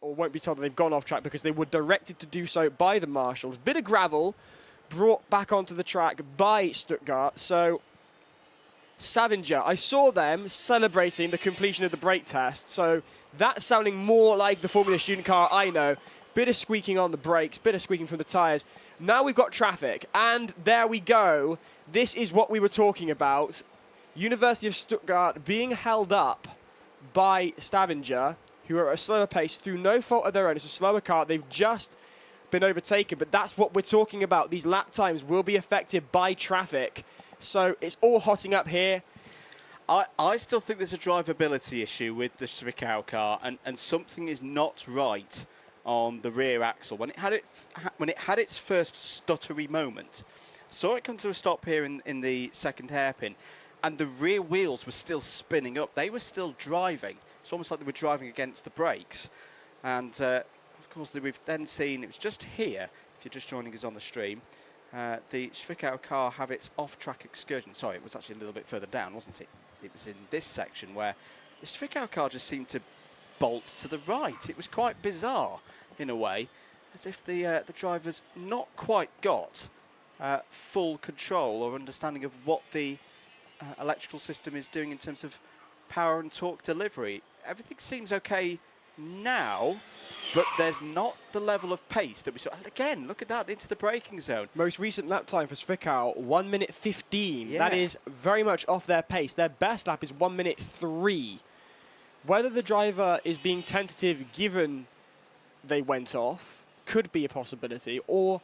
or won't be told that they've gone off track because they were directed to do so by the marshals. Bit of gravel brought back onto the track by Stuttgart. So Stavanger, I saw them celebrating the completion of the brake test. So that's sounding more like the Formula Student car I know. Bit of squeaking on the brakes, bit of squeaking from the tyres. Now we've got traffic, and there we go. This is what we were talking about. University of Stuttgart being held up by Stavanger, who are at a slower pace through no fault of their own. It's a slower car. They've just been overtaken, but that's what we're talking about. These lap times will be affected by traffic. So it's all hotting up here. I still think there's a drivability issue with the Zwickau car, and something is not right on the rear axle. When it had its first stuttery moment, saw it come to a stop here in the second hairpin, and the rear wheels were still spinning up. They were still driving. It's almost like they were driving against the brakes. And of course, we've then seen, it was just here, if you're just joining us on the stream, the Zwickau car have its off-track excursion. Sorry, it was actually a little bit further down, wasn't it? It was in this section where the Zwickau car just seemed to bolt to the right. It was quite bizarre, in a way, as if the driver's not quite got full control or understanding of what the electrical system is doing in terms of power and torque delivery. Everything seems okay now, but there's not the level of pace that we saw. And again, look at that, into the braking zone. Most recent lap time for Zwickau, 1 minute 15. Yeah. That is very much off their pace. Their best lap is 1 minute 3. Whether the driver is being tentative given they went off could be a possibility, or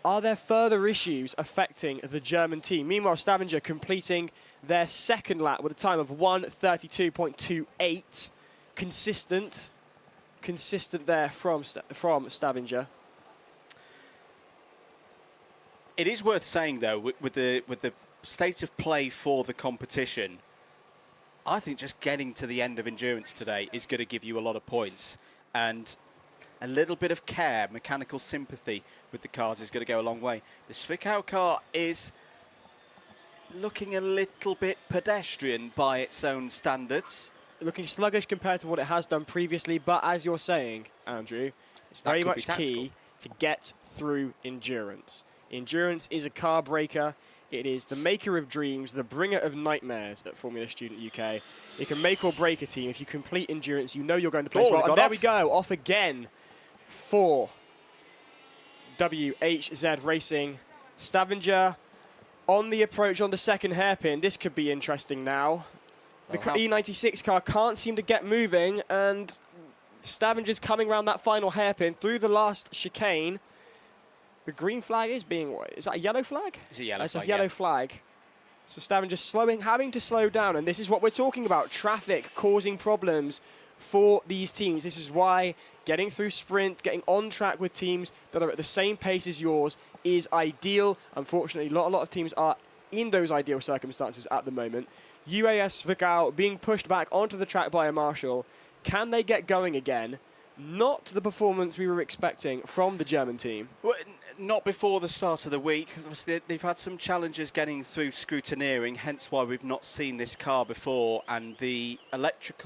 are there further issues affecting the German team? Meanwhile, Stavanger completing their second lap with a time of 1:32.28. Consistent there from Stavanger. It is worth saying, though, with the state of play for the competition, I think just getting to the end of endurance today is going to give you a lot of points, and a little bit of care, mechanical sympathy with the cars is going to go a long way. The Zwickau car is looking a little bit pedestrian by its own standards. Looking sluggish compared to what it has done previously, but as you're saying, Andrew, it's very much key to get through endurance. Endurance is a car breaker. It is the maker of dreams, the bringer of nightmares at Formula Student UK. It can make or break a team. If you complete endurance, you know you're going to place well. And there we go, off again for WHZ Racing. Stavanger on the approach on the second hairpin. This could be interesting now. The E96 car can't seem to get moving, and Stavanger's coming around that final hairpin through the last chicane. The green flag is being, is that a yellow flag? It's a yellow That's flag, a yellow flag. So Stavanger's having to slow down, and this is what we're talking about, traffic causing problems for these teams. This is why getting through sprint, getting on track with teams that are at the same pace as yours is ideal. Unfortunately, a lot of teams are in those ideal circumstances at the moment. UAS Zwickau being pushed back onto the track by a marshal. Can they get going again? Not the performance we were expecting from the German team. Well, not before the start of the week. They've had some challenges getting through scrutineering, hence why we've not seen this car before. And the electric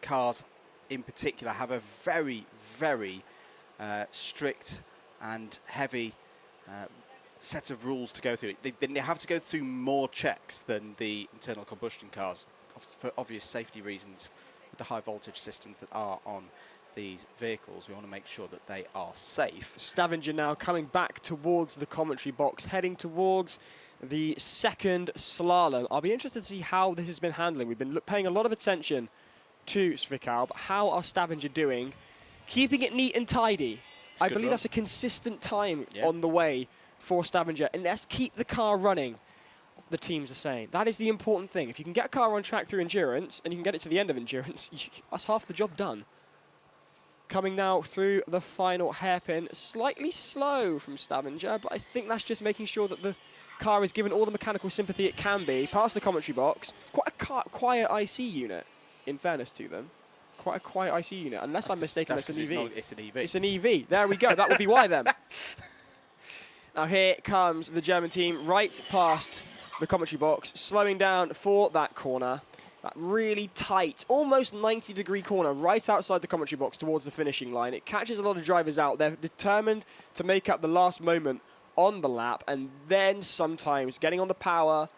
cars in particular have a very, very strict and heavy set of rules to go through. They have to go through more checks than the internal combustion cars for obvious safety reasons. With the high voltage systems that are on these vehicles, we want to make sure that they are safe. Stavanger now coming back towards the commentary box, heading towards the second slalom. I'll be interested to see how this has been handling. We've been paying a lot of attention to Zwickau, but how are Stavanger doing? Keeping it neat and tidy. I believe that's a consistent time on the way for Stavanger, and let's keep the car running. The teams are saying that is the important thing. If you can get a car on track through endurance and you can get it to the end of endurance, that's half the job done. Coming now through the final hairpin, slightly slow from Stavanger, but I think that's just making sure that the car is given all the mechanical sympathy it can be. Past the commentary box, it's quite a quiet IC unit, in fairness to them. Quite a quiet IC unit, unless I'm mistaken, it's an EV. It's an EV. It's an EV. There we go. That would be why then. Now here comes the German team right past the commentary box, slowing down for that corner. That really tight, almost 90-degree corner right outside the commentary box towards the finishing line. It catches a lot of drivers out. They're determined to make up the last moment on the lap, and then sometimes getting on the power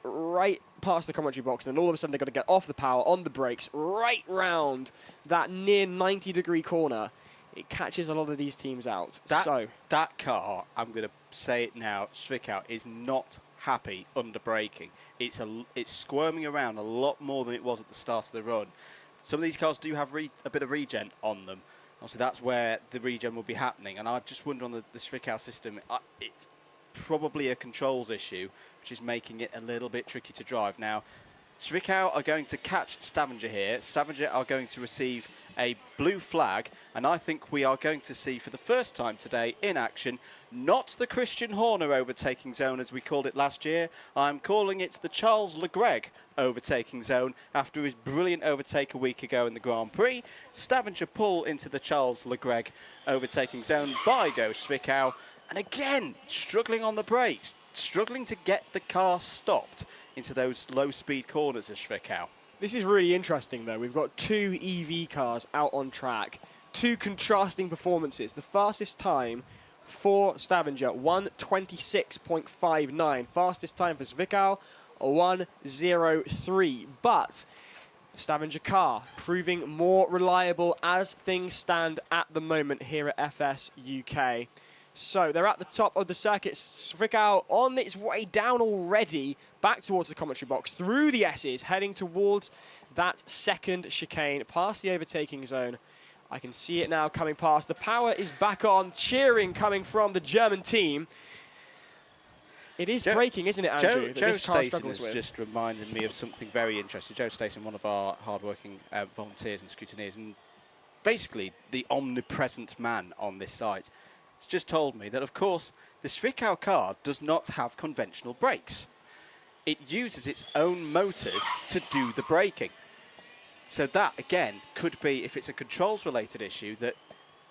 right past the commentary box, and then all of a sudden they've got to get off the power on the brakes right round that near 90-degree corner. It catches a lot of these teams out. That car, I'm going to say it now, Zwickau is not happy under braking. It's squirming around a lot more than it was at the start of the run. Some of these cars do have a bit of regen on them. Obviously, that's where the regen will be happening. And I just wonder on the Zwickau system, it's probably a controls issue, which is making it a little bit tricky to drive. Now, Zwickau are going to catch Stavanger here. Stavanger are going to receive a blue flag, and I think we are going to see for the first time today in action not the Christian Horner overtaking zone as we called it last year. I'm calling it the Charles Leclerc overtaking zone after his brilliant overtake a week ago in the Grand Prix. Stavanger pull into the Charles Leclerc overtaking zone by Go Zwickau, and again struggling on the brakes, struggling to get the car stopped into those low-speed corners of Zwickau. This is really interesting, though. We've got two EV cars out on track, two contrasting performances. The fastest time for Stavanger, 1:26.59. Fastest time for Zwickau, 1:03. But Stavanger car proving more reliable as things stand at the moment here at FS UK. So they're at the top of the circuit. Zwickau on its way down already, back towards the commentary box, through the S's, heading towards that second chicane, past the overtaking zone. I can see it now coming past. The power is back on, cheering coming from the German team. It is braking, isn't it, Andrew? Joe Stason has just reminded me of something very interesting. Joe Stason, one of our hard-working volunteers and scrutineers, and basically the omnipresent man on this site, has just told me that, of course, the Zwickau car does not have conventional brakes. It uses its own motors to do the braking. So that, again, could be, if it's a controls-related issue, that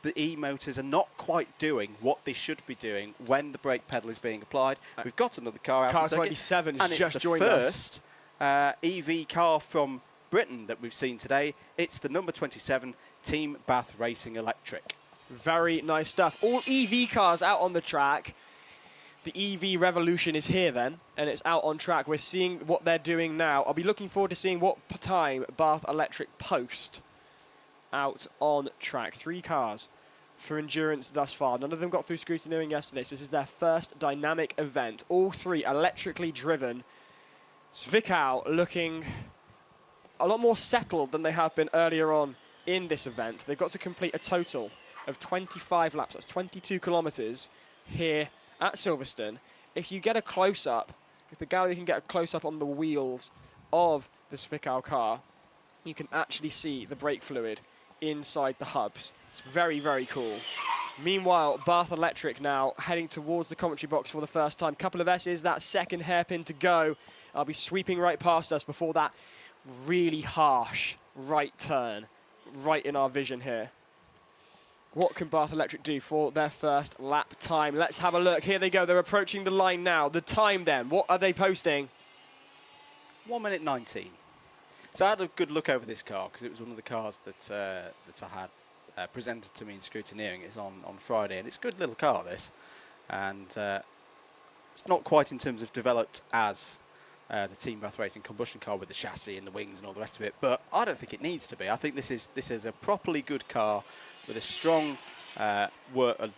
the E-motors are not quite doing what they should be doing when the brake pedal is being applied. We've got another car out. Car 27 has just joined us. And it's the first EV car from Britain that we've seen today. It's the number 27 Team Bath Racing Electric. Very nice stuff. All EV cars out on the track. The EV revolution is here then, and it's out on track. We're seeing what they're doing now. I'll be looking forward to seeing what time Bath Electric post out on track. 3 cars for endurance thus far. None of them got through scrutineering yesterday, so this is their first dynamic event. All 3 electrically driven. Zwickau looking a lot more settled than they have been earlier on in this event. They've got to complete a total of 25 laps. That's 22 kilometres here at Silverstone. If you get a close-up, if the gallery can get a close-up on the wheels of the Zwickau car, you can actually see the brake fluid inside the hubs. It's very, very cool. Meanwhile, Bath Electric now heading towards the commentary box for the first time. Couple of S's, that second hairpin to go. I'll be sweeping right past us before that really harsh right turn right in our vision here. What can Bath Electric do for their first lap time? Let's have a look. Here they go. They're approaching the line now. The time then, what are they posting? 1:19. So I had a good look over this car because it was one of the cars that I had presented to me in scrutineering. It's on Friday, and it's a good little car, this. And it's not quite in terms of developed as the Team Bath Racing combustion car with the chassis and the wings and all the rest of it, but I don't think it needs to be. I think this is a properly good car with a strong a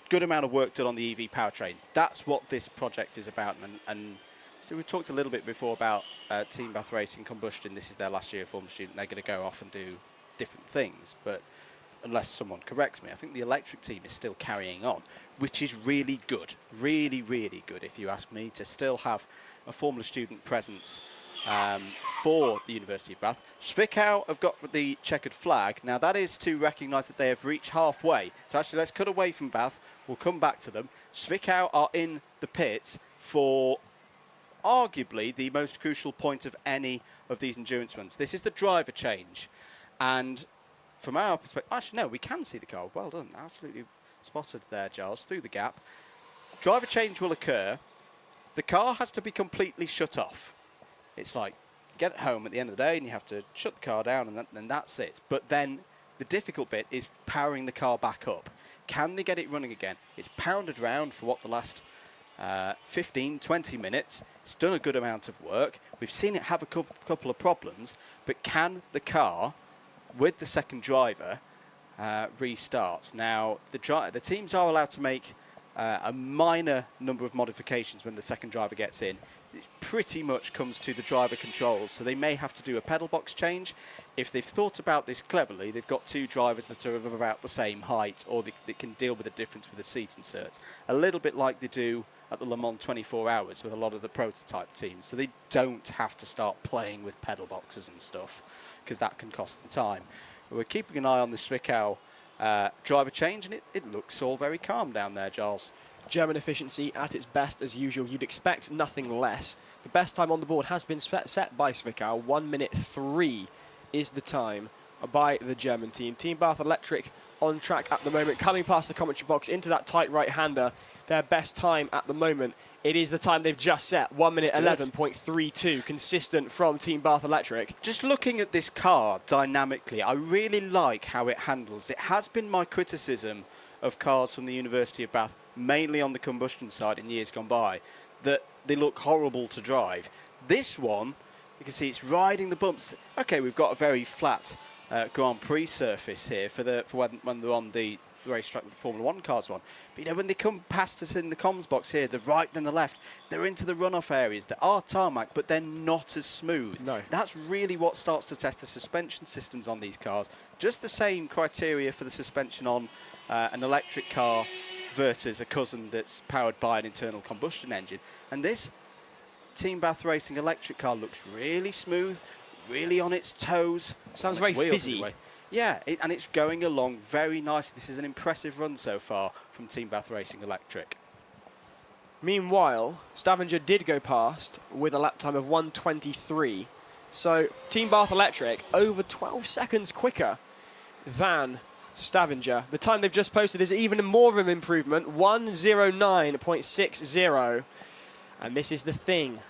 good amount of work done on the EV powertrain. That's what this project is about. And so we talked a little bit before about Team Bath Racing combustion. This is their last year former student. They're going to go off and do different things. But unless someone corrects me, I think the electric team is still carrying on, which is really good. Really, really good, if you ask me, to still have a Formula student presence for the University of Bath. Zwickau have got the checkered flag. Now that is to recognise that they have reached halfway. So actually let's cut away from Bath. We'll come back to them. Zwickau are in the pits for arguably the most crucial point of any of these endurance runs. This is the driver change. And from our perspective, actually no, we can see the car. Well done, absolutely spotted there, Giles, through the gap. Driver change will occur. The car has to be completely shut off. It's like get home at the end of the day and you have to shut the car down and that's it. But then the difficult bit is powering the car back up. Can they get it running again? It's pounded around for the last 15, 20 minutes. It's done a good amount of work. We've seen it have a couple of problems, but can the car, with the second driver, restart? Now, the teams are allowed to make a minor number of modifications when the second driver gets in. It pretty much comes to the driver controls, so they may have to do a pedal box change. If they've thought about this cleverly, they've got two drivers that are of about the same height, or they can deal with the difference with the seat inserts. A little bit like they do at the Le Mans 24 Hours with a lot of the prototype teams, so they don't have to start playing with pedal boxes and stuff, because that can cost them time. But we're keeping an eye on the Zwickau driver change, and it looks all very calm down there, Giles. German efficiency at its best as usual. You'd expect nothing less. The best time on the board has been set by Zwickau. 1:03 is the time by the German team. Team Bath Electric on track at the moment, coming past the commentary box into that tight right-hander. Their best time at the moment, it is the time they've just set, 1:11.32, consistent from Team Bath Electric. Just looking at this car dynamically, I really like how it handles. It has been my criticism of cars from the University of Bath, mainly on the combustion side in years gone by, that they look horrible to drive. This one, you can see it's riding the bumps. Okay, we've got a very flat Grand Prix surface here for when they're on the racetrack with the Formula 1 cars on. But when they come past us in the comms box here, the right and the left, they're into the runoff areas that are tarmac, but they're not as smooth. No. That's really what starts to test the suspension systems on these cars. Just the same criteria for the suspension on an electric car versus a cousin that's powered by an internal combustion engine. And this Team Bath Racing electric car looks really smooth, really on its toes. Sounds very fizzy. Anyway. Yeah, and it's going along very nicely. This is an impressive run so far from Team Bath Racing Electric. Meanwhile, Stavanger did go past with a lap time of 1:23. So Team Bath Electric over 12 seconds quicker than Stavanger. The time they've just posted is even more of an improvement, 1:09.60. And this is the thing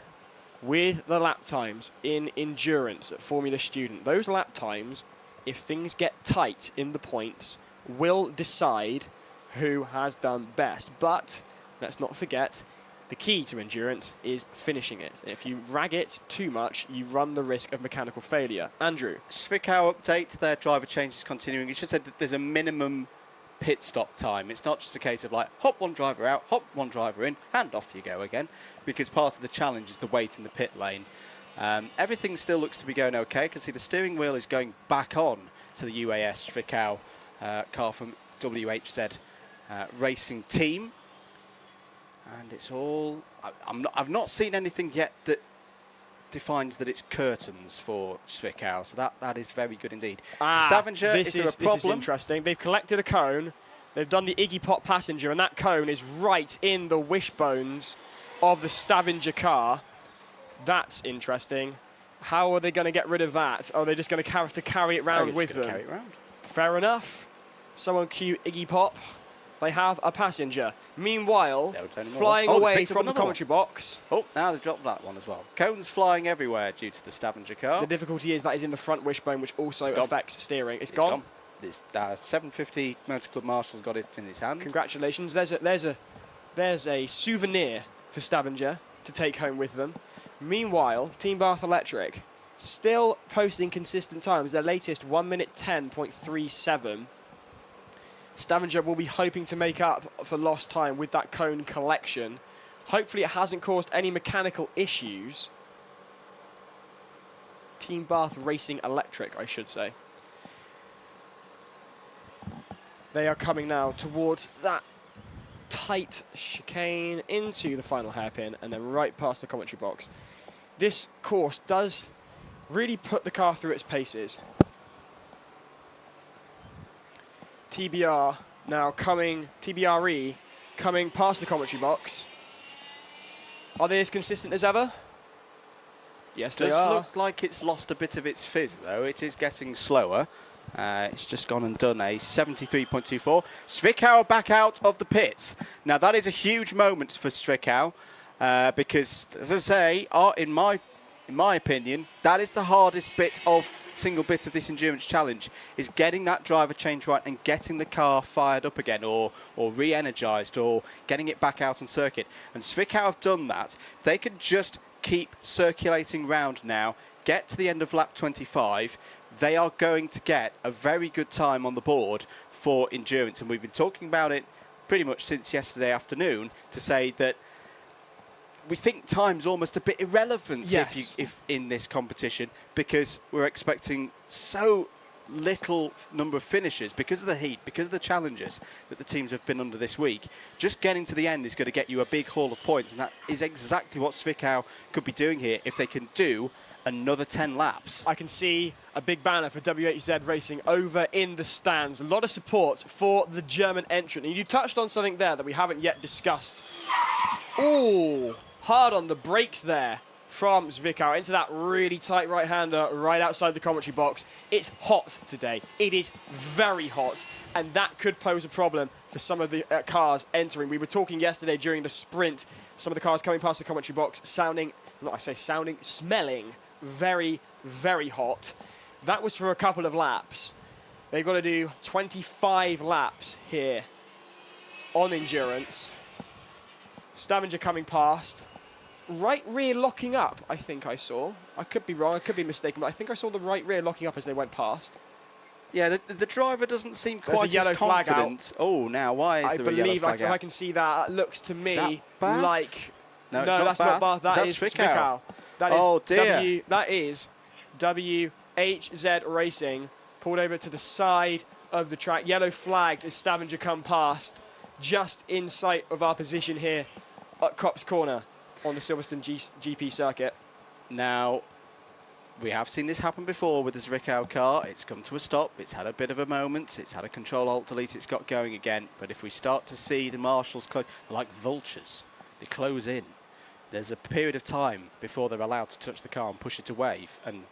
with the lap times in endurance at Formula Student. Those lap times, if things get tight in the points, will decide who has done best. But let's not forget, the key to endurance is finishing it. If you rag it too much, you run the risk of mechanical failure. Andrew. Zwickau update, their driver change is continuing. You should say that there's a minimum pit stop time. It's not just a case of like, hop one driver out, hop one driver in, and off you go again, because part of the challenge is the wait in the pit lane. Everything still looks to be going okay. You can see the steering wheel is going back on to the UAS Zwickau car from WHZ Racing Team. And it's all... I've not seen anything yet that defines that it's curtains for Zwickau, so that is very good indeed. Stavanger, is there a problem? This is interesting. They've collected a cone. They've done the Iggy Pop passenger, and that cone is right in the wishbones of the Stavanger car. That's interesting. How are they going to get rid of that? Are they just going to have to carry it round with them? Carry it round. Fair enough. Someone cue Iggy Pop. They have a passenger. Meanwhile, flying away from the commentary box. Oh, now they've dropped that one as well. Cones flying everywhere due to the Stavanger car. The difficulty is that is in the front wishbone, which also affects steering. It's gone. This 750 Motor Club Marshal's got it in his hand. Congratulations. There's a souvenir for Stavanger to take home with them. Meanwhile, Team Bath Electric still posting consistent times. Their latest 1:10.37. Stavanger will be hoping to make up for lost time with that cone collection. Hopefully it hasn't caused any mechanical issues. Team Bath Racing Electric, I should say. They are coming now towards that tight chicane into the final hairpin and then right past the commentary box. This course does really put the car through its paces. TBR now coming, TBRE coming past the commentary box. Are they as consistent as ever? Yes, they are. It does look like it's lost a bit of its fizz, though. It is getting slower. It's just gone and done a 73.24. Zwickau back out of the pits. Now, that is a huge moment for Zwickau because, as I say, in my in my opinion, that is the hardest single bit of this endurance challenge, is getting that driver change right and getting the car fired up again, or re-energised, or getting it back out on circuit. And Zwickau have done that. If they could just keep circulating round now, get to the end of lap 25, they are going to get a very good time on the board for endurance. And we've been talking about it pretty much since yesterday afternoon, to say that we think time's almost a bit irrelevant if in this competition, because we're expecting so little number of finishes because of the heat, because of the challenges that the teams have been under this week. Just getting to the end is going to get you a big haul of points, and that is exactly what Zwickau could be doing here if they can do another 10 laps. I can see a big banner for WHZ Racing over in the stands. A lot of support for the German entrant. And you touched on something there that we haven't yet discussed. Ooh, hard on the brakes there from Zwickau into that really tight right-hander right outside the commentary box. It's hot today. It is very hot, and that could pose a problem for some of the cars entering. We were talking yesterday during the sprint, some of the cars coming past the commentary box smelling very, very hot. That was for a couple of laps. They've got to do 25 laps here on endurance. Stavanger coming past. Right rear locking up, I think I saw. I could be wrong, I could be mistaken, but I think I saw the right rear locking up as they went past. Yeah, the driver doesn't seem There's quite a yellow as flag confident. out. Oh, now why is there a yellow flag out? I can see that. It looks to me Bath? like... No, that's not Bath. That is Zwickau. That is oh, dear. That is WHZ Racing. Pulled over to the side of the track. Yellow flagged as Stavanger come past. Just in sight of our position here at Copse Corner on the Silverstone GP circuit. Now, we have seen this happen before with the Zwickau car. It's come to a stop. It's had a bit of a moment. It's had a Control-Alt-Delete. It's got going again. But if we start to see the marshals close, like vultures, they close in. There's a period of time before they're allowed to touch the car and push it away and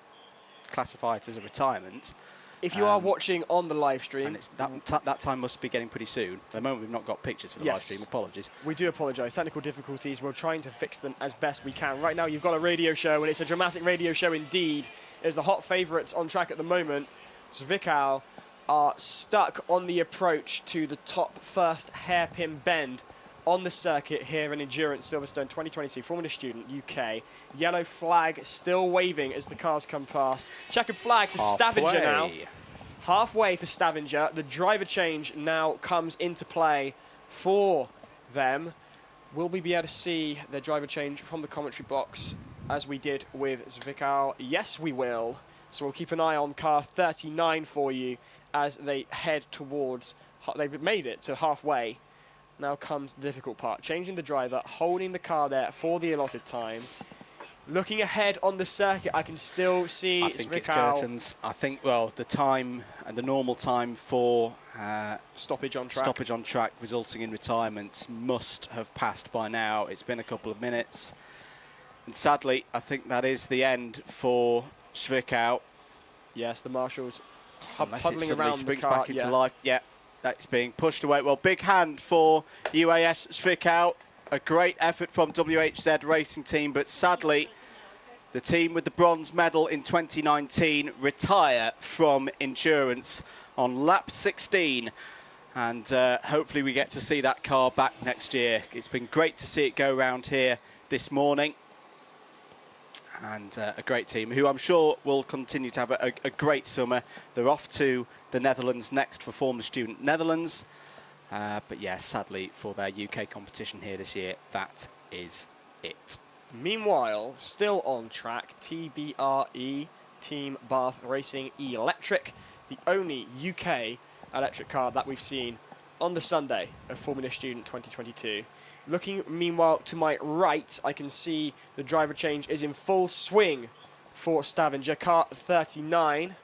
classify it as a retirement. If you are watching on the live stream... And it's that time must be getting pretty soon. At the moment, we've not got pictures for the live stream. Apologies. We do apologise. Technical difficulties. We're trying to fix them as best we can. Right now, you've got a radio show, and it's a dramatic radio show indeed. It's the hot favourites on track at the moment. Zwickau are stuck on the approach to the top first hairpin bend on the circuit here in Endurance Silverstone 2022 Formula Student UK. Yellow flag still waving as the cars come past. Checkered flag for Stavanger now. Halfway for Stavanger. The driver change now comes into play for them. Will we be able to see their driver change from the commentary box as we did with Zwickau? Yes, we will. So we'll keep an eye on car 39 for you as they head towards... They've made it to halfway. Now comes the difficult part. Changing the driver, holding the car there for the allotted time. Looking ahead on the circuit, I can still see I think it's curtains. I think, well, the time and the normal time for stoppage on track resulting in retirements must have passed by now. It's been a couple of minutes. And sadly, I think that is the end for Zwickau. Yes, the marshals Unless huddling around the springs car. back into life. Yeah, that's being pushed away. Well, big hand for UAS Zwickau. A great effort from WHZ Racing Team, but sadly, the team with the bronze medal in 2019 retire from endurance on lap 16. And hopefully we get to see that car back next year. It's been great to see it go around here this morning. And a great team who I'm sure will continue to have a great summer. They're off to the Netherlands next for Formula Student Netherlands. But yeah, sadly for their UK competition here this year, that is it. Meanwhile, still on track, TBRE, Team Bath Racing Electric, the only UK electric car that we've seen on the Sunday of Formula Student 2022. Looking, meanwhile, to my right, I can see the driver change is in full swing for Stavanger, car 39.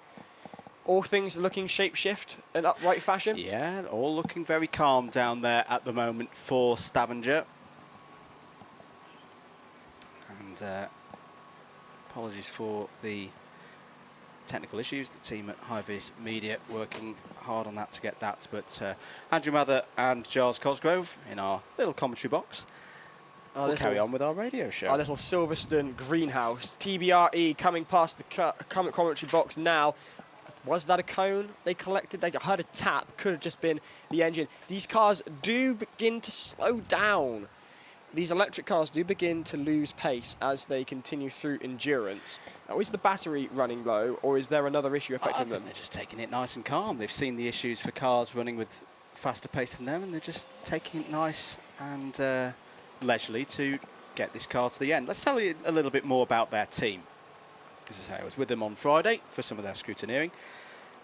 All things looking shapeshift in upright fashion. Yeah, all looking very calm down there at the moment for Stavanger. And apologies for the technical issues. The team at High-Vis Media working hard on that to get that. But Andrew Mather and Giles Cosgrove in our little commentary box. we'll carry on with our radio show. Our little Silverstone greenhouse. TBRE coming past the commentary box now. Was that a cone they collected? They heard a tap. Could have just been the engine. These cars do begin to slow down. These electric cars do begin to lose pace as they continue through endurance. Now, is the battery running low, or is there another issue affecting them? They're just taking it nice and calm. They've seen the issues for cars running with faster pace than them, and they're just taking it nice and leisurely to get this car to the end. Let's tell you a little bit more about their team. As I say, I was with them on Friday for some of their scrutineering,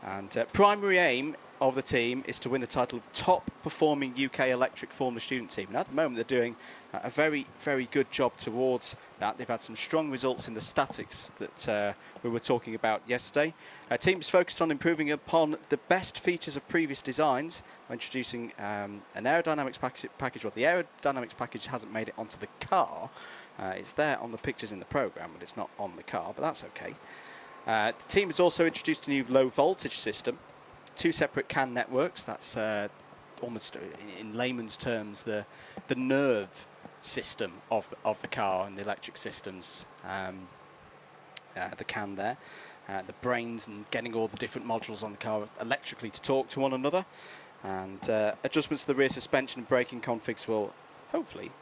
and primary aim of the team is to win the title of top performing UK electric Formula student team. And at the moment they're doing a very, very good job towards that. They've had some strong results in the statics that we were talking about yesterday. Our team is focused on improving upon the best features of previous designs, introducing an aerodynamics package. Well, the aerodynamics package hasn't made it onto the car. It's there on the pictures in the programme, but it's not on the car, but that's okay. The team has also introduced a new low voltage system, 2 separate CAN networks. That's almost, in layman's terms, the nerve system of the car and the electric systems. The CAN there, the brains, and getting all the different modules on the car electrically to talk to one another. And adjustments to the rear suspension and braking configs will hopefully,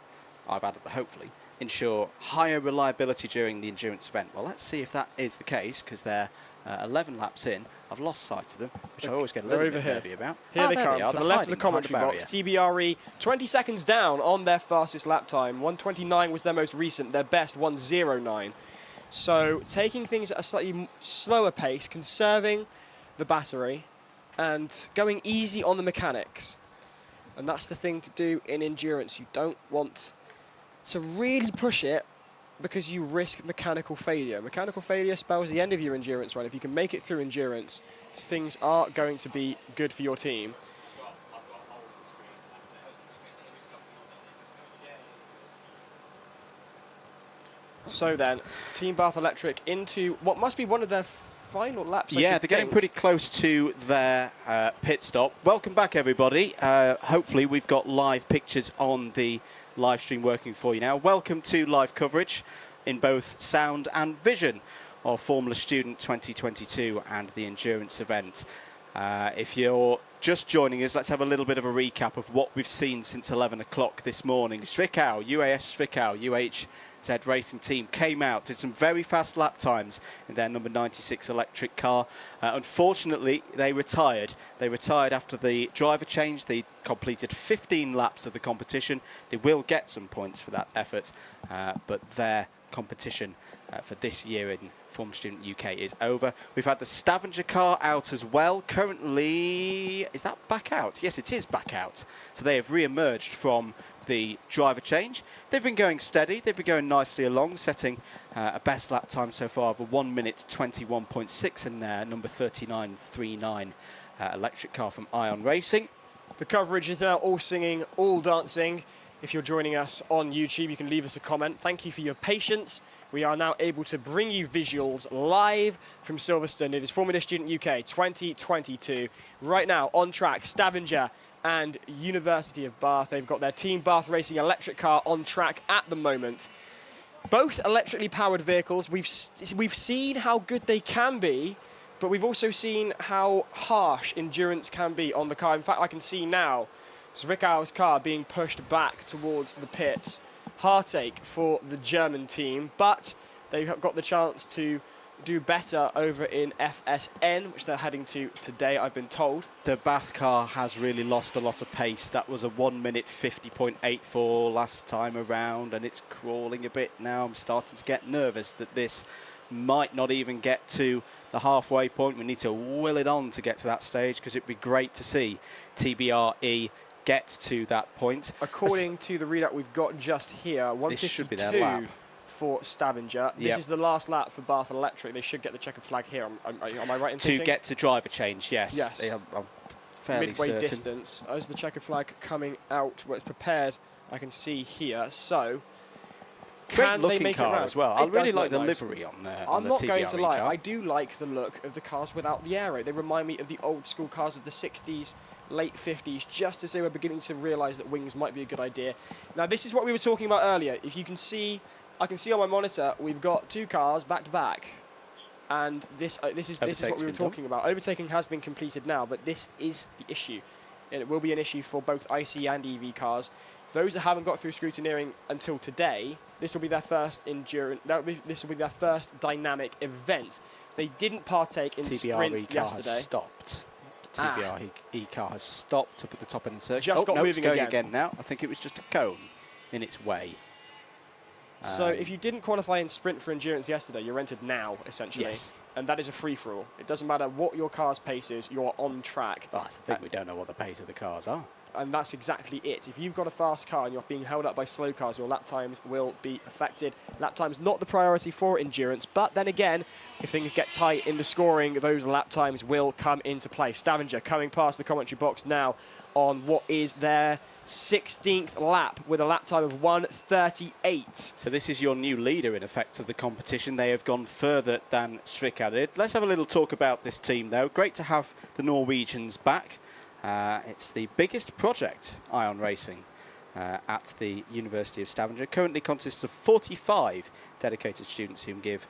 I've added the hopefully, ensure higher reliability during the endurance event. Well, let's see if that is the case, because they're 11 laps in. I've lost sight of them, which I always get a little bit nervy about. Here they come, to the left of the commentary box. TBRE, 20 seconds down on their fastest lap time. 1:29 was their most recent, their best 1:09. So taking things at a slightly slower pace, conserving the battery, and going easy on the mechanics. And that's the thing to do in endurance. You don't want to really push it, because you risk mechanical failure. Mechanical failure spells the end of your endurance run. If you can make it through endurance, things are going to be good for your team. So then, Team Bath Electric into what must be one of their final laps. Yeah, they're getting pretty close to their pit stop. Welcome back, everybody. Hopefully we've got live pictures on the live stream working for you now. Welcome to live coverage in both sound and vision of Formula Student 2022 and the endurance event. If you're just joining us, let's have a little bit of a recap of what we've seen since 11 o'clock this morning. Zwickau, UAS Zwickau, UHZ Racing Team came out, did some very fast lap times in their number 96 electric car. Unfortunately, they retired. They retired after the driver change. They completed 15 laps of the competition. They will get some points for that effort, but their competition for this year in Formula Student UK is over. We've had the Stavanger car out as well. Currently, is that back out? Yes, it is back out. So they have re-emerged from the driver change. They've been going steady. They've been going nicely along, setting a best lap time so far of a 1 minute 21.6 in their number 3939 electric car from Ion Racing. The coverage is now all singing, all dancing. If you're joining us on YouTube, you can leave us a comment. Thank you for your patience. We are now able to bring you visuals live from Silverstone. It is Formula Student UK 2022. Right now, on track, Stavanger and University of Bath. They've got their Team Bath Racing electric car on track at the moment. Both electrically powered vehicles. We've seen how good they can be, but we've also seen how harsh endurance can be on the car. In fact, I can see now Zwickau's car being pushed back towards the pits. Heartache for the German team, but they've got the chance to do better over in FSN, which they're heading to today, I've been told. The Bath car has really lost a lot of pace. That was a 1 minute 50.84 last time around, and it's crawling a bit now. I'm starting to get nervous that this might not even get to the halfway point. We need to will it on to get to that stage, because it'd be great to see TBRE get to that point. According to the readout we've got just here, 152 this should be their lap for Stavanger. This is the last lap for Bath Electric. They should get the checkered flag here. Am I right in thinking? To get to driver change, yes. Yes. I'm fairly midway certain. distance. As the checkered flag coming out, where it's prepared, I can see here. So, great looking they make car it round? as well. I really like the nice. livery on there. I'm not going to lie. car. I do like the look of the cars without the aero. They remind me of the old school cars of the 60s late 50s, just as they were beginning to realise that wings might be a good idea. Now, this is what we were talking about earlier. If you can see, I can see on my monitor, we've got 2 cars back to back. And this is what we were talking about. Overtaking has been completed now, but this is the issue. And it will be an issue for both IC and EV cars. Those that haven't got through scrutineering until today, this will be their first endurance. This will be their first dynamic event. They didn't partake in sprint yesterday. Has stopped. TBR car has stopped up at the top end of the circuit. Just got moving it's going again now. I think it was just a cone in its way. So if you didn't qualify in sprint for endurance yesterday, you're entered now, essentially. Yes. And that is a free-for-all. It doesn't matter what your car's pace is, you're on track. Well, that's the thing, we don't know what the pace of the cars are. And that's exactly it. If you've got a fast car and you're being held up by slow cars, your lap times will be affected. Lap time's not the priority for endurance, but then again, if things get tight in the scoring, those lap times will come into play. Stavanger coming past the commentary box now on what is their 16th lap with a lap time of 1:38. So this is your new leader, in effect, of the competition. They have gone further than Svikar did. Let's have a little talk about this team, though. Great to have the Norwegians back. It's the biggest project, Ion Racing, at the University of Stavanger. Currently consists of 45 dedicated students who give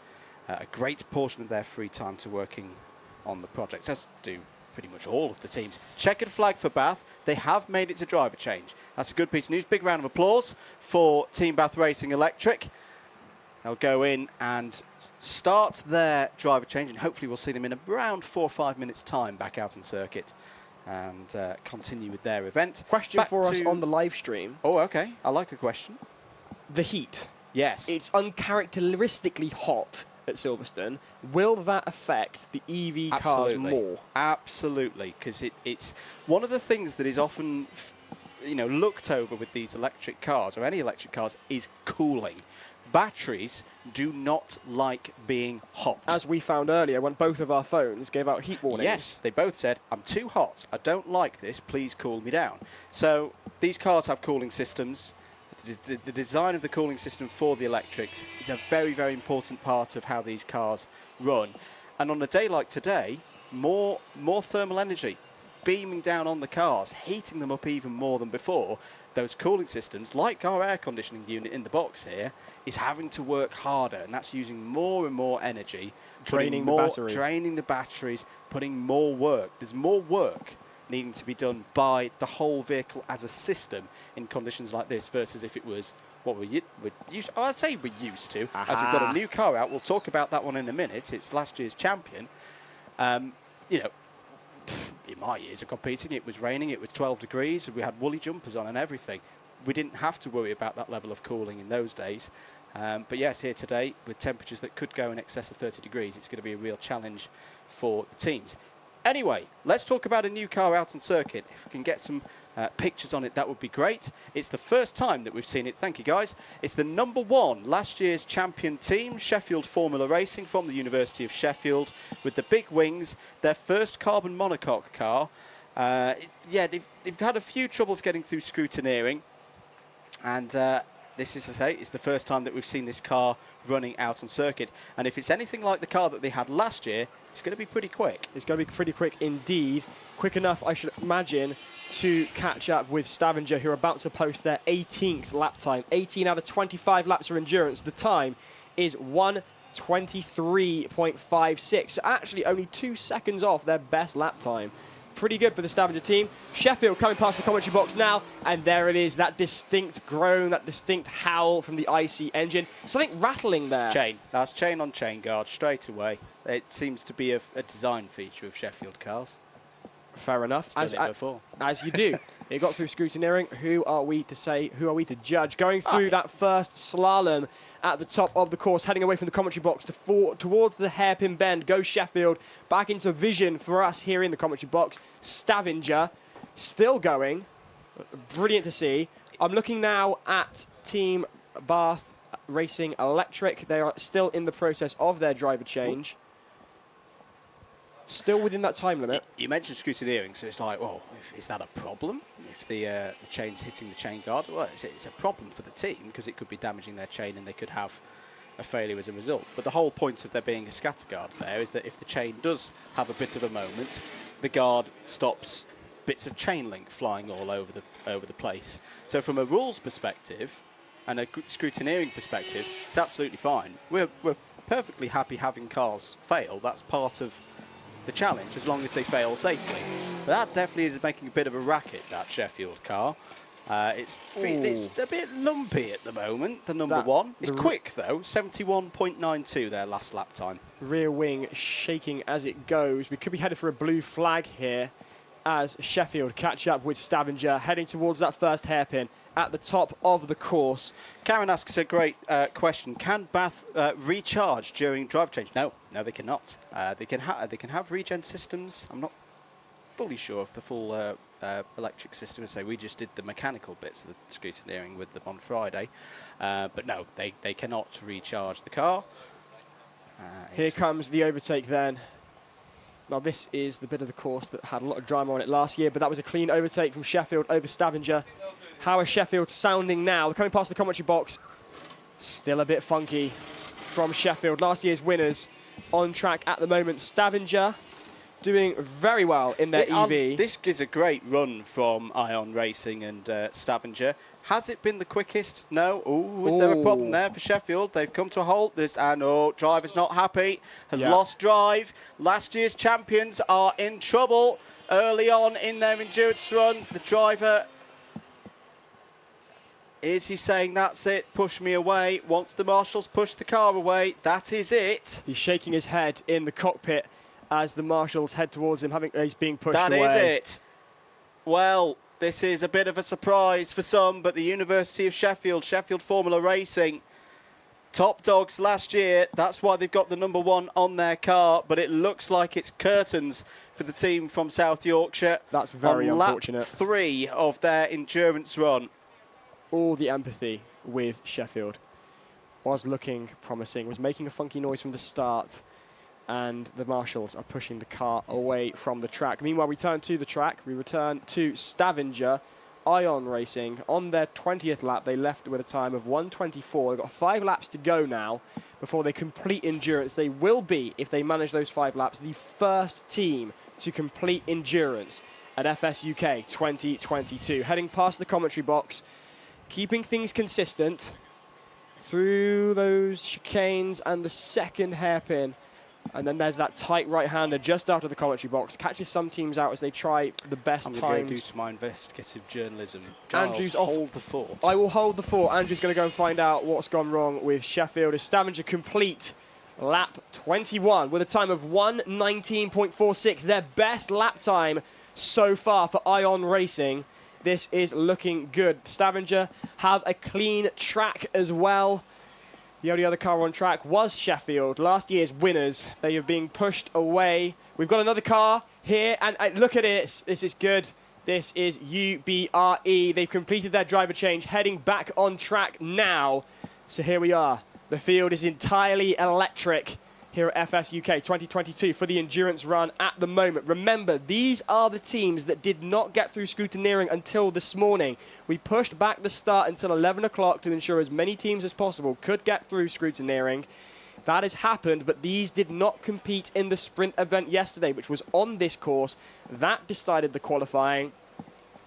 a great portion of their free time to working on the project, as do pretty much all of the teams. Checkered flag for Bath. They have made it to driver change. That's a good piece of news. Big round of applause for Team Bath Racing Electric. They'll go in and start their driver change, and hopefully we'll see them in around 4 or 5 minutes' time back out on circuit and continue with their event. Question back for us on the live stream. Oh, okay. I like a question. The heat. Yes. It's uncharacteristically hot at Silverstone. Will that affect the EV cars more? Absolutely, because it's one of the things that is often looked over with these electric cars, or any electric cars, is cooling. Batteries do not like being hot. As we found earlier when both of our phones gave out heat warnings. Yes, they both said, I'm too hot, I don't like this, please cool me down. So these cars have cooling systems. The design of the cooling system for the electrics is a very, very important part of how these cars run. And on a day like today, more thermal energy beaming down on the cars, heating them up even more than before. Those cooling systems, like our air conditioning unit in the box here, is having to work harder, and that's using more and more energy, draining the batteries, putting more work. There's more work needing to be done by the whole vehicle as a system in conditions like this versus if it was what we're used. I'd say we're used to. As we've got a new car out, we'll talk about that one in a minute. It's last year's champion. In my years of competing, it was raining, it was 12 degrees, and we had woolly jumpers on and everything. We didn't have to worry about that level of cooling in those days. But yes, here today, with temperatures that could go in excess of 30 degrees, it's going to be a real challenge for the teams. Anyway, let's talk about a new car out on circuit. If we can get some pictures on it, that would be great. It's the first time that we've seen it. Thank you, guys. It's the #1 last year's champion team, Sheffield Formula Racing from the University of Sheffield, with the big wings, their first carbon monocoque car. They've had a few troubles getting through scrutineering, and this is to say, it's the first time that we've seen this car running out on circuit. And if it's anything like the car that they had last year, it's going to be pretty quick. It's going to be pretty quick indeed. Quick enough, I should imagine, to catch up with Stavanger, who are about to post their 18th lap time. 18 out of 25 laps for endurance. The time is 1:23.56. So actually only 2 seconds off their best lap time. Pretty good for the Stavanger team. Sheffield coming past the commentary box now, and there it is, that distinct groan, that distinct howl from the IC engine. Something rattling there. Chain. That's chain on chain guard straight away. It seems to be a design feature of Sheffield cars. Fair enough. As you do. It got through scrutineering. Who are we to say? Who are we to judge? Going through that first slalom at the top of the course, heading away from the commentary box towards the hairpin bend. Goes Sheffield back into vision for us here in the commentary box. Stavanger still going. Brilliant to see. I'm looking now at Team Bath Racing Electric. They are still in the process of their driver change. Still within that time limit. You mentioned scrutineering, so it's like, well, is that a problem? If the chain's hitting the chain guard? Well, it's a problem for the team because it could be damaging their chain and they could have a failure as a result. But the whole point of there being a scatter guard there is that if the chain does have a bit of a moment, the guard stops bits of chain link flying all over the place. So from a rules perspective and a scrutineering perspective, it's absolutely fine. We're perfectly happy having cars fail. That's part of the challenge, as long as they fail safely. But that definitely is making a bit of a racket, that Sheffield car. It's a bit lumpy at the moment, the number one. It's quick, though, 71.92 their last lap time. Rear wing shaking as it goes. We could be headed for a blue flag here as Sheffield catch up with Stavanger, heading towards that first hairpin at the top of the course. Karen asks a great question. Can Bath recharge during drive change? No, they cannot. They can have regen systems. I'm not fully sure of the full electric system. So we just did the mechanical bits of the scrutineering with them on Friday. But no, they cannot recharge the car. Here comes the overtake then. Now this is the bit of the course that had a lot of drama on it last year, but that was a clean overtake from Sheffield over Stavanger. How is Sheffield sounding now? They're coming past the commentary box. Still a bit funky from Sheffield. Last year's winners on track at the moment. Stavanger doing very well in their EV. This is a great run from Ion Racing and Stavanger. Has it been the quickest? No. Ooh, is there a problem there for Sheffield? They've come to a halt. Driver's not happy. Has lost drive. Last year's champions are in trouble early on in their endurance run. The driver, is he saying that's it? Push me away. Once the marshals push the car away, that is it. He's shaking his head in the cockpit as the marshals head towards him. He's being pushed away. That is it. Well, this is a bit of a surprise for some, but the University of Sheffield, Sheffield Formula Racing, top dogs last year. That's why they've got the number one on their car, but it looks like it's curtains for the team from South Yorkshire. That's very unfortunate. Lap 3 of their endurance run. All the empathy with Sheffield. Was looking promising, was making a funky noise from the start, and the marshals are pushing the car away from the track. Meanwhile, we return to the track. We return to Stavanger. Ion Racing on their 20th lap. They left with a time of 1:24. They've got 5 laps to go now before they complete endurance. They will be, if they manage those 5 laps, the first team to complete endurance at FS UK 2022. Heading past the commentary box, keeping things consistent through those chicanes and the second hairpin. And then there's that tight right-hander just after the commentary box. Catches some teams out as they try the best times. I'm going to go do some investigative journalism. Andrew's hold the fort. I will hold the fort. Andrew's going to go and find out what's gone wrong with Sheffield as Stavanger complete lap 21 with a time of 1:19.46. Their best lap time so far for Ion Racing. This is looking good. Stavanger have a clean track as well. The only other car on track was Sheffield, last year's winners. They are being pushed away. We've got another car here, and look at this. This is good. This is UBRE. They've completed their driver change, heading back on track now. So here we are. The field is entirely electric here at FS UK 2022 for the endurance run at the moment. Remember, these are the teams that did not get through scrutineering until this morning. We pushed back the start until 11 o'clock to ensure as many teams as possible could get through scrutineering. That has happened, but these did not compete in the sprint event yesterday, which was on this course. That decided the qualifying.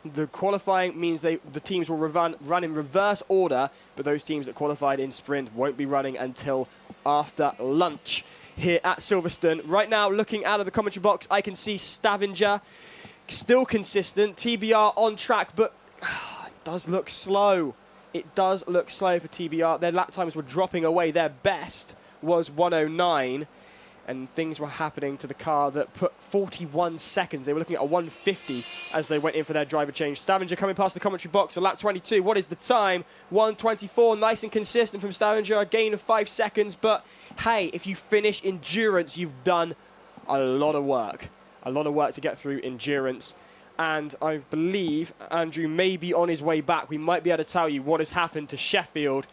The qualifying means the teams will run in reverse order, but those teams that qualified in sprint won't be running until after lunch here at Silverstone. Right now, looking out of the commentary box, I can see Stavanger still consistent. TBR on track, but it does look slow. It does look slow for TBR. Their lap times were dropping away. Their best was 1:09. And things were happening to the car that put 41 seconds. They were looking at a 1:50 as they went in for their driver change. Stavanger coming past the commentary box for lap 22. What is the time? 1:24. Nice and consistent from Stavanger. A gain of 5 seconds. But, hey, if you finish endurance, you've done a lot of work. A lot of work to get through endurance. And I believe Andrew may be on his way back. We might be able to tell you what has happened to Sheffield.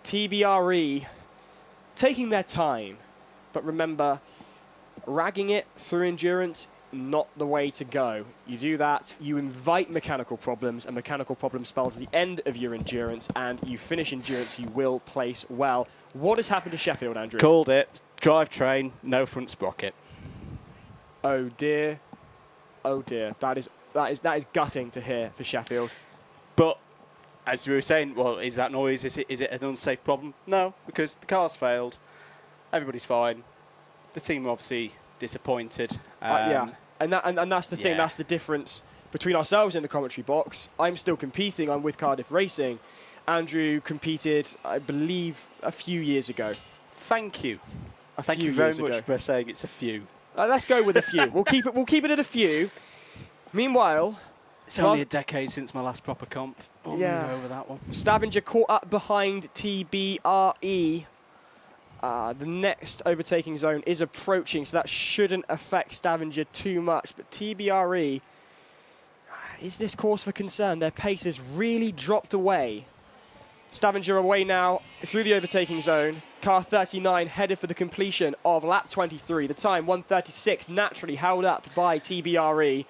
TBRE taking their time. But remember, ragging it through endurance, not the way to go. You do that, you invite mechanical problems, and mechanical problems spells the end of your endurance, and you finish endurance, you will place well. What has happened to Sheffield, Andrew? Called it. Drivetrain, no front sprocket. Oh dear. Oh dear. That is That is gutting to hear for Sheffield. But as we were saying, well, is that noise? Is it an unsafe problem? No, because the car's failed. Everybody's fine. The team are obviously disappointed. Yeah, and that's the thing. Yeah. That's the difference between ourselves in the commentary box. I'm still competing. I'm with Cardiff Racing. Andrew competed, I believe, a few years ago. Thank you. Thank few you very years much ago. for saying it's a few. Let's go with a few. We'll keep it at a few. Meanwhile, It's only a decade since my last proper comp. I'll move over that one. Stavanger caught up behind TBRE. The next overtaking zone is approaching, so that shouldn't affect Stavanger too much. But TBRE, is this cause for concern? Their pace has really dropped away. Stavanger away now through the overtaking zone. Car 39 headed for the completion of lap 23. The time 1:36, naturally held up by TBRE.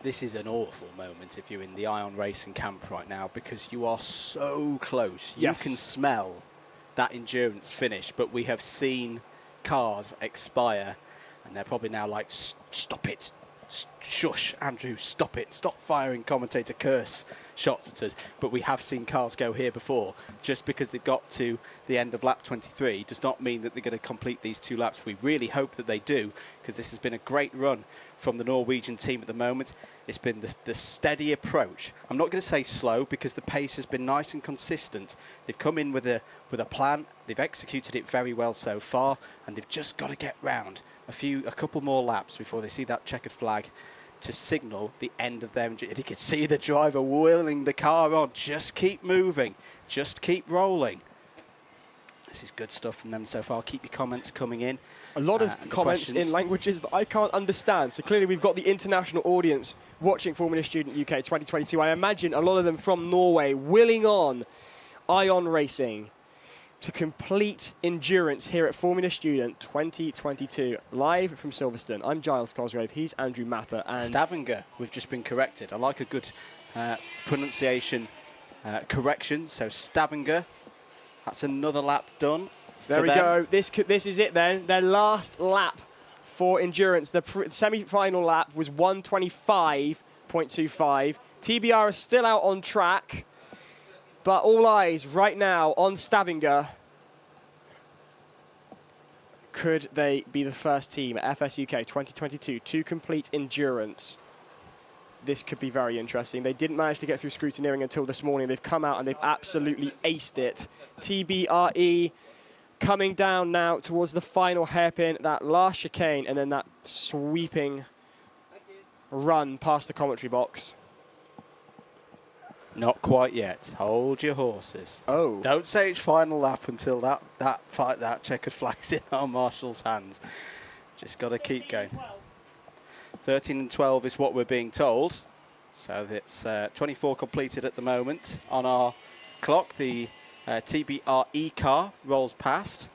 This is an awful moment if you're in the Ion Racing camp right now, because you are so close. Yes. You can smell that endurance finish, but we have seen cars expire, and they're probably now like, stop it. Shush, Andrew, stop it. Stop firing commentator curse shots at us. But we have seen cars go here before. Just because they've got to the end of lap 23 does not mean that they're going to complete these 2 laps. We really hope that they do, because this has been a great run from the Norwegian team at the moment. It's been the steady approach. I'm not going to say slow, because the pace has been nice and consistent. They've come in with a plan. They've executed it very well so far, and they've just got to get round a couple more laps before they see that checkered flag to signal the end of them. And you can see the driver wheeling the car on. Just keep moving. Just keep rolling. This is good stuff from them so far. Keep your comments coming in. A lot of comments in languages that I can't understand. So clearly we've got the international audience watching Formula Student UK 2022. I imagine a lot of them from Norway, willing on Ion Racing to complete endurance here at Formula Student 2022. Live from Silverstone. I'm Giles Cosgrave. He's Andrew Mather. And Stavanger, we've just been corrected. I like a good pronunciation correction. So Stavanger, that's another lap done. There we go. This is it then. Their last lap for endurance. The semi-final lap was 1:25.25. TBR is still out on track, but all eyes right now on Stavanger. Could they be the first team at FSUK 2022 to complete endurance? This could be very interesting. They didn't manage to get through scrutineering until this morning. They've come out and they've absolutely aced it. TBRE coming down now towards the final hairpin, that last chicane, and then that sweeping run past the commentary box. Not quite yet. Hold your horses. Oh. Don't say it's final lap until that checkered flag's in our marshal's hands. Just got to keep going. 13 and 12 is what we're being told. So it's 24 completed at the moment on our clock. The TBRE car rolls past.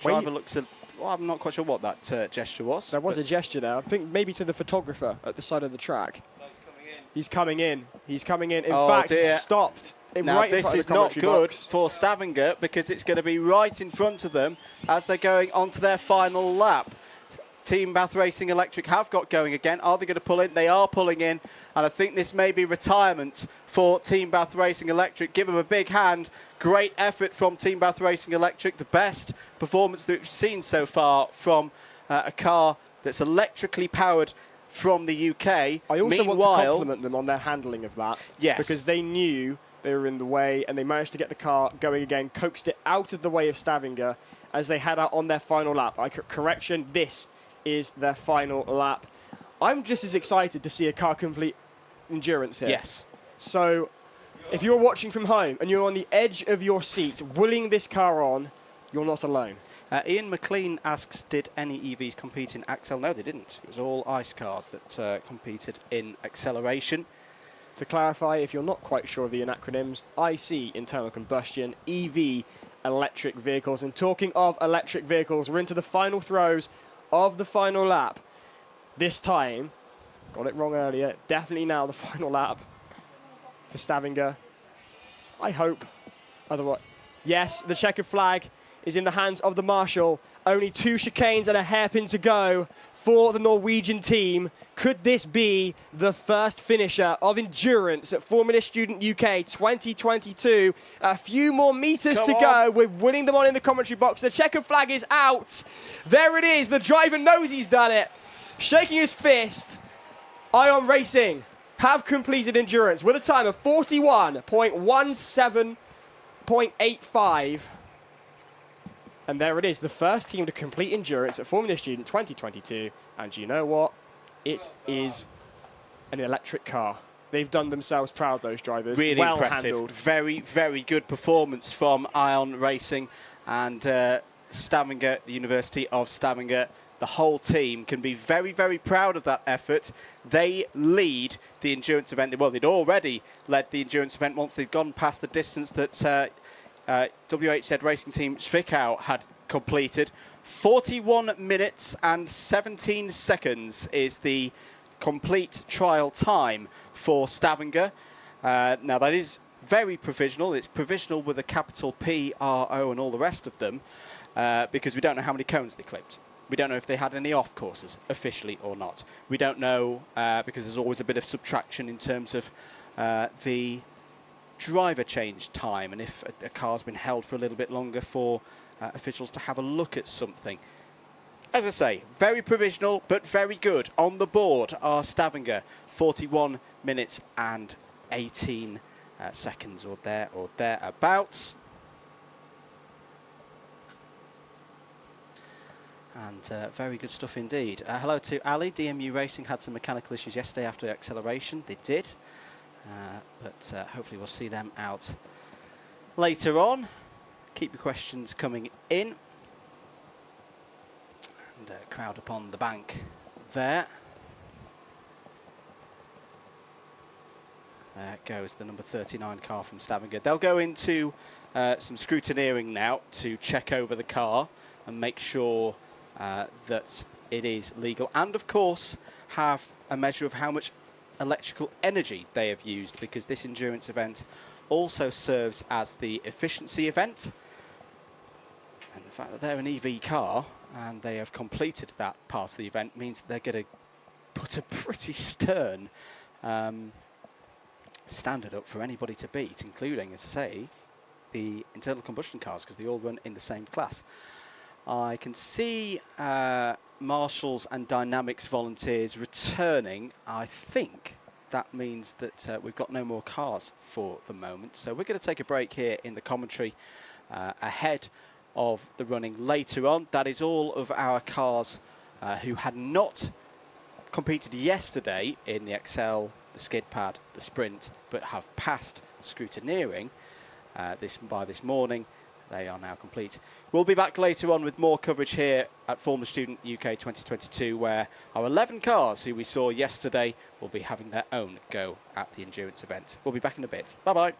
Driver looks at... Well, I'm not quite sure what that gesture was. There was a gesture there. I think maybe to the photographer at the side of the track. He's coming in. He's coming in. In fact, he stopped now, right in front of the this is not good box. for Stavanger, because it's going to be right in front of them as they're going onto their final lap. Team Bath Racing Electric have got going again. Are they going to pull in? They are pulling in. And I think this may be retirement for Team Bath Racing Electric. Give them a big hand. Great effort from Team Bath Racing Electric. The best performance that we've seen so far from a car that's electrically powered from the UK. I also want to compliment them on their handling of that. Yes. Because they knew they were in the way and they managed to get the car going again, coaxed it out of the way of Stavanger as they head out on their final lap. Correction, this is their final lap. I'm just as excited to see a car complete endurance here. Yes. So if you're watching from home and you're on the edge of your seat, willing this car on, you're not alone. Ian McLean asks, did any EVs compete in Axel? No, they didn't. It was all ICE cars that competed in acceleration. To clarify, if you're not quite sure of the acronyms, IC, internal combustion, EV, electric vehicles. And talking of electric vehicles, we're into the final throws of the final lap. This time, got it wrong earlier, definitely now the final lap for Stavanger. I hope. Otherwise, yes, the checkered flag is in the hands of the marshal. Only 2 chicanes and a hairpin to go for the Norwegian team. Could this be the first finisher of endurance at Formula Student UK 2022? A few more meters to go. We're winning them on in the commentary box. The checkered flag is out. There it is. The driver knows he's done it. Shaking his fist. Ion Racing have completed endurance with a time of 41.17.85. And there it is, the first team to complete endurance at Formula Student 2022. And you know what? It is an electric car. They've done themselves proud, those drivers. Really well impressive. handled. Very, very good performance from Ion Racing and Stavanger, the University of Stavanger. The whole team can be very, very proud of that effort. They lead the endurance event. Well, they'd already led the endurance event once they'd gone past the distance that WHZ Racing Team Zwickau had completed. 41 minutes and 17 seconds is the complete trial time for Stavanger. Now, that is very provisional. It's provisional with a capital P, R, O, and all the rest of them, because we don't know how many cones they clipped. We don't know if they had any off courses, officially or not. We don't know, because there's always a bit of subtraction in terms of the driver change time, and if a car's been held for a little bit longer for officials to have a look at something. As I say, very provisional, but very good. On the board are Stavanger, 41 minutes and 18 seconds, or thereabouts. And very good stuff indeed. Hello to Ali. DMU Racing had some mechanical issues yesterday after acceleration. They did. But hopefully we'll see them out later on. Keep your questions coming in. And crowd upon the bank there. There goes the number 39 car from Stavanger. They'll go into some scrutineering now to check over the car and make sure that it is legal. And of course have a measure of how much electrical energy they have used, because this endurance event also serves as the efficiency event. And the fact that they're an EV car and they have completed that part of the event means that they're going to put a pretty stern standard up for anybody to beat, including, as I say, the internal combustion cars, because they all run in the same class. I can see marshals and dynamics volunteers returning. I think that means that we've got no more cars for the moment. So we're going to take a break here in the commentary ahead of the running later on. That is all of our cars who had not competed yesterday in the Excel, the skid pad, the sprint, but have passed scrutineering by this morning. They are now complete. We'll be back later on with more coverage here at Formula Student UK 2022, where our 11 cars who we saw yesterday will be having their own go at the endurance event. We'll be back in a bit. Bye-bye.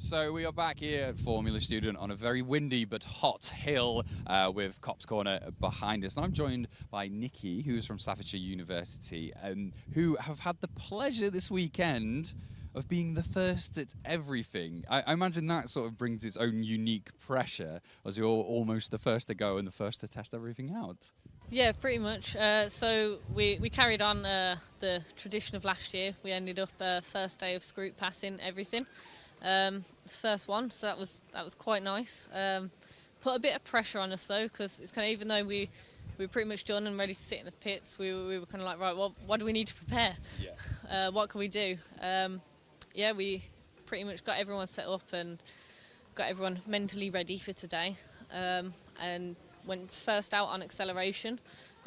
So we are back here at Formula Student on a very windy but hot hill with Cops Corner behind us. And I'm joined by Nikki, who's from Staffordshire University, who have had the pleasure this weekend of being the first at everything. I imagine that sort of brings its own unique pressure, as you're almost the first to go and the first to test everything out. Yeah, pretty much. So we carried on the tradition of last year. We ended up first day of scroot passing everything. First one, so that was quite nice. Put a bit of pressure on us though, because it's kind of, even though we were pretty much done and ready to sit in the pits, we were kind of like, right, well, what do we need to prepare? Yeah. What can we do? Yeah, we pretty much got everyone set up and got everyone mentally ready for today, and went first out on acceleration.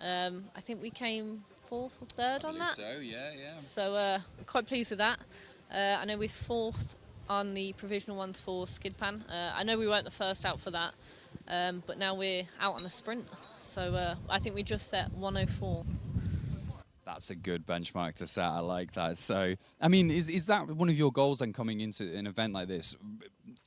I think we came fourth or third on that. So yeah. So we're quite pleased with that. I know we're fourth on the provisional ones for skid pan. I know we weren't the first out for that, but now we're out on a sprint. So I think we just set 1:04. That's a good benchmark to set. I like that. So, I mean, is that one of your goals then coming into an event like this?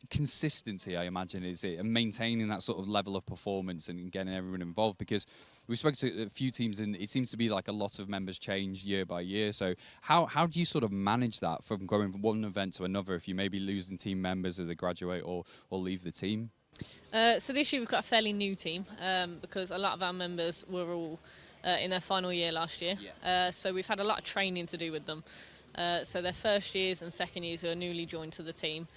Consistency, I imagine, is it, and maintaining that sort of level of performance and getting everyone involved, because we spoke to a few teams and it seems to be like a lot of members change year by year. So how do you sort of manage that from going from one event to another if you may be losing team members as they graduate or leave the team? So this year we've got a fairly new team, because a lot of our members were all in their final year last year. Yeah. So we've had a lot of training to do with them. So their first years and second years are newly joined to the team.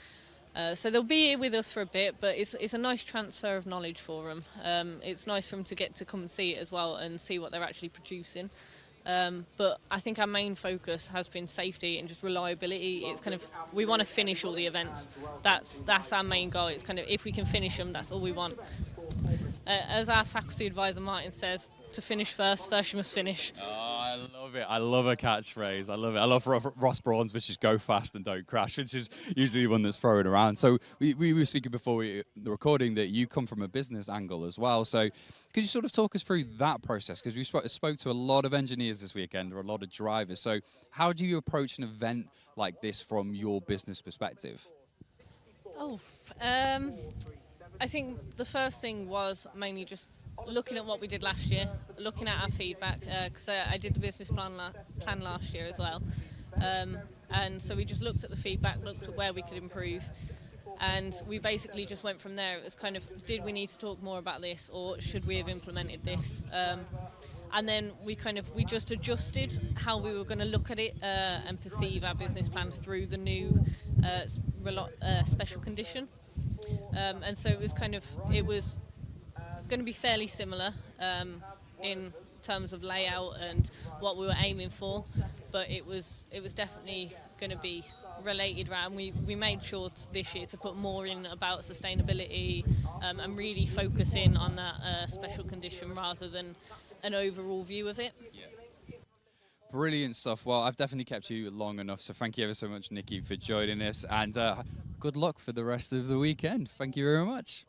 So they'll be here with us for a bit, but it's a nice transfer of knowledge for them. It's nice for them to get to come and see it as well and see what they're actually producing. But I think our main focus has been safety and just reliability. It's kind of, we want to finish all the events. That's our main goal. It's kind of, if we can finish them, that's all we want. As our faculty advisor Martin says, to finish first you must finish. Oh, I love it. I love a catchphrase. I love it. I love Ross Brawn's, which is go fast and don't crash, which is usually one that's thrown around. So we were speaking before the recording that you come from a business angle as well. So could you sort of talk us through that process? Because we spoke to a lot of engineers this weekend, or a lot of drivers. So how do you approach an event like this from your business perspective? I think the first thing was mainly just looking at what we did last year, looking at our feedback, because I did the business plan last year as well. And so we just looked at the feedback, looked at where we could improve, and we basically just went from there. It was kind of, did we need to talk more about this, or should we have implemented this? And then we just adjusted how we were going to look at it and perceive our business plan through the new special condition. And so it was going to be fairly similar in terms of layout and what we were aiming for, but it was definitely going to be related around. We made sure this year to put more in about sustainability and really focus in on that special condition rather than an overall view of it. Yeah. Brilliant stuff. Well, I've definitely kept you long enough, so thank you ever so much, Nikki, for joining us, and good luck for the rest of the weekend. Thank you very much.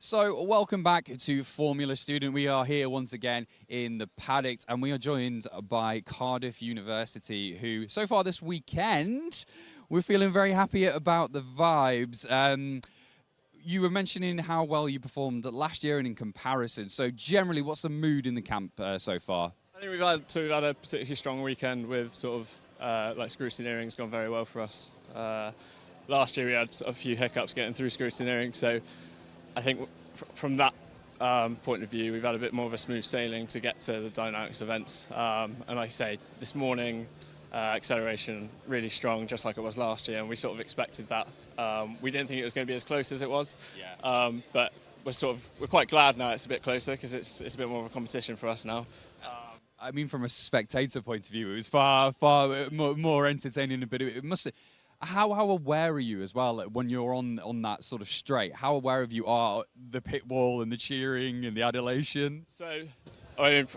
So, welcome back to Formula Student. We are here once again in the Paddock, and we are joined by Cardiff University, who so far this weekend, we're feeling very happy about the vibes. You were mentioning how well you performed last year and in comparison. So, generally, what's the mood in the camp so far? I think we've had a particularly strong weekend with sort of like scrutineering's gone very well for us. Last year we had a few hiccups getting through scrutineering, so I think from that point of view, we've had a bit more of a smooth sailing to get to the Dynamics events. And like I say, this morning, acceleration really strong, just like it was last year, and we sort of expected that. We didn't think it was going to be as close as it was, but we're quite glad now it's a bit closer because it's a bit more of a competition for us now. I mean, from a spectator point of view, it was far more entertaining. But it must. How aware are you as well when you're on that sort of straight? How aware of you are the pit wall and the cheering and the adulation? So, I mean,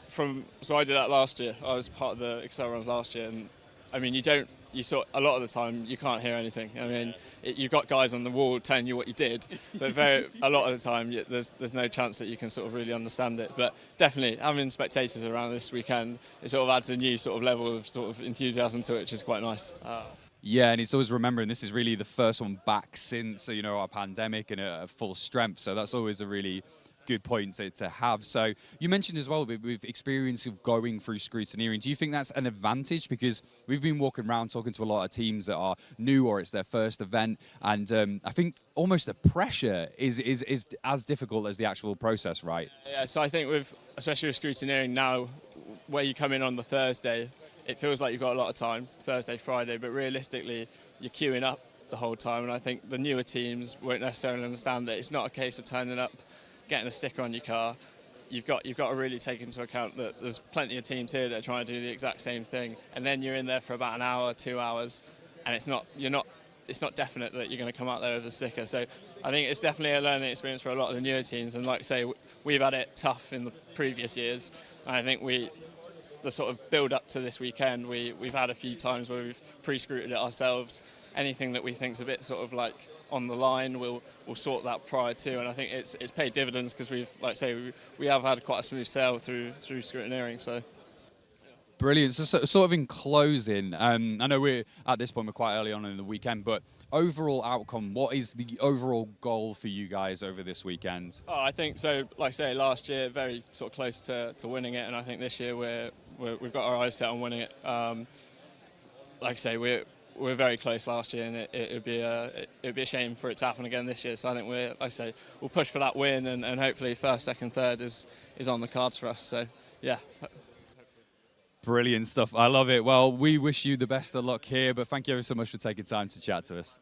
I did that last year. I was part of the accelerators last year, and I mean, a lot of the time you can't hear anything. I mean, you've got guys on the wall telling you what you did, but a lot of the time there's no chance that you can sort of really understand it. But definitely having spectators around this weekend, it sort of adds a new sort of level of sort of enthusiasm to it, which is quite nice. Yeah, and it's always remembering this is really the first one back since our pandemic and a full strength. So that's always a really good point to have. So you mentioned as well with experience of going through scrutineering. Do you think that's an advantage? Because we've been walking around talking to a lot of teams that are new or it's their first event, and I think almost the pressure is as difficult as the actual process, right? Yeah, so I think especially with scrutineering now, where you come in on the Thursday, it feels like you've got a lot of time, Thursday, Friday, but realistically, you're queuing up the whole time, and I think the newer teams won't necessarily understand that it's not a case of turning up, getting a sticker on your car. You've got to really take into account that there's plenty of teams here that are trying to do the exact same thing, and then you're in there for about an hour, 2 hours, and it's not definite that you're going to come out there with a sticker. So I think it's definitely a learning experience for a lot of the newer teams, and like I say, we've had it tough in the previous years. And I think the sort of build up to this weekend, we've had a few times where we've pre-scruted it ourselves. Anything that we think's a bit sort of like on the line, we'll sort that prior to, and I think it's paid dividends because we've, like I say, we have had quite a smooth sail through scrutineering. So. Brilliant. So sort of in closing, I know we're at this point we're quite early on in the weekend, but overall outcome, what is the overall goal for you guys over this weekend? Oh, I think so. Like I say, last year very sort of close to winning it, and I think this year we've got our eyes set on winning it. Like I say, we're very close last year, and it would be a shame for it to happen again this year. So I think we'll push for that win, and hopefully first, second, third is on the cards for us. So yeah. Brilliant stuff. I love it. Well, we wish you the best of luck here, but thank you ever so much for taking time to chat to us.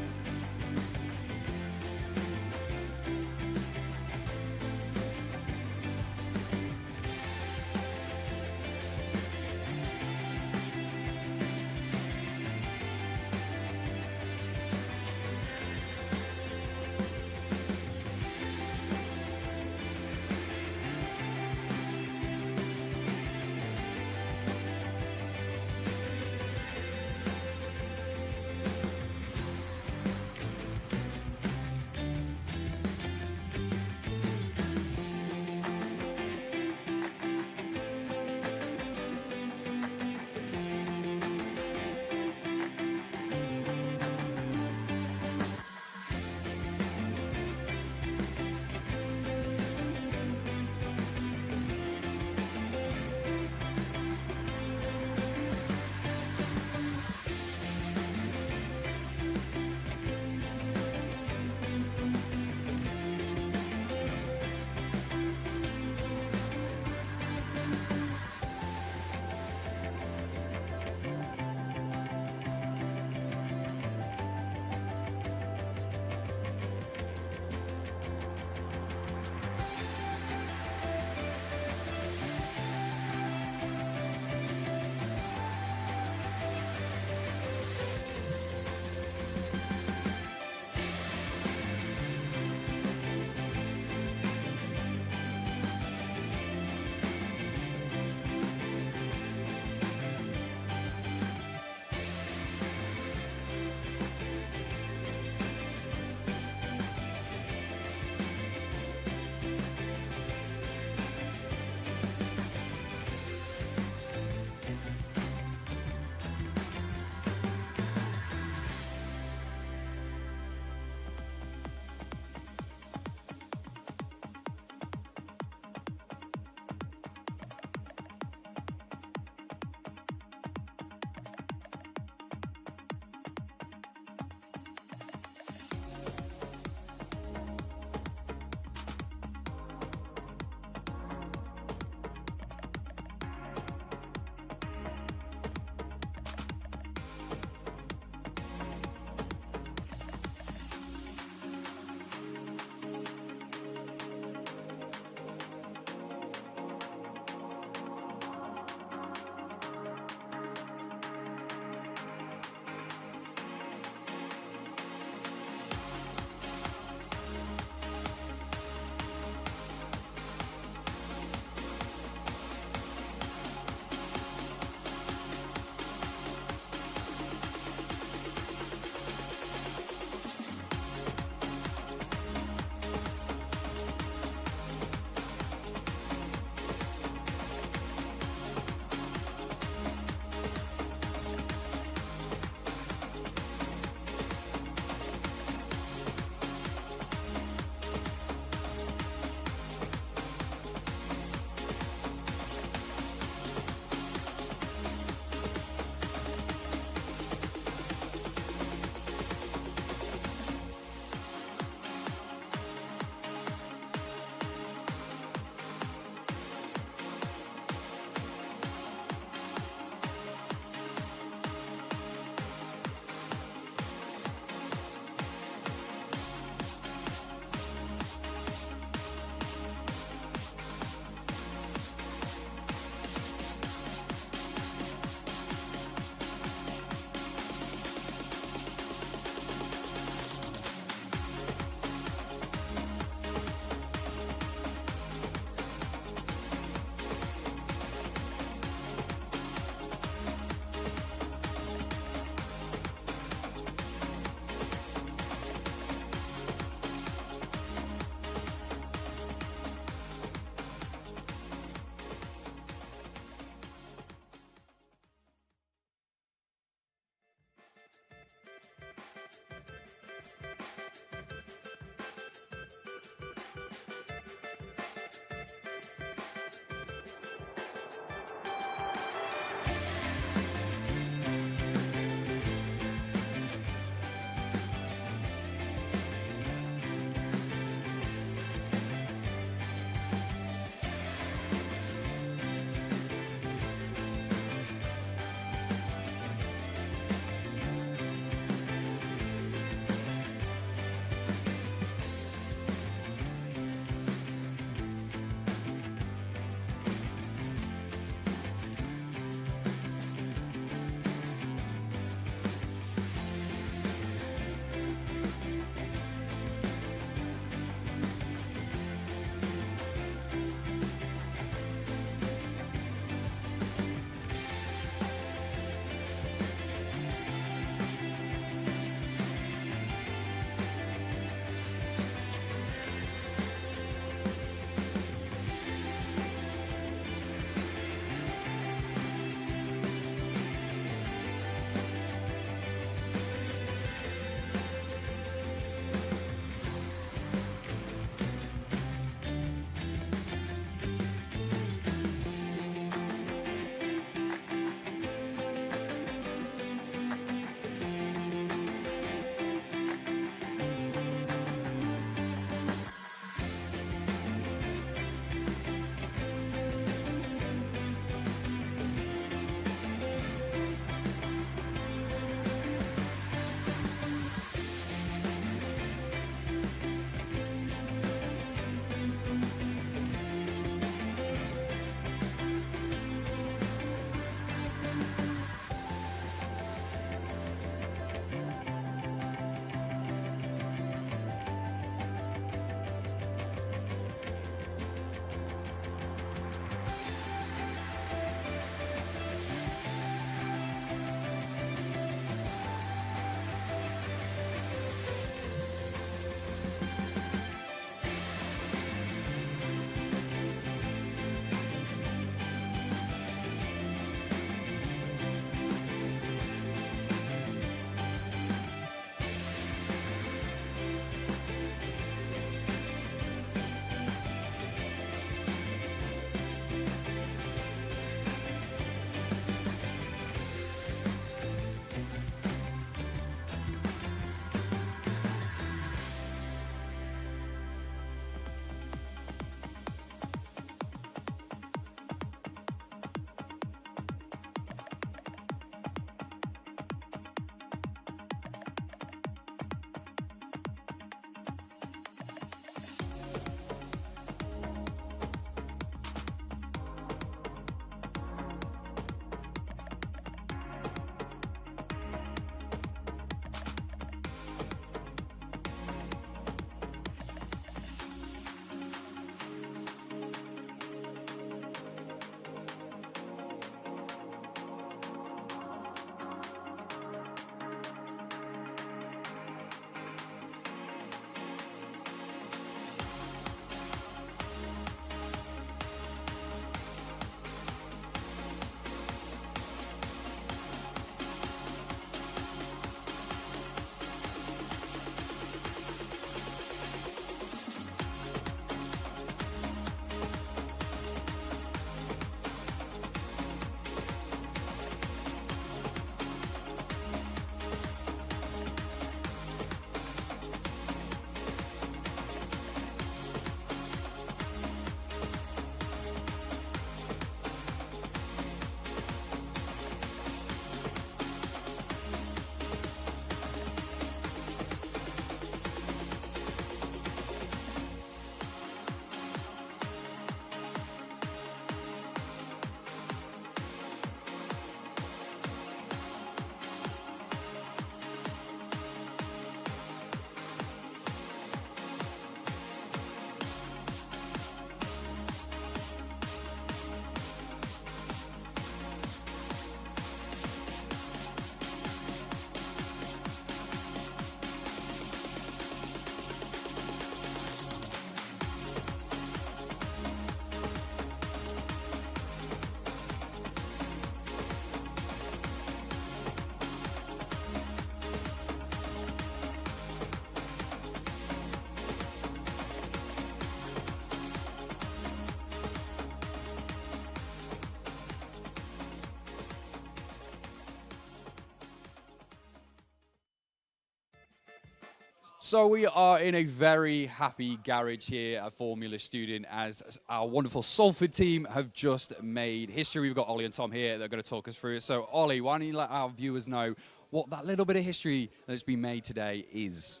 So we are in a very happy garage here at Formula Student as our wonderful Salford team have just made history. We've got Ollie and Tom here. They're going to talk us through it. So Ollie, why don't you let our viewers know what that little bit of history that's been made today is?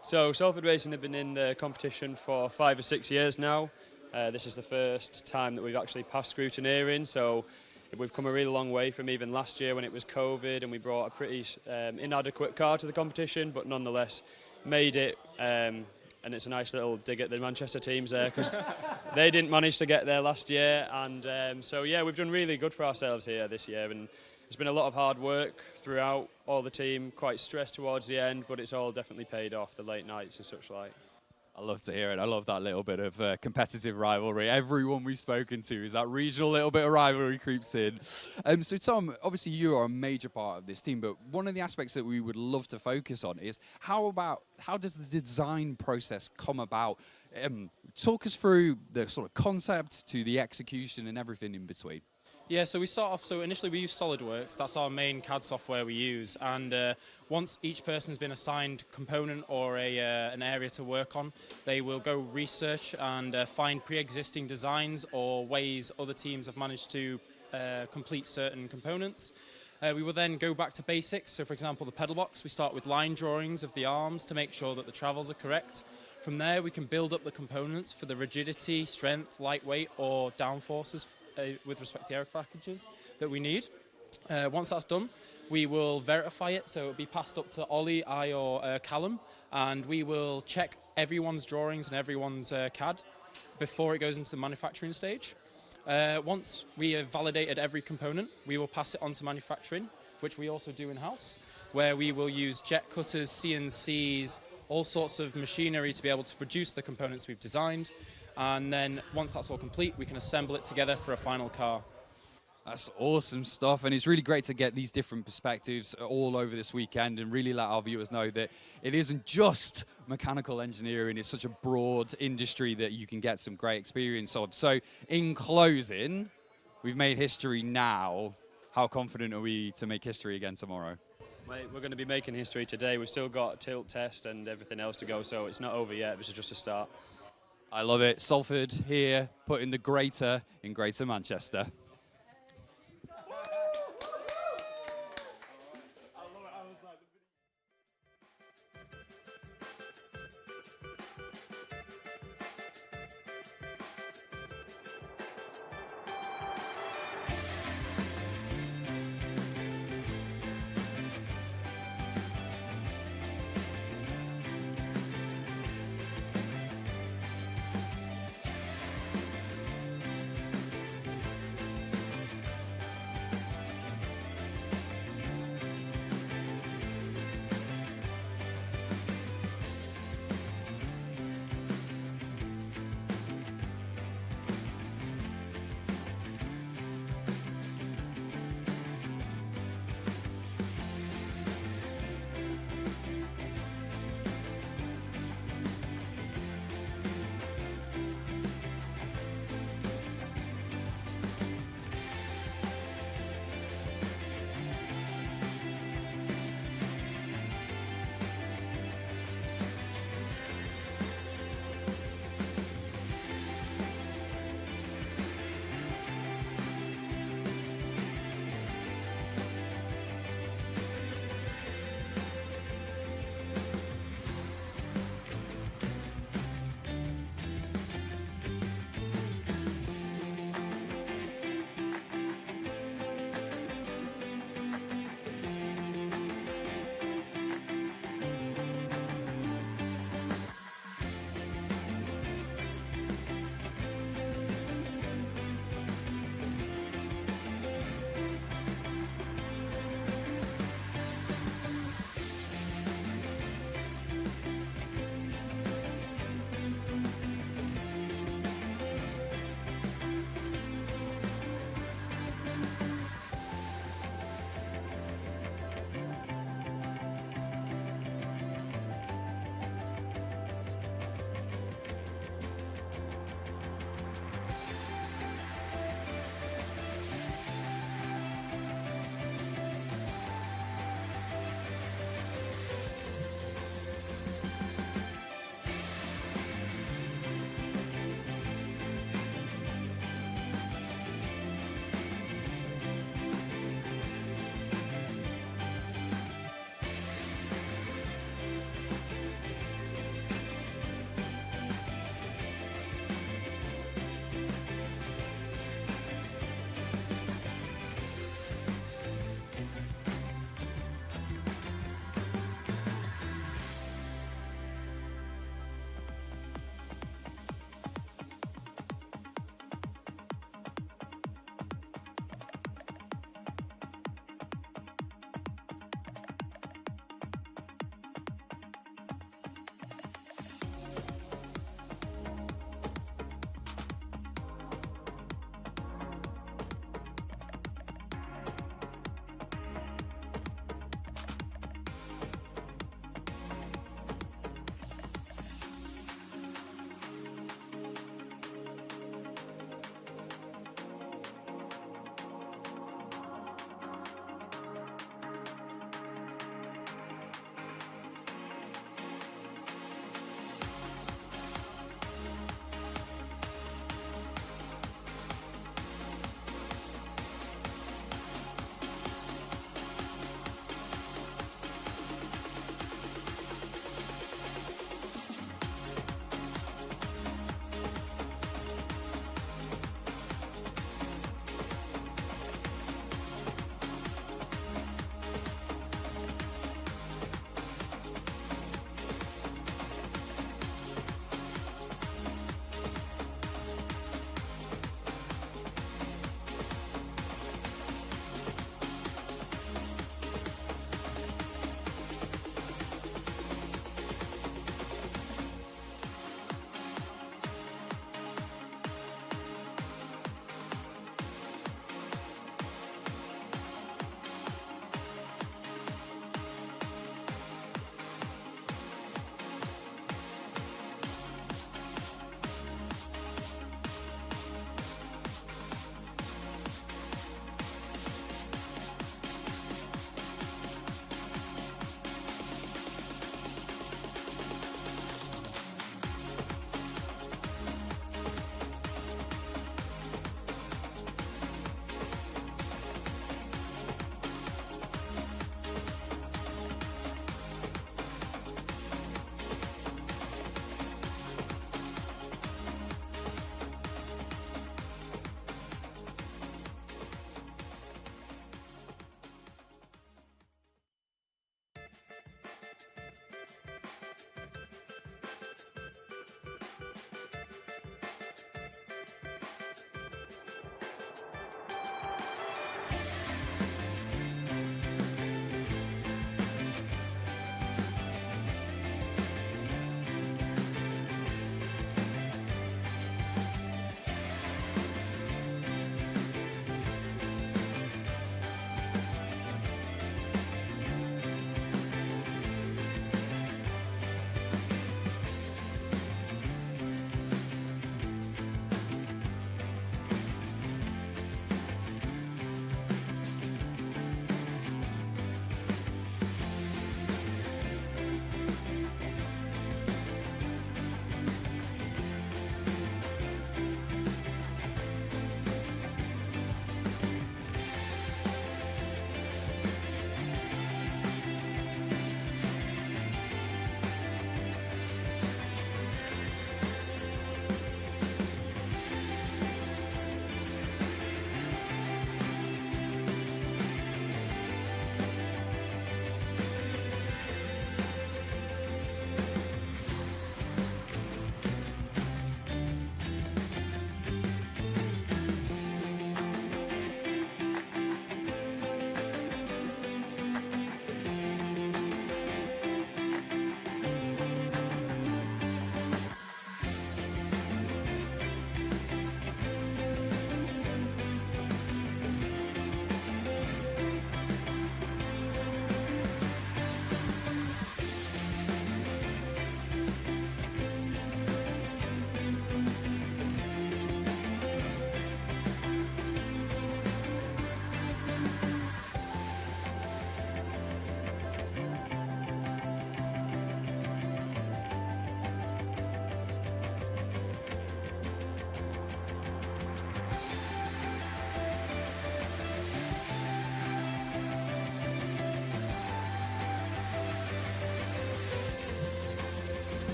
So Salford Racing have been in the competition for 5 or 6 years now. This is the first time that we've actually passed scrutineering, so we've come a really long way from even last year when it was COVID and we brought a pretty inadequate car to the competition, but nonetheless made it. And it's a nice little dig at the Manchester teams there because they didn't manage to get there last year. And so yeah, we've done really good for ourselves here this year, and it's been a lot of hard work throughout, all the team, quite stressed towards the end, but it's all definitely paid off, the late nights and such like. I love to hear it. I love that little bit of competitive rivalry. Everyone we've spoken to is that regional little bit of rivalry creeps in. So Tom, obviously you are a major part of this team, but one of the aspects that we would love to focus on is how does the design process come about? Talk us through the sort of concept to the execution and everything in between. Yeah, so we start off, so initially we use SolidWorks, that's our main CAD software we use, and once each person's been assigned a component or an area to work on, they will go research and find pre-existing designs or ways other teams have managed to complete certain components. We will then go back to basics, so for example the pedal box, we start with line drawings of the arms to make sure that the travels are correct. From there we can build up the components for the rigidity, strength, lightweight or downforces with respect to the air packages that we need. Once that's done, we will verify it, so it'll be passed up to Ollie, I or Callum, and we will check everyone's drawings and everyone's CAD before it goes into the manufacturing stage. Once we have validated every component, we will pass it on to manufacturing, which we also do in-house, where we will use jet cutters, CNCs, all sorts of machinery to be able to produce the components we've designed. And then once that's all complete, we can assemble it together for a final car. That's awesome stuff, and it's really great to get these different perspectives all over this weekend and really let our viewers know that it isn't just mechanical engineering, it's such a broad industry that you can get some great experience of. So in closing, we've made history now. How confident are we to make history again tomorrow? Mate, we're going to be making history today. We've still got a tilt test and everything else to go, so it's not over yet. This is just a start. I love it. Salford here, putting the greater in Greater Manchester.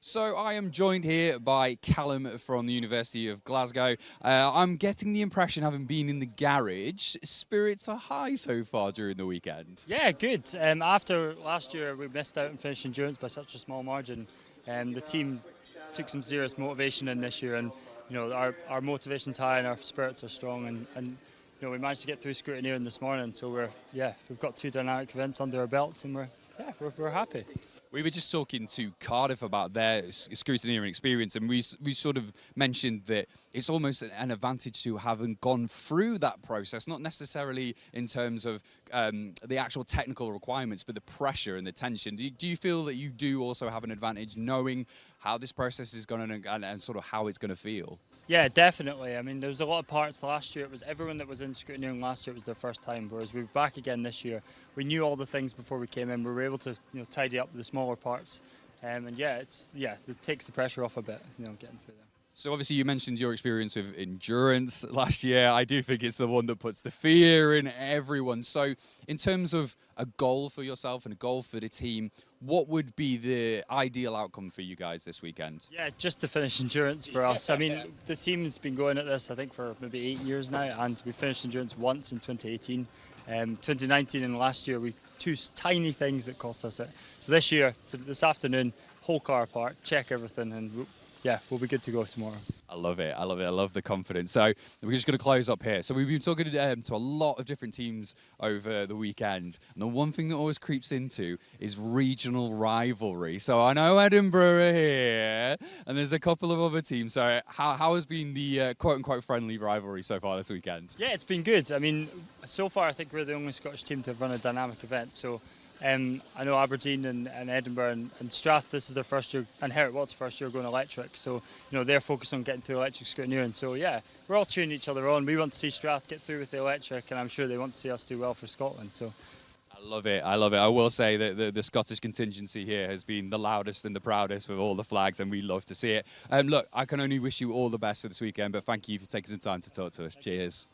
So I am joined here by Callum from the University of Glasgow. I'm getting the impression, having been in the garage, spirits are high so far during the weekend. Yeah, good. After last year, we missed out on Finnish endurance by such a small margin. The team took some serious motivation in this year, and our motivation's high and our spirits are strong. And we managed to get through scrutineering this morning. So we've got 2 dynamic events under our belts, and we're happy. We were just talking to Cardiff about their scrutineering experience, and we sort of mentioned that it's almost an advantage to having gone through that process, not necessarily in terms of the actual technical requirements, but the pressure and the tension. Do you feel that you do also have an advantage knowing how this process is going to and sort of how it's going to feel? Yeah, definitely. I mean, there was a lot of parts last year. It was everyone that was in scrutineering last year, it was their first time, whereas we were back again this year. We knew all the things before we came in. We were able to tidy up the smaller parts. It takes the pressure off a bit, getting through there. So obviously you mentioned your experience with endurance last year. I do think it's the one that puts the fear in everyone. So in terms of a goal for yourself and a goal for the team, what would be the ideal outcome for you guys this weekend? Yeah, just to finish endurance for us. I mean, the team's been going at this, I think, for maybe 8 years now, and we finished endurance once in 2018. 2019 and last year, we 2 tiny things that cost us it. So this afternoon, whole car apart, check everything, and we'll be good to go tomorrow. I love it. I love the confidence. So we're just going to close up here. So we've been talking to a lot of different teams over the weekend. And the one thing that always creeps into is regional rivalry. So I know Edinburgh are here, and there's a couple of other teams. So how has been the quote-unquote friendly rivalry so far this weekend? Yeah, it's been good. I mean, so far I think we're the only Scottish team to have run a dynamic event. So I know Aberdeen and Edinburgh and Strath, this is their first year, and Herrick Watt's first year going electric. So, they're focused on getting through electric scrutineering. So, we're all cheering each other on. We want to see Strath get through with the electric, and I'm sure they want to see us do well for Scotland. So, I love it. I will say that the Scottish contingency here has been the loudest and the proudest with all the flags, and we love to see it. Look, I can only wish you all the best for this weekend, but thank you for taking some time to talk to us. Cheers.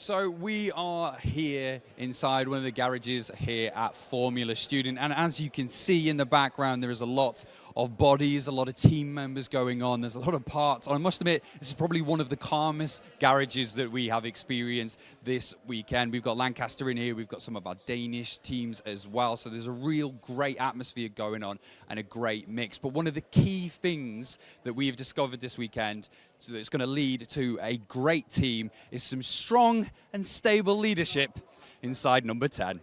So we are here inside one of the garages here at Formula Student, and as you can see in the background, there is a lot of bodies, a lot of team members going on. There's a lot of parts. I must admit, this is probably one of the calmest garages that we have experienced this weekend. We've got Lancaster in here. We've got some of our Danish teams as well. So there's a real great atmosphere going on and a great mix. But one of the key things that we've discovered this weekend, so that's going to lead to a great team, is some strong and stable leadership inside number 10.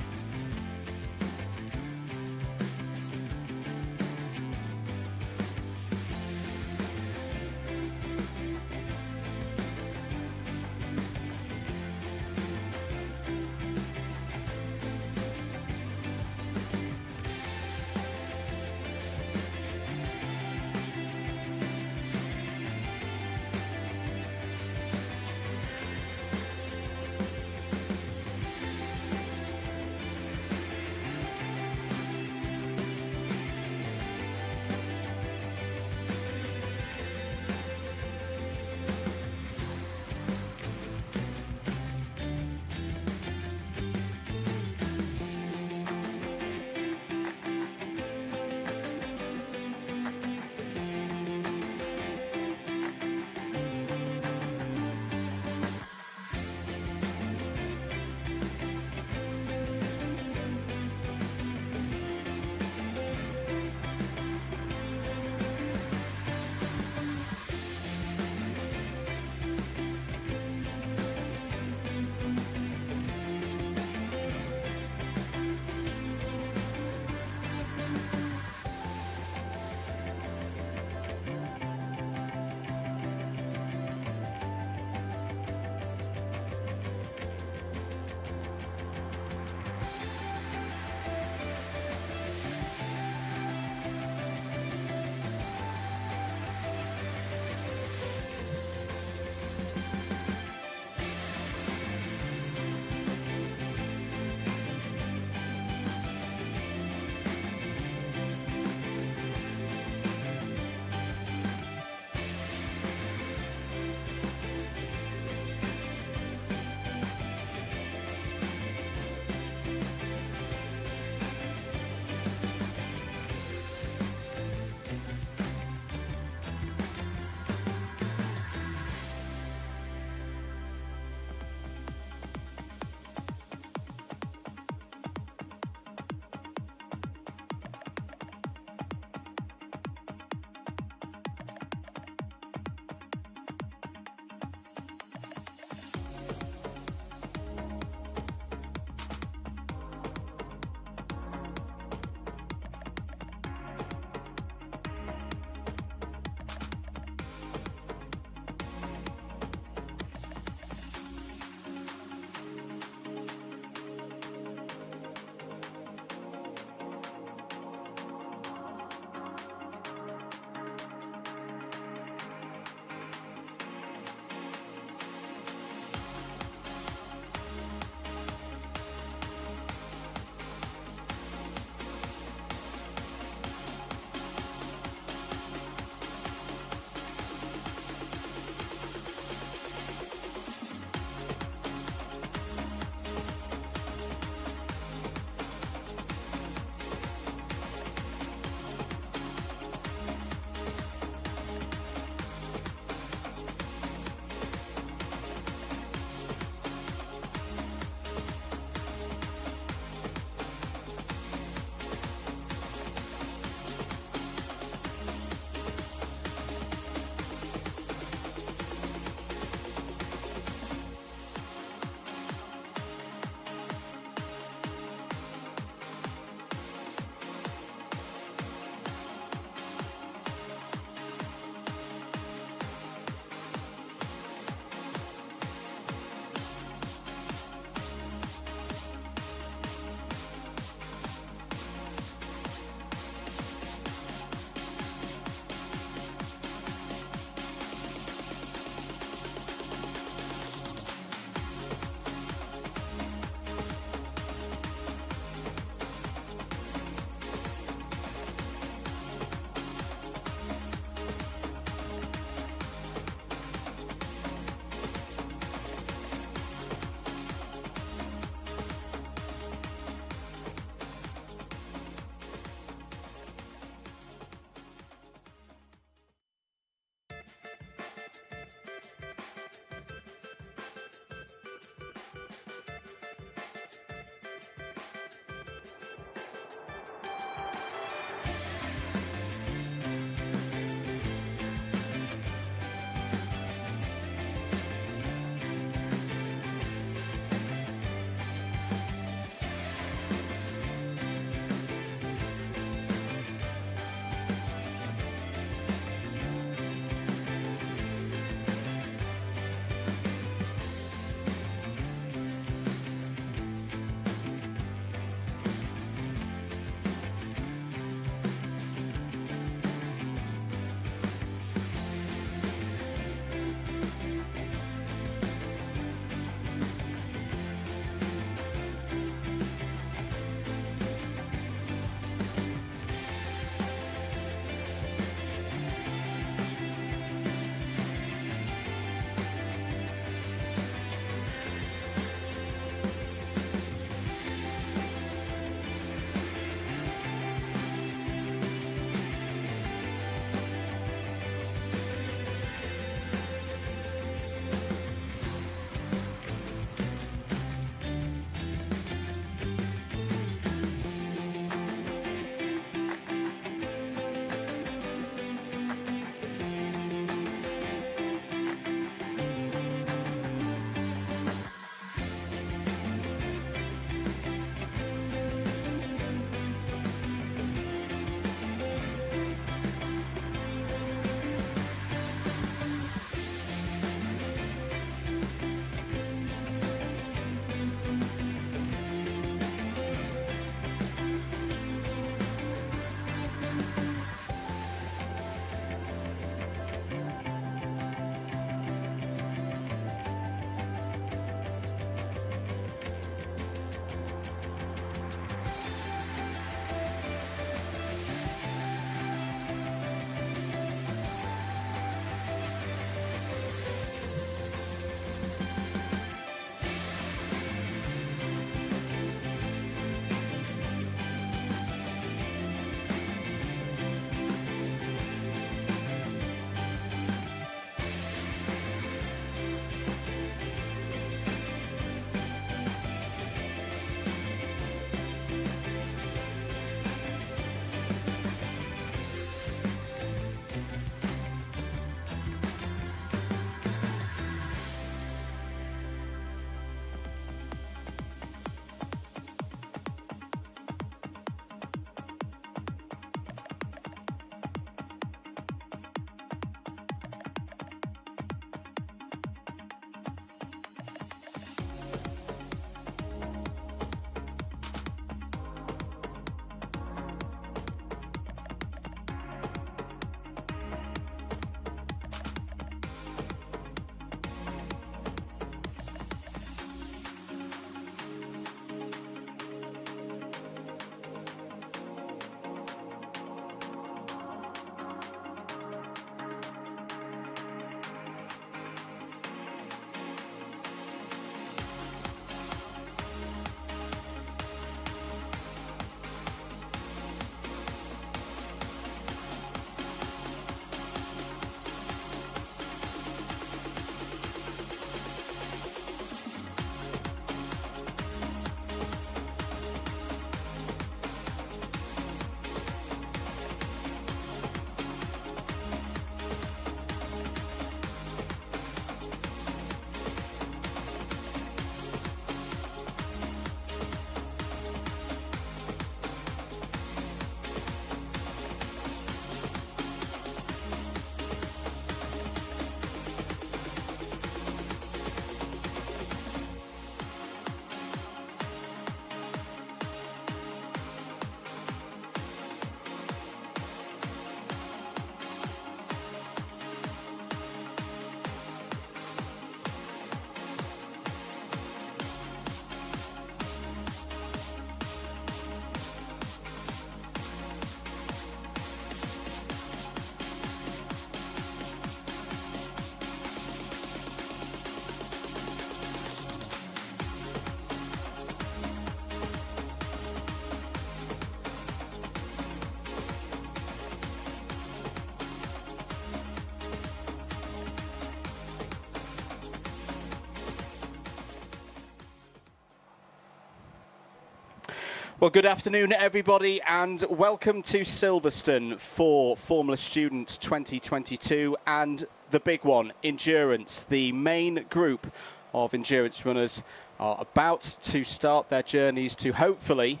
Well, good afternoon, everybody, and welcome to Silverstone for Formula Student 2022 and the big one, Endurance. The main group of endurance runners are about to start their journeys to hopefully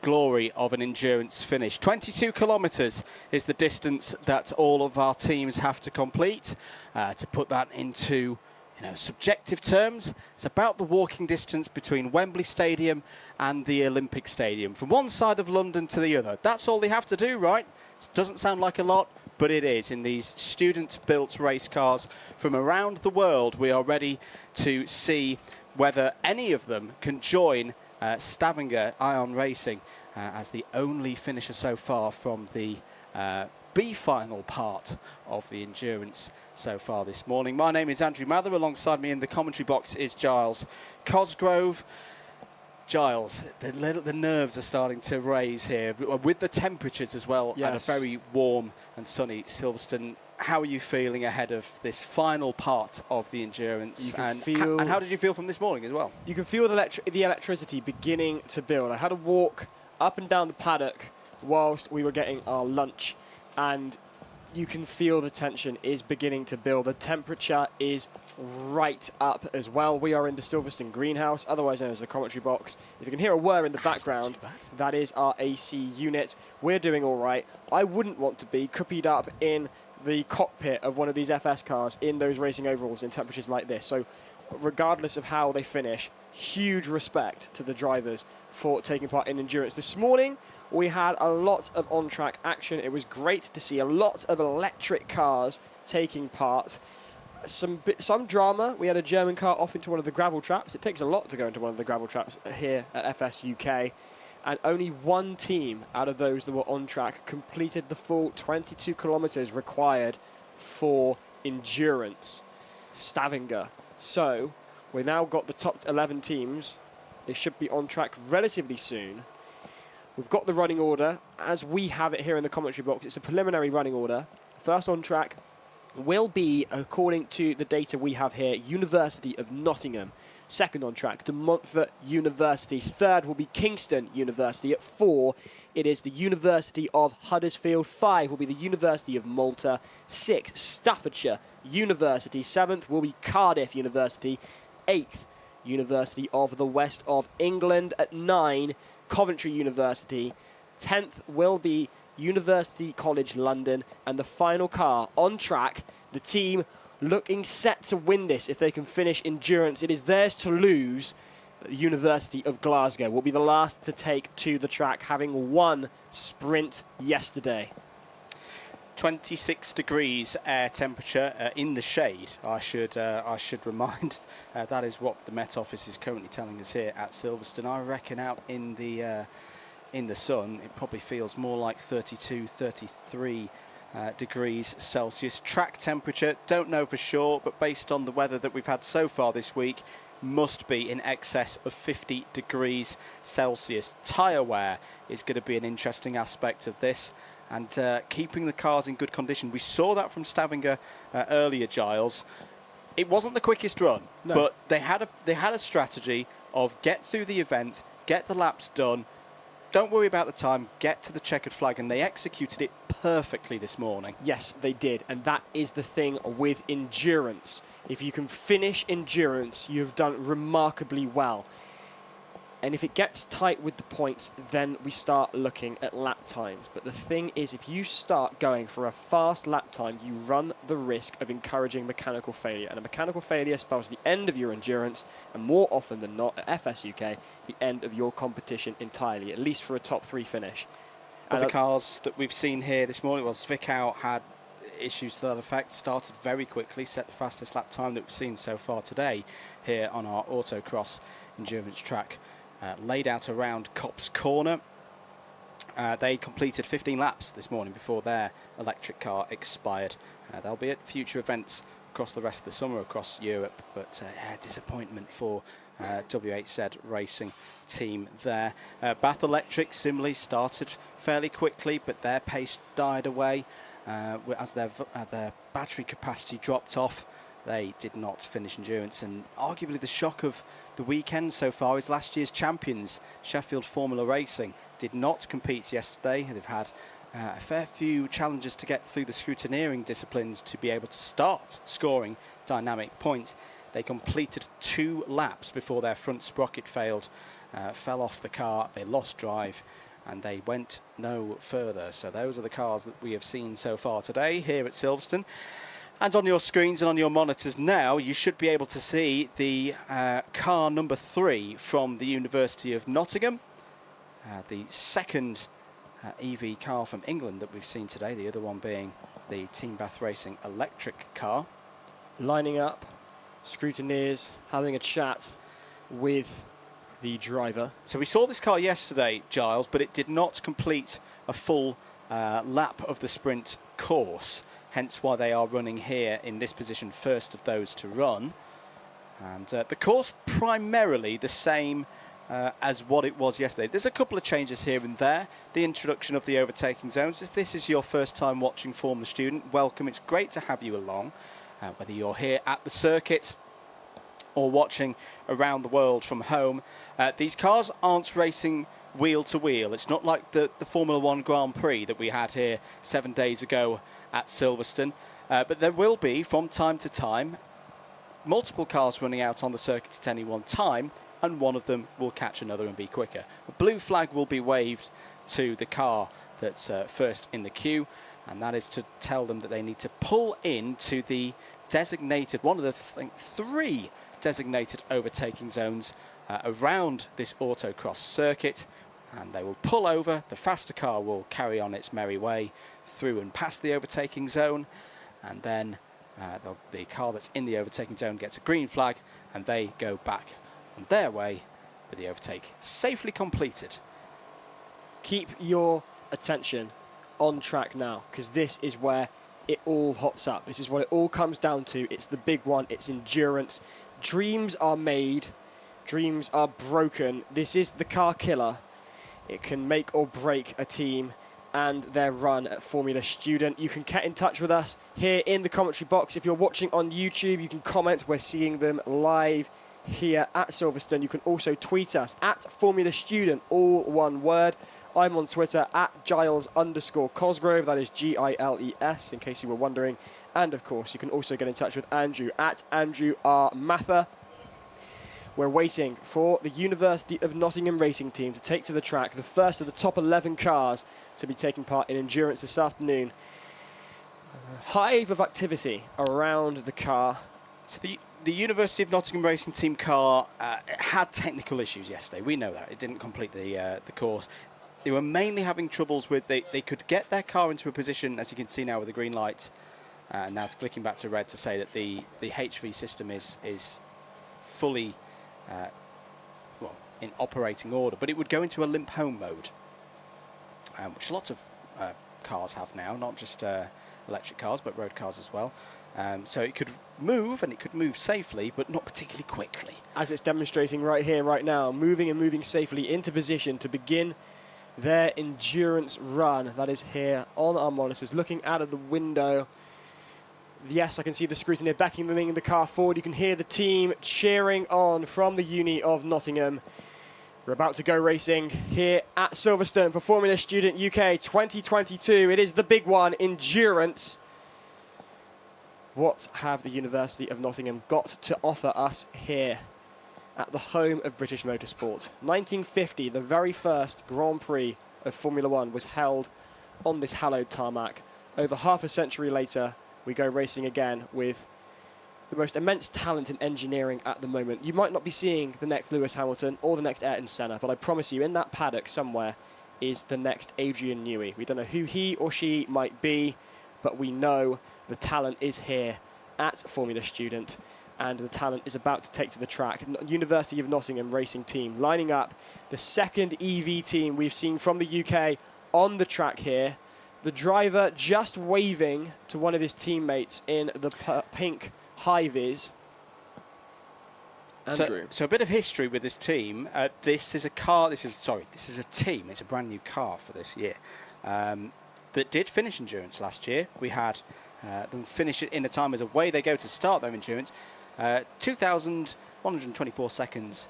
glory of an endurance finish. 22 kilometres is the distance that all of our teams have to complete. To put that into subjective terms, it's about the walking distance between Wembley Stadium and the Olympic Stadium, from one side of London to the other. That's all they have to do, right? It doesn't sound like a lot, but it is. In these student-built race cars from around the world, we are ready to see whether any of them can join Stavanger Ion Racing as the only finisher so far from the B final part of the endurance so far this morning. My name is Andrew Mather. Alongside me in the commentary box is Giles Cosgrove. Giles, the nerves are starting to raise here with the temperatures as well, yes, and a very warm and sunny Silverstone. How are you feeling ahead of this final part of the endurance? And how did you feel from this morning as well? You can feel the electricity beginning to build. I had a walk up and down the paddock whilst we were getting our lunch, and you can feel the tension is beginning to build. The temperature is right up as well. We are in the Silverstone greenhouse, otherwise known as the commentary box. If you can hear a whir in the background, that is our AC unit. We're doing all right. I wouldn't want to be coopied up in the cockpit of one of these FS cars in those racing overalls in temperatures like this. So regardless of how they finish, huge respect to the drivers for taking part in endurance. This morning, we had a lot of on-track action. It was great to see a lot of electric cars taking part. Some drama. We had a German car off into one of the gravel traps. It takes a lot to go into one of the gravel traps here at FS UK. And only one team out of those that were on track completed the full 22 kilometres required for endurance. Stavanger. So we've now got the top 11 teams. They should be on track relatively soon. We've got the running order as we have it here in the commentary box. It's a preliminary running order. First on track will be, according to the data we have here, University of Nottingham. Second on track, De Montfort University. Third will be Kingston University. At 4, it is the University of Huddersfield. 5 will be the University of Malta. 6, Staffordshire University. 7th will be Cardiff University. 8th, University of the West of England. At 9, Coventry University. 10th will be University College London. And the final car on track, the team looking set to win this if they can finish endurance. It is theirs to lose. The University of Glasgow will be the last to take to the track, having won sprint yesterday. 26 degrees air temperature in the shade. I should remind. That is what the Met Office is currently telling us here at Silverstone. I reckon out in the sun, it probably feels more like 32, 33 degrees Celsius. Track temperature, don't know for sure, but based on the weather that we've had so far this week, must be in excess of 50 degrees Celsius. Tyre wear is going to be an interesting aspect of this, and keeping the cars in good condition. We saw that from Stavanger earlier, Giles. It wasn't the quickest run, no, but they had a strategy of get through the event, get the laps done, don't worry about the time, get to the checkered flag, and they executed it perfectly this morning. Yes, they did, and that is the thing with endurance. If you can finish endurance, you've done remarkably well. And if it gets tight with the points, then we start looking at lap times. But the thing is, if you start going for a fast lap time, you run the risk of encouraging mechanical failure. And a mechanical failure spells the end of your endurance, and more often than not, at FS UK, the end of your competition entirely, at least for a top 3 finish. Other cars that we've seen here this morning, well, Zwickau had issues to that effect, started very quickly, set the fastest lap time that we've seen so far today here on our autocross endurance track. Laid out around Copse Corner. They completed 15 laps this morning before their electric car expired. They'll be at future events across the rest of the summer across Europe, but disappointment for WHZ Racing team there. Bath Electric similarly started fairly quickly, but their pace died away as their battery capacity dropped off. They did not finish endurance, and arguably the shock of the weekend so far is last year's champions, Sheffield Formula Racing. Did not compete yesterday. They've had a fair few challenges to get through the scrutineering disciplines to be able to start scoring dynamic points. They completed 2 laps before their front sprocket failed, fell off the car, they lost drive, and they went no further. So those are the cars that we have seen so far today here at Silverstone. And on your screens and on your monitors now, you should be able to see the car number 3 from the University of Nottingham, the second EV car from England that we've seen today, the other one being the Team Bath Racing electric car. Lining up, scrutineers having a chat with the driver. So we saw this car yesterday, Giles, but it did not complete a full lap of the sprint course, hence why they are running here in this position, first of those to run. And the course primarily the same as what it was yesterday. There's a couple of changes here and there. The introduction of the overtaking zones. If this is your first time watching Formula Student, welcome. It's great to have you along, whether you're here at the circuit or watching around the world from home. These cars aren't racing wheel to wheel. It's not like the Formula 1 Grand Prix that we had here 7 days ago at Silverstone. But there will be, from time to time, multiple cars running out on the circuit at any one time, and one of them will catch another and be quicker. A blue flag will be waved to the car that's first in the queue, and that is to tell them that they need to pull into the designated, one of the 3 designated overtaking zones around this autocross circuit, and they will pull over. The faster car will carry on its merry way through and past the overtaking zone, and then the car that's in the overtaking zone gets a green flag, and they go back on their way with the overtake safely completed. Keep your attention on track now, because this is where it all hots up. This is what it all comes down to. It's the big one. It's endurance. Dreams are made. Dreams are broken. This is the car killer. It can make or break a team and their run at Formula Student. You can get in touch with us here in the commentary box. If you're watching on YouTube, you can comment. We're seeing them live here at Silverstone. You can also tweet us at Formula Student, all one word. I'm on Twitter at Giles_Cosgrove, that is Giles, in case you were wondering. And of course, you can also get in touch with Andrew at Andrew R. Mather. We're waiting for the University of Nottingham racing team to take to the track, the first of the top 11 cars to be taking part in endurance this afternoon. A hive of activity around the car. So the University of Nottingham racing team car had technical issues yesterday. We know that. It didn't complete the course. They were mainly having troubles with, they could get their car into a position, as you can see now with the green lights, now flicking back to red to say that the HV system is fully in operating order, but it would go into a limp home mode, which lots of cars have now, not just electric cars, but road cars as well. So it could move, and it could move safely, but not particularly quickly. As it's demonstrating right here, right now, moving safely into position to begin their endurance run. That is here on our monitors, looking out of the window. Yes, I can see the scrutineer backing the car forward. You can hear the team cheering on from the Uni of Nottingham. We're about to go racing here at Silverstone for Formula Student UK 2022. It is the big one, endurance. What have the University of Nottingham got to offer us here at the home of British Motorsport? 1950, the very first Grand Prix of Formula One was held on this hallowed tarmac. Over half a century later, we go racing again with the most immense talent in engineering at the moment. You might not be seeing the next Lewis Hamilton or the next Ayrton Senna, but I promise you, in that paddock somewhere is the next Adrian Newey. We don't know who he or she might be, but we know the talent is here at Formula Student, and the talent is about to take to the track. University of Nottingham racing team lining up, the second EV team we've seen from the UK on the track here. The driver just waving to one of his teammates in the pink high-vis. Andrew. So a bit of history with this team. This is a car. This is a team. It's a brand new car for this year that did finish endurance last year. We had them finish it in a time as away they go to start their endurance. 2000 124 seconds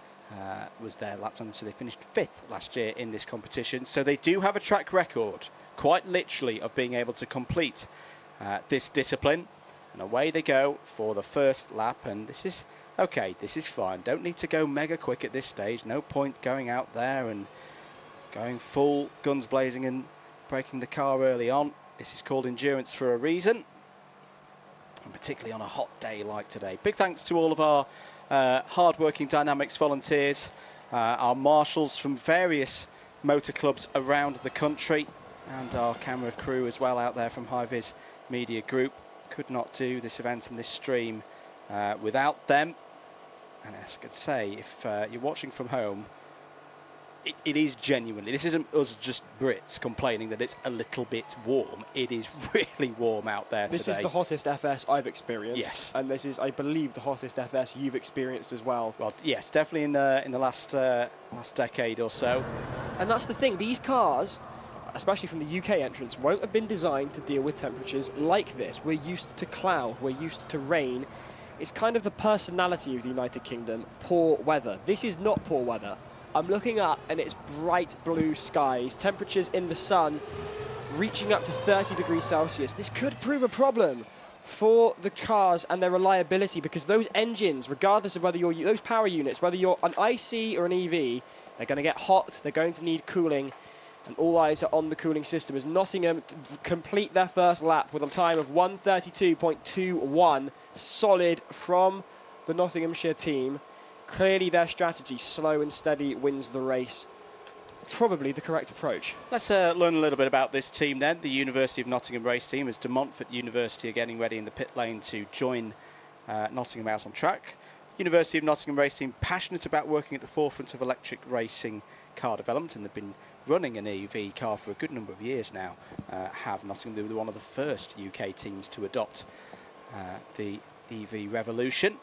was their lap time, so they finished 5th last year in this competition. So they do have a track record, quite literally, of being able to complete this discipline. And away they go for the first lap, and this is okay, this is fine. Don't need to go mega quick at this stage. No point going out there and going full guns blazing and breaking the car early on. This is called endurance for a reason, and particularly on a hot day like today. Big thanks to all of our hard-working Dynamics volunteers, our marshals from various motor clubs around the country, and our camera crew as well out there from High Vis Media Group. Could not do this event and this stream without them. And as I could say, if you're watching from home, it is genuinely, this isn't us just Brits complaining that it's a little bit warm. It is really warm out there today. This is the hottest FS I've experienced. Yes. And this is, I believe, the hottest FS you've experienced as well. Well, yes, definitely in the last decade or so. And that's the thing, these cars, especially from the UK entrants, won't have been designed to deal with temperatures like this. We're used to cloud, we're used to rain. It's kind of the personality of the United Kingdom, poor weather. This is not poor weather. I'm looking up and it's bright blue skies, temperatures in the sun reaching up to 30 degrees Celsius. This could prove a problem for the cars and their reliability, because those engines, regardless of whether you're, those power units, whether you're an IC or an EV, they're going to get hot, they're going to need cooling, and all eyes are on the cooling system as Nottingham complete their first lap with a time of 1:32.21, solid from the Nottinghamshire team. Clearly their strategy, slow and steady, wins the race. Probably the correct approach. Let's learn a little bit about this team then. The University of Nottingham race team, as De Montfort University are getting ready in the pit lane to join Nottingham out on track. University of Nottingham race team passionate about working at the forefront of electric racing car development, and they've been running an EV car for a good number of years now. Have Nottingham, they were one of the first UK teams to adopt the EV revolution.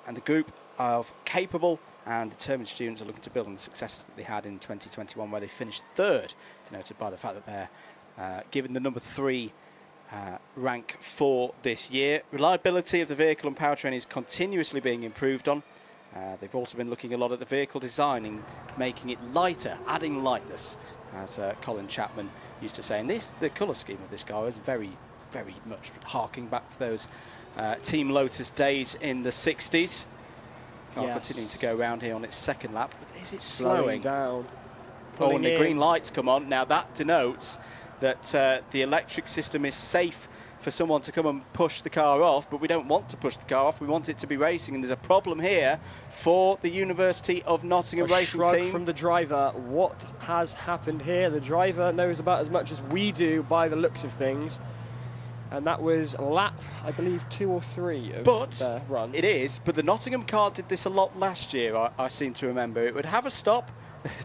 And the group of capable and determined students are looking to build on the successes that they had in 2021, where they finished 3rd, denoted by the fact that they're given the number 3 rank for this year. Reliability of the vehicle and powertrain is continuously being improved on. They've also been looking a lot at the vehicle designing, making it lighter, adding lightness, as Colin Chapman used to say. And the colour scheme of this car is very, very much harking back to those Team Lotus days in the 60s. Car continuing to go around here on its second lap. But is it slowing down? Oh, and the green lights come on. Now that denotes that the electric system is safe for someone to come and push the car off, but we don't want to push the car off. We want it to be racing, and there's a problem here for the University of Nottingham racing shrug team. From the driver. What has happened here? The driver knows about as much as we do by the looks of things. And that was lap, I believe, 2 or 3 of their run. It is, but the Nottingham car did this a lot last year, I seem to remember. It would have a stop,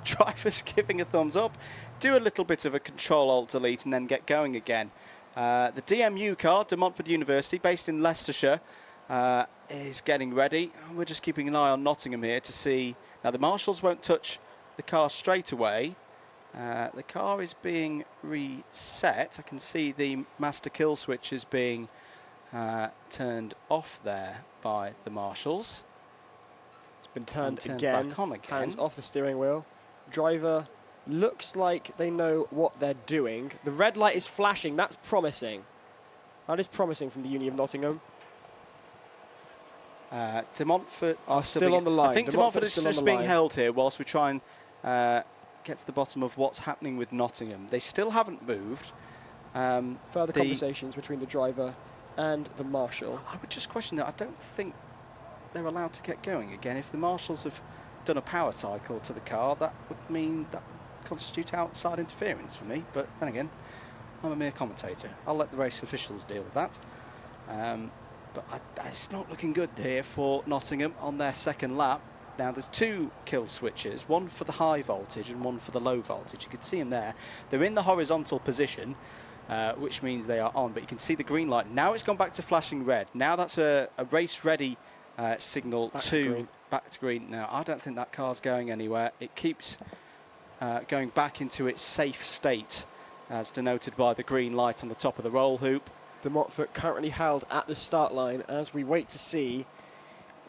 drivers giving a thumbs up, do a little bit of a Control-Alt-Delete and then get going again. The DMU car, De Montfort University, based in Leicestershire, is getting ready. We're just keeping an eye on Nottingham here to see. Now, the marshals won't touch the car straight away. The car is being reset. I can see the master kill switch is being turned off there by the marshals. It's been turned again. Back on again. Hands off the steering wheel. Driver looks like they know what they're doing. The red light is flashing. That's promising. That is promising from the Uni of Nottingham. De Montfort are still on the line. I think De Montfort is just being held here whilst we try and get to the bottom of what's happening with Nottingham. They still haven't moved. Further conversations between the driver and the marshal. I would just question that. I don't think they're allowed to get going again. If the marshals have done a power cycle to the car, that would mean that constitute outside interference for me. But then again, I'm a mere commentator. I'll let the race officials deal with that. But it's not looking good here for Nottingham on their second lap. Now there's 2 kill switches, one for the high voltage and one for the low voltage. You can see them there. They're in the horizontal position, which means they are on, but you can see the green light. Now it's gone back to flashing red. Now that's a race ready signal back to green. Now I don't think that car's going anywhere. It keeps going back into its safe state, as denoted by the green light on the top of the roll hoop. De Montfort currently held at the start line as we wait to see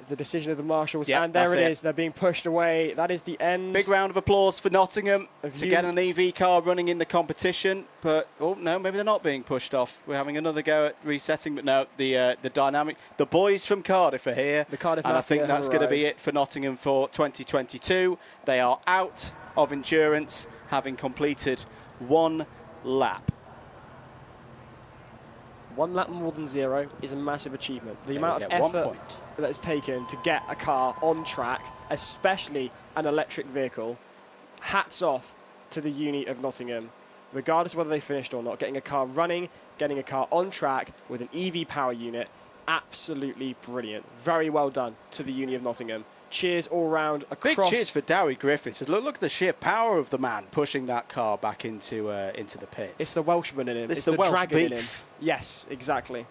the decision of the marshals, Yep, and there that's it it. is. They're being pushed away. That is the end. Big round of applause for Nottingham Of to you- get an EV car running in the competition. But, oh, no, maybe they're not being pushed off. We're having another go at resetting. But no, the dynamic. The boys from Cardiff are here. The Cardiff and I Mafia think have that's going to be arrived. it for Nottingham for 2022. They are out of endurance, having completed one lap. 1 lap more than 0 is a massive achievement. The They amount will of get 1 effort point. that is taken to get a car on track, especially an electric vehicle, hats off to the uni of Nottingham. Regardless of whether they finished or not, getting a car running, getting a car on track with an EV power unit, absolutely brilliant. Very well done to the uni of Nottingham. Cheers all round Big across. cheers for Dowie Griffiths. Look at the sheer power of the man pushing that car back into the pits. It's the Welshman in him. It's It's the the Welsh dragon in beef. him. Yes, exactly.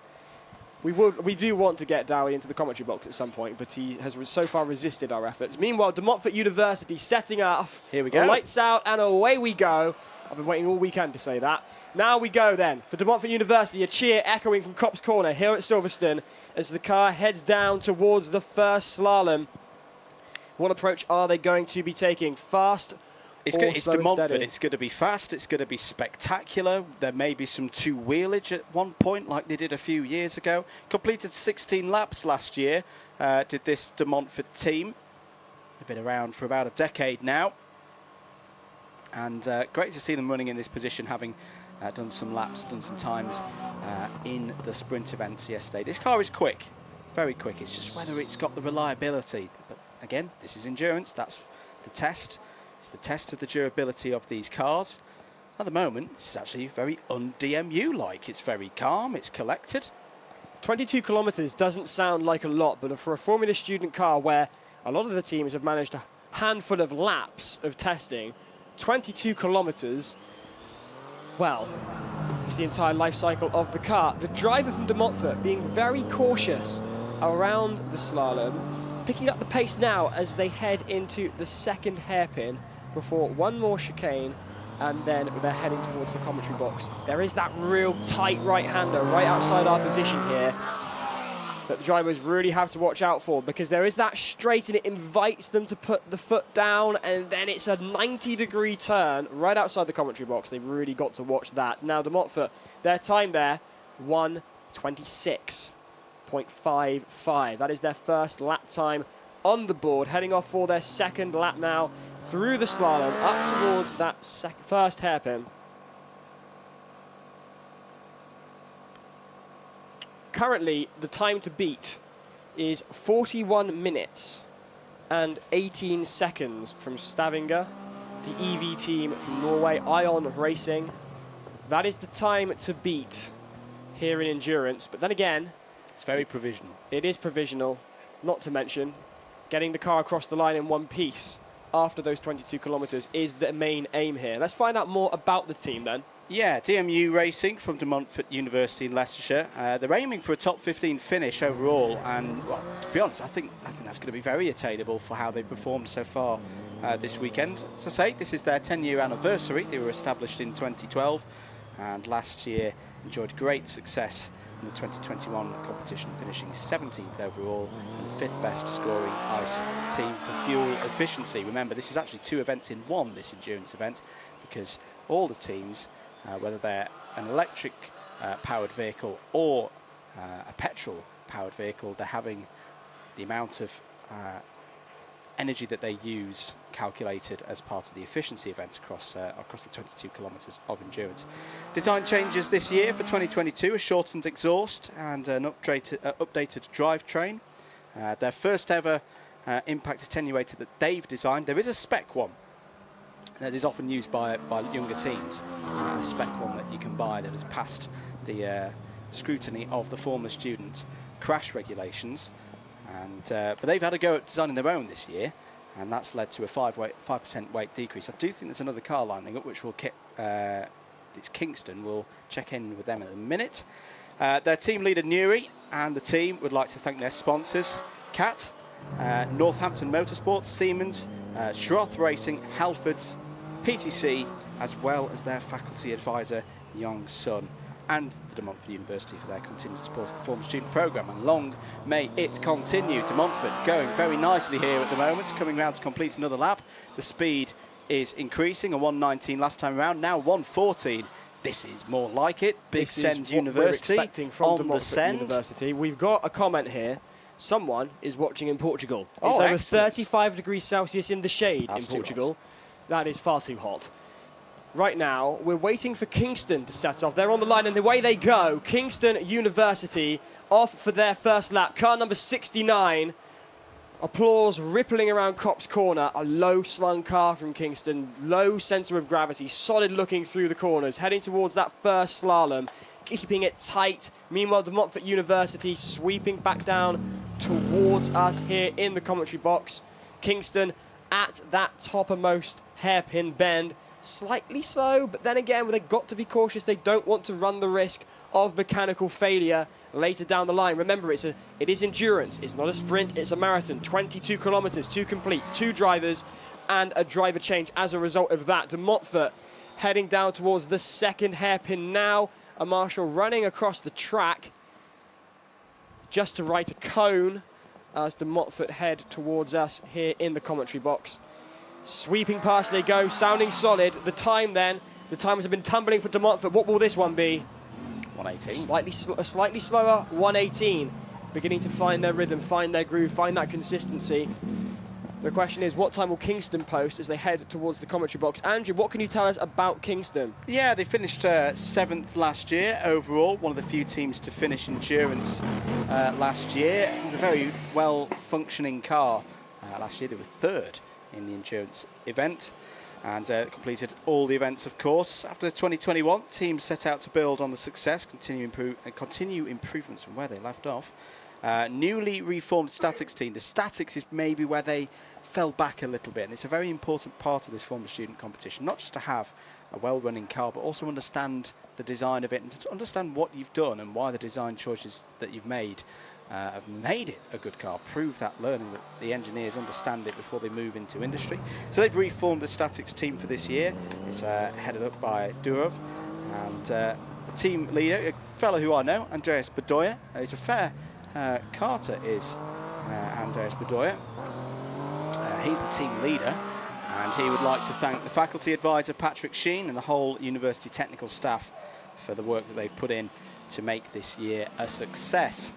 We do want to get Dowie into the commentary box at some point, but he has so far resisted our efforts. Meanwhile, De Montfort University setting off. Here we go. Lights out and away we go. I've been waiting all weekend to say that. Now we go then for De Montfort University. A cheer echoing from Cops Corner here at Silverstone as the car heads down towards the first slalom. What approach are they going to be taking? Fast It's or De slow and Montfort. steady? It's going to be fast. It's going to be spectacular. There may be some two-wheelage at one point, like they did a few years ago. Completed 16 laps last year. Did this De Montfort team? They've been around for about a decade now, and great to see them running in this position, having done some laps, done some times in the sprint events yesterday. This car is quick, very quick. It's just whether it's got the reliability. But again, this is endurance. That's the test. It's the test of the durability of these cars. At the moment, it's actually very un-DMU-like. It's very calm, it's collected. 22 kilometres doesn't sound like a lot, but for a Formula Student car where a lot of the teams have managed a handful of laps of testing, 22 kilometres, well, it's the entire life cycle of the car. The driver from De Montfort being very cautious around the slalom, picking up the pace now as they head into the second hairpin before one more chicane, and then they're heading towards the commentary box. There is that real tight right-hander right outside our position here that the drivers really have to watch out for, because there is that straight and it invites them to put the foot down, and then it's a 90-degree turn right outside the commentary box. They've really got to watch that. Now, De Montfort, their time there, 1:26.55. That is their first lap time on the board, heading off for their second lap now through the slalom up towards that first hairpin. Currently, the time to beat is 41 minutes and 18 seconds from Stavanger, the EV team from Norway, Ion Racing. That is the time to beat here in endurance. But then again, It's very provisional. it is provisional, not to mention getting the car across the line in one piece after those 22 kilometres is the main aim here. Let's find out more about the team then. Yeah, DMU Racing from De Montfort University in Leicestershire. They're aiming for a top 15 finish overall, and well, to be honest, I think that's going to be very attainable for how they've performed so far this weekend. As I say, this is their 10-year anniversary. They were established in 2012, and last year enjoyed great success in the 2021 competition, finishing 17th overall and 5th best scoring ICE team for fuel efficiency. Remember, this is actually 2 events in one, this endurance event, because all the teams, whether they're an electric powered vehicle or a petrol powered vehicle, they're having the amount of energy that they use calculated as part of the efficiency event across the 22 kilometres of endurance. Design changes this year for 2022, a shortened exhaust and an updated drivetrain. Their first ever impact attenuator that they've designed. There is a spec one that is often used by younger teams, a spec one that you can buy that has passed the scrutiny of the Formula Student crash regulations. And but they've had a go at designing their own this year, and that's led to a 5% weight decrease. I do think there's another car lining up, which will it's Kingston. We'll check in with them in a minute. Their team leader Newry and the team would like to thank their sponsors: CAT, Northampton Motorsport, Siemens, Shroth Racing, Halfords, PTC, as well as their faculty advisor Young Sun. and the De Montfort University for their continued support of the former student programme, and long may it continue. De Montfort going very nicely here at the moment, coming round to complete another lap. The speed is increasing, a 1:19 last time around, now 1:14. This is more like it. Big Send University we're expecting from on De the Montfort send. University. We've got a comment here. Someone is watching in Portugal. Oh, it's over excellent. 35 degrees Celsius in the shade That's in too Portugal. hot. That is far too hot. Right now, we're waiting for Kingston to set off. They're on the line, and away they go. Kingston University off for their first lap. Car number 69. Applause rippling around Copse Corner. A low-slung car from Kingston. Low centre of gravity. Solid looking through the corners. Heading towards that first slalom. Keeping it tight. Meanwhile, De Montfort University sweeping back down towards us here in the commentary box. Kingston at that toppermost hairpin bend. Slightly slow, but then again, they've got to be cautious. They don't want to run the risk of mechanical failure later down the line. Remember, it is endurance. It's not a sprint, it's a marathon. 22 kilometres to complete, 2 drivers and a driver change as a result of that. De Montfort heading down towards the second hairpin now. A marshal running across the track just to right a cone as De Montfort head towards us here in the commentary box. Sweeping past they go, sounding solid. The times have been tumbling for De Montfort. What will this one be? 1:18. A slightly slower 1:18. Beginning to find their rhythm, find their groove, find that consistency. The question is, what time will Kingston post as they head towards the commentary box? Andrew, what can you tell us about Kingston? Yeah, they finished 7th last year overall, one of the few teams to finish endurance last year. It was a very well-functioning car. Last year they were 3rd in the endurance event and completed all the events, of course. After 2021, teams set out to build on the success, continue improvements from where they left off. Newly reformed statics team. The statics is maybe where they fell back a little bit, and it's a very important part of this former student competition, not just to have a well-running car, but also understand the design of it and to understand what you've done and why the design choices that you've made have made it a good car. Prove that learning, that the engineers understand it before they move into industry. So they've reformed the statics team for this year. It's headed up by Durov, and the team leader, a fellow who I know, Andreas Bedoya. He's a fair Carter is Andreas Bedoya. He's the team leader, and he would like to thank the faculty advisor Patrick Sheen and the whole university technical staff for the work that they've put in to make this year a success.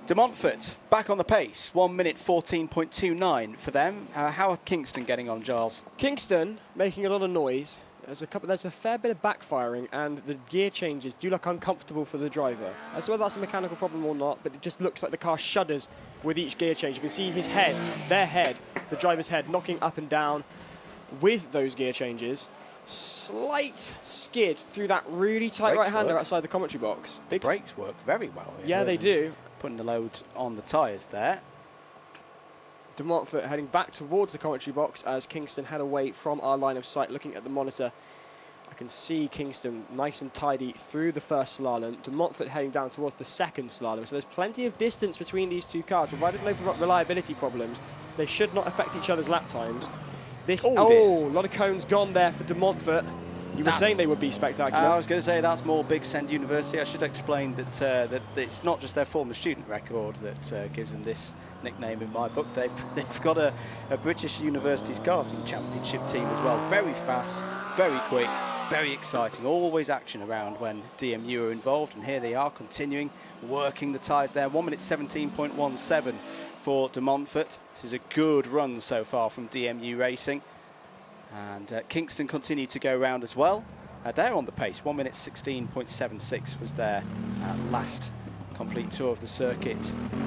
De Montfort back on the pace, 1 minute 14.29 for them. How are Kingston getting on, Giles? Kingston making a lot of noise. There's a fair bit of backfiring, and the gear changes do look uncomfortable for the driver. As to whether that's a mechanical problem or not, but it just looks like the car shudders with each gear change. You can see his head, their head, the driver's head, knocking up and down with those gear changes. Slight skid through that really tight right-hander outside the commentary box. The brakes work very well. Yeah, they do. Putting the load on the tyres there. De Montfort heading back towards the commentary box as Kingston head away from our line of sight. Looking at the monitor, I can see Kingston nice and tidy through the first slalom. De Montfort heading down towards the second slalom. So there's plenty of distance between these two cars. Provided no reliability problems, they should not affect each other's lap times. A lot of cones gone there for De Montfort. You were saying they would be spectacular. I was going to say that's more Big Send University. I should explain that that it's not just their former student record that gives them this nickname in my book. They've got a British University's karting championship team as well. Very fast, very quick, very exciting. Always action around when DMU are involved, and here they are continuing working the tyres there. 1 minute 17.17 for De Montfort. This is a good run so far from DMU Racing. And Kingston continue to go round as well. They're on the pace. 1 minute 16.76 was their last complete tour of the circuit.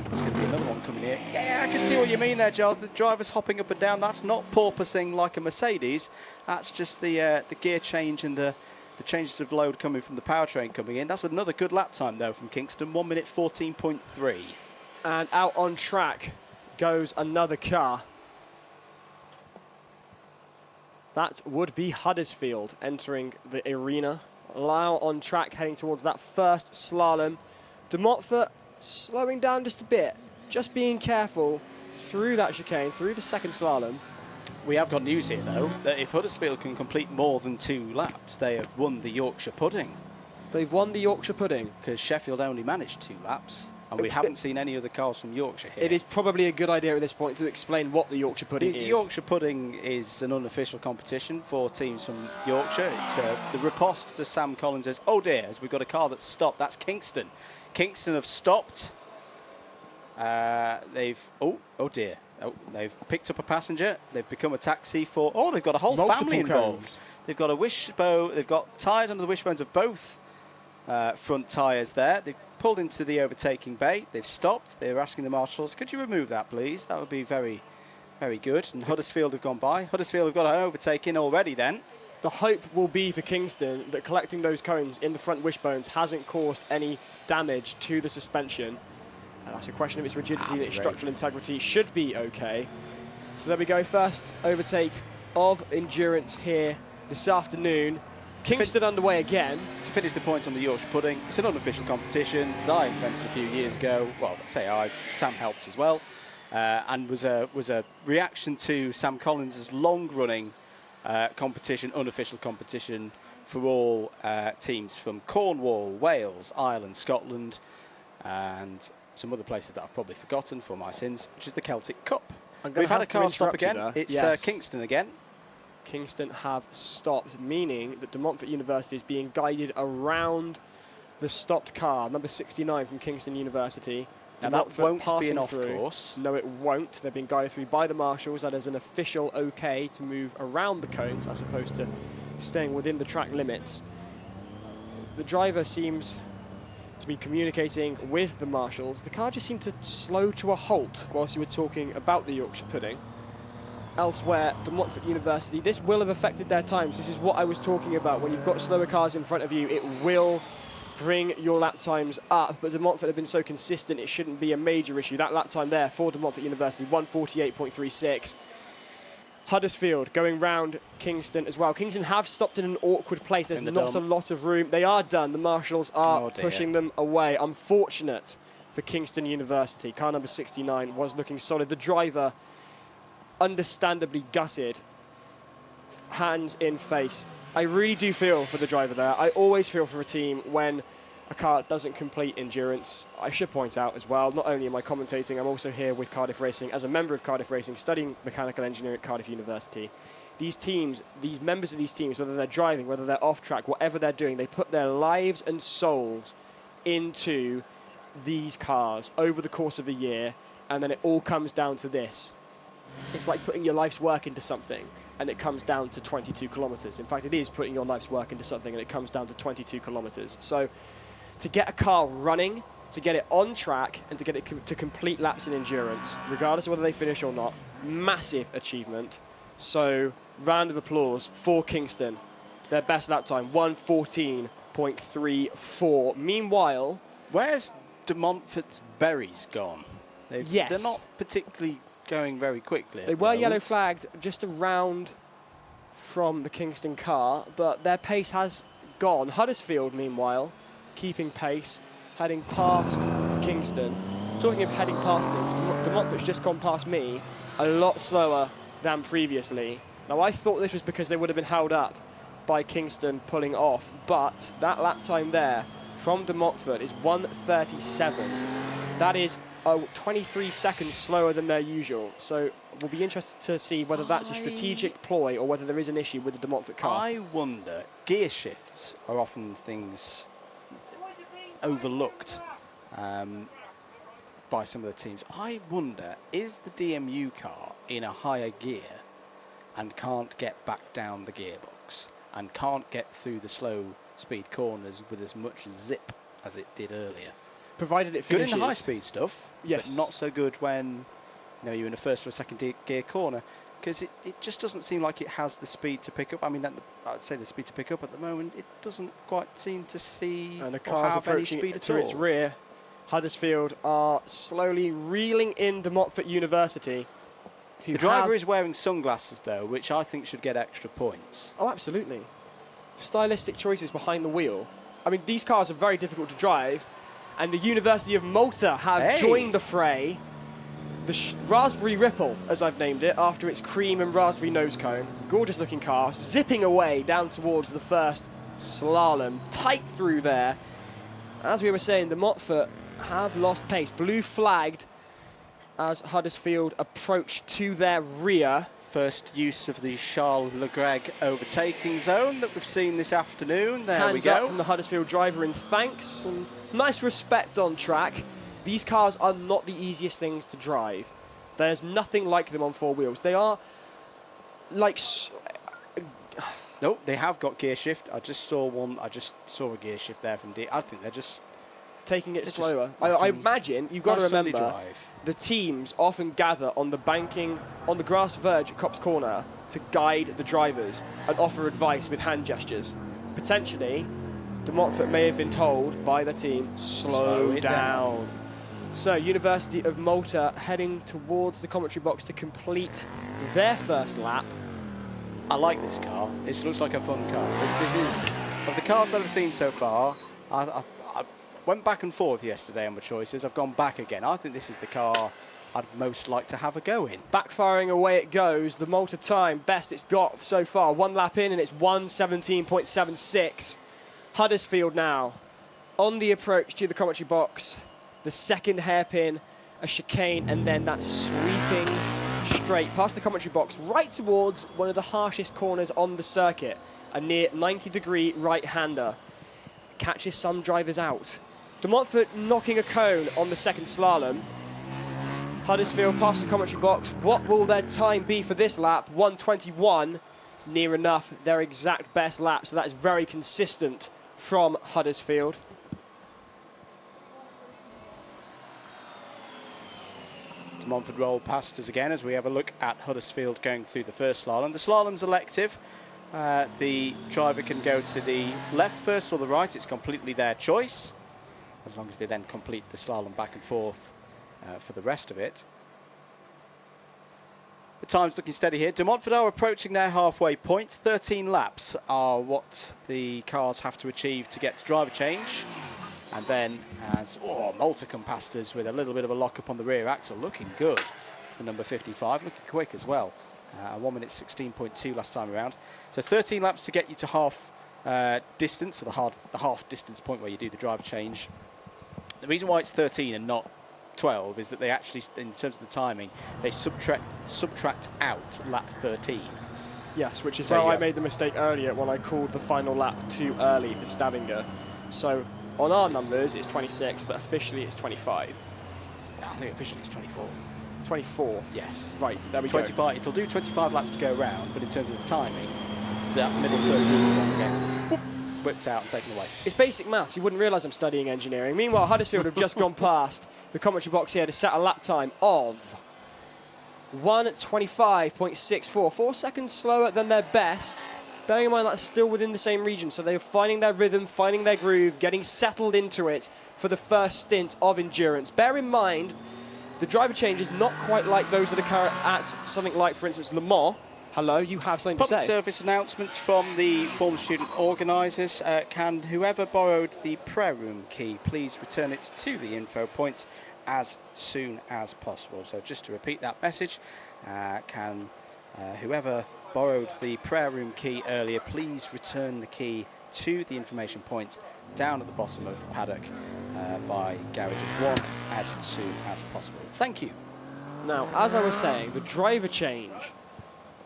There's going to be another one coming here. Yeah, I can see what you mean there, Giles. The driver's hopping up and down. That's not porpoising like a Mercedes. That's just the gear change and the changes of load coming from the powertrain coming in. That's another good lap time, though, from Kingston. 1 minute 14.3. And out on track goes another car. That would be Huddersfield entering the arena. Lau on track heading towards that first slalom. De Montfort slowing down just a bit, just being careful through that chicane, through the second slalom. We have got news here, though, that if Huddersfield can complete more than 2 laps, they have won the Yorkshire Pudding. They've won the Yorkshire Pudding. Because Sheffield only managed 2 laps, and we It's- haven't seen any other cars from Yorkshire here. It is probably a good idea at this point to explain what the Yorkshire Pudding The is. Yorkshire Pudding is an unofficial competition for teams from Yorkshire. It's the riposte to Sam Collins as, oh dear, as we've got a car that's stopped. That's Kingston. Kingston have stopped. They've picked up a passenger. They've become a taxi for, they've got a whole Multiple family involved. cones. They've got a wishbone, they've got tyres under the wishbones of both front tyres there. They've pulled into the overtaking bay. They've stopped. They're asking the marshals, could you remove that, please? That would be very, very good. And Huddersfield have gone by. Huddersfield have got an overtaking already then. The hope will be for Kingston that collecting those cones in the front wishbones hasn't caused any damage to the suspension. And that's a question of its rigidity and its structural integrity should be okay. So there we go, first overtake of Endurance here this afternoon. Kingston underway again. To finish the points on the Yorkshire Pudding, it's an unofficial competition that I invented a few years ago. Well, Sam helped as well, and was a reaction to Sam Collins' long-running competition, unofficial competition for all teams from Cornwall, Wales, Ireland, Scotland, and some other places that I've probably forgotten for my sins, which is the Celtic Cup. We've had a car stop again. It's Kingston again. Kingston have stopped, meaning that De Montfort University is being guided around the stopped car, number 69 from Kingston University. Now that won't be an through. off-course. No, it won't. They're being guided through by the marshals. That is an official okay to move around the cones as opposed to staying within the track limits. The driver seems to be communicating with the marshals. The car just seemed to slow to a halt whilst you were talking about the Yorkshire Pudding. Elsewhere, De Montfort University, this will have affected their times. This is what I was talking about. When you've got slower cars in front of you, it will bring your lap times up. But De Montfort have been so consistent, it shouldn't be a major issue. That lap time there for De Montfort University, 1:48.36. Huddersfield going round Kingston as well. Kingston have stopped in an awkward place. There's not a lot of room. They are done. The marshals are pushing them away. Unfortunate for Kingston University. Car number 69 was looking solid. The driver, understandably gutted, hands in face. I really do feel for the driver there. I always feel for a team when a car doesn't complete endurance. I should point out as well, not only am I commentating, I'm also here with Cardiff Racing as a member of Cardiff Racing, studying mechanical engineering at Cardiff University. These teams, these members of these teams, whether they're driving, whether they're off track, whatever they're doing, they put their lives and souls into these cars over the course of a year, and then it all comes down to this. It's like putting your life's work into something, and it comes down to 22 kilometres. In fact, it is putting your life's work into something, and it comes down to 22 kilometres. So to get a car running, to get it on track, and to get it to complete laps in endurance, regardless of whether they finish or not, massive achievement. So round of applause for Kingston. Their best lap time, 1:14.34. Meanwhile, where's De Montfort's berries gone? They're not particularly going very quickly. They were yellow flagged just around from the Kingston car, but their pace has gone. Huddersfield, meanwhile, keeping pace, heading past Kingston. Talking of heading past things, De Montfort's just gone past me a lot slower than previously. Now, I thought this was because they would have been held up by Kingston pulling off, but that lap time there from De Montfort is 1:37. That is 23 seconds slower than their usual. So we'll be interested to see whether that's a strategic ploy or whether there is an issue with the De Montfort car. I wonder, gear shifts are often things overlooked by some of the teams. I wonder, is the DMU car in a higher gear and can't get back down the gearbox and can't get through the slow speed corners with as much zip as it did earlier? Provided it finishes. Good in the high-speed stuff, yes, but not so good when you're in a first or a second gear corner, because it just doesn't seem like it has the speed to pick up. I mean, I'd say the speed to pick up at the moment, it doesn't quite seem to see and the car's have any approaching speed to its rear. Huddersfield are slowly reeling in De Montfort University. The driver is wearing sunglasses, though, which I think should get extra points. Oh, absolutely. Stylistic choices behind the wheel. I mean, these cars are very difficult to drive, and the University of Malta have joined the fray. The Raspberry Ripple, as I've named it, after its cream and raspberry nose cone. Gorgeous looking car, zipping away down towards the first slalom. Tight through there. As we were saying, the Montfort have lost pace. Blue flagged as Huddersfield approach to their rear. First use of the Charles Leclerc overtaking zone that we've seen this afternoon. There we Hands go. up from the Huddersfield driver in thanks. And nice respect on track. These cars are not the easiest things to drive. There's nothing like them on four wheels. They are like... No, they have got gear shift. I just saw a gear shift there from D. I think they're just... taking it slower. I imagine you've got to remember the teams often gather on the banking, on the grass verge at Copse Corner to guide the drivers and offer advice with hand gestures. Potentially, de Montfort may have been told by the team, slow down. So, University of Malta heading towards the commentary box to complete their first lap. I like this car. This looks like a fun car. This is, of the cars that I've seen so far, I went back and forth yesterday on my choices. I've gone back again. I think this is the car I'd most like to have a go in. Backfiring away it goes. The Malta time, best it's got so far. One lap in and it's 1:17.76. Huddersfield now on the approach to the commentary box. The second hairpin, a chicane, and then that sweeping straight past the commentary box right towards one of the harshest corners on the circuit. A near 90-degree right-hander. Catches some drivers out. De Montfort knocking a cone on the second slalom. Huddersfield past the commentary box. What will their time be for this lap? 1:21. Near enough their exact best lap, so that is very consistent from Huddersfield. De Montfort roll past us again as we have a look at Huddersfield going through the first slalom. The slalom's elective. The driver can go to the left first or the right. It's completely their choice, as long as they then complete the slalom back and forth for the rest of it. The time's looking steady here. De Montfort are approaching their halfway point. 13 laps are what the cars have to achieve to get to driver change. And then as Malta come past us with a little bit of a lock-up on the rear axle. Looking good. It's the number 55, looking quick as well. 1:16.2 last time around. So 13 laps to get you to half distance, or the half distance point where you do the driver change. The reason why it's 13 and not 12 is that they actually, in terms of the timing, they subtract out lap 13. Yes, which is So where I made the mistake earlier when I called the final lap too early for Stavanger. So on our numbers it's 26, but officially it's 25. I think officially it's 24. 24? Yes. Right, there we 25, go. It'll do 25 laps to go around, but in terms of the timing, that middle 13 one gets whipped out and taken away. It's basic maths. You wouldn't realise I'm studying engineering. Meanwhile, Huddersfield have just gone past the commentary box here to set a lap time of 1:25.64. 4 seconds slower than their best. Bearing in mind that's still within the same region, so they're finding their rhythm, finding their groove, getting settled into it for the first stint of endurance. Bear in mind, the driver change is not quite like those that occur at something like, for instance, Le Mans. Hello, you have something to say. Public service announcements from the former student organisers. Can whoever borrowed the prayer room key please return it to the info point as soon as possible? So just to repeat that message, can whoever borrowed the prayer room key earlier please return the key to the information point down at the bottom of Paddock by Garages 1 as soon as possible. Thank you. Now, as I was saying, the driver change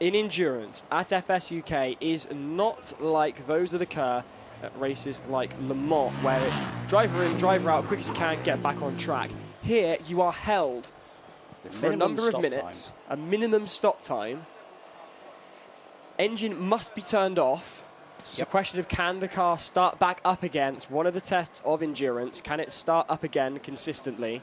in endurance at FS UK is not like those that occur at races like Le Mans, where it's driver in, driver out, quick as you can, get back on track. Here, you are held for a number of minutes, a minimum stop time. Engine must be turned off. It's a question of, can the car start back up again? It's one of the tests of endurance. Can it start up again consistently?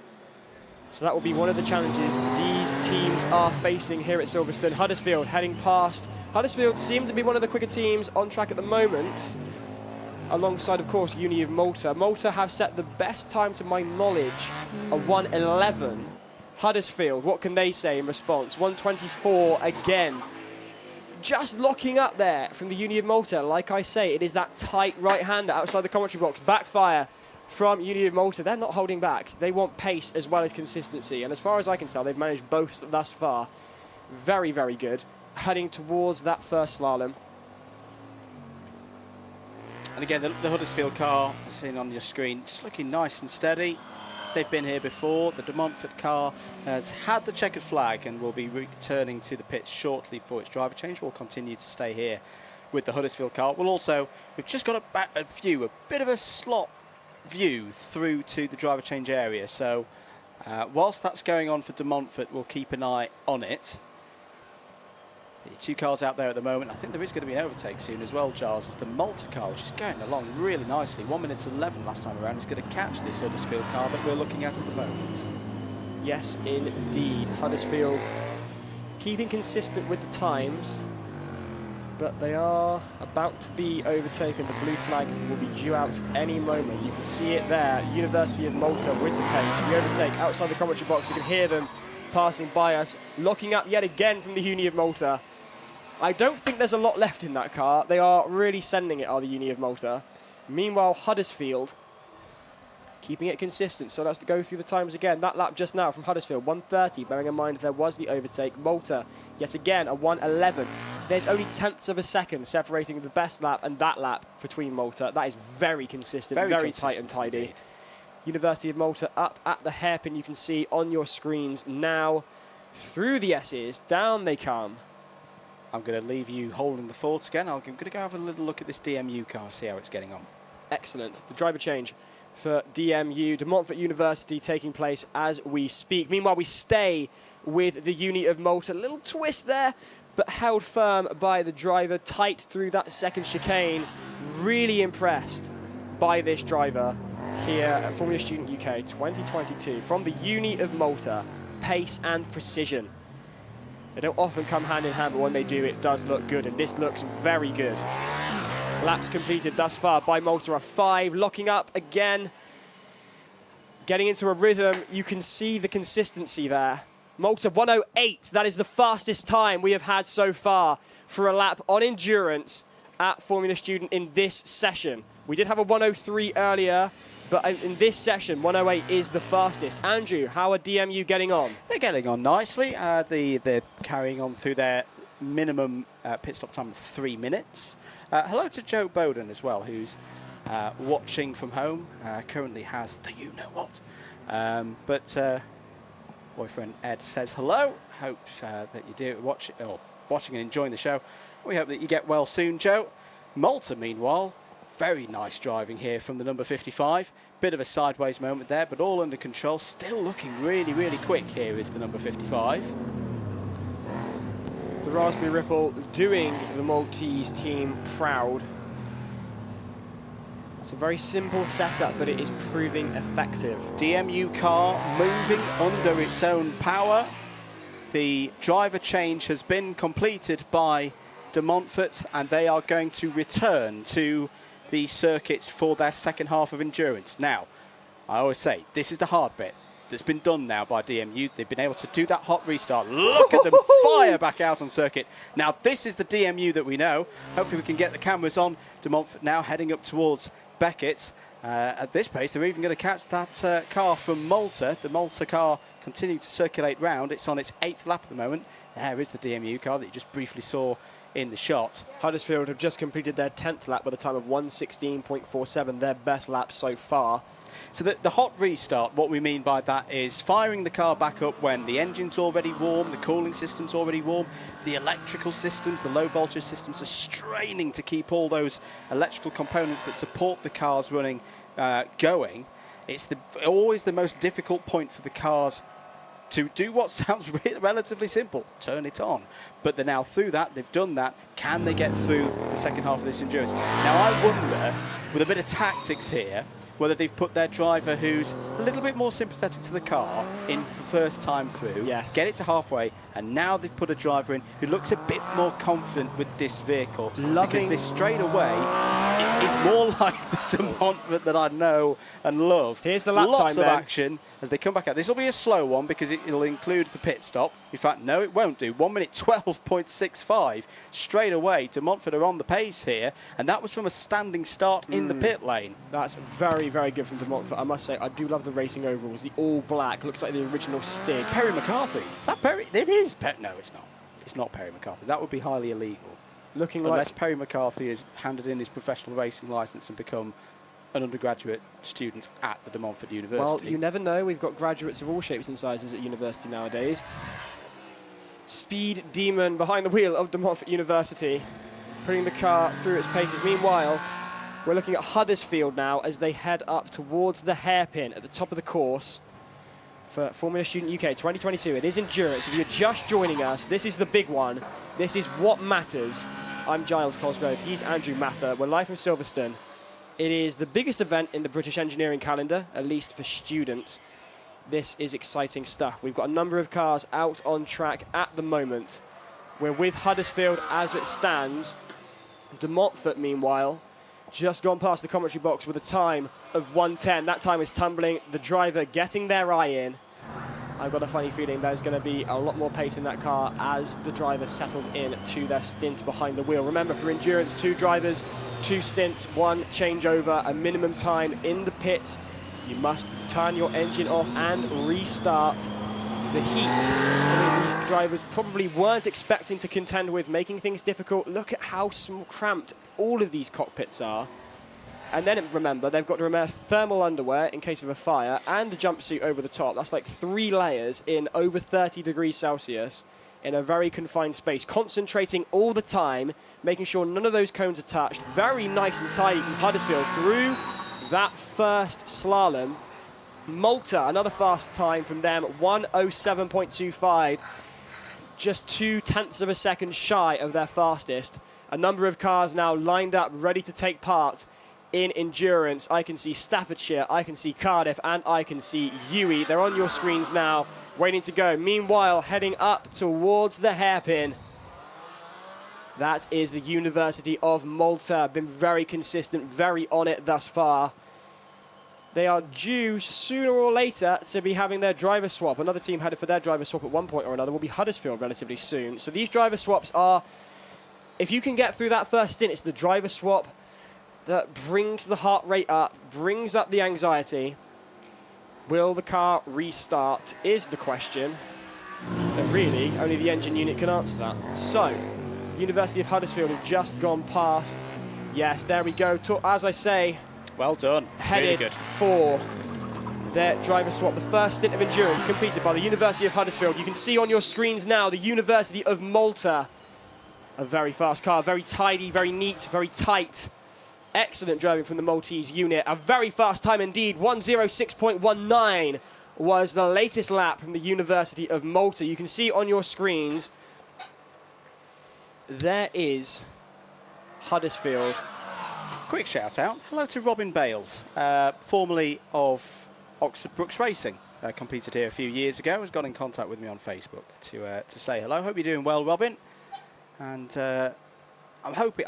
So that will be one of the challenges these teams are facing here at Silverstone. Huddersfield heading past. Huddersfield seem to be one of the quicker teams on track at the moment, alongside, of course, Uni of Malta. Malta have set the best time, to my knowledge, of 1:11. Huddersfield, what can they say in response? 1:24 again. Just locking up there from the Uni of Malta. Like I say, it is that tight right-hander outside the commentary box. Backfire from Uni of Malta. They're not holding back. They want pace as well as consistency. And as far as I can tell, they've managed both thus far. Very, very good. Heading towards that first slalom. And And again, the Huddersfield car, seen on your screen, just looking nice and steady. They've been here before. The De Montfort car has had the checkered flag and will be returning to the pits shortly for its driver change. We'll continue to stay here with the Huddersfield car. We've just got a bit of a slot view through to the driver change area. So whilst that's going on for De Montfort, we'll keep an eye on it. The two cars out there at the moment. I think there is going to be an overtake soon as well, Giles. It's the Malta car, which is going along really nicely. 1 minute 11 last time around. It's going to catch this Huddersfield car that we're looking at the moment. Yes, indeed. Huddersfield keeping consistent with the times, but they are about to be overtaken. The blue flag will be due out any moment. You can see it there. University of Malta with the pace. The overtake outside the commentary box. You can hear them passing by us, locking up yet again from the Uni of Malta. I don't think there's a lot left in that car. They are really sending it, are the Uni of Malta. Meanwhile, Huddersfield keeping it consistent. So let's go through the times again. That lap just now from Huddersfield, 1:30. Bearing in mind there was the overtake. Malta, yet again, a 1:11. There's only tenths of a second separating the best lap and that lap between Malta. That is very consistent, very tight and tidy. Indeed. University of Malta up at the hairpin. You can see on your screens now. Through the S's, down they come. I'm going to leave you holding the fort again. I'm going to go have a little look at this DMU car, see how it's getting on. Excellent. The driver change for DMU, De Montfort University, taking place as we speak. Meanwhile, we stay with the Uni of Malta. A little twist there, but held firm by the driver, tight through that second chicane. Really impressed by this driver here at Formula Student UK 2022. From the Uni of Malta, pace and precision. They don't often come hand in hand, but when they do, it does look good, and this looks very good. Laps completed thus far by Malta are 5, locking up again. Getting into a rhythm, you can see the consistency there. Malta 1:08, that is the fastest time we have had so far for a lap on endurance at Formula Student in this session. We did have a 1:03 earlier, but in this session, 1:08 is the fastest. Andrew, how are DMU getting on? They're getting on nicely. They're carrying on through their minimum pit stop time of 3 minutes. Hello to Joe Bowden as well, who's watching from home. Currently has the you-know-what. But boyfriend Ed says hello. Hope that you do watching and enjoying the show. We hope that you get well soon, Joe. Malta, meanwhile, very nice driving here from the number 55. Bit of a sideways moment there, but all under control. Still looking really, really quick here is the number 55. The Raspberry Ripple doing the Maltese team proud. It's a very simple setup, but it is proving effective. DMU car moving under its own power. The driver change has been completed by De Montfort, and they are going to return to the circuits for their second half of endurance. Now, I always say, this is the hard bit that's been done now by DMU. They've been able to do that hot restart. Look at them fire back out on circuit. Now, this is the DMU that we know. Hopefully we can get the cameras on. De Montfort now heading up towards Beckett's. At this pace, they're even going to catch that car from Malta. The Malta car continuing to circulate round. It's on its 8th lap at the moment. There is the DMU car that you just briefly saw in the shot. Huddersfield have just completed their 10th lap with a time of 1:16.47, their best lap so far. So the hot restart, what we mean by that is firing the car back up when the engine's already warm, the cooling system's already warm, the electrical systems, the low voltage systems are straining to keep all those electrical components that support the cars running going. It's always the most difficult point for the cars to do what sounds relatively simple, turn it on. But they're now through that, they've done that. Can they get through the second half of this endurance? Now I wonder, with a bit of tactics here, whether they've put their driver who's a little bit more sympathetic to the car in for first time through, yes, get it to halfway, and now they've put a driver in who looks a bit more confident with this vehicle. Because this straightaway is more like the De Montfort that I know and love. Here's the lap Lots time of then. action as they come back out. This will be a slow one because it'll include the pit stop. In fact, no, it won't do. 1 minute 12.65. Straight away, De Montfort are on the pace here, and that was from a standing start in the pit lane. That's very, very good from De Montfort. I must say, I do love the racing overalls. The all black looks like the original Stig. It's Perry McCarthy. Is that Perry? It is. No, it's not. It's not Perry McCarthy. That would be highly illegal. looking Unless like... Perry McCarthy has handed in his professional racing licence and become an undergraduate student at the De Montfort University. Well, you never know. We've got graduates of all shapes and sizes at university nowadays. Speed demon behind the wheel of De Montfort University, putting the car through its paces. Meanwhile, we're looking at Huddersfield now as they head up towards the hairpin at the top of the course for Formula Student UK 2022. It is endurance. If you're just joining us, this is the big one. This is what matters. I'm Giles Cosgrove. He's Andrew Mather. We're live from Silverstone. It is the biggest event in the British engineering calendar, at least for students. This is exciting stuff. We've got a number of cars out on track at the moment. We're with Huddersfield as it stands. De Montfort, meanwhile, just gone past the commentary box with a time of 1:10. That time is tumbling. The driver getting their eye in. I've got a funny feeling there's going to be a lot more pace in that car as the driver settles in to their stint behind the wheel. Remember, for endurance, 2 drivers, 2 stints, 1 changeover, a minimum time in the pits. You must turn your engine off and restart the heat. Something these drivers probably weren't expecting to contend with, making things difficult. Look at how cramped all of these cockpits are. And then remember, they've got to wear thermal underwear in case of a fire and the jumpsuit over the top. That's like 3 layers in over 30 degrees Celsius in a very confined space, concentrating all the time, making sure none of those cones are touched. Very nice and tidy from Huddersfield through that first slalom. Malta, another fast time from them, 1:07.25, just 0.2 of a second shy of their fastest. A number of cars now lined up, ready to take part in endurance. I can see Staffordshire, I can see Cardiff, and I can see Ewey. They're on your screens now, waiting to go. Meanwhile, heading up towards the hairpin. That is the University of Malta. Been very consistent, very on it thus far. They are due sooner or later to be having their driver swap. Another team headed for their driver swap at one point or another will be Huddersfield relatively soon. So these driver swaps are, if you can get through that first stint, it's the driver swap that brings the heart rate up, brings up the anxiety. Will the car restart is the question. And really, only the engine unit can answer that. So, University of Huddersfield have just gone past. Yes, there we go. As I say, well done. Headed really good for their driver swap. The first stint of endurance completed by the University of Huddersfield. You can see on your screens now the University of Malta. A very fast car, very tidy, very neat, very tight. Excellent driving from the Maltese unit. A very fast time indeed. 1:06.19 was the latest lap from the University of Malta. You can see on your screens, there is Huddersfield. Quick shout out. Hello to Robin Bales, formerly of Oxford Brooks Racing. Competed here a few years ago. Has got in contact with me on Facebook to say hello. Hope you're doing well, Robin. And I'm hoping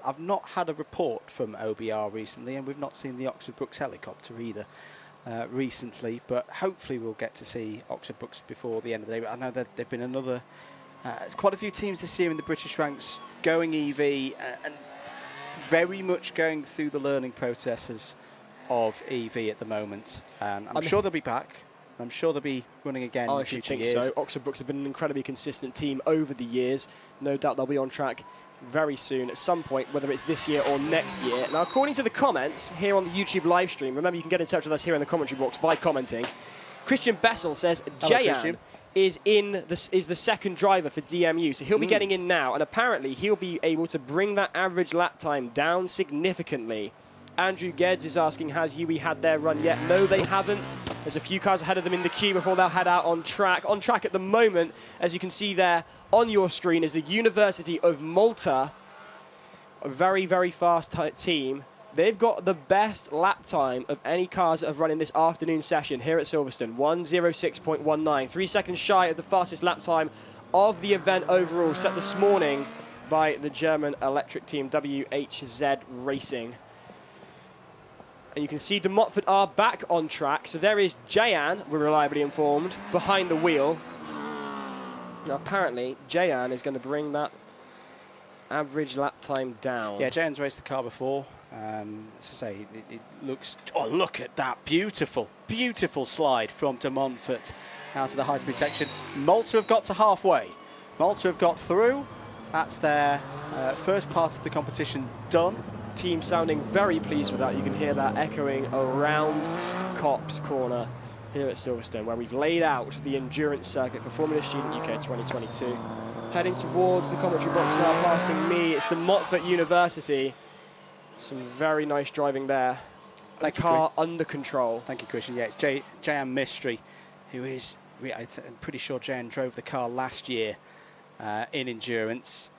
I've not had a report from OBR recently, and we've not seen the Oxford Brooks helicopter either recently. But hopefully we'll get to see Oxford Brooks before the end of the day. But I know that there've been another quite a few teams this year in the British ranks going EV and very much going through the learning processes of EV at the moment. I'm sure they'll be back. I'm sure they'll be running again in future years. I think so. Oxford Brooks have been an incredibly consistent team over the years. No doubt they'll be on track very soon at some point, whether it's this year or next year. Now, according to the comments here on the YouTube live stream, remember you can get in touch with us here in the commentary box by commenting. Christian Bessel says Jayan is the second driver for DMU, so he'll be getting in now, and apparently he'll be able to bring that average lap time down significantly. Andrew Geddes is asking, has Ewey had their run yet? No, they haven't. There's a few cars ahead of them in the queue before they'll head out on track. On track at the moment, as you can see there on your screen, is the University of Malta. A very, very fast team. They've got the best lap time of any cars that have run in this afternoon session here at Silverstone. 1:06.19. 3 seconds shy of the fastest lap time of the event overall, set this morning by the German electric team WHZ Racing. And you can see De Montfort are back on track. So there is Jayan, we're reliably informed, behind the wheel. Now apparently Jayan is going to bring that average lap time down. Yeah, Jayan's raced the car before. As I say, it looks... Oh, look at that beautiful, beautiful slide from De Montfort out of the high-speed section. Malta have got to halfway. Malta have got through. That's their First part of the competition done. Team sounding very pleased with that. You can hear that echoing around Copse Corner here at Silverstone, where we've laid out the endurance circuit for Formula Student UK 2022. Heading towards the commentary box now, passing me. It's the Montfort University. Some very nice driving there. The car under control. Thank you, Christian. Yeah, it's Jan Mystery, who is, I'm pretty sure Jan drove the car last year in endurance,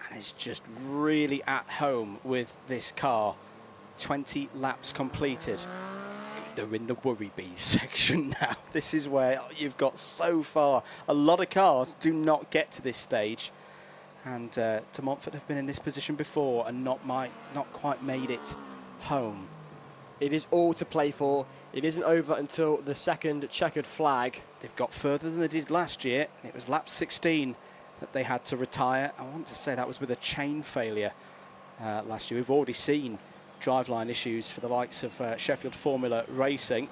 and is just really at home with this car. 20 laps completed. They're in the worry bees section now. This is where you've got so far. A lot of cars do not get to this stage, and De Montfort have been in this position before and not quite made it home. It is all to play for. It isn't over until the second checkered flag. They've got further than they did last year. It was lap 16 that they had to retire. I want to say that was with a chain failure last year. We've already seen driveline issues for the likes of Sheffield Formula Racing.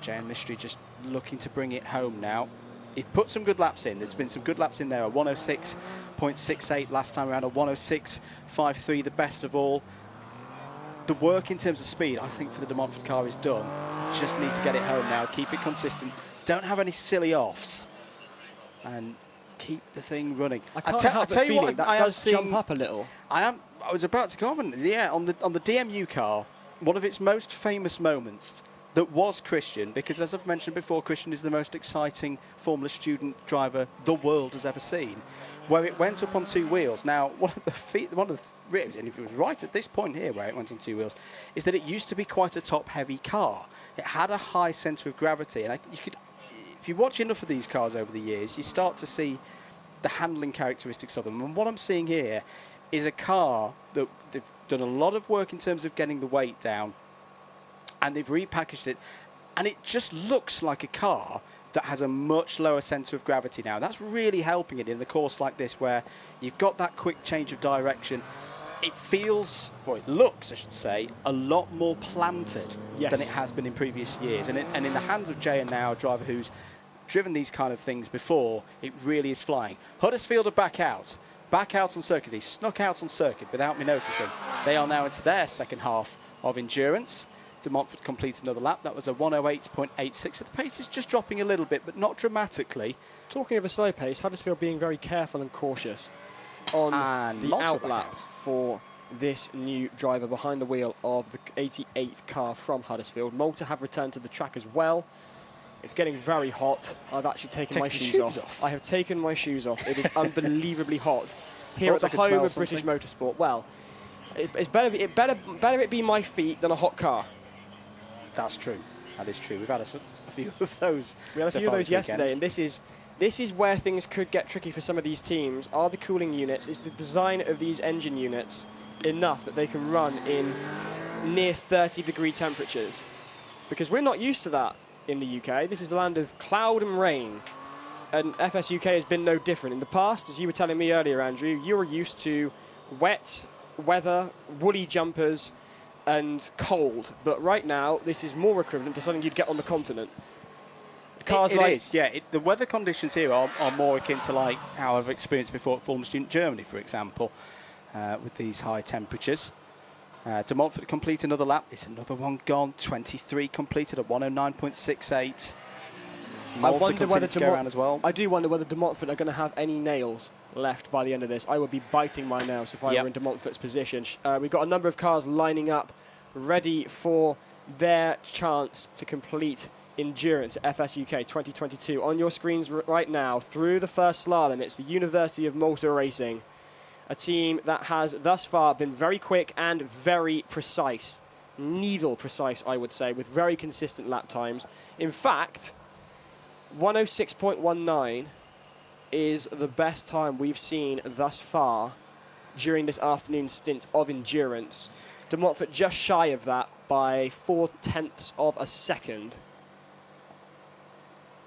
Jan Mystery just looking to bring it home now. He put some good laps in. There's been some good laps in there. A 106.68 last time around, a 106.53, the best of all. The work in terms of speed, I think, for the De Montfort car is done. Just need to get it home now, keep it consistent. Don't have any silly offs, and keep the thing running. I can't help but feeling that does jump up a little. I was about to comment. Yeah, on the DMU car, one of its most famous moments that was Christian, because as I've mentioned before, Christian is the most exciting Formula Student driver the world has ever seen, where it went up on two wheels. Now, and if it was right at this point here where it went on two wheels, is that it used to be quite a top-heavy car. It had a high centre of gravity, and if you watch enough of these cars over the years, you start to see the handling characteristics of them. And what I'm seeing here is a car that they've done a lot of work in terms of getting the weight down, and they've repackaged it, and it just looks like a car that has a much lower centre of gravity now. That's really helping it in a course like this, where you've got that quick change of direction. It feels, or it looks, I should say, a lot more planted than it has been in previous years. And in the hands of Jay and now, a driver who's driven these kind of things before, it really is flying. Huddersfield are back out on circuit. They snuck out on circuit without me noticing. They are now into their second half of endurance. De Montfort completes another lap. That was a 108.86. So the pace is just dropping a little bit, but not dramatically. Talking of a slow pace, Huddersfield being very careful and cautious on the outlap for this new driver behind the wheel of the 88 car from Huddersfield. Malta have returned to the track as well. It's getting very hot. I've actually taken my shoes off. I have taken my shoes off. It is unbelievably hot here at the home of British Motorsport. Well, it better it be my feet than a hot car. That's true. That is true. We've had a few of those. We had a few of those yesterday, and this is where things could get tricky for some of these teams. Are the cooling units, is the design of these engine units enough that they can run in near 30-degree temperatures? Because we're not used to that in the UK. This is the land of cloud and rain, and FS UK has been no different. In the past, as you were telling me earlier, Andrew, you were used to wet weather, woolly jumpers, and cold, but right now this is more equivalent to something you'd get on the continent. The weather conditions here are more akin to like how I've experienced before at Formula Student Germany, for example, with these high temperatures. De Montfort complete another lap. It's another one gone. 23 completed at 109.68. I wonder whether to go around as well. I do wonder whether De Montfort are going to have any nails left by the end of this. I would be biting my nails if I were in De Montfort's position. We've got a number of cars lining up, ready for their chance to complete endurance at FS UK 2022. On your screens right now, through the first slalom, it's the University of Malta Racing, a team that has thus far been very quick and very precise. Needle precise, I would say, with very consistent lap times. In fact, 106.19 is the best time we've seen thus far during this afternoon stint of endurance. De Montfort just shy of that by 0.4 of a second.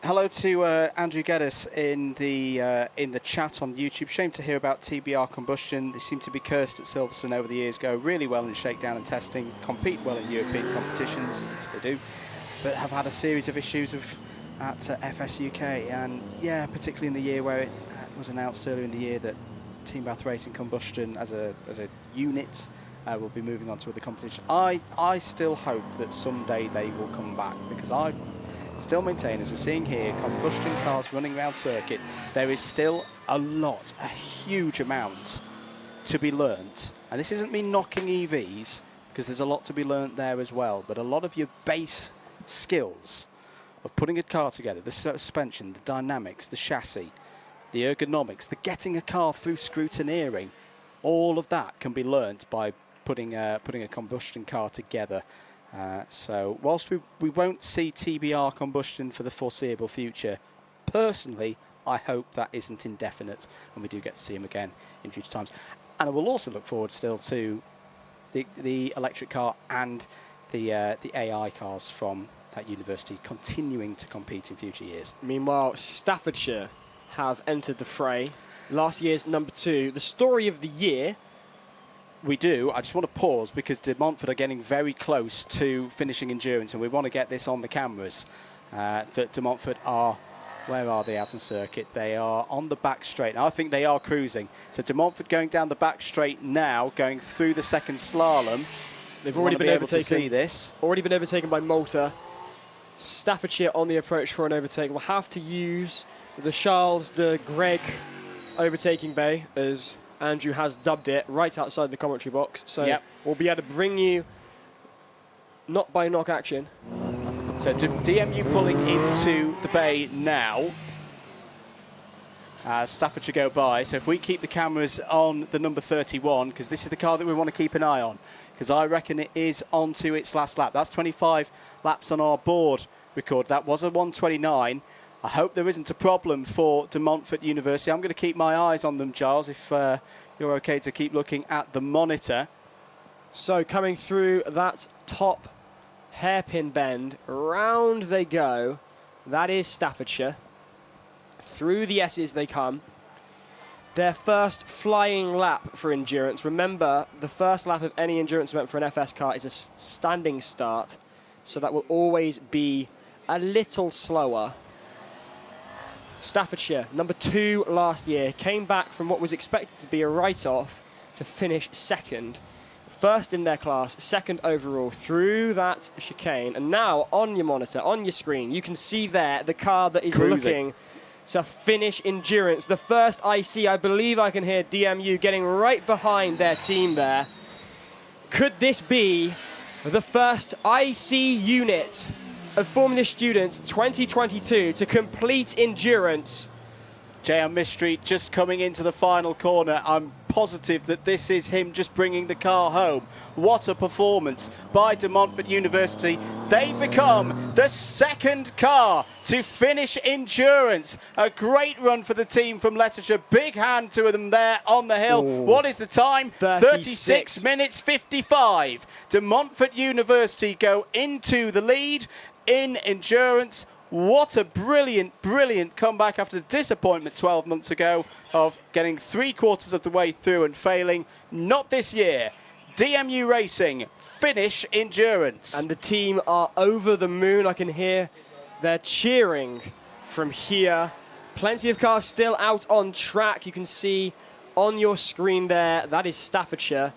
Hello to Andrew Geddes in the chat on YouTube. Shame to hear about TBR combustion. They seem to be cursed at Silverstone over the years. Go really well in shakedown and testing, compete well in European competitions, yes they do, but have had a series of issues at FS UK, and yeah, particularly in the year where it was announced earlier in the year that Team Bath Racing Combustion as a unit will be moving on to other competitions. I still hope that someday they will come back, because I still maintain, as we're seeing here, combustion cars running around circuit, there is still a huge amount to be learnt. And this isn't me knocking EVs, because there's a lot to be learnt there as well, but a lot of your base skills of putting a car together, the suspension, the dynamics, the chassis, the ergonomics, the getting a car through scrutineering, all of that can be learnt by putting a combustion car together. So whilst we won't see TBR combustion for the foreseeable future, personally, I hope that isn't indefinite and we do get to see them again in future times. And I will also look forward still to the electric car and the AI cars from that university continuing to compete in future years. Meanwhile, Staffordshire have entered the fray. Last year's number 2. The story of the year. We do. I just want to pause because De Montfort are getting very close to finishing endurance, and we want to get this on the cameras. That De Montfort are, where are they out on circuit? They are on the back straight. Now, I think they are cruising. So De Montfort going down the back straight now, going through the second slalom. They've already been able to overtaken. see this. Already been overtaken by Malta. Staffordshire on the approach for an overtake. We'll have to use the Charles de Greg overtaking bay, as Andrew has dubbed it, right outside the commentary box. So we'll be able to bring you knock by knock action. So DMU pulling into the bay now. Staffordshire go by. So if we keep the cameras on the number 31, because this is the car that we want to keep an eye on, because I reckon it is onto its last lap. That's 25 laps on our board record. That was a 129. I hope there isn't a problem for De Montfort University. I'm going to keep my eyes on them, Giles, if you're okay to keep looking at the monitor. So coming through that top hairpin bend, round they go. That is Staffordshire. Through the S's they come. Their first flying lap for endurance. Remember, the first lap of any endurance event for an FS car is a standing start, so that will always be a little slower. Staffordshire, number 2 last year, came back from what was expected to be a write-off to finish second. First in their class, second overall through that chicane. And now on your monitor, on your screen, you can see there the car that is looking to finish endurance. The first IC, I believe I can hear DMU getting right behind their team there. Could this be the first IC unit of Formula Students 2022 to complete endurance? J.M. Mistreet just coming into the final corner. I'm positive that this is him just bringing the car home. What a performance by De Montfort University. They become the second car to finish endurance. A great run for the team from Leicestershire. Big hand to them there on the hill. Ooh. What is the time? 36 minutes 55. De Montfort University go into the lead in endurance. What a brilliant, brilliant comeback after the disappointment 12 months ago of getting 3/4 of the way through and failing. Not this year. DMU Racing finish endurance. And the team are over the moon. I can hear they're cheering from here. Plenty of cars still out on track. You can see on your screen there, that is Staffordshire.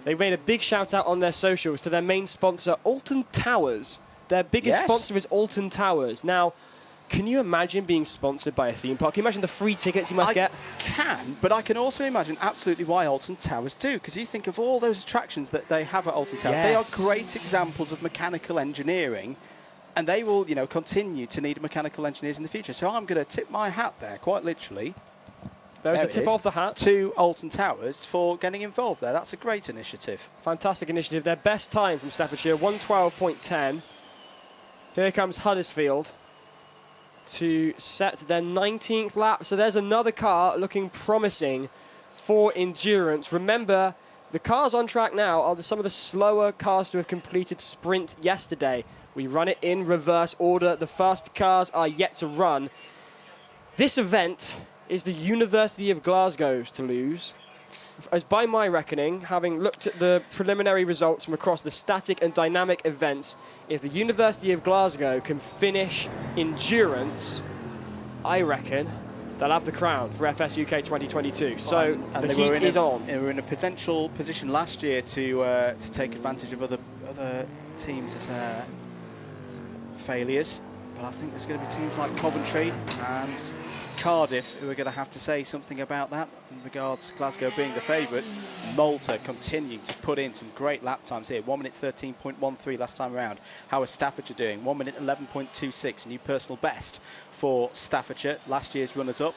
They made a big shout out on their socials to their main sponsor, Alton Towers. Their biggest sponsor is Alton Towers. Now, can you imagine being sponsored by a theme park? Can you imagine the free tickets you must get? I can, but I can also imagine absolutely why Alton Towers do, because you think of all those attractions that they have at Alton Towers. They are great examples of mechanical engineering, and they will, you know, continue to need mechanical engineers in the future. So I'm going to tip my hat there, quite literally. There's a tip of the hat to Alton Towers for getting involved there. That's a great initiative. Fantastic initiative. Their best time from Staffordshire, 1:12.10. Here comes Huddersfield to set their 19th lap. So there's another car looking promising for endurance. Remember, the cars on track now are some of the slower cars to have completed sprint yesterday. We run it in reverse order. The fast cars are yet to run. This event is the University of Glasgow's to lose. As by my reckoning, having looked at the preliminary results from across the static and dynamic events, if the University of Glasgow can finish endurance, I reckon they'll have the crown for FS UK 2022. So and the they were heat is on. They were in a potential position last year to take advantage of other teams' failures. But I think there's going to be teams like Coventry and Cardiff who are going to have to say something about that in regards to Glasgow being the favourites. Malta continuing to put in some great lap times here. 1 minute 13.13 last time around. How is Staffordshire doing? 1 minute 11.26, new personal best for Staffordshire, last year's runners-up.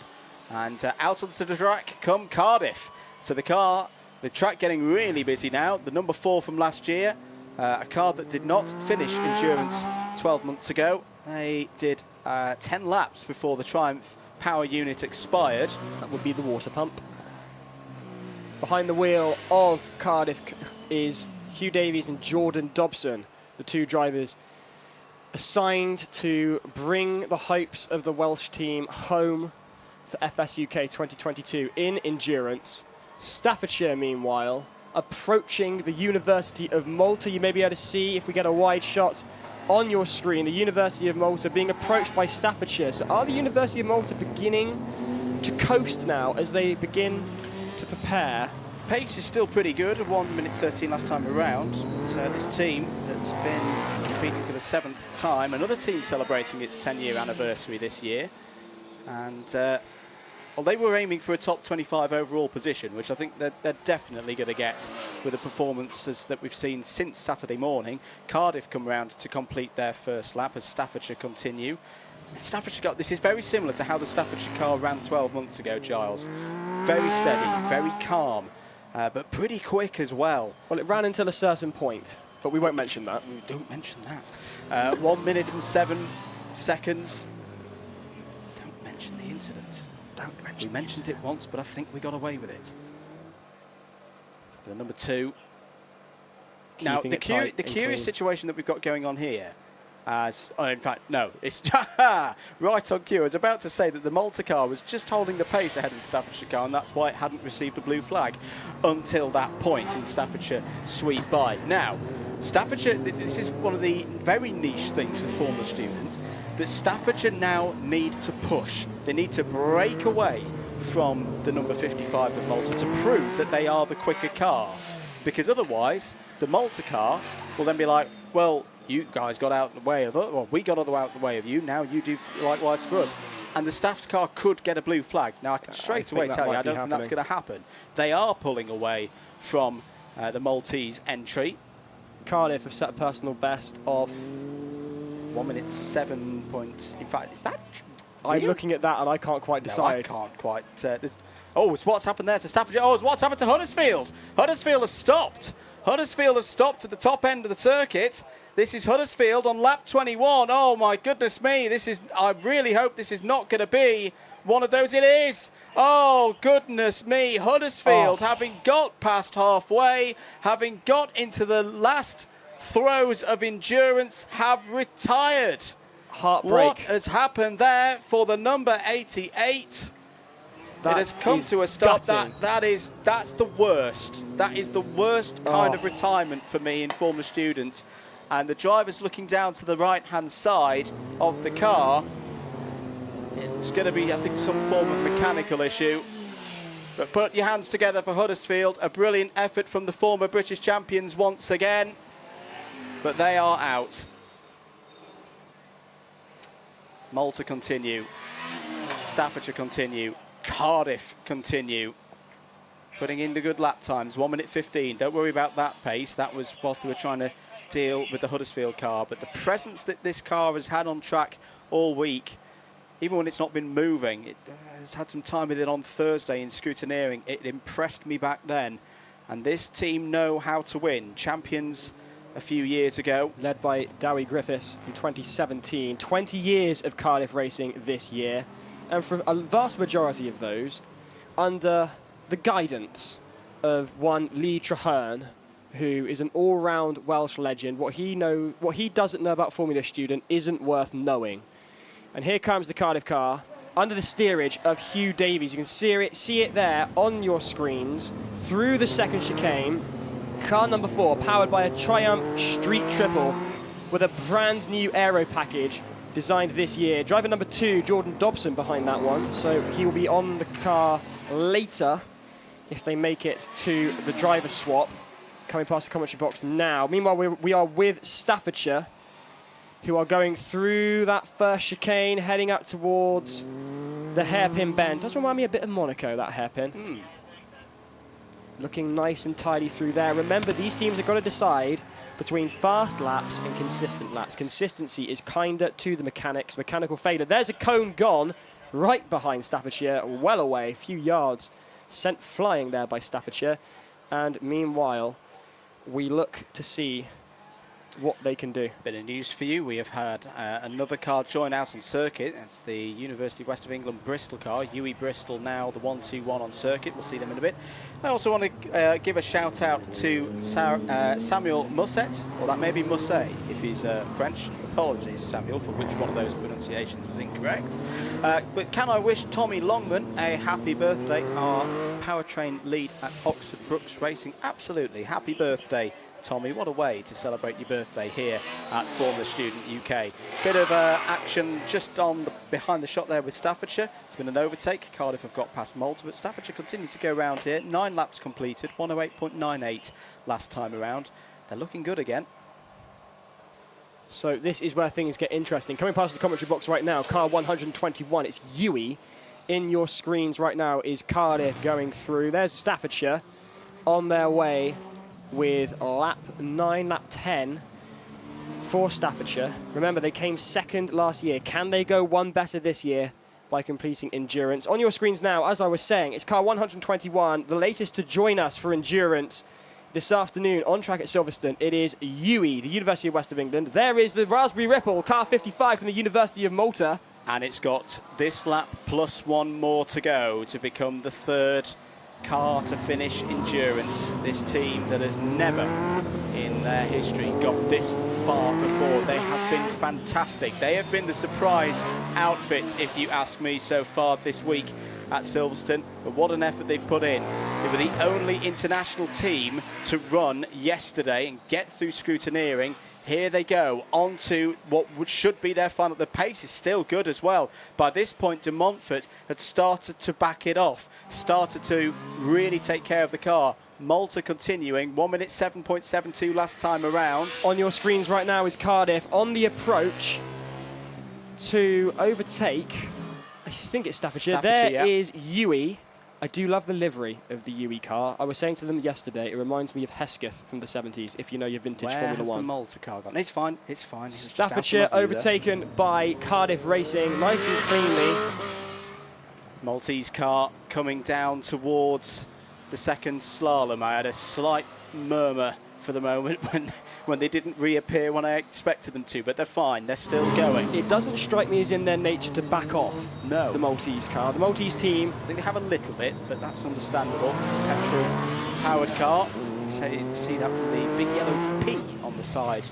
And out onto the track come Cardiff. So the track getting really busy now. The number 4 from last year, a car that did not finish endurance 12 months ago. They did 10 laps before the Triumph power unit expired. That would be the water pump. Behind the wheel of Cardiff is Hugh Davies and Jordan Dobson, the 2 drivers assigned to bring the hopes of the Welsh team home for FS UK 2022 in endurance. Staffordshire, meanwhile, approaching the University of Malta. You may be able to see, if we get a wide shot on your screen, the University of Malta being approached by Staffordshire. So are the University of Malta beginning to coast now as they begin to prepare? Pace is still pretty good, 1 minute 13 last time around. But, this team that's been competing for the 7th time, another team celebrating its 10-year anniversary this year. And well, they were aiming for a top 25 overall position, which I think they're definitely going to get with the performances that we've seen since Saturday morning. Cardiff come round to complete their first lap as Staffordshire continue. Staffordshire this is very similar to how the Staffordshire car ran 12 months ago, Giles. Very steady, very calm, but pretty quick as well. Well, it ran until a certain point, but we won't mention that. We don't mention that. 1 minute and 7 seconds. Don't mention the incident. We mentioned it once, but I think we got away with it. The number 2. Now, the curious situation that we've got going on here, in fact, no, it's right on cue. I was about to say that the Malta car was just holding the pace ahead of the Staffordshire car, and that's why it hadn't received a blue flag until that point, and Staffordshire sweep by. Now, Staffordshire, this is one of the very niche things with Formula Student, that Staffordshire now need to push. They need to break away from the number 55 of Malta to prove that they are the quicker car. Because otherwise, the Malta car will then be like, well, you guys got out of the way of it, well, we got out of the way of you, now you do likewise for us. And the Staff's car could get a blue flag. Now, I can straight away tell you, I don't think that's going to happen. They are pulling away from the Maltese entry. Cardiff have set a personal best of 1 minute 7 points. In fact, is that real? I'm looking at that and I can't quite decide. No, I can't quite. It's what's happened there to Staffordshire. Oh, it's what's happened to Huddersfield. Huddersfield have stopped. Huddersfield have stopped at the top end of the circuit. This is Huddersfield on lap 21. Oh, my goodness me. I really hope this is not going to be one of those. It is. Oh, goodness me. Huddersfield, having got past halfway, having got into the last throes of endurance, have retired. Heartbreak. What has happened there for the number 88? It has come to a stop. That's the worst. That is the worst kind of retirement for me in Formula Student. And the driver's looking down to the right-hand side of the car. It's going to be, I think, some form of mechanical issue. But put your hands together for Huddersfield. A brilliant effort from the former British champions once again. But they are out. Malta continue. Staffordshire continue. Cardiff continue. Putting in the good lap times. 1 minute 15. Don't worry about that pace. That was whilst they were trying to deal with the Huddersfield car. But the presence that this car has had on track all week, even when it's not been moving, it has had some time with it on Thursday in scrutineering. It impressed me back then. And this team know how to win. Champions a few years ago. Led by Dowie Griffiths in 2017. 20 years of Cardiff racing this year. And for a vast majority of those, under the guidance of one Lee Traherne, who is an all-round Welsh legend. What he doesn't know about Formula Student isn't worth knowing. And here comes the Cardiff car under the steerage of Hugh Davies. You can see it there on your screens through the second chicane. Car number 4, powered by a Triumph Street Triple with a brand new aero package designed this year. Driver number 2, Jordan Dobson, behind that one. So he will be on the car later if they make it to the driver swap. Coming past the commentary box now. Meanwhile, we are with Staffordshire, who are going through that first chicane, heading up towards the hairpin bend. Does remind me a bit of Monaco, that hairpin. Looking nice and tidy through there. Remember, these teams have got to decide between fast laps and consistent laps. Consistency is kinder to the mechanics. Mechanical failure. There's a cone gone right behind Staffordshire, well away, a few yards sent flying there by Staffordshire. And meanwhile, we look to see what they can do. Bit of news for you. We have had another car join out on circuit. It's the University of West of England Bristol car. UE Bristol now the 121 on circuit. We'll see them in a bit. I also want to give a shout out to Samuel Musset, or that may be Musset if he's French. Apologies, Samuel, for which one of those pronunciations was incorrect. But can I wish Tommy Longman a happy birthday, our powertrain lead at Oxford Brooks Racing? Absolutely, happy birthday, Tommy. What a way to celebrate your birthday here at Formula Student UK. Bit of action just on behind the shot there with Staffordshire. It's been an overtake. Cardiff have got past Malta, but Staffordshire continues to go around here. 9 laps completed, 108.98 last time around. They're looking good again. So this is where things get interesting. Coming past the commentary box right now, car 121, it's UE. In your screens right now is Cardiff going through. There's Staffordshire on their way with lap 9, lap 10 for Staffordshire. Remember, they came second last year. Can they go one better this year by completing endurance? On your screens now, as I was saying, it's car 121, the latest to join us for endurance this afternoon on track at Silverstone. It is UE, the University of West of England. There is the Raspberry Ripple, car 55 from the University of Malta. And it's got this lap plus one more to go to become the third car to finish endurance. This team that has never in their history got this far before. They have been fantastic. They have been the surprise outfit, if you ask me, so far this week at Silverstone. But what an effort they've put in. They were the only international team to run yesterday and get through scrutineering. Here they go, on to what should be their final. The pace is still good as well. By this point, de Montfort had started to back it off, started to really take care of the car. Malta continuing, 1 minute 7.72 last time around. On your screens right now is Cardiff on the approach to overtake, I think it's Staffordshire. There is UE. I do love the livery of the UE car. I was saying to them yesterday, it reminds me of Hesketh from the 70s, if you know your vintage Formula 1. Where's the Malta car gone? It's fine, it's fine. Staffordshire overtaken by Cardiff Racing, nice and cleanly. Maltese car coming down towards the second slalom. I had a slight murmur for the moment when they didn't reappear when I expected them to, but they're fine, they're still going. It doesn't strike me as in their nature to back off the Maltese car. The Maltese team, I think they have a little bit, but that's understandable. It's a petrol-powered car. You see that from the big yellow P on the side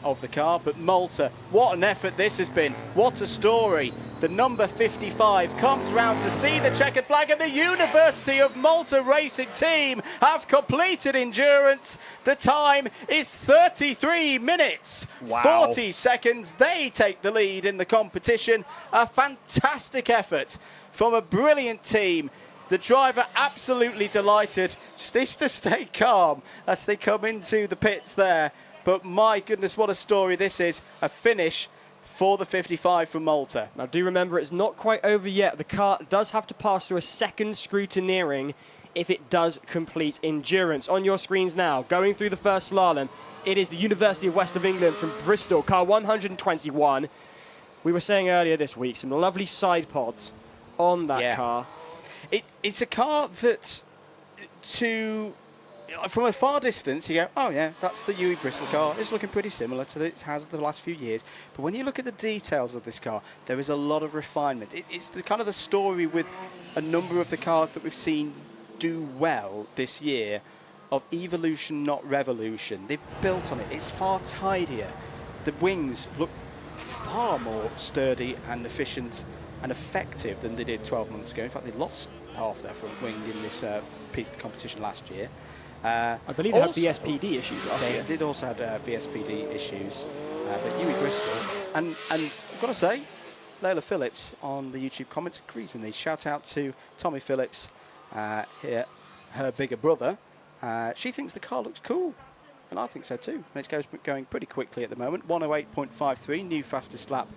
of the car. But Malta, what an effort this has been. What a story. The number 55 comes round to see the checkered flag, and the University of Malta racing team have completed endurance. The time is 33 minutes, 40 seconds. They take the lead in the competition. A fantastic effort from a brilliant team. The driver absolutely delighted. Just needs to stay calm as they come into the pits there. But my goodness, what a story this is. A finish for the 55 from Malta. Now do remember, it's not quite over yet. The car does have to pass through a second scrutineering if it does complete endurance. On your screens now, going through the first slalom, it is the University of West of England from Bristol, car 121. We were saying earlier this week, some lovely side pods on that car. It's a car that, from a far distance, you go, oh yeah, that's the UE Bristol car. It's looking pretty similar to it has the last few years. But when you look at the details of this car, there is a lot of refinement. It's the kind of the story with a number of the cars that we've seen do well this year of evolution, not revolution. They've built on it. It's far tidier. The wings look far more sturdy and efficient and effective than they did 12 months ago. In fact, they lost half their front wing in this piece of the competition last year. I believe they had BSPD issues last year. They did also have BSPD issues, but UE Bristol And I've got to say, Layla Phillips on the YouTube comments agrees with me. Shout out to Tommy Phillips here, her bigger brother. She thinks the car looks cool, and I think so too. And it's going pretty quickly at the moment. 108.53, new fastest lap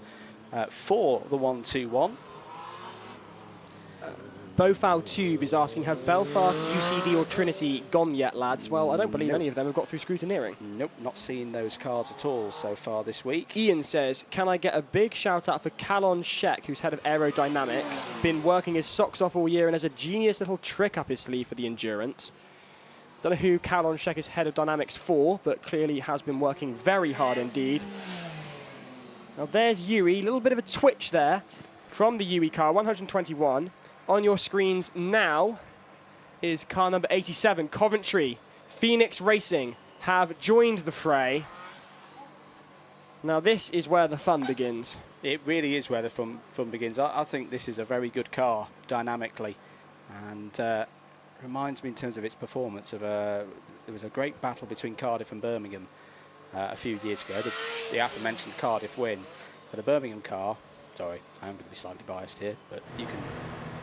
for the 121. Bofal Tube is asking, have Belfast, UCD or Trinity gone yet, lads? Well, I don't believe any of them have got through scrutineering. Nope, not seeing those cars at all so far this week. Ian says, can I get a big shout out for Calon Sheck, who's head of aerodynamics, been working his socks off all year and has a genius little trick up his sleeve for the endurance. Don't know who Calon Sheck is head of dynamics for, but clearly has been working very hard indeed. Now there's Yui, a little bit of a twitch there from the Yui car, 121. On your screens now is car number 87, Coventry. Phoenix Racing have joined the fray. Now this is where the fun begins. It really is where the fun begins. I think this is a very good car dynamically, and reminds me in terms of its performance of there was a great battle between Cardiff and Birmingham a few years ago. The aforementioned Cardiff win. For the Birmingham car, sorry, I am going to be slightly biased here, but you can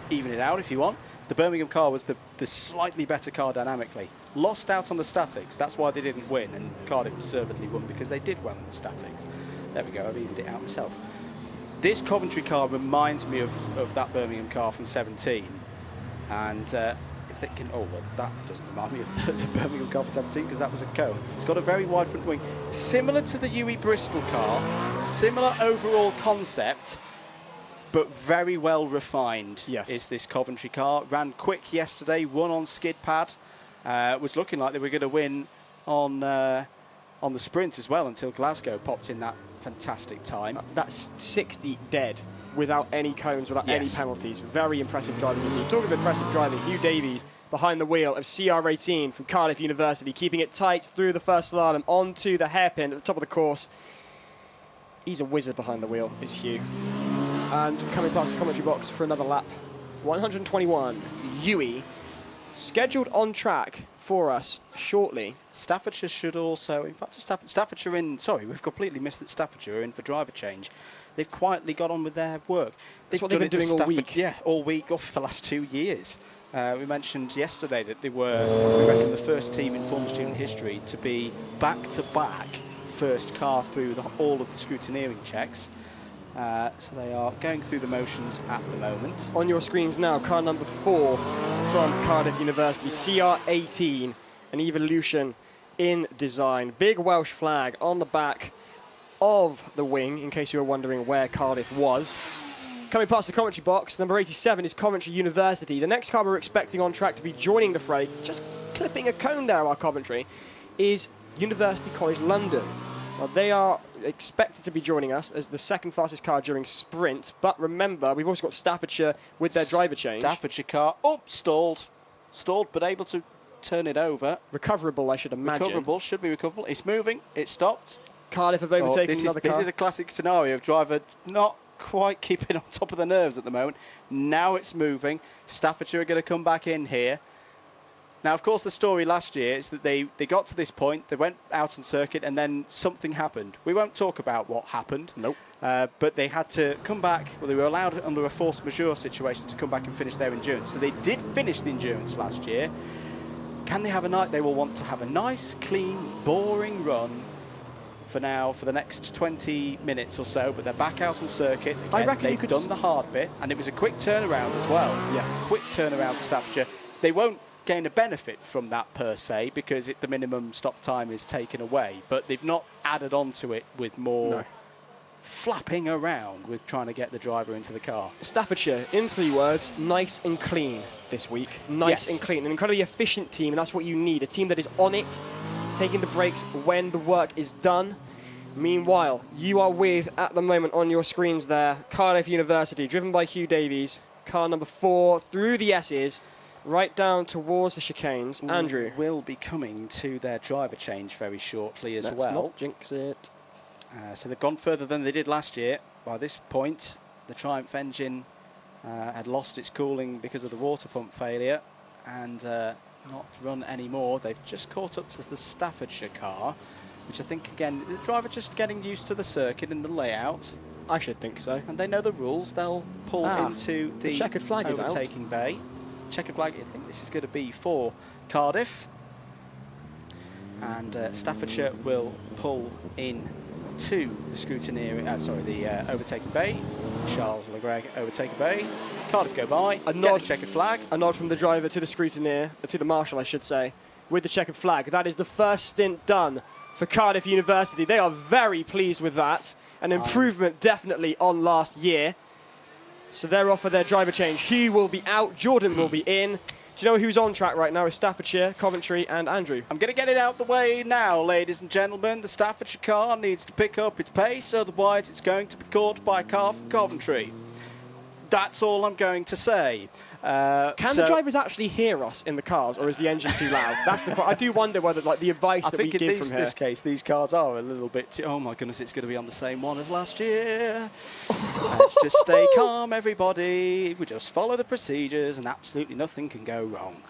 even it out if you want. The Birmingham car was the slightly better car dynamically. Lost out on the statics, that's why they didn't win, and Cardiff deservedly won because they did well in the statics. There we go, I've evened it out myself. This Coventry car reminds me of that Birmingham car from 17, and if they can, oh well, that doesn't remind me of the Birmingham car from 17 because that was a cone. It's got a very wide front wing, similar to the UE Bristol car, similar overall concept, but very well refined. Yes. Is this Coventry car. Ran quick yesterday, won on skid pad. Was looking like they were going to win on the sprint as well until Glasgow popped in that fantastic time. That's 60 dead without any cones, without any Yes. penalties. Very impressive driving indeed. Talking of impressive driving, Hugh Davies behind the wheel of CR18 from Cardiff University, keeping it tight through the first slalom onto the hairpin at the top of the course. He's a wizard behind the wheel, is Hugh. And coming past the commentary box for another lap, 121, Yui, scheduled on track for us shortly. Staffordshire should also, in fact, Staffordshire in, sorry, we've completely missed that Staffordshire are in for driver change. They've quietly got on with their work. That's what they've been doing all week. Yeah, all week, for the last 2 years. We mentioned yesterday that they were, we reckon, the first team in Formula Student history to be back-to-back first car through all of the scrutineering checks. So they are going through the motions at the moment. On your screens now, car number 4 from Cardiff University, CR18, an evolution in design. Big Welsh flag on the back of the wing, in case you were wondering where Cardiff was. Coming past the commentary box, number 87 is Coventry University. The next car we're expecting on track to be joining the fray, just clipping a cone there, our Coventry, is University College London. Now, they are expected to be joining us as the second fastest car during sprint, but remember, we've also got Staffordshire with their driver change. Staffordshire car, stalled, but able to turn it over. Recoverable, I should imagine. Recoverable, should be recoverable. It's moving, it's stopped. Cardiff have overtaken another car. This is a classic scenario of driver not quite keeping on top of the nerves at the moment. Now it's moving. Staffordshire are going to come back in here. Now, of course, the story last year is that they got to this point, they went out on circuit, and then something happened. We won't talk about what happened. Nope. But they had to come back, well, they were allowed under a force majeure situation to come back and finish their endurance. So they did finish the endurance last year. Can they have a night? They will want to have a nice, clean, boring run for now, for the next 20 minutes or so, but they're back out on circuit. Again, I reckon they've done the hard bit, and it was a quick turnaround as well. Yes. Quick turnaround for Staffordshire. They won't gain a benefit from that per se because the minimum stop time is taken away, but they've not added on to it with more flapping around with trying to get the driver into the car. Staffordshire, in 3 words, nice and clean this week. Nice and clean. An incredibly efficient team, and that's what you need. A team that is on it, taking the breaks when the work is done. Meanwhile, you are with, at the moment on your screens there, Cardiff University, driven by Hugh Davies, car number 4, through the S's, right down towards the chicanes. Andrew will be coming to their driver change very shortly as well. Let's not jinx it. So they've gone further than they did last year. By this point, the Triumph engine had lost its cooling because of the water pump failure and not run anymore. They've just caught up to the Staffordshire car. which I think, again, the driver just getting used to the circuit and the layout, I should think so. and they know the rules. They'll pull into the checkered flag is out. overtaking bay. Checkered flag, I think this is going to be for Cardiff. And Staffordshire will pull in to the the overtaking bay. Charles Leclerc overtaking bay. Cardiff go by. A Get nod, the checkered flag. a nod from the driver to the scrutineer, to the marshal, I should say, with the checkered flag. That is the first stint done for Cardiff University. They are very pleased with that. An improvement definitely on last year. So they're off for their driver change. Hugh will be out. Jordan will be in. Do you know who's on track right now? Is Staffordshire, Coventry and Andrew. I'm going to get it out the way now, ladies and gentlemen. The Staffordshire car needs to pick up its pace, otherwise it's going to be caught by a car from Coventry. That's all I'm going to say. Can the drivers actually hear us in the cars, or is the engine too loud? That's the. I do wonder whether, like, the advice that we give from here. In this case, these cars are a little bit too... Oh, my goodness, it's going to be on the same one as last year. Let's just stay calm, everybody. We just follow the procedures, and absolutely nothing can go wrong.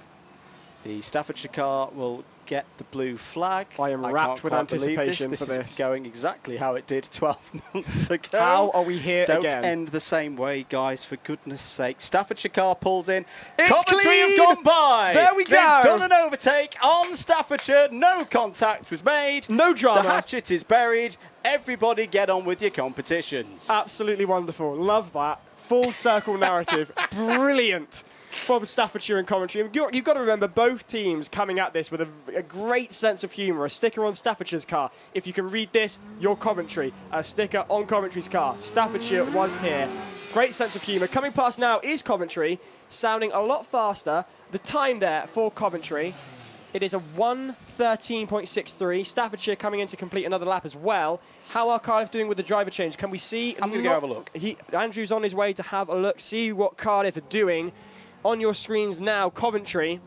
The Staffordshire car will get the blue flag. I am wrapped with anticipation this for this. is going exactly how it did 12 months ago. How are we here Don't again? end the same way, guys, for goodness sake. Staffordshire car pulls in. It's Coventry clean! have gone by. There we They've go. done an overtake on Staffordshire. No contact was made. No drama. The hatchet is buried. Everybody get on with your competitions. Absolutely wonderful. Love that. Full circle narrative. Brilliant. From Staffordshire and Coventry. You've got to remember, both teams coming at this with a great sense of humour. A sticker on Staffordshire's car. If you can read this, you're Coventry. A sticker on Coventry's car. Staffordshire was here. Great sense of humour. Coming past now is Coventry, sounding a lot faster. The time there for Coventry, it is a 1:13.63. Staffordshire coming in to complete another lap as well. How are Cardiff doing with the driver change? Can we see? I'm going to go have a look. Andrew's on his way to have a look, see what Cardiff are doing. On your screens now, Coventry,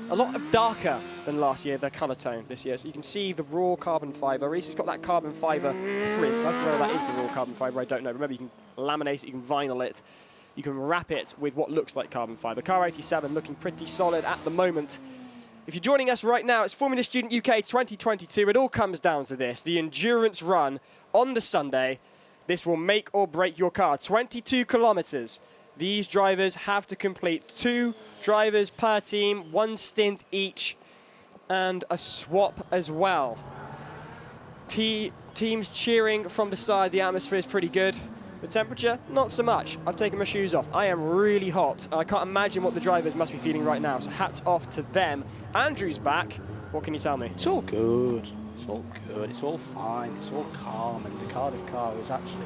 a lot darker than last year, their colour tone this year. So you can see the raw carbon fibre. Reece has got that carbon fibre print. That's whether that is the raw carbon fibre, I don't know. Remember, you can laminate it, you can vinyl it, you can wrap it with what looks like carbon fibre. Car 87 looking pretty solid at the moment. If you're joining us right now, it's Formula Student UK 2022. It all comes down to this, the endurance run on the Sunday. This will make or break your car. 22 kilometres. These drivers have to complete 2 drivers per team, 1 stint each, and a swap as well. Teams cheering from the side. The atmosphere is pretty good. The temperature, not so much. I've taken my shoes off. I am really hot. I can't imagine what the drivers must be feeling right now, so hats off to them. Andrew's back. What can you tell me? It's all good. It's all good. It's all fine. It's all calm. And the Cardiff car is actually...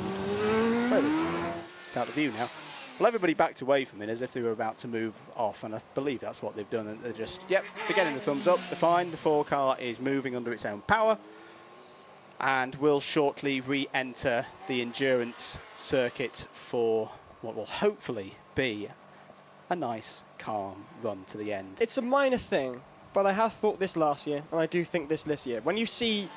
It's out of view now. Well, everybody backed away from it as if they were about to move off, and I believe that's what they've done. And they're just, yep, they're getting the thumbs up. They're fine. The 4 car is moving under its own power and will shortly re-enter the endurance circuit for what will hopefully be a nice, calm run to the end. It's a minor thing, but I have thought this last year, and I do think this year. When you see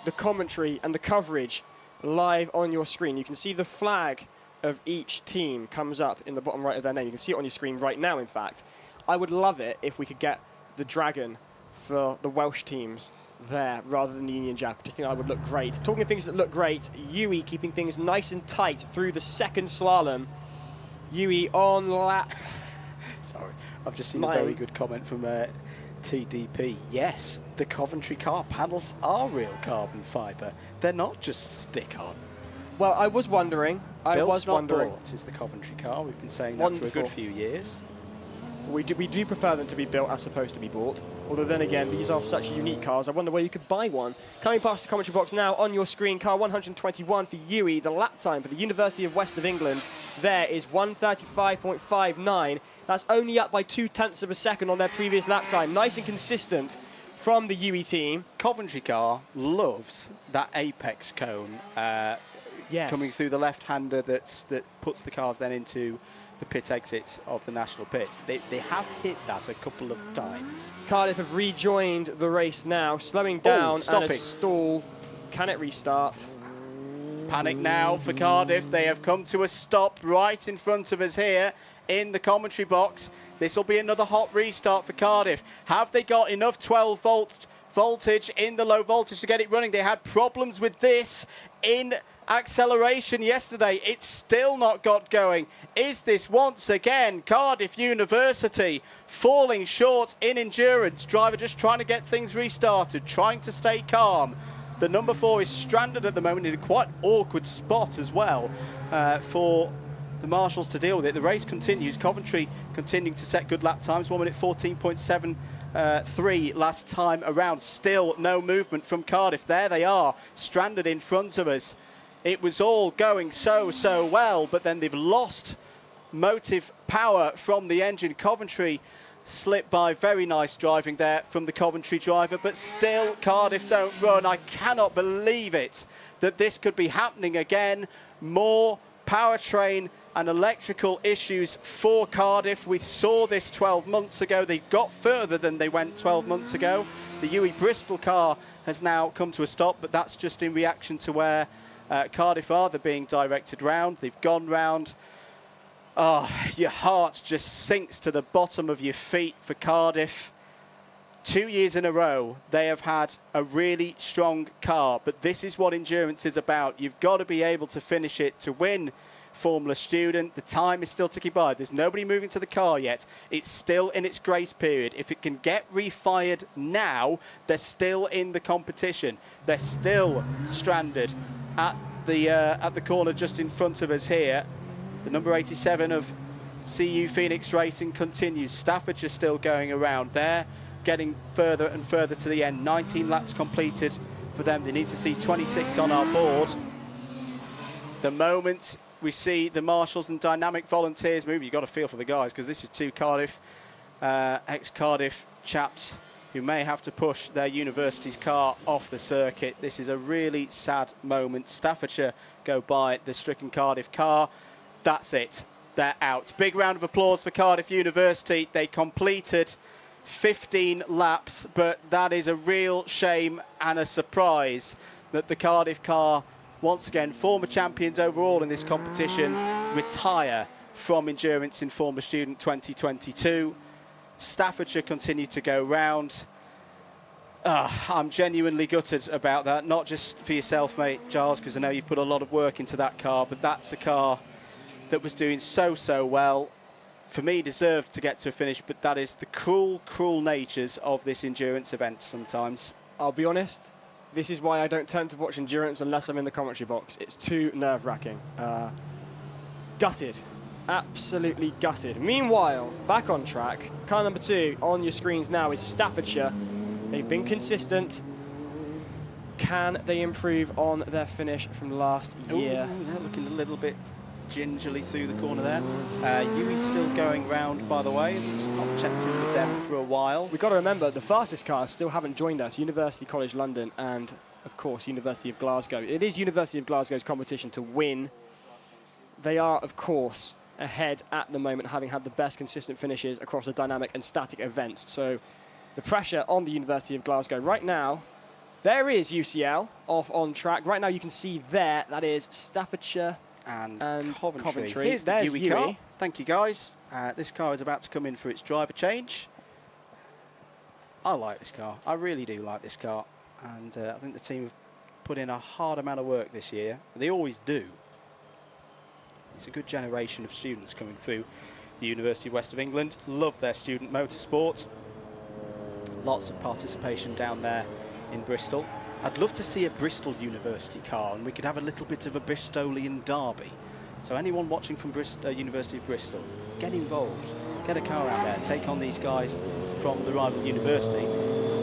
the commentary and the coverage live on your screen, you can see the flag of each team comes up in the bottom right of their name. You can see it on your screen right now, in fact. I would love it if we could get the dragon for the Welsh teams there rather than the Union Jack. I just think that would look great. Talking of things that look great, Yui keeping things nice and tight through the second slalom. Yui on lap... Sorry, I've just seen a very good comment from TDP. Yes, the Coventry car panels are real carbon fibre. They're not just stick-on. Well, I was wondering. Built, not bought is the Coventry car. We've been saying that for a good few years. We do prefer them to be built as opposed to be bought. Although then again, these are such unique cars. I wonder where you could buy one. Coming past the commentary box now on your screen, car 121 for Yui. The lap time for the University of West of England there is 1:35.59. That's only up by 0.2 of a second on their previous lap time. Nice and consistent from the Yui team. Coventry car loves that apex cone. Yes. Coming through the left-hander that puts the cars then into the pit exits of the national pits. They have hit that a couple of times. Cardiff have rejoined the race now, slowing down and a stall. Can it restart? Panic now for Cardiff. They have come to a stop right in front of us here in the commentary box. This will be another hot restart for Cardiff. Have they got enough 12 volts voltage in the low voltage to get it running. They had problems with this in acceleration yesterday. It's still not got going. Is this once again Cardiff University falling short in endurance? Driver just trying to get things restarted, trying to stay calm. The number 4 is stranded at the moment in a quite awkward spot as well for the marshals to deal with it. The race continues. Coventry continuing to set good lap times. 1 minute 14.73 last time around. Still no movement from Cardiff. There they are, stranded in front of us. It was all going so well, but then they've lost motive power from the engine. Coventry slipped by. Very nice driving there from the Coventry driver, but still Cardiff don't run. I cannot believe it that this could be happening again. More powertrain and electrical issues for Cardiff. We saw this 12 months ago. They've got further than they went 12 months ago. The UE Bristol car has now come to a stop, but that's just in reaction to where Cardiff are. They're being directed round. They've gone round. Oh, your heart just sinks to the bottom of your feet for Cardiff. 2 years in a row, they have had a really strong car, but this is what endurance is about. You've got to be able to finish it to win Formula Student. The time is still ticking by. There's nobody moving to the car yet. It's still in its grace period. If it can get refired now, they're still in the competition. They're still stranded at the corner just in front of us here. The number 87 of CU Phoenix Racing continues. Staffordshire still going around there, getting further and further to the end. 19 laps completed for them. They need to see 26 on our board. The moment we see the marshals and dynamic volunteers move, you've got to feel for the guys, because this is 2 Cardiff, ex-Cardiff chaps who may have to push their university's car off the circuit. This is a really sad moment. Staffordshire go by the stricken Cardiff car. That's it. They're out. Big round of applause for Cardiff University. They completed 15 laps, but that is a real shame and a surprise that the Cardiff car, once again, former champions overall in this competition, retire from endurance in Formula Student 2022. Staffordshire continue to go round. I'm genuinely gutted about that, not just for yourself, mate, Giles, because I know you've put a lot of work into that car, but that's a car that was doing so well. For me, deserved to get to a finish, but that is the cruel natures of this endurance event sometimes. I'll be honest, this is why I don't tend to watch endurance unless I'm in the commentary box. It's too nerve-wracking. Gutted. Absolutely gutted. Meanwhile, back on track, car number 2 on your screens now is Staffordshire. They've been consistent. Can they improve on their finish from last year? Ooh, they're looking a little bit gingerly through the corner there. Yui's still going round, by the way. It's not checked in with them for a while. We've got to remember, the fastest cars still haven't joined us. University College London and, of course, University of Glasgow. It is University of Glasgow's competition to win. They are, of course, ahead at the moment, having had the best consistent finishes across the dynamic and static events. So the pressure on the University of Glasgow right now. There is UCL off on track. Right now you can see there, that is Staffordshire and Coventry. Here's the UE car. Thank you, guys. This car is about to come in for its driver change. I like this car. I really do like this car. And I think the team have put in a hard amount of work this year. They always do. It's a good generation of students coming through the University of West of England. Love their student motorsport. Lots of participation down there in Bristol. I'd love to see a Bristol University car, and we could have a little bit of a Bristolian derby. So anyone watching from University of Bristol, get involved. Get a car out there, take on these guys from the rival university,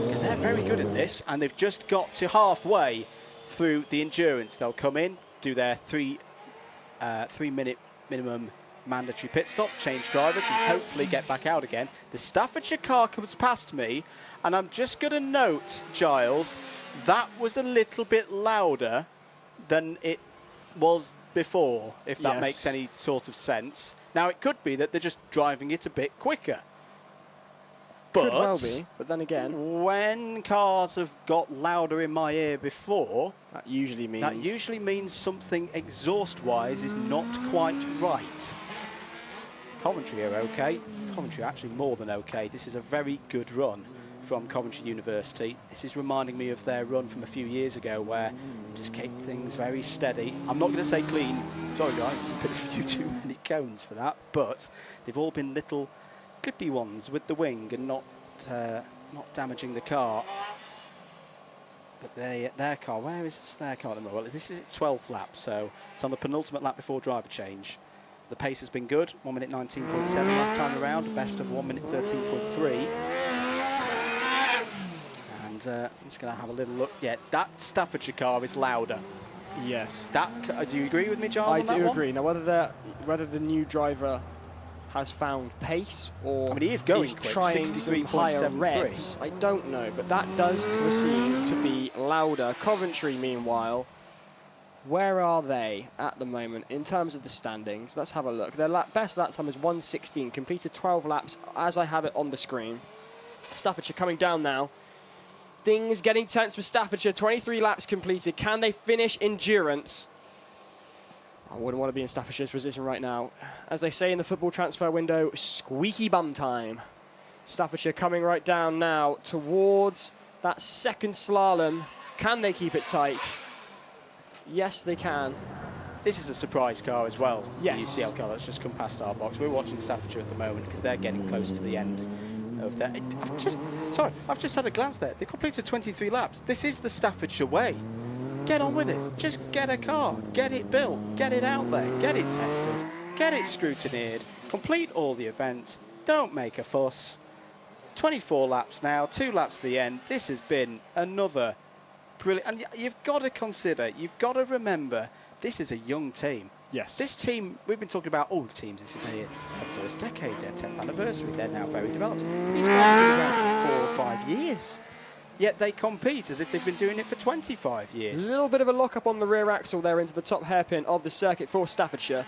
because they're very good at this, and they've just got to halfway through the endurance. They'll come in, do their 3-minute minimum mandatory pit stop, change drivers, and hopefully get back out again. The Staffordshire car comes past me, and I'm just going to note, Giles, that was a little bit louder than it was before, if that makes any sort of sense. Now, it could be that they're just driving it a bit quicker. But could well be, but then again, when cars have got louder in my ear before, that usually means something exhaust-wise is not quite right. Coventry are okay. Coventry are actually more than okay. This is a very good run from Coventry University. This is reminding me of their run from a few years ago where just kept things very steady. I'm not going to say clean. Sorry guys, there's been a few too many cones for that, but they've all been little clippy ones with the wing and not damaging the car. But their car, where is their car at the moment? Well, this is its 12th lap, so it's on the penultimate lap before driver change. The pace has been good, 1 minute 19.7 last time around, best of 1 minute 13.3. And I'm just going to have a little look. Yeah, that Staffordshire car is louder. Yes. Do you agree with me, Giles, on that I do one? agree. Now, whether the new driver has found pace or I mean, he is going he's quick, trying some higher 63.73. revs, I don't know, but that does seem to be louder. Coventry, meanwhile, where are they at the moment in terms of the standings? Let's have a look. Their best lap time is 1:16, completed 12 laps as I have it on the screen. Staffordshire coming down now. Things getting tense for Staffordshire. 23 laps completed. Can they finish endurance? I wouldn't want to be in Staffordshire's position right now. As they say in the football transfer window, squeaky bum time. Staffordshire coming right down now towards that second slalom. Can they keep it tight? Yes, they can. This is a surprise car as well. Yes. The UCL car that's just come past our box. We're watching Staffordshire at the moment because they're getting close to the end of their... I've just had a glance there. They completed 23 laps. This is the Staffordshire way. Get on with it. Just get a car. Get it built. Get it out there. Get it tested. Get it scrutineered. Complete all the events. Don't make a fuss. 24 laps now. 2 laps to the end. This has been another brilliant... And you've got to consider, you've got to remember, this is a young team. Yes. This team, we've been talking about all the teams. This is their first decade, their 10th anniversary. They're now very developed. These guys have been around for 4 or 5 years. Yet they compete as if they've been doing it for 25 years. A little bit of a lock-up on the rear axle there into the top hairpin of the circuit for Staffordshire.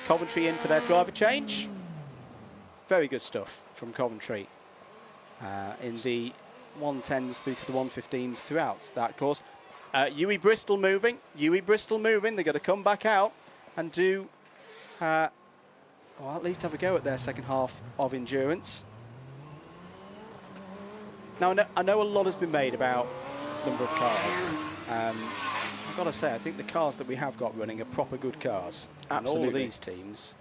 Coventry in for their driver change. Very good stuff from Coventry in the 110s through to the 115s throughout that course. UE Bristol moving. UE Bristol moving. They're going to come back out and do, well, at least have a go at their second half of endurance. Now, I know a lot has been made about number of cars. I've got to say, I think the cars that we have got running are proper good cars. Absolutely. And all of these teams.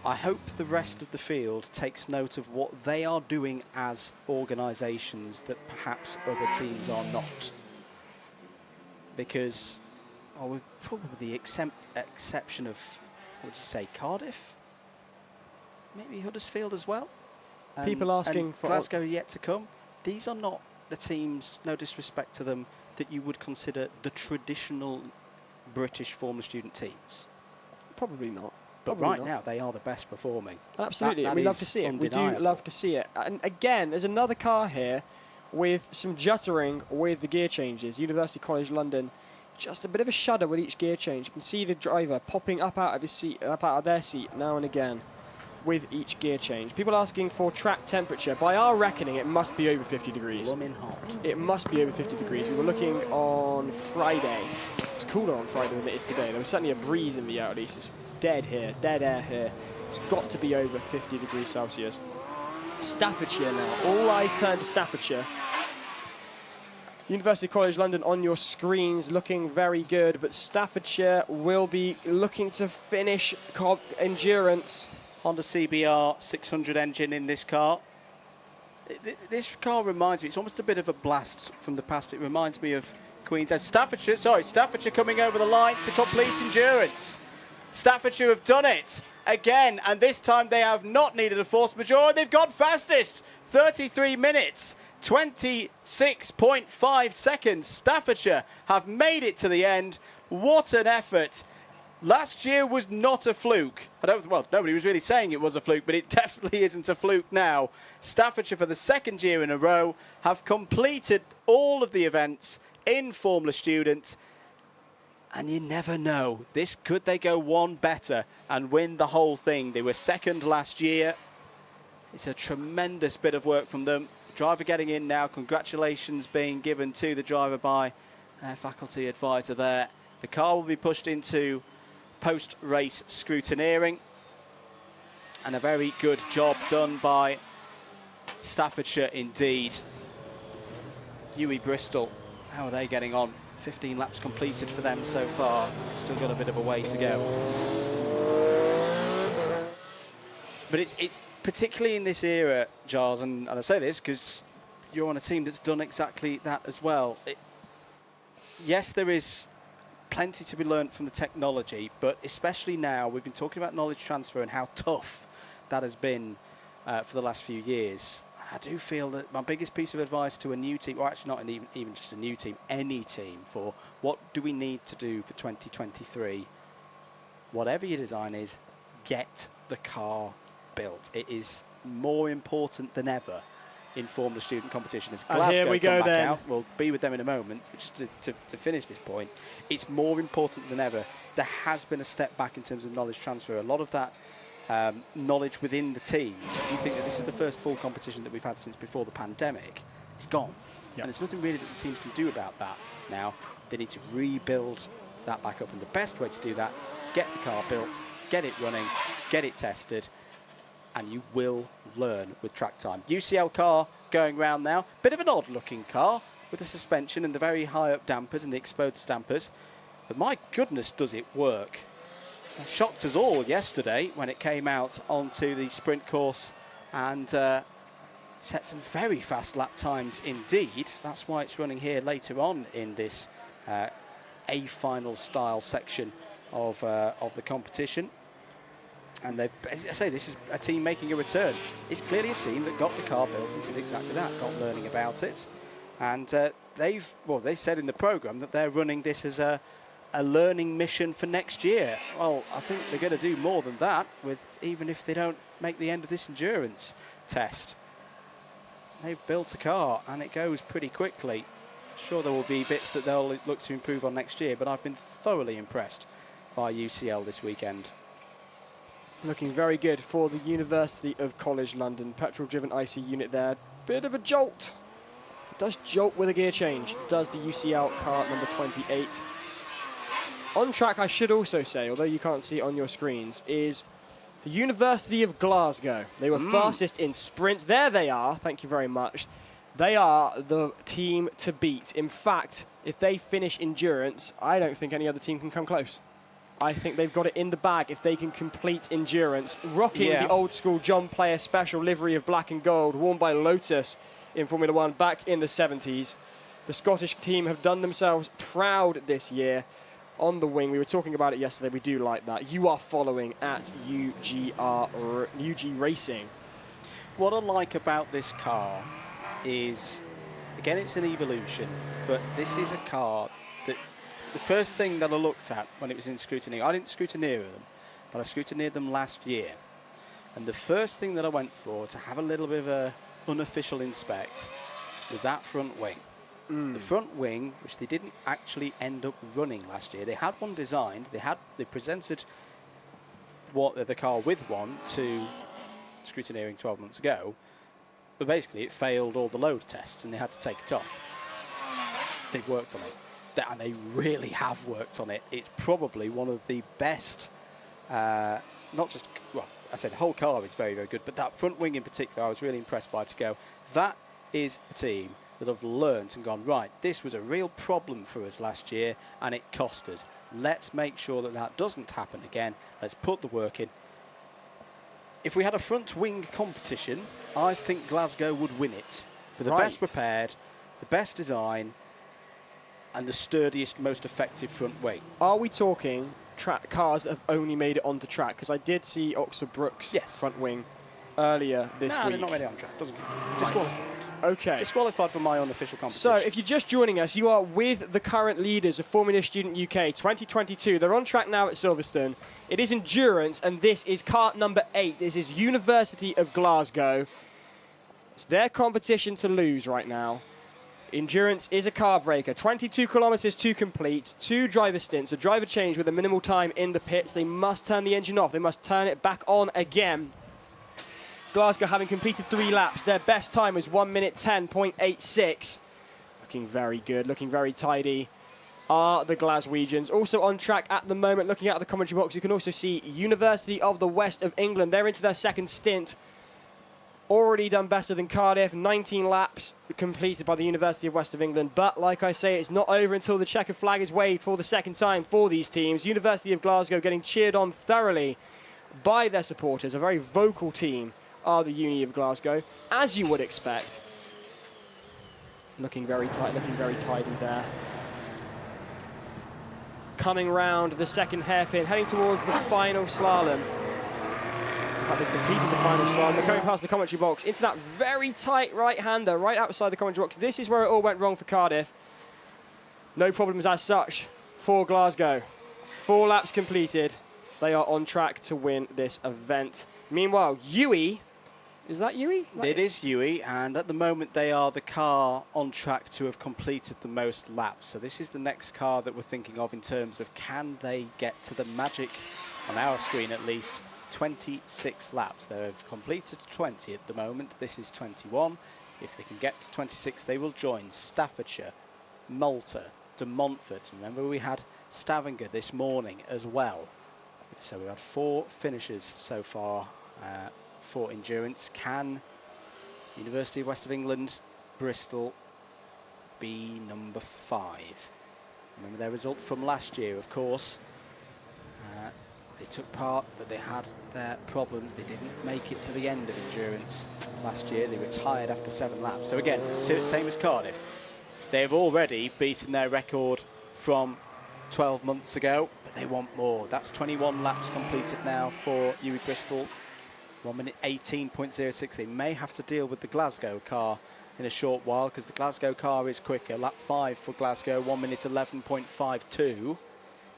I hope the rest of the field takes note of what they are doing as organisations that perhaps other teams are not. Because, with probably the exception of, what would you say, Cardiff? Maybe Huddersfield as well? People asking and for... Glasgow yet to come. These are not the teams, no disrespect to them, that you would consider the traditional British Formula Student teams. Probably not. But Probably right not. now, they are the best performing. Absolutely, That and we love is to see it. We do undeniable. love to see it. And again, there's another car here with some juttering with the gear changes. University College London, just a bit of a shudder with each gear change. You can see the driver popping up out of his seat, up out of their seat now and again with each gear change. People asking for track temperature. By our reckoning, it must be over 50 degrees. Blooming hot. It must be over 50 degrees. We were looking on Friday. It's cooler on Friday than it is today. There was certainly a breeze in the air at least. It's dead here, dead air here. It's got to be over 50 degrees Celsius. Staffordshire now. All eyes turn to Staffordshire. University College London on your screens looking very good, but Staffordshire will be looking to finish endurance. Honda CBR 600 engine in this car. This car reminds me, it's almost a bit of a blast from the past. It reminds me of Queen's Head. Staffordshire coming over the line to complete endurance. Staffordshire have done it again, and this time they have not needed a force majeure. They've gone fastest, 33 minutes, 26.5 seconds. Staffordshire have made it to the end. What an effort. Last year was not a fluke. Well, nobody was really saying it was a fluke, but it definitely isn't a fluke now. Staffordshire, for the second year in a row, have completed all of the events in Formula Student. And you never know. Could they go one better and win the whole thing? They were second last year. It's a tremendous bit of work from them. Driver getting in now. Congratulations being given to the driver by their faculty advisor there. The car will be pushed into post-race scrutineering, and a very good job done by Staffordshire indeed. UWE Bristol, how are they getting on? 15 laps completed for them so far. Still got a bit of a way to go. But it's particularly in this era, Giles, and I say this because you're on a team that's done exactly that as well. Yes, there is plenty to be learned from the technology, but especially now, we've been talking about knowledge transfer and how tough that has been for the last few years. I do feel that my biggest piece of advice to a new team, or actually not even just a new team, any team, for what do we need to do for 2023, whatever your design is, get the car built. It is more important than ever in Formula Student competition. As Glasgow here we go then. out, we'll be with them in a moment, but just to finish this point, it's more important than ever. There has been a step back in terms of knowledge transfer. A lot of that knowledge within the teams. If you think that this is the first full competition that we've had since before the pandemic, it's gone. Yep. And there's nothing really that the teams can do about that now. They need to rebuild that back up. And the best way to do that, get the car built, get it running, get it tested, and you will learn with track time. UCL car going round now. Bit of an odd looking car with the suspension and the very high up dampers and the exposed dampers. But my goodness, does it work. It shocked us all yesterday when it came out onto the sprint course and set some very fast lap times indeed. That's why it's running here later on in this A final style section of the competition. And as I say, this is a team making a return. It's clearly a team that got the car built and did exactly that, got learning about it. And they said in the programme that they're running this as a learning mission for next year. Well, I think they're going to do more than that, even if they don't make the end of this endurance test. They've built a car and it goes pretty quickly. Sure, there will be bits that they'll look to improve on next year, but I've been thoroughly impressed by UCL this weekend. Looking very good for the University of College London. Petrol-driven IC unit there. Bit of a jolt. It does jolt with a gear change. Does the UCL car number 28. On track, I should also say, although you can't see it on your screens, is the University of Glasgow. They were fastest in sprint. There they are. Thank you very much. They are the team to beat. In fact, if they finish endurance, I don't think any other team can come close. I think they've got it in the bag if they can complete endurance. Rocking the old school John Player special livery of black and gold worn by Lotus in Formula One back in the 70s. The Scottish team have done themselves proud this year. On the wing, we were talking about it yesterday, we do like that. You are following at UG Racing. What I like about this car is, again, it's an evolution, but this is a car that the first thing that I looked at when it was in scrutineer, I didn't scrutineer them, but I scrutineered them last year. And the first thing that I went for to have a little bit of a unofficial inspect was that front wing. The front wing, which they didn't actually end up running last year. They had one designed. They presented the car with one to scrutineering 12 months ago, but basically it failed all the load tests and they had to take it off. They've worked on it, and they really have worked on it. It's probably one of the best. Not just I said the whole car is very, very good, but that front wing in particular, I was really impressed by. To go, that is a team that have learned and gone, right, this was a real problem for us last year and it cost us. Let's make sure that that doesn't happen again. Let's put the work in. If we had a front wing competition, I think Glasgow would win it for the best prepared, the best design, and the sturdiest, most effective front wing. Are we talking cars that have only made it onto track? Because I did see Oxford Brook's front wing earlier this week. No, they're not really on track. Doesn't disqualified. Okay. Disqualified from my unofficial competition. So, if you're just joining us, you are with the current leaders of Formula Student UK 2022. They're on track now at Silverstone. It is endurance, and this is kart number 8. This is University of Glasgow. It's their competition to lose right now. Endurance is a car breaker. 22 kilometres to complete. 2 driver stints. A driver change with a minimal time in the pits. They must turn the engine off. They must turn it back on again. Glasgow having completed 3 laps. Their best time was 1 minute 10.86. Looking very good, looking very tidy are the Glaswegians. Also on track at the moment, looking at the commentary box, you can also see University of the West of England. They're into their second stint. already done better than Cardiff. 19 laps completed by the University of West of England. But like I say, it's not over until the checkered flag is waved for the second time for these teams. University of Glasgow getting cheered on thoroughly by their supporters. A very vocal team are the Uni of Glasgow, as you would expect. Looking very tight, looking very tidy there. Coming round the second hairpin, heading towards the final slalom. They've completed the final slalom. They're coming past the commentary box into that very tight right-hander right outside the commentary box. This is where it all went wrong for Cardiff. No problems as such for Glasgow. 4 laps completed. They are on track to win this event. Meanwhile, Yui, is that Yui? It is Yui, and at the moment they are the car on track to have completed the most laps. So this is the next car that we're thinking of in terms of can they get to the magic, on our screen at least, 26 laps. They have completed 20 at the moment. This is 21. If they can get to 26, they will join Staffordshire, Malta, De Montfort. Remember, we had Stavanger this morning as well. So we had 4 finishes so far for endurance. Can University of West of England, Bristol be number 5? Remember their result from last year, of course. They took part, but they had their problems. They didn't make it to the end of endurance last year. They retired after 7 laps. So again, same as Cardiff. They've already beaten their record from 12 months ago, but they want more. That's 21 laps completed now for UWE Bristol. 1 minute 18.06. They may have to deal with the Glasgow car in a short while because the Glasgow car is quicker. Lap 5 for Glasgow, 1 minute 11.52.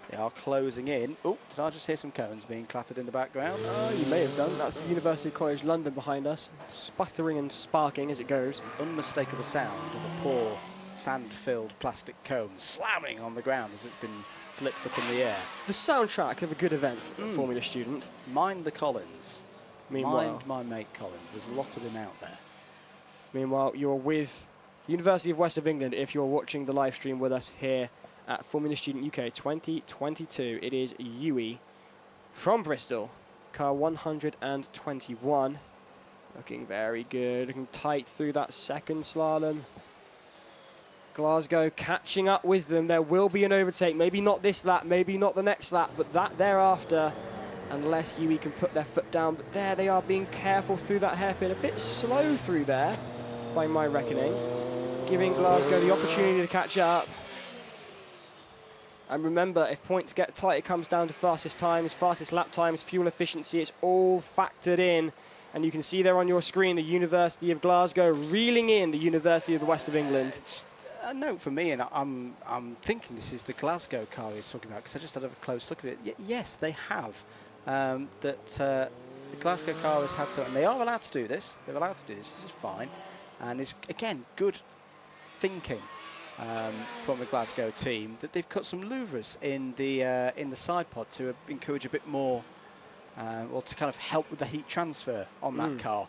They are closing in. Oh, did I just hear some cones being clattered in the background? You may have done. That's the University College London behind us, sputtering and sparking as it goes. Unmistakable sound of a poor sand-filled plastic cone slamming on the ground as it's been flipped up in the air. The soundtrack of a good event, Formula Student. Mind the Collins. Meanwhile, Mind my mate Collins. There's a lot of him out there. Meanwhile, you're with University of West of England if you're watching the live stream with us here at Formula Student UK 2022. It is Yui from Bristol, car 121. Looking very good, looking tight through that second slalom. Glasgow catching up with them. There will be an overtake, maybe not this lap, maybe not the next lap, but that thereafter, unless Yui can put their foot down. But there they are being careful through that hairpin, a bit slow through there by my reckoning, giving Glasgow the opportunity to catch up. And remember, if points get tight, it comes down to fastest times, fastest lap times, fuel efficiency. It's all factored in. And you can see there on your screen the University of Glasgow reeling in the University of the West of England. A note for me, and I'm thinking this is the Glasgow car he's talking about because I just had a close look at it. Yes, they have. The Glasgow car has had to, and they are allowed to do this. They're allowed to do this. This is fine. And it's, again, good thinking from the Glasgow team that they've cut some louvres in the side pod to encourage a bit more, or to kind of help with the heat transfer on that car.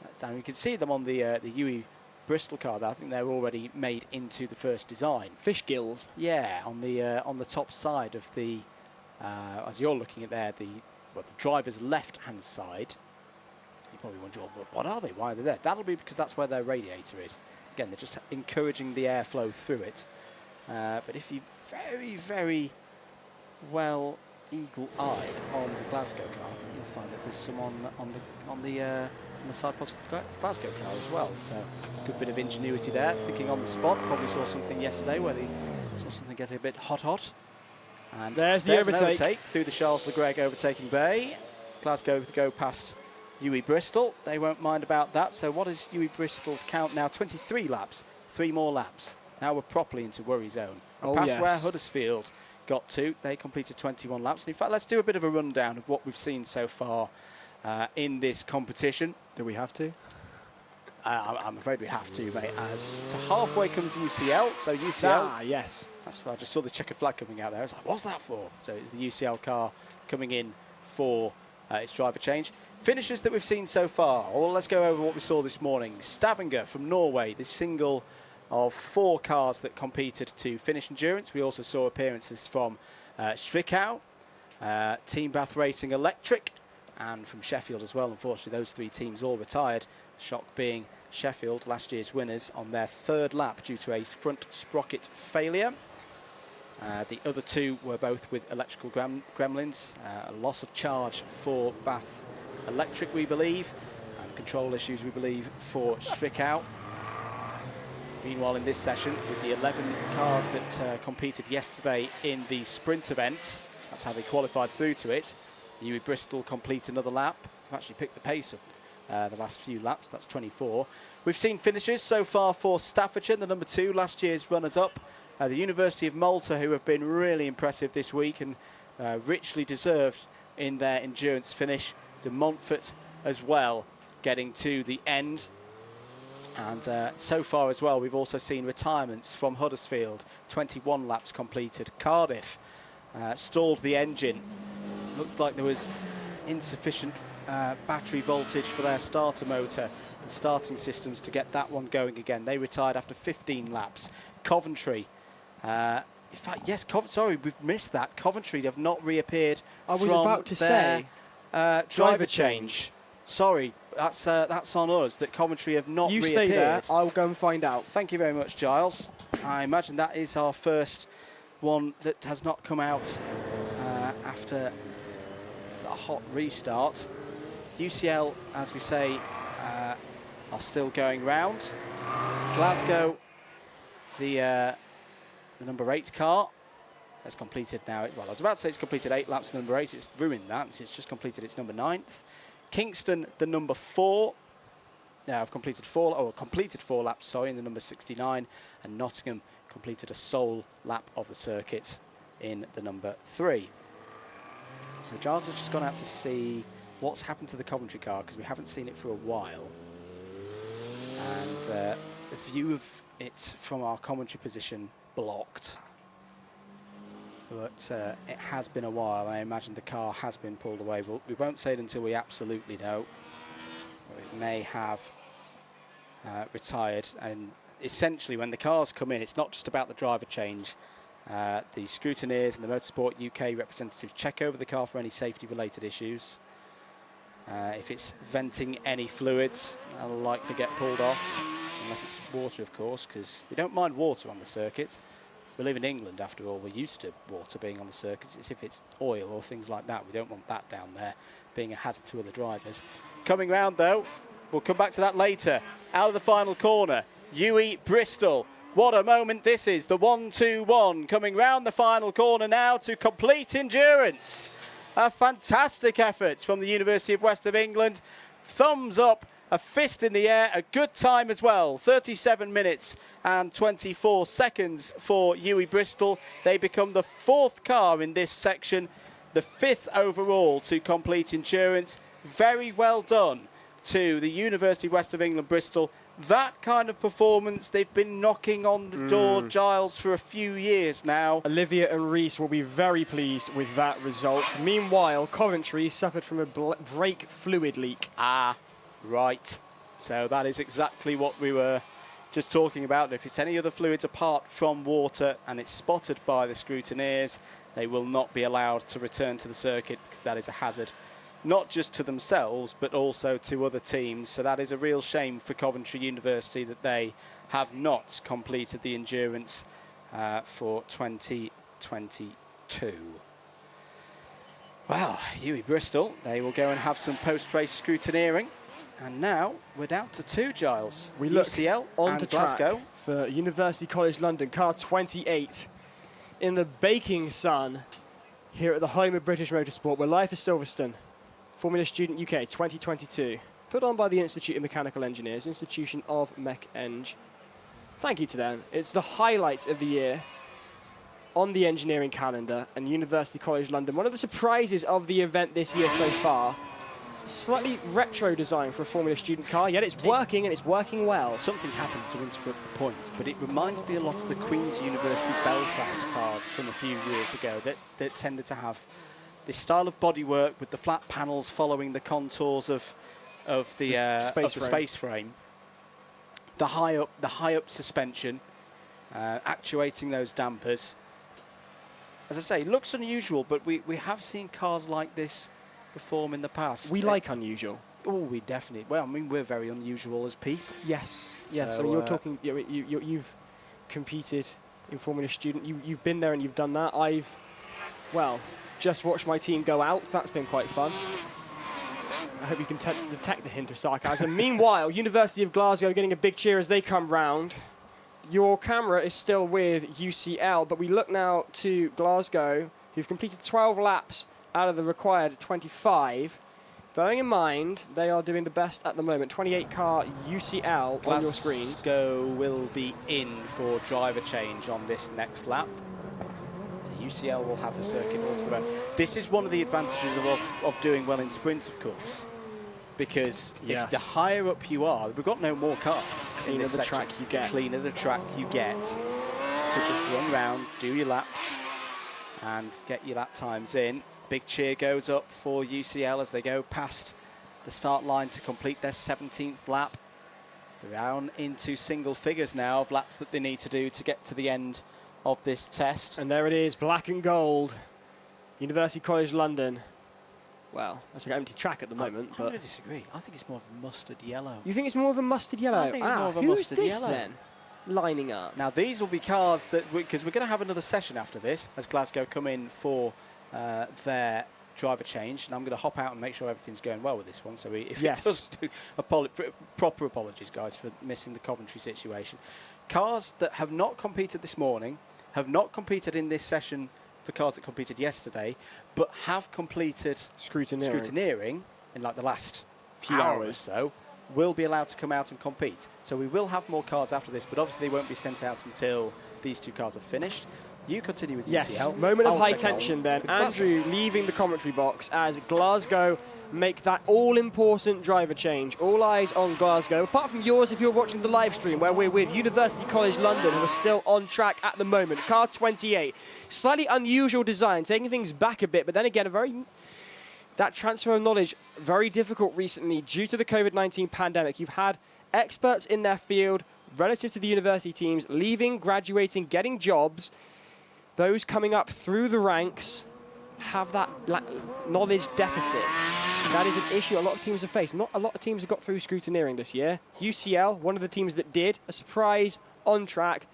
That's down. You can see them on the UWE Bristol car there. I think they're already made into the first design. Fish gills. Yeah, on the top side of the, as you're looking at there, the driver's left-hand side. You probably wonder, well, what are they? Why are they there? That'll be because that's where their radiator is. Again, they're just encouraging the airflow through it. But if you very, very well eagle-eyed on the Glasgow car, I think you'll find that there's some on the side pods for the Glasgow car as well. So good bit of ingenuity there. Thinking on the spot. Probably saw something yesterday where they saw something get a bit hot. And there's the overtake through the Charles Le Gregg overtaking bay. Glasgow to go past UWE Bristol. They won't mind about that. So what is UWE Bristol's count now? 23 laps. 3 more laps. Now we're properly into worry zone. We're past where Huddersfield got to. They completed 21 laps. And in fact, let's do a bit of a rundown of what we've seen so far in this competition. Do we have to? I'm afraid we have to, mate. As to halfway comes UCL. So UCL. Ah, yes. That's why I just saw the checkered flag coming out there. I was like, what's that for? So it's the UCL car coming in for its driver change. Finishes that we've seen so far. Well, let's go over what we saw this morning. Stavanger from Norway, the single of 4 cars that competed to finish endurance. We also saw appearances from Zwickau, Team Bath Racing Electric, and from Sheffield as well. Unfortunately, those 3 teams all retired. Shock being Sheffield, last year's winners, on their 3rd lap due to a front sprocket failure. The other 2 were both with electrical gremlins. A loss of charge for Bath Electric, we believe, and control issues, we believe, for Zwickau. Meanwhile, in this session, with the 11 cars that competed yesterday in the sprint event, that's how they qualified through to it. UWE Bristol complete another lap. They've actually picked the pace up the last few laps. That's 24. We've seen finishes so far for Staffordshire, the number 2, last year's runners-up. The University of Malta, who have been really impressive this week and richly deserved in their endurance finish. De Montfort as well, getting to the end. And so far as well, we've also seen retirements from Huddersfield. 21 laps completed. Cardiff stalled the engine. Looked like there was insufficient battery voltage for their starter motor and starting systems to get that one going again. They retired after 15 laps. Coventry, in fact, yes, sorry, we've missed that. Coventry have not reappeared I was from about to their say driver change. Sorry, that's on us, that Coventry have not You reappeared. stay there, I'll go and find out. Thank you very much, Giles. I imagine that is our first one that has not come out after a hot restart. UCL, as we say, are still going round. Glasgow, the number 8 car, has completed now. Well, I was about to say it's completed 8 laps. Number 8, it's ruined that. It's just completed its number 9th. Kingston, the number 4. I've completed 4 laps, sorry, in the number 69. And Nottingham completed a sole lap of the circuit in the number 3. So Giles has just gone out to see what's happened to the Coventry car, because we haven't seen it for a while. And the view of it from our commentary position blocked. But it has been a while. I imagine the car has been pulled away. We won't say it until we absolutely know. It may have retired. And essentially, when the cars come in, it's not just about the driver change. The scrutineers and the Motorsport UK representatives check over the car for any safety-related issues. If it's venting any fluids, that'll likely get pulled off, unless it's water, of course, because we don't mind water on the circuit. We live in England, after all. We're used to water being on the circuits. It's if it's oil or things like that. We don't want that down there being a hazard to other drivers. Coming round, though, we'll come back to that later. Out of the final corner, UWE Bristol. What a moment this is. The 1-2-1 coming round the final corner now to complete endurance. A fantastic effort from the University of West of England. Thumbs up, a fist in the air, a good time as well. 37 minutes and 24 seconds for UWE Bristol. They become the 4th car in this section, the 5th overall to complete endurance. Very well done to the University of West of England Bristol. That kind of performance, they've been knocking on the door, Giles, for a few years now. Olivia and Reese will be very pleased with that result. Meanwhile, Coventry suffered from a brake fluid leak. Ah, right. So that is exactly what we were just talking about. If it's any other fluids apart from water and it's spotted by the scrutineers, they will not be allowed to return to the circuit, because that is a hazard, not just to themselves, but also to other teams. So that is a real shame for Coventry University that they have not completed the endurance for 2022. Well, UWE Bristol, they will go and have some post-race scrutineering. And now we're down to 2, Giles. We look UCL on and the Glasgow. track for University College London, car 28. In the baking sun here at the home of British Motorsport. We're live for Silverstone, Formula Student UK 2022. Put on by the Institute of Mechanical Engineers, Institution of Mech Eng. Thank you to them. It's the highlights of the year on the engineering calendar, and University College London, one of the surprises of the event this year so far. Slightly retro design for a Formula Student car, yet it's working, and it's working well. Something happened to interrupt the point, but it reminds me a lot of the Queen's University Belfast cars from a few years ago that tended to have this style of bodywork with the flat panels following the contours of the space frame. The high up suspension, actuating those dampers. As I say, looks unusual, but we have seen cars like this perform in the past. We like unusual. Oh, we definitely. Well, I mean, we're very unusual as people. Yes. Yes. So, I mean, you're talking. You've competed in Formula Student. You've been there and you've done that. I've, well, just watched my team go out. That's been quite fun. I hope you can detect the hint of sarcasm. Meanwhile, University of Glasgow getting a big cheer as they come round. Your camera is still with UCL, but we look now to Glasgow, who've completed 12 laps out of the required 25. Bearing in mind, they are doing the best at the moment. 28 car UCL on your screens. Glasgow will be in for driver change on this next lap. So UCL will have the circuit all to the road. This is one of the advantages of doing well in sprint, of course. Because if the higher up you are, we've got no more cars. Cleaner the track you get. Cleaner the track you get to just run round, do your laps, and get your lap times in. Big cheer goes up for UCL as they go past the start line to complete their 17th lap. They're down into single figures now of laps that they need to do to get to the end of this test. And there it is, black and gold. University College London. Well, that's an empty track at the moment. I'm but going to disagree. I think it's more of a mustard yellow. You think it's more of a mustard yellow? I think it's more of a who's mustard this yellow. Then? Lining up. Now, these will be cars that, because we're going to have another session after this, as Glasgow come in for their driver change, and I'm going to hop out and make sure everything's going well with this one. So if it does do, proper apologies, guys, for missing the Coventry situation. Cars that have not competed this morning, have not competed in this session for cars that competed yesterday, but have completed scrutineering in like the last few hours or so, will be allowed to come out and compete. So we will have more cars after this, but obviously they won't be sent out until these two cars are finished. You continue with UCL. Moment of high tension then. Andrew leaving the commentary box as Glasgow make that all-important driver change. All eyes on Glasgow, apart from yours if you're watching the live stream, where we're with University College London, who are still on track at the moment. Car 28. Slightly unusual design, taking things back a bit, but then again, that transfer of knowledge, very difficult recently due to the COVID-19 pandemic. You've had experts in their field relative to the university teams leaving, graduating, getting jobs. Those coming up through the ranks have that knowledge deficit. That is an issue a lot of teams have faced. Not a lot of teams have got through scrutineering this year. UCL, one of the teams that did, a surprise on track,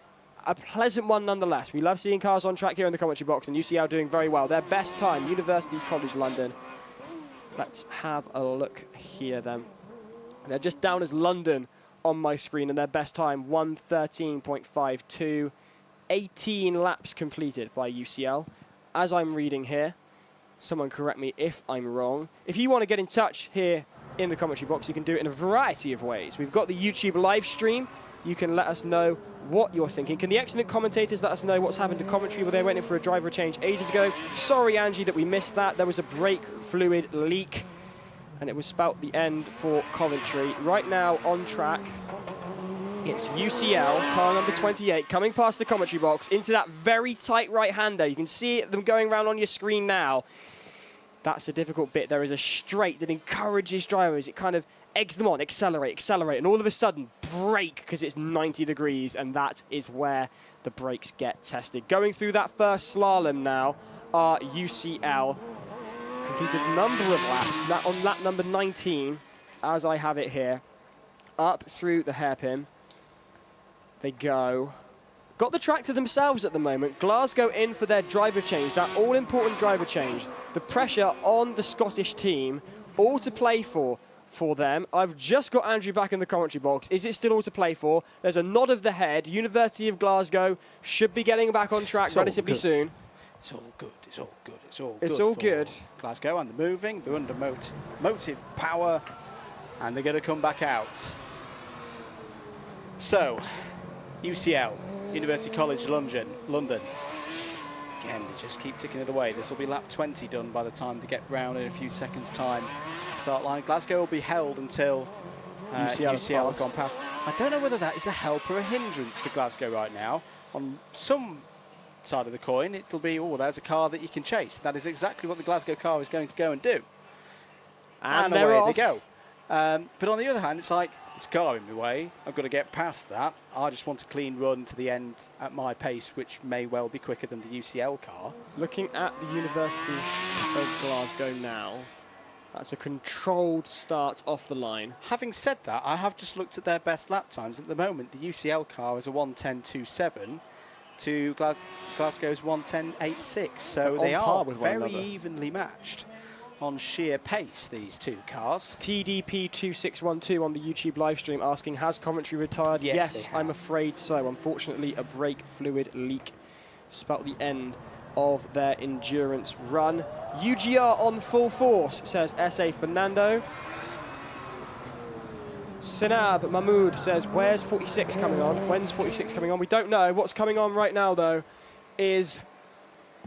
a pleasant one nonetheless. We love seeing cars on track here in the commentary box, and UCL doing very well. Their best time, University College London. Let's have a look here then. They're just down as London on my screen, and their best time, 1:13.52. 18 laps completed by UCL. As I'm reading here, someone correct me if I'm wrong. If you want to get in touch here in the commentary box, you can do it in a variety of ways. We've got the YouTube live stream. You can let us know what you're thinking. Can the excellent commentators let us know what's happened to commentary? Were they waiting for a driver change ages ago? Sorry, Angie, that we missed that. There was a brake fluid leak, and it was spout the end for Coventry. Right now on track, it's UCL, car number 28, coming past the commentary box into that very tight right-hander. You can see them going around on your screen now. That's a difficult bit. There is a straight that encourages drivers. It kind of eggs them on, accelerate, and all of a sudden brake because it's 90 degrees, and that is where the brakes get tested. Going through that first slalom now are UCL. Completed a number of laps. On lap number 19, as I have it here, up through the hairpin. They go. Got the track to themselves at the moment. Glasgow in for their driver change, that all-important driver change. The pressure on the Scottish team, all to play for them. I've just got Andrew back in the commentary box. Is it still all to play for? There's a nod of the head. University of Glasgow should be getting back on track relatively soon. It's all good. It's all good. It's all good. It's all good. Glasgow, and they're moving. They're under motive power, and they're going to come back out. So, UCL, University College London. Again, they just keep ticking it away. This will be lap 20 done by the time they get round in a few seconds' time. Start line. Glasgow will be held until UCL have gone past. I don't know whether that is a help or a hindrance for Glasgow right now. On some side of the coin, it'll be, oh, there's a car that you can chase. That is exactly what the Glasgow car is going to go and do. And away they go. But on the other hand, it's like, there's a car in my way. I've got to get past that. I just want a clean run to the end at my pace, which may well be quicker than the UCL car. Looking at the University of Glasgow now, That's a controlled start off the line. Having said that, I have just looked at their best lap times. At the moment, the UCL car is a 1:10.27 to Glasgow's 1:10.86. So On they par are with one very another. evenly matched on sheer pace, these two cars. TDP2612 on the YouTube live stream asking, has Coventry retired? Yes, they have. I'm afraid so. Unfortunately, a brake fluid leak spelt the end of their endurance run. UGR on full force, says SA Fernando. Sinab Mahmood says, where's 46 coming on? When's 46 coming on? We don't know. What's coming on right now, though, is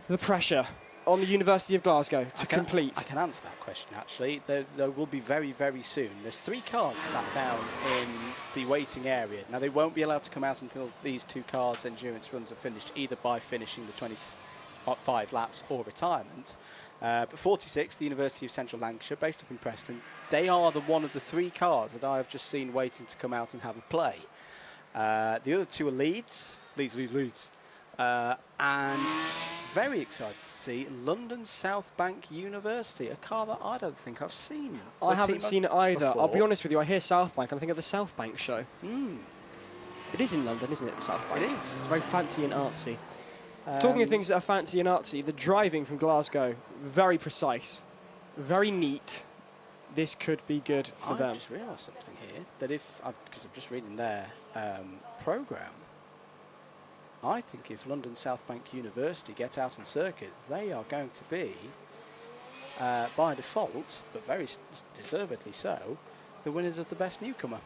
the pressure on the University of Glasgow to complete. I can answer that question, actually. There will be very, very soon. There's 3 cars sat down in the waiting area. Now, they won't be allowed to come out until these 2 cars' endurance runs are finished, either by finishing the 25 laps or retirement. But 46, the University of Central Lancashire, based up in Preston, they are one of the 3 cars that I have just seen waiting to come out and have a play. The other 2 are Leeds. And very excited to see London South Bank University, a car that I don't think I've seen. I haven't seen it either. Before. I'll be honest with you, I hear South Bank and I think of the South Bank show. It is in London, isn't it, the South Bank? It is. It's very fancy and artsy. Talking of things that are fancy and artsy, the driving from Glasgow, very precise, very neat. This could be good for them. I've just realised something here, that because I'm just reading their programme, I think if London South Bank University get out on circuit, they are going to be, by default, but very deservedly so, the winners of the best newcomer.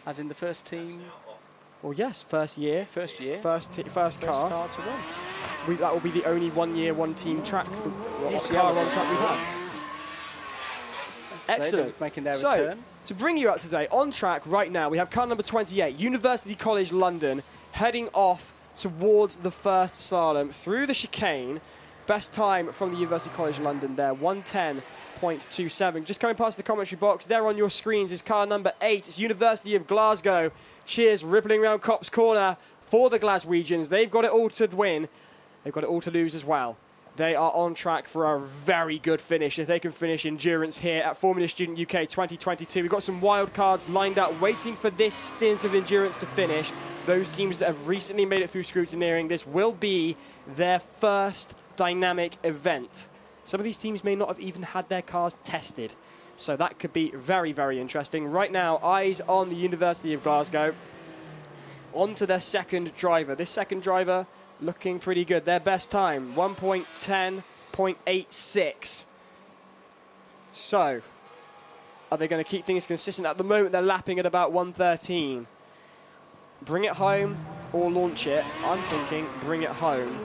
As in the first team. Well, yes, first year. First year. First car. car to win. That will be the only 1 year, 1 team track, car on track we've had. Excellent. Making their so, return. to bring you up to date, on track right now, we have car number 28, University College London, heading off towards the first slalom through the chicane. Best time from the University College London there, 1:10.27. Just coming past the commentary box, there on your screens is car number 8. It's University of Glasgow. Cheers rippling around Copse Corner for the Glaswegians. They've got it all to win. They've got it all to lose as well. They are on track for a very good finish if they can finish endurance here at Formula Student UK 2022. We've got some wild cards lined up waiting for this stint of endurance to finish. Those teams that have recently made it through scrutineering, this will be their first dynamic event. Some of these teams may not have even had their cars tested. So that could be very, very interesting. Right now, eyes on the University of Glasgow. On to their second driver. This second driver looking pretty good. Their best time, 1:10.86. So, are they going to keep things consistent? At the moment, they're lapping at about 1:13. Bring it home or launch it. I'm thinking bring it home.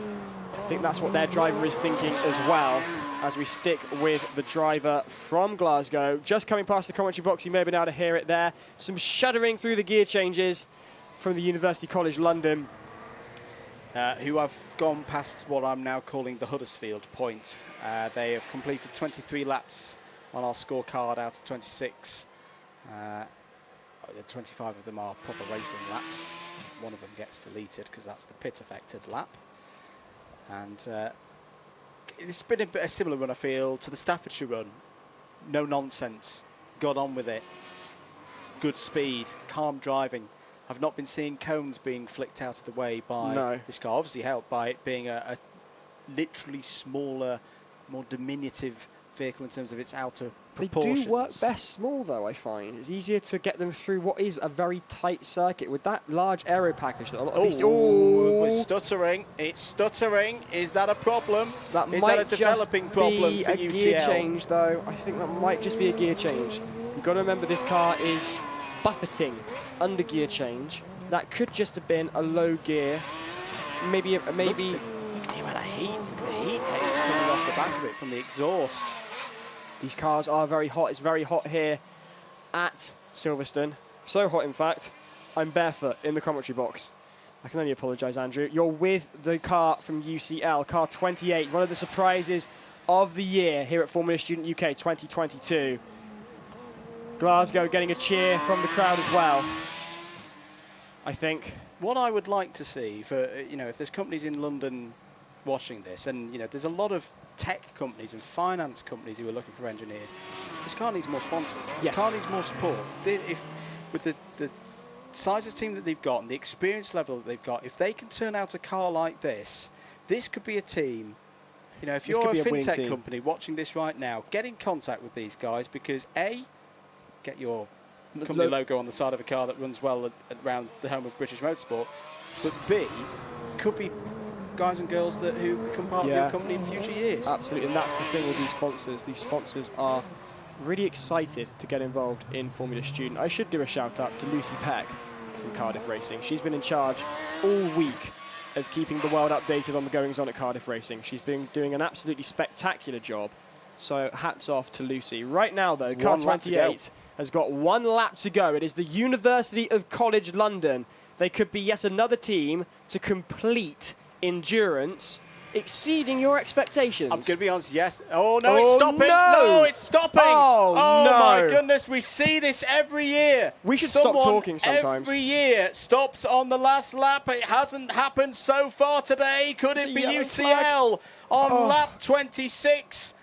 I think that's what their driver is thinking as well, as we stick with the driver from Glasgow. Just coming past the commentary box, you may have been able to hear it there. Some shuddering through the gear changes from the University College London. Who have gone past what I'm now calling the Huddersfield point. They have completed 23 laps on our scorecard out of 26. The 25 of them are proper racing laps. One of them gets deleted because that's the pit-affected lap. And it's been a similar run, I feel, to the Staffordshire run. No nonsense. Got on with it. Good speed. Calm driving. I've not been seeing cones being flicked out of the way by this car. Obviously helped by it being a literally smaller, more diminutive vehicle in terms of its outer proportions. They do work best small, though, I find. It's easier to get them through what is a very tight circuit with that large aero package. That a lot of these it's stuttering. It's stuttering. Is that a problem? Is that a developing problem for UCL? Gear change, though. I think that might just be a gear change. You've got to remember this car is buffeting under gear change. That could just have been a low gear. Maybe. Look at the heat. Look at the heat that's coming off the back of it from the exhaust. These cars are very hot. It's very hot here at Silverstone. So hot, in fact, I'm barefoot in the commentary box. I can only apologise, Andrew. You're with the car from UCL, car 28, one of the surprises of the year here at Formula Student UK 2022. Glasgow getting a cheer from the crowd as well, I think. What I would like to see for, if there's companies in London watching this, and, there's a lot of tech companies and finance companies who are looking for engineers. This car needs more sponsors. This Yes. car needs more support. With the size of team that they've got and the experience level that they've got, if they can turn out a car like this, this could be a team. You know, if This you're could a be a winning fintech team. company watching this right now, get in contact with these guys because A, get your company logo on the side of a car that runs well around the home of British Motorsport, but B, could be guys and girls who become part of your company in future years. Absolutely, and that's the thing with these sponsors. These sponsors are really excited to get involved in Formula Student. I should do a shout out to Lucy Peck from Cardiff Racing. She's been in charge all week of keeping the world updated on the goings on at Cardiff Racing. She's been doing an absolutely spectacular job. So hats off to Lucy. Right now though, car 28 has got 1 lap to go. It is the University of College London. They could be yet another team to complete endurance, exceeding your expectations. I'm going to be honest, yes. Oh, no, it's Oh, stopping. no. No, it's stopping. Oh, no. My goodness, we see this every year. We should stop talking sometimes. Every year stops on the last lap. It hasn't happened so far today. Could It's it a be yellow UCL on lap 26?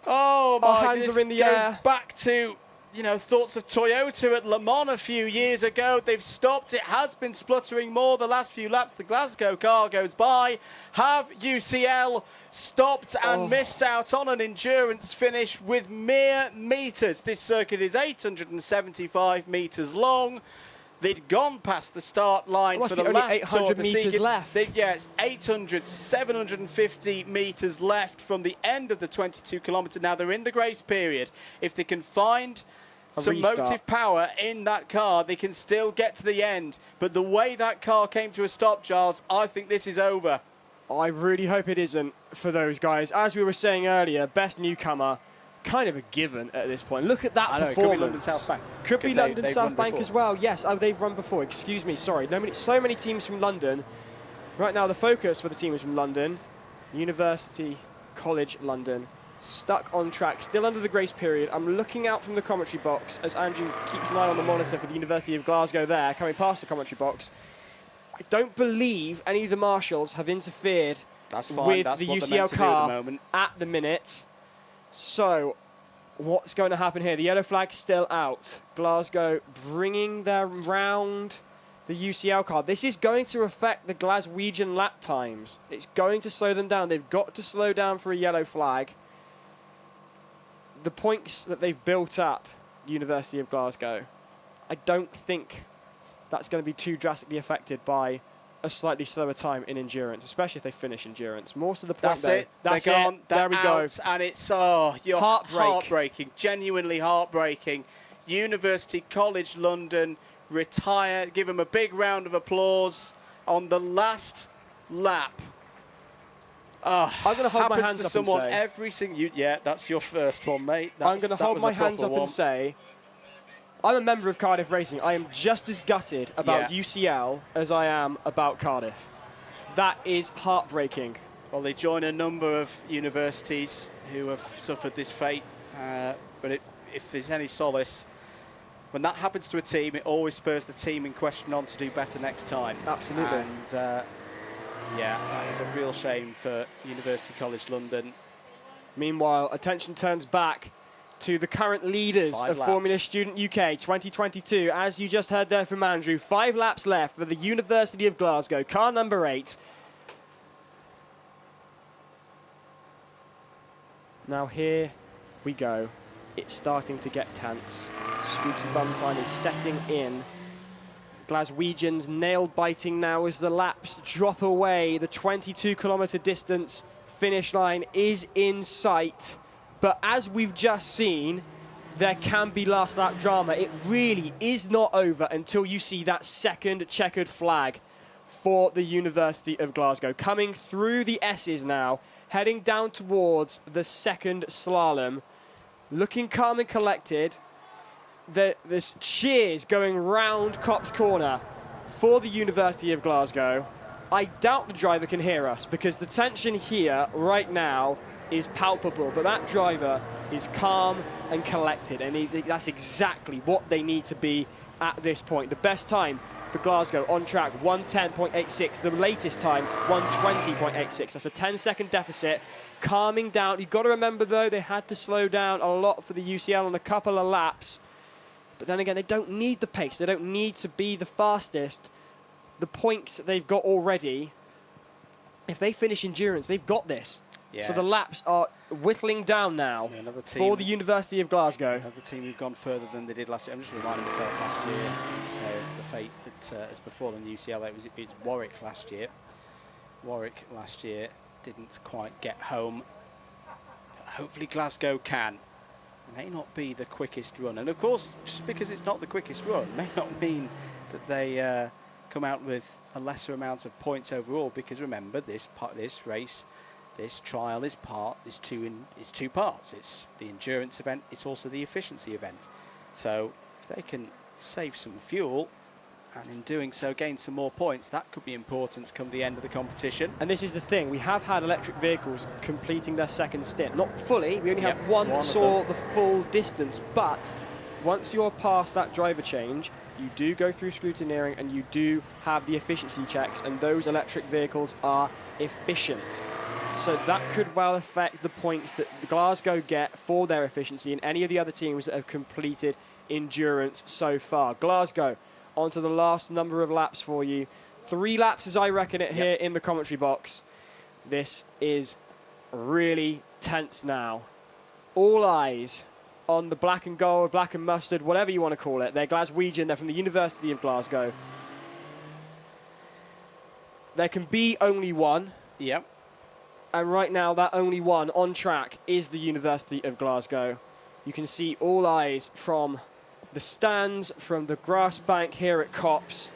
Oh, my Our hands goodness. are in the Goes air. back to, you know, thoughts of Toyota at Le Mans a few years ago. They've stopped. It has been spluttering more the last few laps. The Glasgow car goes by. Have UCL stopped and missed out on an endurance finish with mere metres? This circuit is 875 metres long. They'd gone past the start line Must for be the only last 800 tour of the metres season. left. Yes, 800, 750 metres left from the end of the 22 kilometre. Now they're in the grace period. If they can find some restart. motive power in that car, they can still get to the end. But the way that car came to a stop, Giles, I think this is over. I really hope it isn't for those guys. As we were saying earlier, best newcomer, kind of a given at this point. Look at that I know, it performance. could be London South Bank. Could be 'Cause London they've South run Bank before. as well. Yes, they've run before. Excuse me, sorry. So many teams from London. Right now, the focus for the team is from London. University College London. Stuck on track, still under the grace period. I'm looking out from the commentary box as Andrew keeps an eye on the monitor for the University of Glasgow there, coming past the commentary box. I don't believe any of the marshals have interfered That's fine. with That's the what they're UCL meant to do car at the moment. at the minute. So, what's going to happen here? The yellow flag's still out. Glasgow bringing them round the UCL car. This is going to affect the Glaswegian lap times. It's going to slow them down. They've got to slow down for a yellow flag. The points that they've built up, University of Glasgow, I don't think that's going to be too drastically affected by a slightly slower time in endurance, especially if they finish endurance. More to the point, That's though. it. That's They're it. gone. There we They're go. out, and it's heartbreaking, genuinely heartbreaking. University College London retire. Give them a big round of applause on the last lap. I'm going to hold my Happens hands to up and someone say, every single. Yeah, that's your first one, mate. I'm going to that hold was my a proper hands up one. and say, I'm a member of Cardiff Racing. I am just as gutted about Yeah. UCL as I am about Cardiff. That is heartbreaking. Well, they join a number of universities who have suffered this fate. But if there's any solace, when that happens to a team, it always spurs the team in question on to do better next time. Absolutely. And yeah, that is a real shame for University College London. Meanwhile, attention turns back to the current leaders 5 of laps. Formula Student UK 2022. As you just heard there from Andrew, 5 laps left for the University of Glasgow. Car number 8. Now here we go. It's starting to get tense. Spooky bum time is setting in. Glaswegians nail-biting now as the laps drop away. The 22-kilometre distance finish line is in sight. But as we've just seen, there can be last lap drama. It really is not over until you see that second checkered flag for the University of Glasgow. Coming through the S's now, heading down towards the second slalom. Looking calm and collected. There's cheers going round Copse Corner for the University of Glasgow. I doubt the driver can hear us because the tension here right now is palpable, but that driver is calm and collected, and that's exactly what they need to be at this point. The best time for Glasgow on track, 1:10.86. The latest time, 1:20.86. That's a 10-second deficit calming down. You've got to remember, though, they had to slow down a lot for the UCL on a couple of laps. But then again, they don't need the pace. They don't need to be the fastest. The points that they've got already, if they finish endurance, they've got this. Yeah. So the laps are whittling down now for the University of Glasgow. Another team who've gone further than they did last year. I'm just reminding myself last year, so the fate that has befallen UCL. It was Warwick last year. Warwick last year didn't quite get home. But hopefully Glasgow can. It may not be the quickest run. And of course, just because it's not the quickest run may not mean that they come out with a lesser amount of points overall, because remember, this race, this trial is two parts. It's the endurance event, it's also the efficiency event. So if they can save some fuel and in doing so gain some more points, that could be important come the end of the competition. And this is the thing, we have had electric vehicles completing their second stint. Not fully, we only have one that saw the full distance, but once you're past that driver change, you do go through scrutineering and you do have the efficiency checks, and those electric vehicles are efficient. So that could well affect the points that Glasgow get for their efficiency and any of the other teams that have completed endurance so far. Glasgow, onto the last number of laps for you. 3 laps as I reckon it here in the commentary box. This is really tense now. All eyes on the black and gold, black and mustard, whatever you want to call it. They're Glaswegian, they're from the University of Glasgow. There can be only one. Yep. And right now, that only one on track is the University of Glasgow. You can see all eyes from the stands, from the grass bank here at Copse,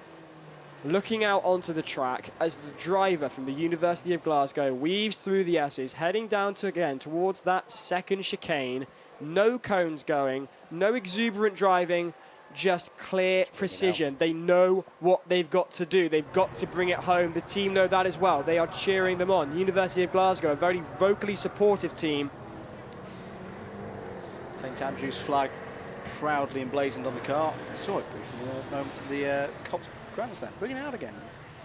looking out onto the track as the driver from the University of Glasgow weaves through the S's, heading down towards that second chicane. No cones going, no exuberant driving, just clear precision. They know what they've got to do. They've got to bring it home. The team know that as well. They are cheering them on. University of Glasgow, a very vocally supportive team. St Andrew's flag proudly emblazoned on the car. I saw it briefly in a moment of the Copse grandstand. Bring it out again,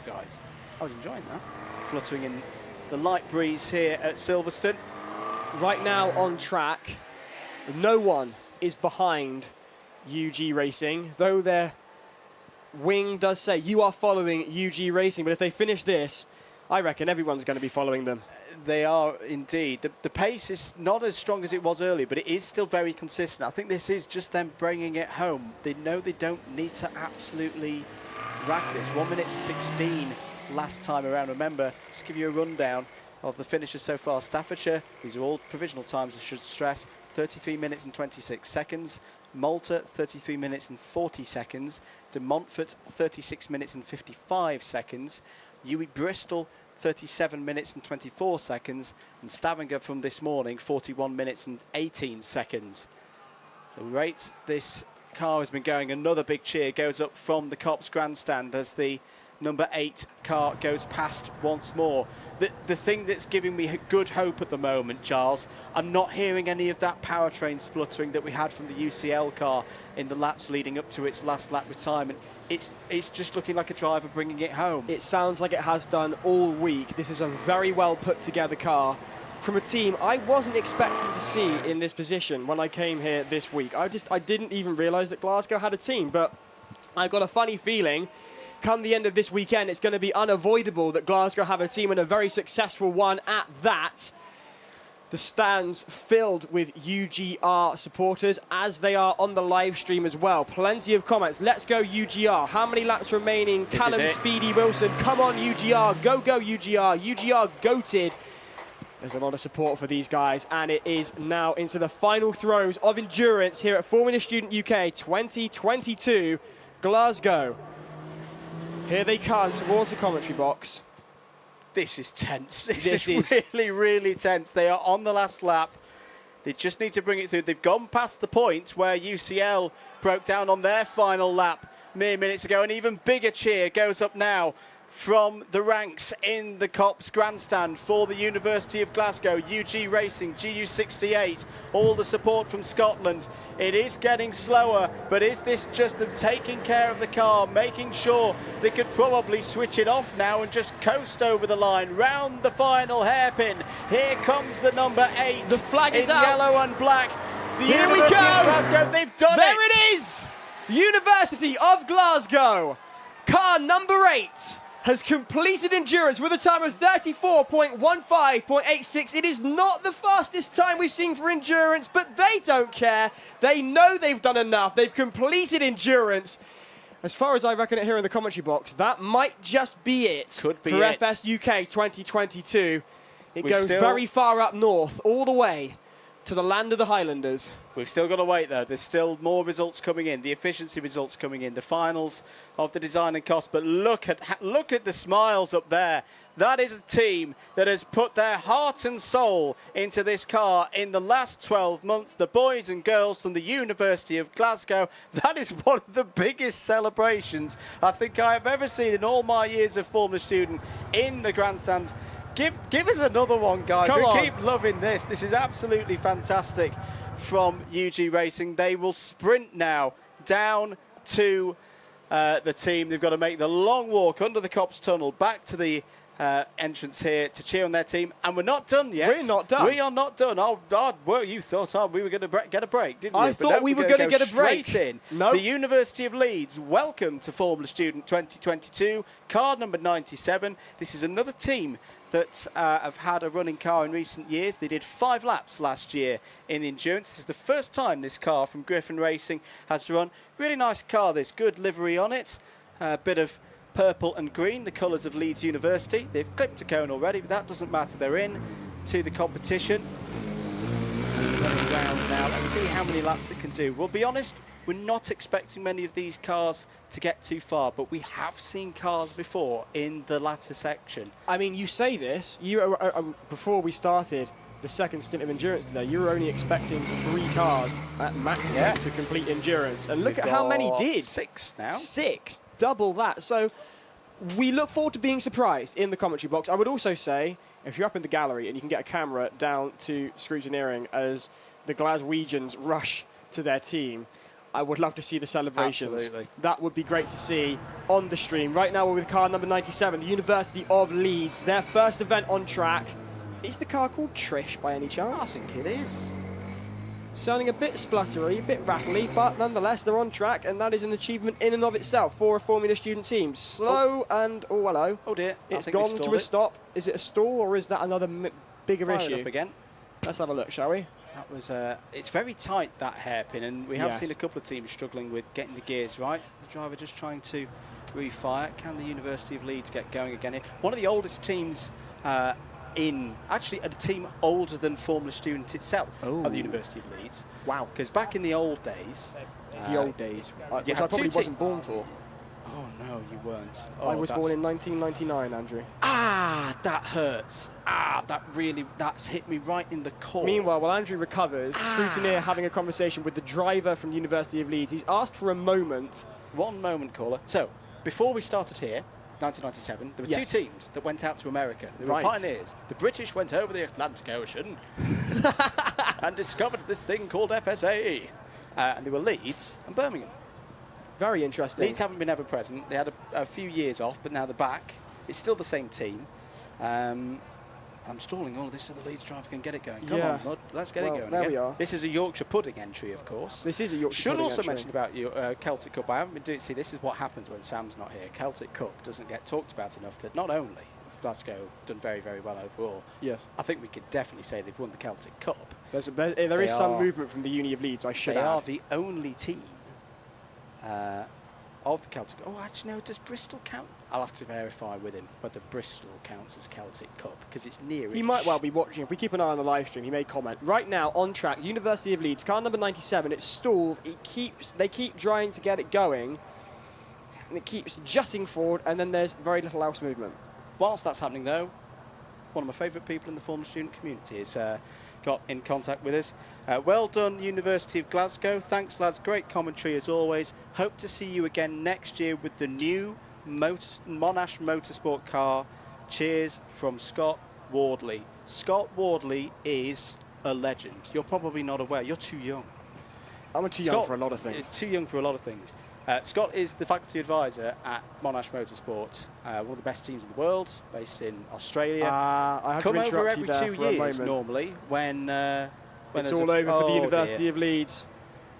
guys. I was enjoying that. Fluttering in the light breeze here at Silverstone. Right now on track, no one is behind UG Racing, though their wing does say you are following UG Racing, but if they finish this, I reckon everyone's going to be following them. They are indeed. The pace is not as strong as it was earlier, but it is still very consistent. I think this is just them bringing it home. They know they don't need to absolutely rack this. 1 minute 16 last time around. Remember, just to give you a rundown of the finishes so far. Staffordshire, these are all provisional times, I should stress, 33 minutes and 26 seconds. Malta, 33 minutes and 40 seconds. De Montfort, 36 minutes and 55 seconds. UWE Bristol, 37 minutes and 24 seconds. And Stavanger from this morning, 41 minutes and 18 seconds. The rate this car has been going, another big cheer goes up from the Copse grandstand as the number 8 car goes past once more. The thing that's giving me good hope at the moment, Giles, I'm not hearing any of that powertrain spluttering that we had from the UCL car in the laps leading up to its last lap retirement. It's just looking like a driver bringing it home. It sounds like it has done all week. This is a very well put together car from a team I wasn't expecting to see in this position when I came here this week. I didn't even realise that Glasgow had a team, but I got a funny feeling come the end of this weekend, it's going to be unavoidable that Glasgow have a team, and a very successful one at that. The stands filled with UGR supporters, as they are on the live stream as well. Plenty of comments. Let's go UGR. How many laps remaining? Callum Speedy Wilson. Come on UGR. Go, go UGR. UGR goated. There's a lot of support for these guys, and it is now into the final throes of endurance here at Formula Student UK 2022. Glasgow. Here they come towards the commentary box. This is tense. This is really, really tense. They are on the last lap. They just need to bring it through. They've gone past the point where UCL broke down on their final lap mere minutes ago. An even bigger cheer goes up now from the ranks in the Cops Grandstand for the University of Glasgow. UG Racing, GU68, all the support from Scotland. It is getting slower, but is this just them taking care of the car, making sure they could probably switch it off now and just coast over the line, round the final hairpin? Here comes the number 8. The flag is in out. yellow and black. The Here we University go. of Glasgow, they've done it. There it is! University of Glasgow. Car number 8 has completed endurance with a time of 34.15.86. It is not the fastest time we've seen for endurance, but they don't care. They know they've done enough. They've completed endurance. As far as I reckon it here in the commentary box, that might just be it Could be for it. FS UK 2022. It We've goes still- very far up north, all the way to the land of the Highlanders. We've still got to wait though. There's still more results coming in. The efficiency results coming in. The finals of the design and cost. But look at the smiles up there. That is a team that has put their heart and soul into this car in the last 12 months. The boys and girls from the University of Glasgow. That is one of the biggest celebrations I think I have ever seen in all my years of Formula Student in the grandstands. Give us another one, guys. Come We on. keep loving this. This is absolutely fantastic from UG Racing. They will sprint now down to the team. They've got to make the long walk under the Cops Tunnel back to the entrance here to cheer on their team. And we're not done yet. We're not done. We are not done. Oh, God, well, you thought we were going to get a break, didn't you? I But thought no, we were gonna gonna go get a break. straight in. No. The University of Leeds, welcome to Formula Student 2022. Car number 97. This is another team that have had a running car in recent years. They did 5 laps last year in the endurance. This is the first time this car from Griffin Racing has run. Really nice car, this. Good livery on it. A bit of purple and green, the colours of Leeds University. They've clipped a cone already, but that doesn't matter. They're in to the competition. Running round now. Let's see how many laps it can do. We'll be honest, we're not expecting many of these cars to get too far, but we have seen cars before in the latter section. I mean, you say this, before we started the second stint of endurance today, you were only expecting 3 cars at maximum to complete endurance. And look We've at how many got did. 6 now. 6, double that. So we look forward to being surprised in the commentary box. I would also say, if you're up in the gallery and you can get a camera down to scrutineering as the Glaswegians rush to their team, I would love to see the celebrations. Absolutely. That would be great to see on the stream. Right now we're with car number 97, the University of Leeds. Their first event on track. Is the car called Trish by any chance? I think it is. Sounding a bit spluttery, a bit rattly, but nonetheless they're on track, and that is an achievement in and of itself for a Formula Student team. Slow and, oh hello. Oh dear. I It's think they've gone to stalled a it. stop. Is it a stall or is that another bigger Fire it issue? up again. Let's have a look, shall we? That was it's very tight, that hairpin, and we have Yes. seen a couple of teams struggling with getting the gears right. The driver just trying to refire. Can the University of Leeds get going again here? One of the oldest teams actually a team older than Formula Student itself Oh. at the University of Leeds. Wow. Because back in the old days, The old days, which I had probably 2 wasn't born for. Oh no, you weren't. I was that's- born in 1999, Andrew. That hurts. That's hit me right in the core. Meanwhile, while Andrew recovers, Scrutineer having a conversation with the driver from the University of Leeds. He's asked for a moment. One moment, caller. So, before we started here, 1997, there were Yes. 2 teams that went out to America. They were Right. pioneers. The British went over the Atlantic Ocean and discovered this thing called FSA. And they were Leeds and Birmingham. Very interesting. Leeds haven't been ever present. They had a few years off, but now they're back. It's still the same team. I'm stalling all of this so the Leeds driver can get it going. Come Yeah. on, bud. Let's get Well, it going there again. we are. This is a Yorkshire pudding entry, of course. This is a Yorkshire Should pudding also entry. mention about your Celtic Cup. I haven't been doing. See, this is what happens when Sam's not here. Celtic Cup doesn't get talked about enough. That not only have Glasgow done very, very well overall, Yes. I think we could definitely say they've won the Celtic Cup. There is some are- movement from the Uni of Leeds, I should They are add. the only team of the Celtic. Oh, actually, no. Does Bristol count? I'll have to verify with him whether Bristol counts as Celtic Cup because it's near. He might well be watching. If we keep an eye on the live stream, he may comment. Right now, on track, University of Leeds, car number 97. It's stalled. They keep trying to get it going, and it keeps jutting forward, and then there's very little else movement. Whilst that's happening, though, one of my favourite people in the Formula Student community has got in contact with us. Well done, University of Glasgow. Thanks, lads. Great commentary as always. Hope to see you again next year with the new Monash Motorsport car. Cheers from Scott Wardley. Scott Wardley is a legend. You're probably not aware. You're too young. I'm too young for a lot of things. It's too young for a lot of things. Scott is the faculty advisor at Monash Motorsport, one of the best teams in the world, based in Australia. I have Come to over interrupt every you there 2 for a years moment. normally when It's there's all over for the University dear. of Leeds.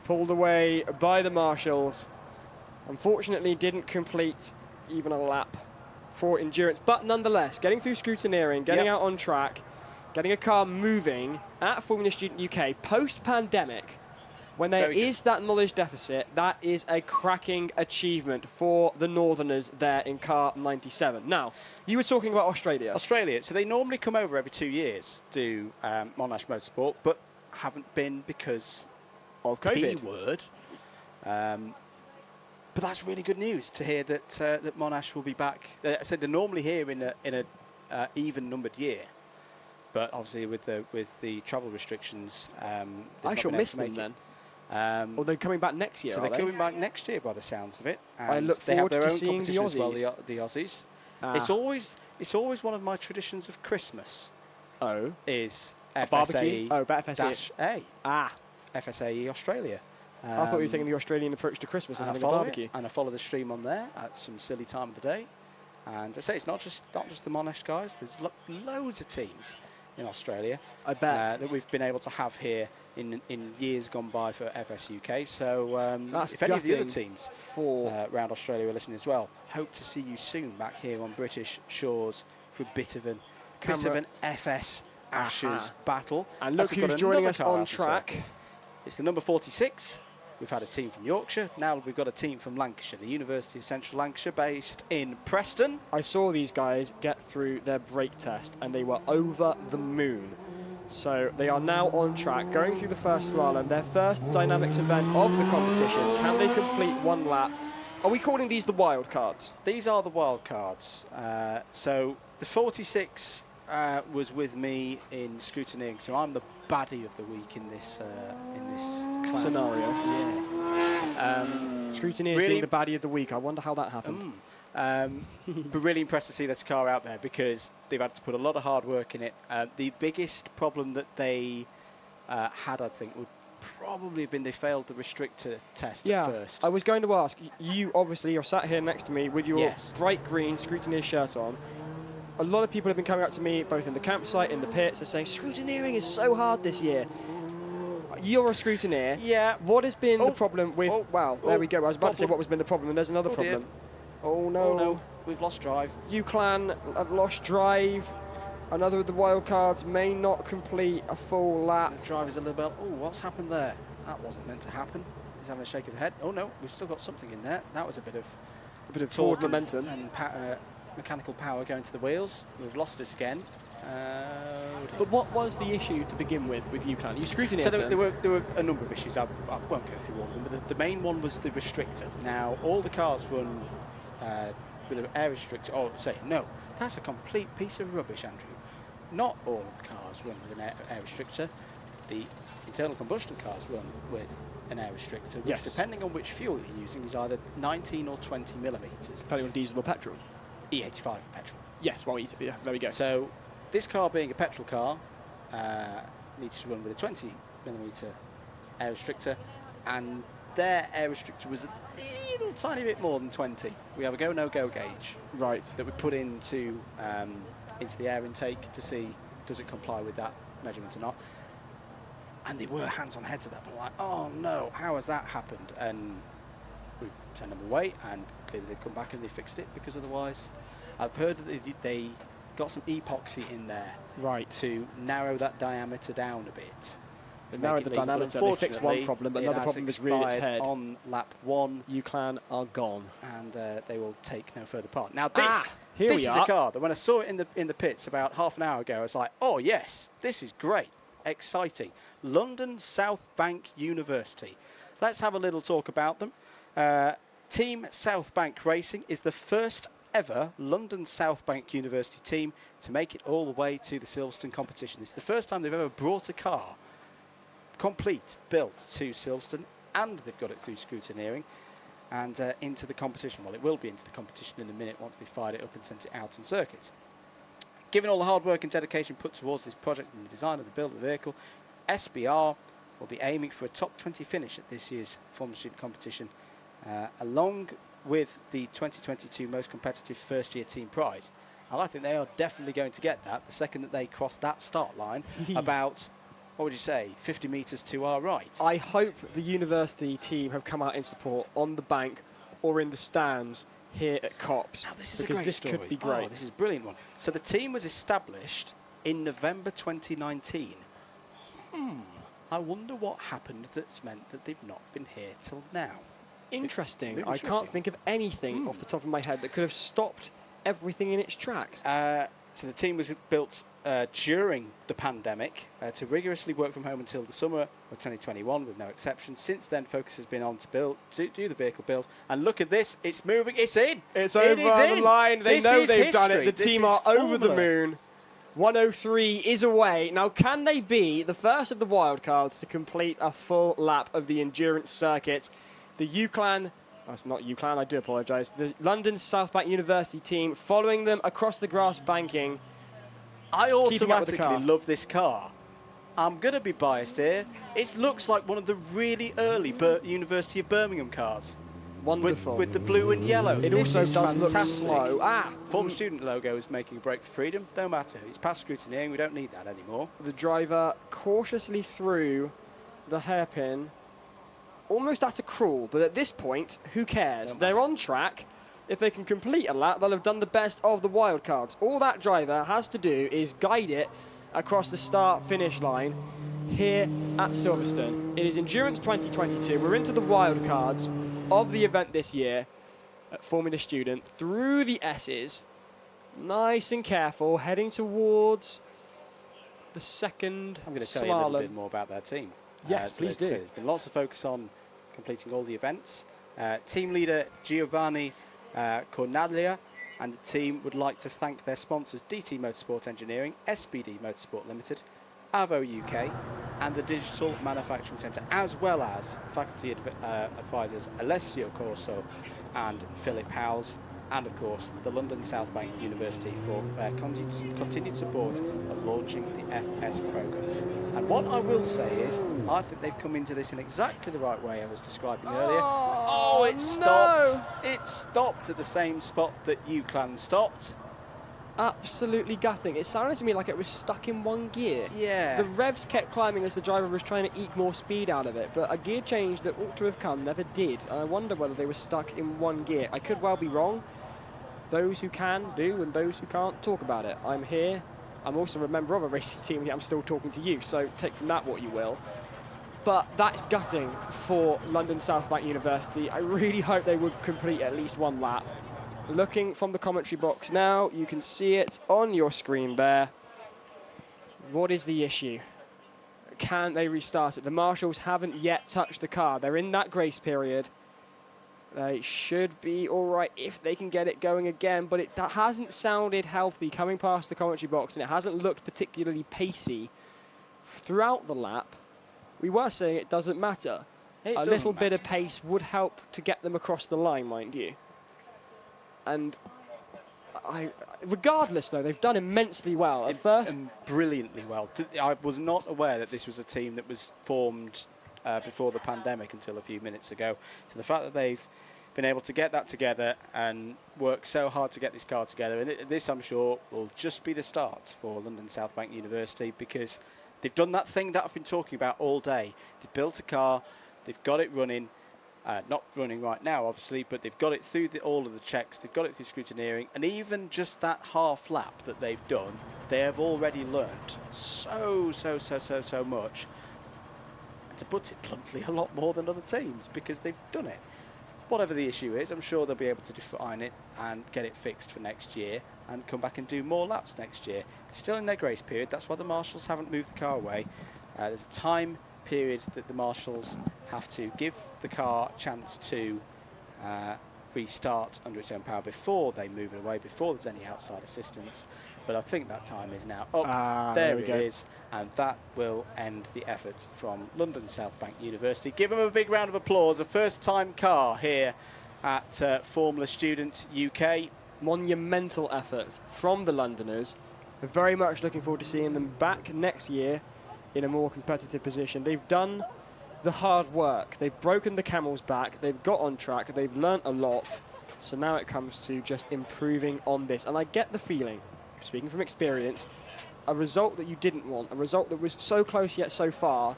Pulled away by the marshals. Unfortunately, didn't complete even a lap for endurance. But nonetheless, getting through scrutineering, getting out on track, getting a car moving at Formula Student UK post-pandemic, when there is that knowledge deficit, that is a cracking achievement for the Northerners there in car 97. Now, you were talking about Australia. Australia. So they normally come over every 2 years to Monash Motorsport, but haven't been because of COVID. P-word. But that's really good news to hear that that Monash will be back. I said they're normally here in a even numbered year, but obviously with the travel restrictions, I shall miss them then. Or they're coming back next year. So they're coming back next year by the sounds of it. And I look they have forward their to own seeing the competition as well, Aussies. the Aussies. Ah. It's always one of my traditions of Christmas. Oh. Is A FSAE barbecue? Oh, but FSAE. -A. Ah. FSAE Australia. I thought you were taking the Australian approach to Christmas and having a barbecue. And I follow the stream on there at some silly time of the day. And I say it's not just the Monash guys. There's loads of teams in Australia. I bet that we've been able to have here in years gone by for FS UK. So That's if any of the other gutting teams for around Australia are listening as well, hope to see you soon back here on British shores for a bit of an FS Ashes battle. And look As we've got who's joining another us car on out the track. circuit. It's the number 46. We've had a team from Yorkshire. Now we've got a team from Lancashire, the University of Central Lancashire, based in Preston. I saw these guys get through their brake test and they were over the moon. So they are now on track, going through the first slalom, their first dynamics event of the competition. Can they complete one lap? Are we calling these the wild cards? These are the wild cards. So the 46 was with me in scrutineering, so I'm the baddie of the week in this clan. Scenario. Yeah. Scrutineers really being the baddie of the week. I wonder how that happened. But really impressed to see this car out there because they've had to put a lot of hard work in it. The biggest problem that they had, I think, would probably have been they failed the restrictor test at first. I was going to ask, you obviously, you're sat here next to me with your Yes. bright green scrutineer shirt on. A lot of people have been coming up to me, both in the campsite, in the pits, and saying, scrutineering is so hard this year. You're a scrutineer. Yeah. What has been the problem with... there we go. I was about to say what has been the problem, and there's another problem. Oh, no. Oh, no. We've lost drive. UClan have lost drive. Another of the wild cards may not complete a full lap. The driver's a little bit, oh, what's happened there? That wasn't meant to happen. He's having a shake of the head. Oh, no, we've still got something in there. That was a bit of forward momentum. And mechanical power going to the wheels. We've lost it again. But what was the issue to begin with UClan? You scrutineered So them. there were a number of issues. I won't go through all of them, but the main one was the restrictors. Now, all the cars run with an air restrictor. Oh, say, no, that's a complete piece of rubbish, Andrew. Not all of the cars run with an air restrictor. The internal combustion cars run with an air restrictor, which, depending on which fuel you're using, is either 19 or 20 millimetres. Depending on diesel or petrol. E85 petrol. Yes, well, yeah, there we go. So this car being a petrol car needs to run with a 20 millimetre air restrictor, and their air restrictor was a little tiny bit more than 20. We have a go no go gauge that we put into the air intake to see does it comply with that measurement or not. And they were hands on heads at that point, like, oh no, how has that happened? And we sent them away, and clearly they've come back and they fixed it, because otherwise I've heard that they got some epoxy in there to narrow that diameter down a bit. They narrowed the diameter, they fixed one problem, but another problem has reared its head. On lap 1. UClan are gone. And they will take no further part. Now this is a car that when I saw it in the pits about half an hour ago, I was like, oh yes, this is great, exciting. London South Bank University. Let's have a little talk about them. Team South Bank Racing is the first ever London South Bank University team to make it all the way to the Silverstone competition. It's the first time they've ever brought a car complete, built to Silverstone, and they've got it through scrutineering. and into the competition. Well, it will be into the competition in a minute once they fired it up and sent it out on circuit. Given all the hard work and dedication put towards this project and the design of the build of the vehicle, SBR will be aiming for a top 20 finish at this year's Formula Student competition, along with the 2022 most competitive first-year team prize. And I think they are definitely going to get that the second that they cross that start line about, what would you say, 50 metres to our right. I hope the university team have come out in support on the bank or in the stands here at COPS. Now, this is because a great this story. could be great. Oh, this is a brilliant one. So the team was established in November 2019. I wonder what happened that's meant that they've not been here till now. Interesting. I Interesting. can't think of anything off the top of my head that could have stopped everything in its tracks. So the team was built during the pandemic to rigorously work from home until the summer of 2021, with no exception. Since then, focus has been on to do the vehicle build. And look at this, it's moving, it's in. It's It over is the in. line. They This know is they've done it. history. The This team is are over the formula. moon. 103 is away. Now, can they be the first of the wildcards to complete a full lap of the endurance circuit? The UCLan, that's not UCLan, I do apologise. The London South Bank University team following them across the grass banking. I Keeping up with the automatically car. love this car. I'm going to be biased here. It looks like one of the really early University of Birmingham cars. Wonderful. With the blue and yellow. It This also is does look fantastic. slow. Former student logo is making a break for freedom. No matter. It's past scrutineering. We don't need that anymore. The driver cautiously through the hairpin. Almost at a crawl, but at this point, who cares? Don't They're matter. on track. If they can complete a lap, they'll have done the best of the wildcards. All that driver has to do is guide it across the start-finish line here at Silverstone. It is Endurance 2022. We're into the wildcards of the event this year at Formula Student through the S's. Nice and careful, heading towards the second I'm going to tell you a little slalom. bit more about their team. Yes, please do. There's been lots of focus on completing all the events. Team leader Giovanni Cornaglia and the team would like to thank their sponsors DT Motorsport Engineering, SPD Motorsport Limited, Avo UK and the Digital Manufacturing Centre, as well as faculty advisors Alessio Corso and Philip Howes, and of course the London South Bank University for their continued support of launching the FS programme. And what I will say is, I think they've come into this in exactly the right way I was describing earlier. Oh, it stopped. no. It stopped at the same spot that UCLan stopped. Absolutely gutting. It sounded to me like it was stuck in one gear. Yeah. The revs kept climbing as the driver was trying to eke more speed out of it, but a gear change that ought to have come never did. I wonder whether they were stuck in one gear. I could well be wrong. Those who can do, and those who can't talk about it. I'm here. I'm also a member of a racing team, yet I'm still talking to you, so take from that what you will. But that's gutting for London South Bank University. I really hope they would complete at least one lap. Looking from the commentary box now, you can see it on your screen there. What is the issue? Can they restart it? The marshals haven't yet touched the car. They're in that grace period. They should be all right if they can get it going again, but that hasn't sounded healthy coming past the commentary box, and it hasn't looked particularly pacey throughout the lap. We were saying it doesn't matter. A little bit of pace would help to get them across the line, mind you. And regardless, though, they've done immensely well. At first, brilliantly well. I was not aware that this was a team that was formed before the pandemic until a few minutes ago. So the fact that they've been able to get that together and work so hard to get this car together, and this, I'm sure, will just be the start for London South Bank University, because they've done that thing that I've been talking about all day. They've built a car, they've got it running. Not running right now, obviously, but they've got it through all of the checks, they've got it through scrutineering, and even just that half lap that they've done, they have already learnt so much. And to put it bluntly, a lot more than other teams, because they've done it. Whatever the issue is, I'm sure they'll be able to define it and get it fixed for next year and come back and do more laps next year. They're still in their grace period, that's why the marshals haven't moved the car away. There's a time period that the marshals have to give the car a chance to restart under its own power before they move it away, before there's any outside assistance. But I think that time is now up. There it is, and that will end the effort from London South Bank University. Give them a big round of applause. A first-time car here at Formula Student UK. Monumental effort from the Londoners. We're very much looking forward to seeing them back next year in a more competitive position. They've done the hard work. They've broken the camel's back. They've got on track. They've learnt a lot. So now it comes to just improving on this. And I get the feeling, speaking from experience, a result that you didn't want, a result that was so close yet so far,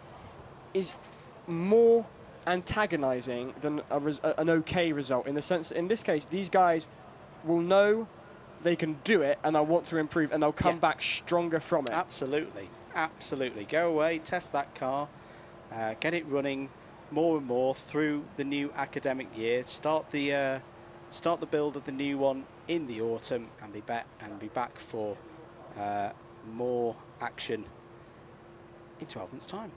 is more antagonizing than an okay result, in the sense that in this case, these guys will know they can do it and they'll want to improve and they'll come back stronger from it. Absolutely, absolutely. Go away, test that car, get it running more and more through the new academic year. Start the build of the new one in the autumn, and be back for more action in 12 months' time.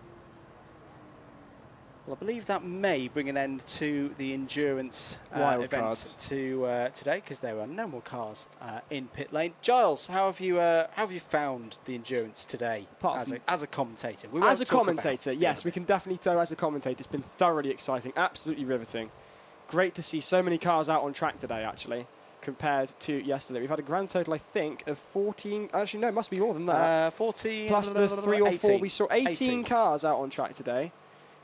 Well, I believe that may bring an end to the endurance event today, because there are no more cars in pit lane. Giles, how have you found the endurance today as a commentator? As a commentator, yes, we can definitely tell as a commentator it's been thoroughly exciting, absolutely riveting. Great to see so many cars out on track today, actually, compared to yesterday. We've had a grand total, I think, of 14. Actually, no, it must be more than that. 14 plus the 3 or 4 we saw. 18 18 cars out on track today.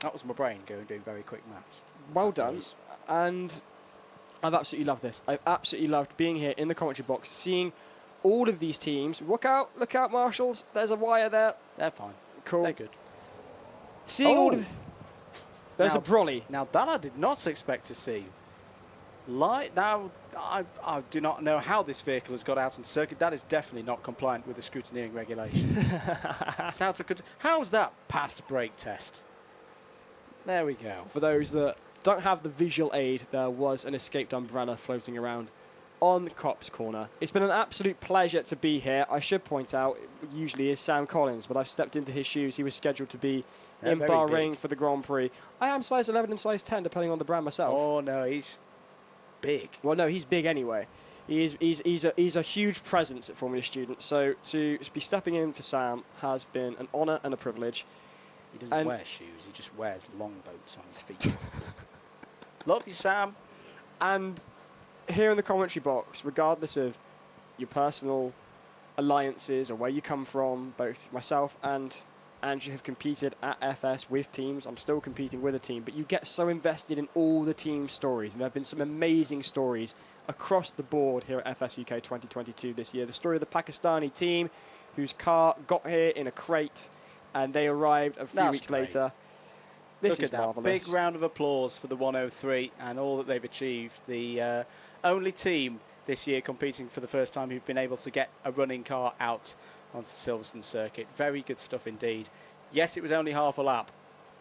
That was my brain doing very quick maths. Well done. And I've absolutely loved this. I've absolutely loved being here in the commentary box, seeing all of these teams. Look out, marshals. There's a wire there. They're fine. Cool. They're good. Seeing all of... There's a brolly. Now, that I did not expect to see. Now, I do not know how this vehicle has got out on circuit. That is definitely not compliant with the scrutineering regulations. How's that passed brake test? There we go. For those that don't have the visual aid, there was an escaped umbrella floating around on Copse Corner. It's been an absolute pleasure to be here. I should point out, it usually is Sam Collins, but I've stepped into his shoes. He was scheduled to be in Bahrain for the Grand Prix. I am size 11 and size 10, depending on the brand myself. Oh, no, he's big. Well, no, he's big anyway. He's a huge presence at Formula Student, so to be stepping in for Sam has been an honour and a privilege. He doesn't wear shoes, he just wears long boats on his feet. Love you, Sam. And here in the commentary box, regardless of your personal alliances or where you come from, both myself and Andrew have competed at FS with teams. I'm still competing with a team, but you get so invested in all the team stories, and there have been some amazing stories across the board here at FS UK 2022 this year. The story of the Pakistani team whose car got here in a crate and they arrived a few weeks later. This is marvellous. Big round of applause for the 103 and all that they've achieved. The only team this year competing for the first time who've been able to get a running car out onto the Silverstone circuit. Very good stuff indeed. Yes, it was only half a lap,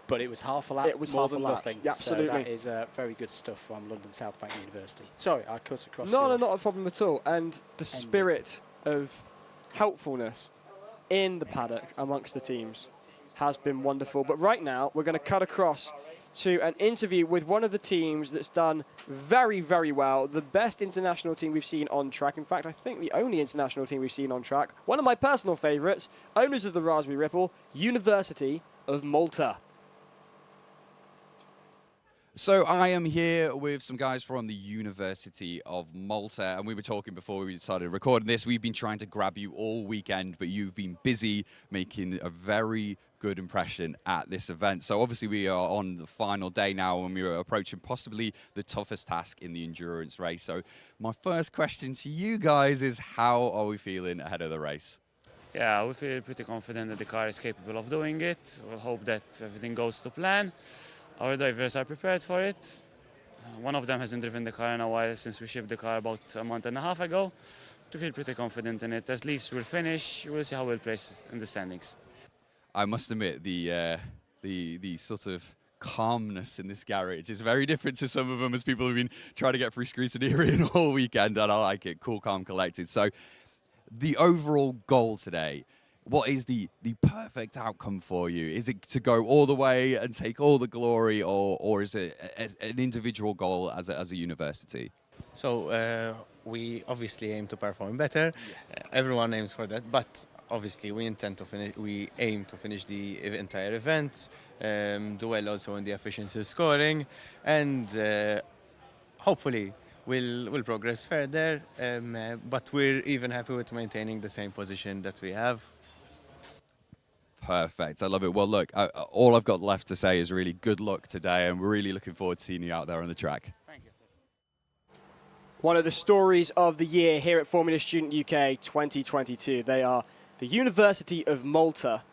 but it was half a lap. It was more half than a lap. nothing. Absolutely. So that is very good stuff from London South Bank University. Sorry, I cut across. No, not a problem at all. And the spirit of helpfulness in the paddock amongst the teams has been wonderful. But right now, we're going to cut across to an interview with one of the teams that's done very, very well. The best international team we've seen on track. In fact, I think the only international team we've seen on track. One of my personal favourites, owners of the Raspberry Ripple, University of Malta. So I am here with some guys from the University of Malta, and we were talking before we started recording this. We've been trying to grab you all weekend, but you've been busy making a very good impression at this event. So obviously we are on the final day now, and we are approaching possibly the toughest task in the endurance race. So my first question to you guys is, how are we feeling ahead of the race? Yeah, we feel pretty confident that the car is capable of doing it. We'll hope that everything goes to plan. Our drivers are prepared for it. One of them hasn't driven the car in a while since we shipped the car about a month and a half ago. We feel pretty confident in it. At least we'll finish. We'll see how we'll place in the standings. I must admit, the sort of calmness in this garage is very different to some of them, as people have been trying to get through scrutineering all weekend, and I like it. Cool, calm, collected. So the overall goal today, what is the perfect outcome for you? Is it to go all the way and take all the glory, or is it an individual goal as a university? So we obviously aim to perform better. Yeah. Everyone aims for that, but obviously we intend to finish. We aim to finish the entire event, do well also in the efficiency scoring, and hopefully we'll progress further. But we're even happy with maintaining the same position that we have. Perfect. I love it. Well, look, all I've got left to say is really good luck today, and we're really looking forward to seeing you out there on the track. Thank you. One of the stories of the year here at Formula Student UK 2022. They are the University of Malta.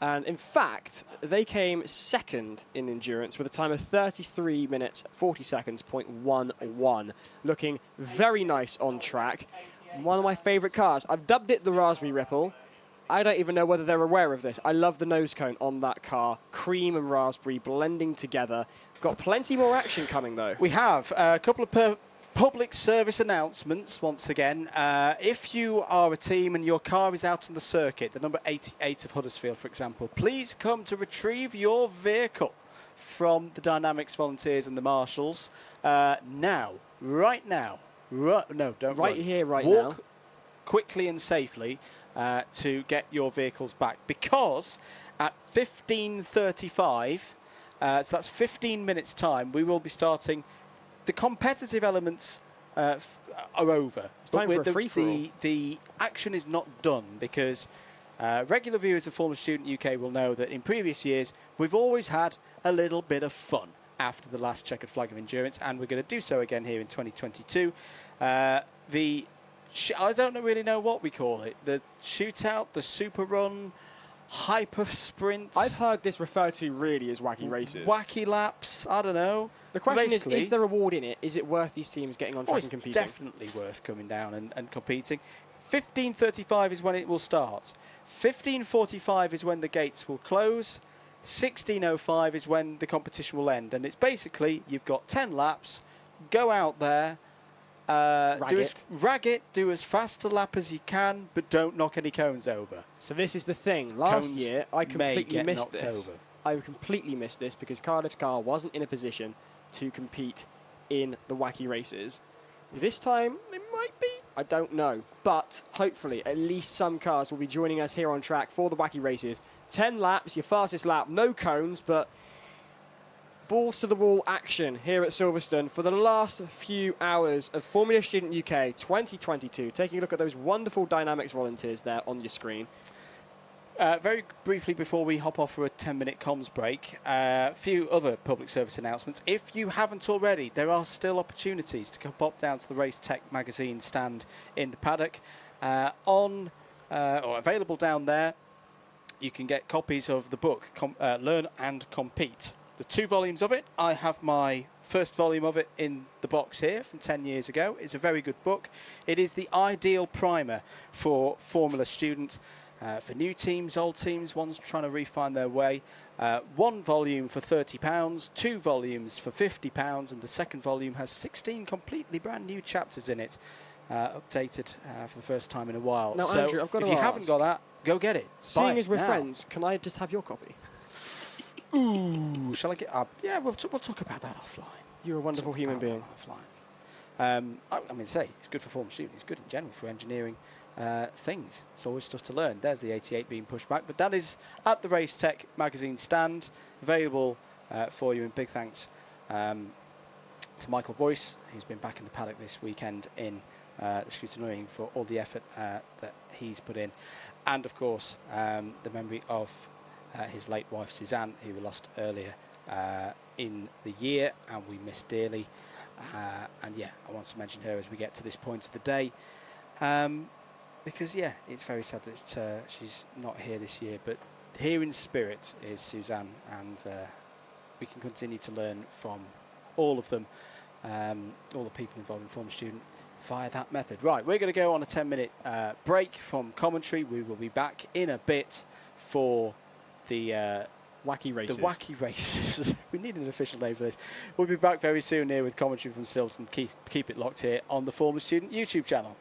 And in fact, they came second in endurance with a time of 33 minutes, 40 seconds, 0.11. Looking very nice on track. One of my favourite cars. I've dubbed it the Raspberry Ripple. I don't even know whether they're aware of this. I love the nose cone on that car. Cream and raspberry blending together. Got plenty more action coming, though. We have a couple of public service announcements once again. If you are a team and your car is out on the circuit, the number 88 of Huddersfield, for example, please come to retrieve your vehicle from the Dynamics volunteers and the marshals now, right now. No, don't Right run. here, right Walk now. quickly and safely to get your vehicles back, because at 15:35, so that's 15 minutes time, we will be starting. The competitive elements are over. Time for a the, free-for-all. the action is not done, because regular viewers of Formula Student UK will know that in previous years we've always had a little bit of fun after the last checkered flag of endurance, and we're going to do so again here in 2022. I don't really know what we call it. The shootout, the super run, hyper sprint. I've heard this referred to really as wacky races. Wacky laps. I don't know. The question Basically, is there a reward in it? Is it worth these teams getting on track and competing? It's definitely worth coming down and competing. 15:35 is when it will start. 15:45 is when the gates will close. 16:05 is when the competition will end. And it's basically, you've got 10 laps, go out there, rag it, do as fast a lap as you can, but don't knock any cones over. So this is the thing. Last Cones year, I may completely get missed knocked this. over. I completely missed this because Cardiff's car wasn't in a position to compete in the wacky races. This time, it might be. I don't know. But hopefully, at least some cars will be joining us here on track for the wacky races. 10 laps, your fastest lap, no cones, but balls to the wall action here at Silverstone for the last few hours of Formula Student UK 2022. Taking a look at those wonderful Dynamics volunteers there on your screen. Very briefly before we hop off for a 10-minute comms break, a few other public service announcements. If you haven't already, there are still opportunities to pop down to the Race Tech magazine stand in the paddock. Or available down there, you can get copies of the book, Learn and Compete. The 2 volumes of it. I have my first volume of it in the box here from 10 years ago. It's a very good book. It is the ideal primer for Formula students. For new teams, old teams, ones trying to refine their way. 1 volume for £30, 2 volumes for £50, and the second volume has 16 completely brand new chapters in it, updated for the first time in a while. Now, so Andrew, I've got if to you haven't ask, got that, go get it. Seeing Buy as we're it now. friends, can I just have your copy? Ooh, shall I get up? Yeah, we'll talk about that offline. You're a wonderful human being. Offline. I mean, say, it's good for former students. It's good in general for engineering things. It's always stuff to learn. There's the 88 being pushed back, but that is at the Race Tech magazine stand, available for you. And big thanks to Michael Boyce, who's been back in the paddock this weekend in the scrutineering for all the effort that he's put in. And of course, the memory of his late wife Suzanne, who we lost earlier in the year, and we miss dearly. And yeah, I want to mention her as we get to this point of the day. Because, yeah, it's very sad that she's not here this year. But here in spirit is Suzanne, and we can continue to learn from all of them, all the people involved in Formula Student, via that method. Right, we're going to go on a 10-minute break from commentary. We will be back in a bit for the wacky races. The wacky races. We need an official name for this. We'll be back very soon here with commentary from Silverstone. Keep it locked here on the Formula Student YouTube channel.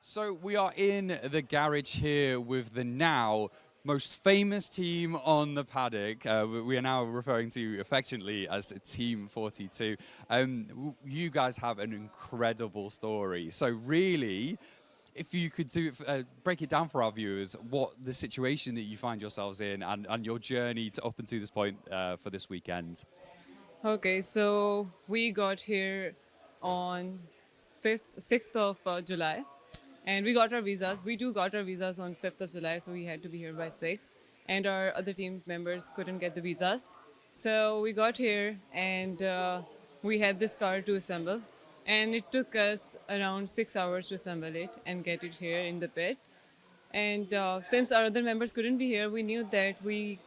So we are in the garage here with the now most famous team on the paddock. We are now referring to you affectionately as Team 42. You guys have an incredible story. So really, if you could break it down for our viewers, what the situation that you find yourselves in and your journey to up until this point for this weekend. Okay, so we got here on 6th of July, and we got our visas. We got our visas on 5th of July, so we had to be here by 6th. And our other team members couldn't get the visas. So we got here, and we had this car to assemble. And it took us around 6 hours to assemble it and get it here in the pit. And since our other members couldn't be here, we knew that we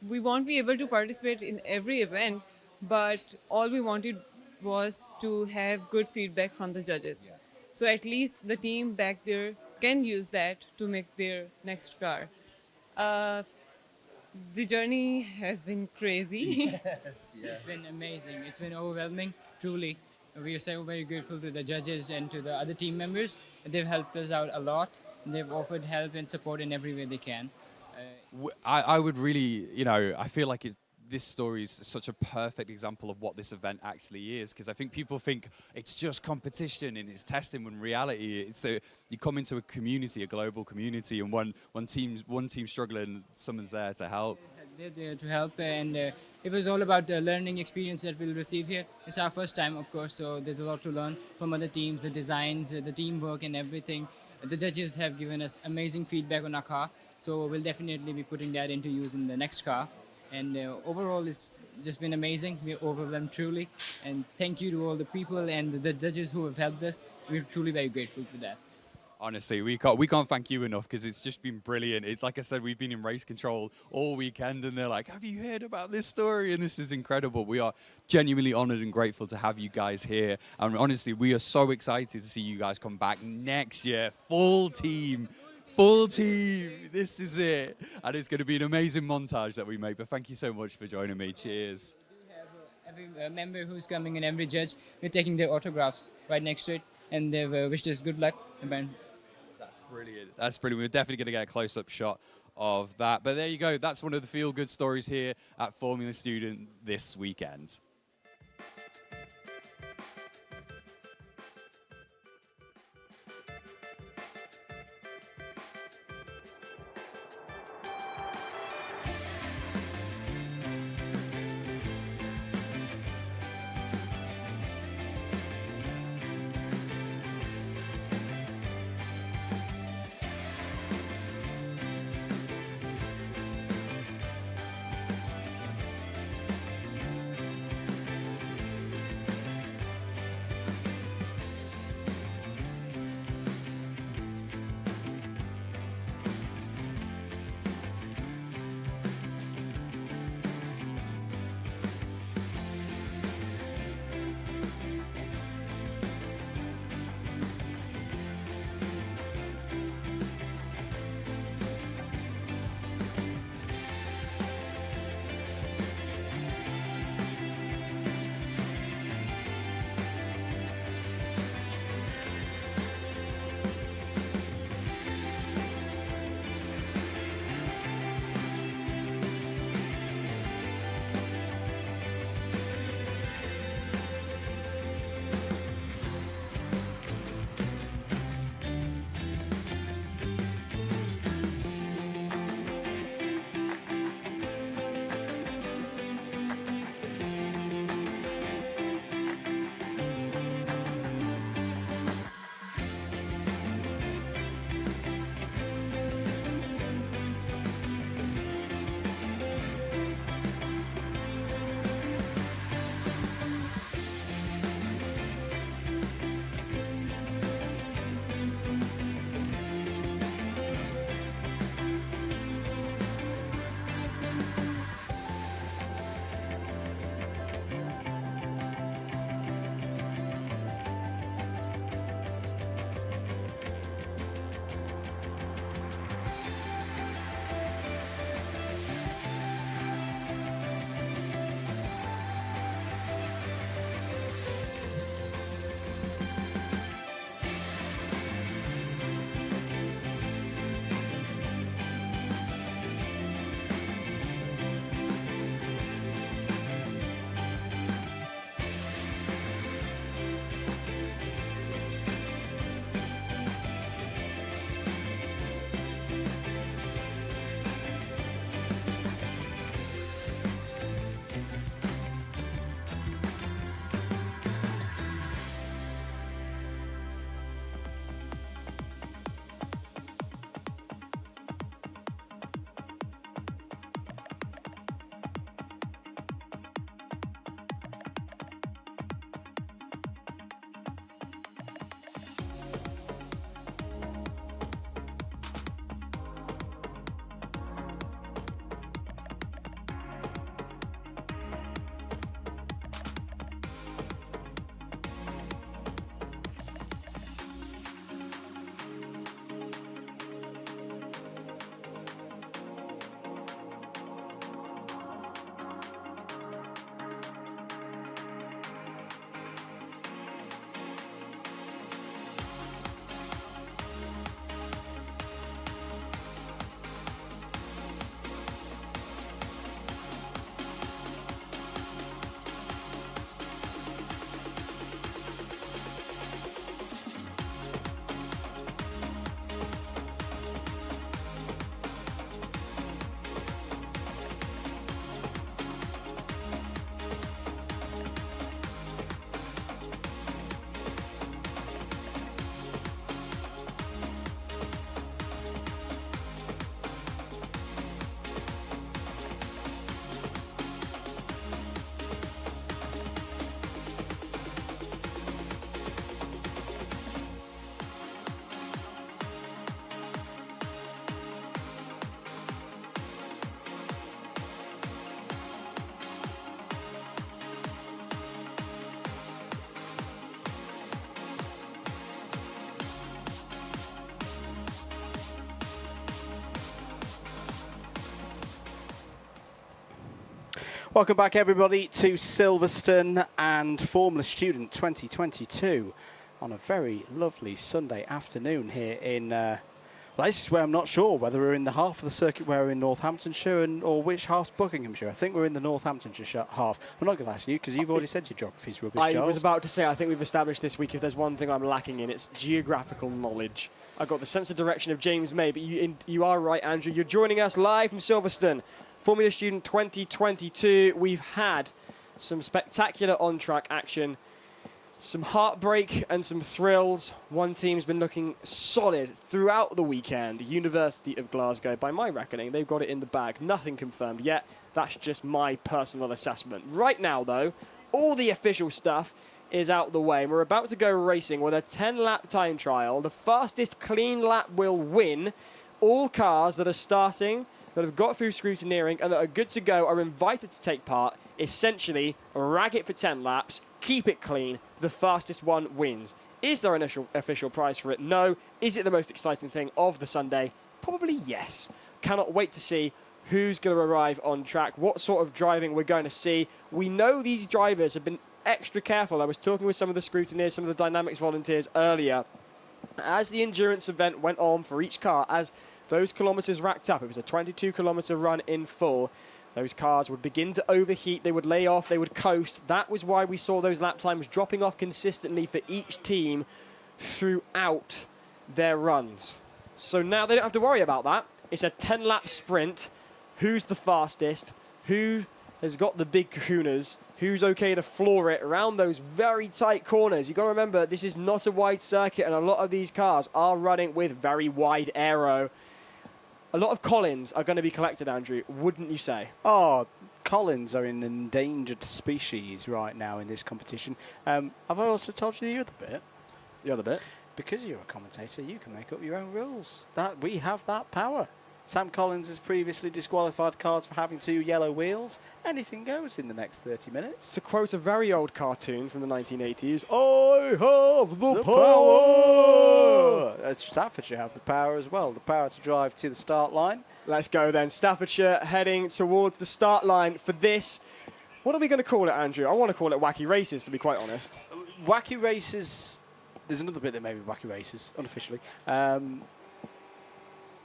won't be able to participate in every event, but all we wanted was to have good feedback from the judges. Yeah. So at least the team back there can use that to make their next car. The journey has been crazy. Yes. It's been amazing. It's been overwhelming, truly. We are so very grateful to the judges and to the other team members. They've helped us out a lot. They've offered help and support in every way they can. I would really, I feel like this story is such a perfect example of what this event actually is, because I think people think it's just competition and it's testing, when in reality you come into a community, a global community, and one team struggling, someone's there to help. They're there to help, and it was all about the learning experience that we'll receive here. It's our first time, of course, so there's a lot to learn from other teams, the designs, the teamwork and everything. The judges have given us amazing feedback on our car, so we'll definitely be putting that into use in the next car. And overall, it's just been amazing. We're overwhelmed truly. And thank you to all the people and the judges who have helped us. We're truly very grateful for that. Honestly, we can't thank you enough, because it's just been brilliant. It's like I said, we've been in race control all weekend, and they're like, have you heard about this story? And this is incredible. We are genuinely honored and grateful to have you guys here. And honestly, we are so excited to see you guys come back next year. Full team. This is it. And it's going to be an amazing montage that we make. But thank you so much for joining me. Cheers. We have every member who's coming and every judge. We're taking their autographs right next to it. And they've wished us good luck. That's brilliant. That's brilliant. We're definitely going to get a close-up shot of that. But there you go. That's one of the feel-good stories here at Formula Student this weekend. Welcome back, everybody, to Silverstone and Formula Student 2022 on a very lovely Sunday afternoon here in places where I'm not sure whether we're in the half of the circuit where we're in Northamptonshire or which half's Buckinghamshire. I think we're in the Northamptonshire half. I'm not going to ask you because you've already said your geography's rubbish, I Charles. was about to say, I think we've established this week if there's one thing I'm lacking in, it's geographical knowledge. I've got the sense of direction of James May, but you are right, Andrew. You're joining us live from Silverstone. Formula Student 2022. We've had some spectacular on-track action, some heartbreak and some thrills. One team's been looking solid throughout the weekend. University of Glasgow, by my reckoning, they've got it in the bag. Nothing confirmed yet. That's just my personal assessment. Right now, though, all the official stuff is out the way. We're about to go racing with a 10-lap time trial. The fastest clean lap will win. All cars that are starting, that have got through scrutineering and that are good to go are invited to take part. Essentially, rag it for 10 laps, keep it clean, the fastest one wins. Is there an official prize for it? No. Is it the most exciting thing of the Sunday? Probably yes. Cannot wait to see who's going to arrive on track, what sort of driving we're going to see. We know these drivers have been extra careful. I was talking with some of the scrutineers, some of the dynamics volunteers earlier. As the endurance event went on for each car, as those kilometres racked up, it was a 22-kilometre run in full. Those cars would begin to overheat, they would lay off, they would coast. That was why we saw those lap times dropping off consistently for each team throughout their runs. So now they don't have to worry about that. It's a 10-lap sprint. Who's the fastest? Who has got the big kahunas? Who's okay to floor it around those very tight corners? You've got to remember, this is not a wide circuit, and a lot of these cars are running with very wide aero. A lot of Collins are going to be collected, Andrew, wouldn't you say? Oh, Collins are an endangered species right now in this competition. Have I also told you the other bit? The other bit? Because you're a commentator, you can make up your own rules. That we have that power. Sam Collins has previously disqualified cars for having 2 yellow wheels. Anything goes in the next 30 minutes. To quote a very old cartoon from the 1980s, I have the power! Staffordshire have the power as well. The power to drive to the start line. Let's go then. Staffordshire heading towards the start line for this. What are we going to call it, Andrew? I want to call it Wacky Races, to be quite honest. Wacky Races. There's another bit that may be Wacky Races, unofficially.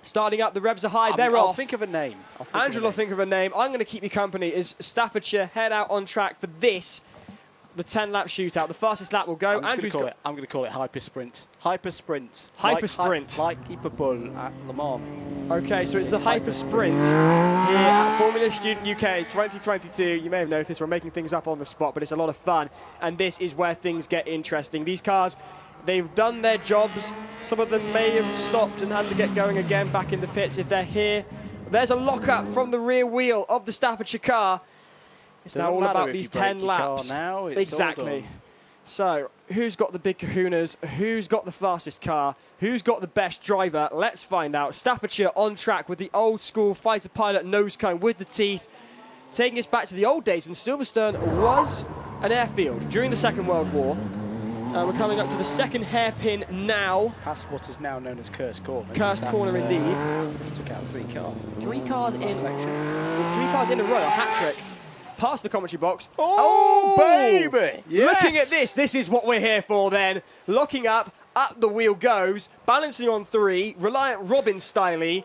Starting up, the revs are high, they're I'll off. think of a name. Andrew will think of a name. I'm going to keep you company as Staffordshire head out on track for this, the 10-lap shootout. The fastest lap will go. I'm going to call it Hyper Sprint. Hyper Sprint. Hyper Sprint. Like Hyperbull at Le Mans. Okay, so it's the Hyper Sprint here at Formula Student UK 2022. You may have noticed we're making things up on the spot, but it's a lot of fun. And this is where things get interesting. These cars, they've done their jobs. Some of them may have stopped and had to get going again back in the pits if they're here. There's a lock-up from the rear wheel of the Staffordshire car. It's now all about these 10 laps. Now, exactly. So, who's got the big kahunas? Who's got the fastest car? Who's got the best driver? Let's find out. Staffordshire on track with the old-school fighter pilot nose cone with the teeth, taking us back to the old days when Silverstone was an airfield during the Second World War. We're coming up to the second hairpin now. Past what is now known as Cursed Corner. Cursed Corner, indeed. He took out 3 cars. 3 cars in. Section. 3 cars in a row, a hat-trick. Past the commentary box. Oh, baby! Yes. Looking at this is what we're here for then. Locking up the wheel goes, balancing on 3, Reliant Robin styley.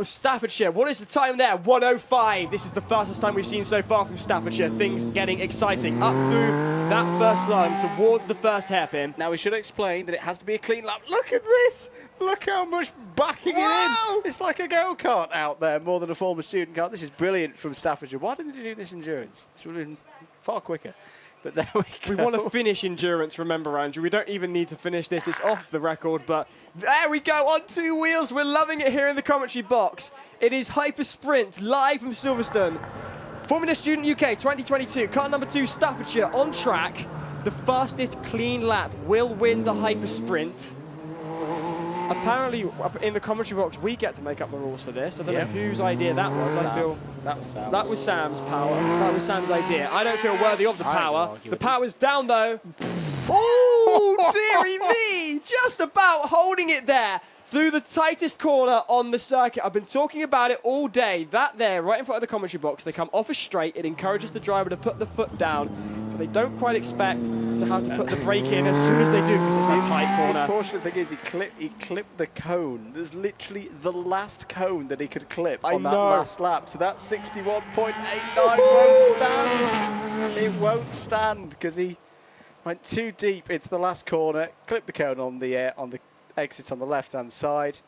Staffordshire, what is the time there? 1:05. This is the fastest time we've seen so far from Staffordshire. Things getting exciting. Up through that first line towards the first hairpin. Now we should explain that it has to be a clean lap. Look at this! Look how much backing it in. It's like a go-kart out there more than a Formula Student car. This is brilliant from Staffordshire. Why didn't they do this endurance? This would have been far quicker. But there we go. We want to finish endurance, remember, Andrew. We don't even need to finish this. It's off the record, but there we go, on 2 wheels. We're loving it here in the commentary box. It is Hyper Sprint, live from Silverstone. Formula Student UK 2022, car number 2, Staffordshire, on track. The fastest clean lap will win the Hyper Sprint. Apparently, in the commentary box, we get to make up the rules for this. I don't know whose idea that was. Sam. I feel that was Sam's. That was Sam's power. That was Sam's idea. I don't feel worthy of the power. The power's down, though. Oh, dearie me! Just about holding it there. through the tightest corner on the circuit. I've been talking about it all day. That there, right in front of the commentary box, they come off a straight. It encourages the driver to put the foot down, but they don't quite expect to have to put the brake in as soon as they do because it's a tight corner. The unfortunate thing is he clipped the cone. There's literally the last cone that he could clip on that last lap. So that 61.89 won't stand. It won't stand because he went too deep into the last corner, clipped the cone on the exit on the left-hand side.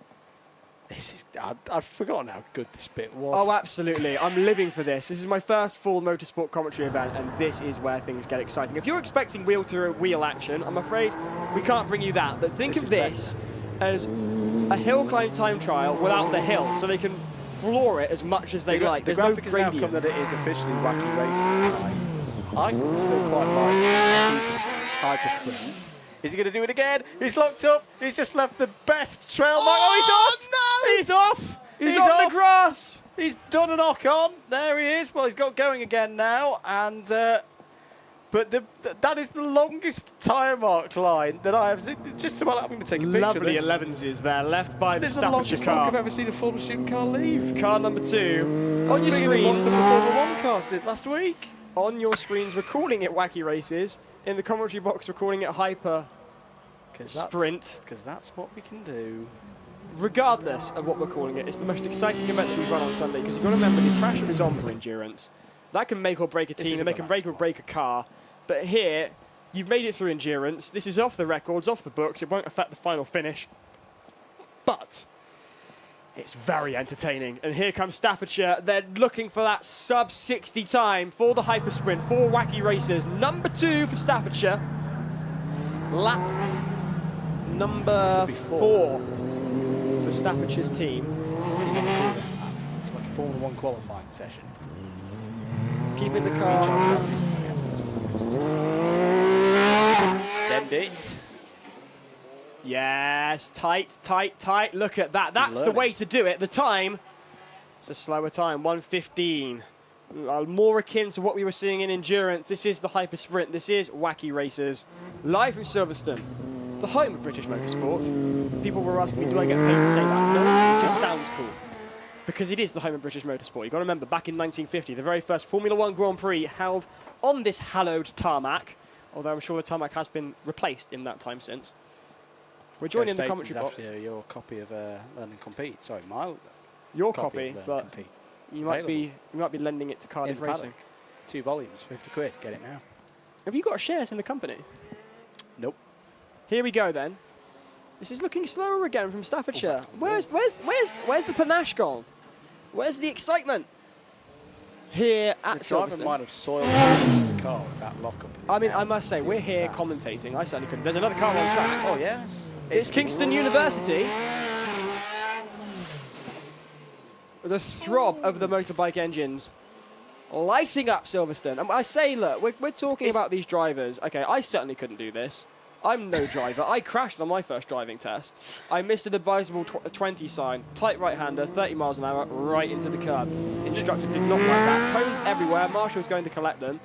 This is, I'd forgotten how good this bit was. Oh, absolutely. I'm living for this. This is my first full motorsport commentary event, and this is where things get exciting. If you're expecting wheel-to-wheel action, I'm afraid we can't bring you that. But think of this as a hill climb time trial without the hill, so they can floor it as much as they like. There's no graphic has now come that it is officially wacky race time. I still quite like hyper sprints. Is he going to do it again? He's locked up. He's just left the best trail mark. Oh, he's off! No! He's off! He's on off. the grass! He's done a knock-on. There he is. Well, he's got going again now. And but that is the longest tyre mark line that I have seen. Just about, I'm going to take a picture Lovely of this. 11s there, left by the This is the Staffordshire longest mark car. I've ever seen a Formula Student car leave. Car number 2. That's On your bigger than what screens. some of the Formula 1 cars did last week. On your screens, we're calling it Wacky Races. In the commentary box, we're calling it Hyper Sprint. Because that's what we can do. Regardless of what we're calling it, it's the most exciting event that we've run on Sunday because you've got to remember the traction is on for endurance. That can make or break a team and they can make or break a car. But here, you've made it through endurance. This is off the records, off the books. It won't affect the final finish. But it's very entertaining. And here comes Staffordshire. They're looking for that sub-60 time for the Hyper Sprint, for Wacky Racers. Number 2 for Staffordshire. Lap number 4 for Staffordshire's team. He's on the corner. It's like a Formula 1 qualifying session. Keeping the car. Send it. Yes, tight, tight, tight. Look at that. That's the way to do it. The time, it's a slower time, 1:15. More akin to what we were seeing in endurance. This is the Hyper Sprint. This is Wacky Racers. Live from Silverstone, the home of British Motorsport. People were asking me, do I get paid to say that? No, it just sounds cool. Because it is the home of British Motorsport. You've got to remember, back in 1950, the very first Formula 1 Grand Prix held on this hallowed tarmac, although I'm sure the tarmac has been replaced in that time since. We're joining the commentary box. After your copy of Learn and Compete. Sorry, your copy, but you might be lending it to Cardiff Racing. Paddock. 2 volumes, 50 quid. Get it now. Have you got shares in the company? Nope. Here we go then. This is looking slower again from Staffordshire. Where's the panache gone? Where's the excitement? Here at The driver Silverstone. might have soiled the car with that lockup. I mean, I must say, we're here commentating. I certainly couldn't. There's another car on track. Oh, yes. It's Kingston University. The throb of the motorbike engines lighting up Silverstone. And I say, look, we're talking about these drivers. Okay, I certainly couldn't do this. I'm no driver. I crashed on my first driving test. I missed an advisable 20 sign. Tight right-hander, 30 miles an hour, right into the curb. Instructor did not like that. Cones everywhere. Marshall's going to collect them.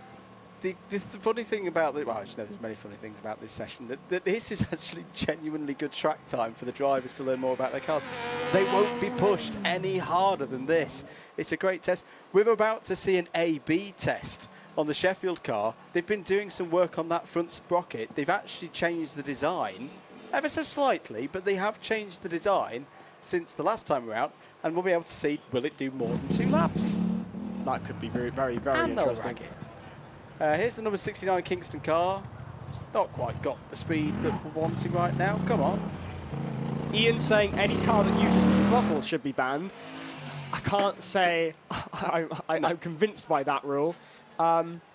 The funny thing about this, well, actually, no, there's many funny things about this session, that this is actually genuinely good track time for the drivers to learn more about their cars. They won't be pushed any harder than this. It's a great test. We're about to see an A-B test on the Sheffield car. They've been doing some work on that front sprocket. They've actually changed the design, ever so slightly, but they have changed the design since the last time we were out, and we'll be able to see, will it do more than 2 laps? That could be very, very, very And they'll interesting. rag it. Here's the number 69 Kingston car. Not quite got the speed that we're wanting right now. Come on. Ian saying any car that uses the throttle should be banned. I can't say I'm convinced by that rule.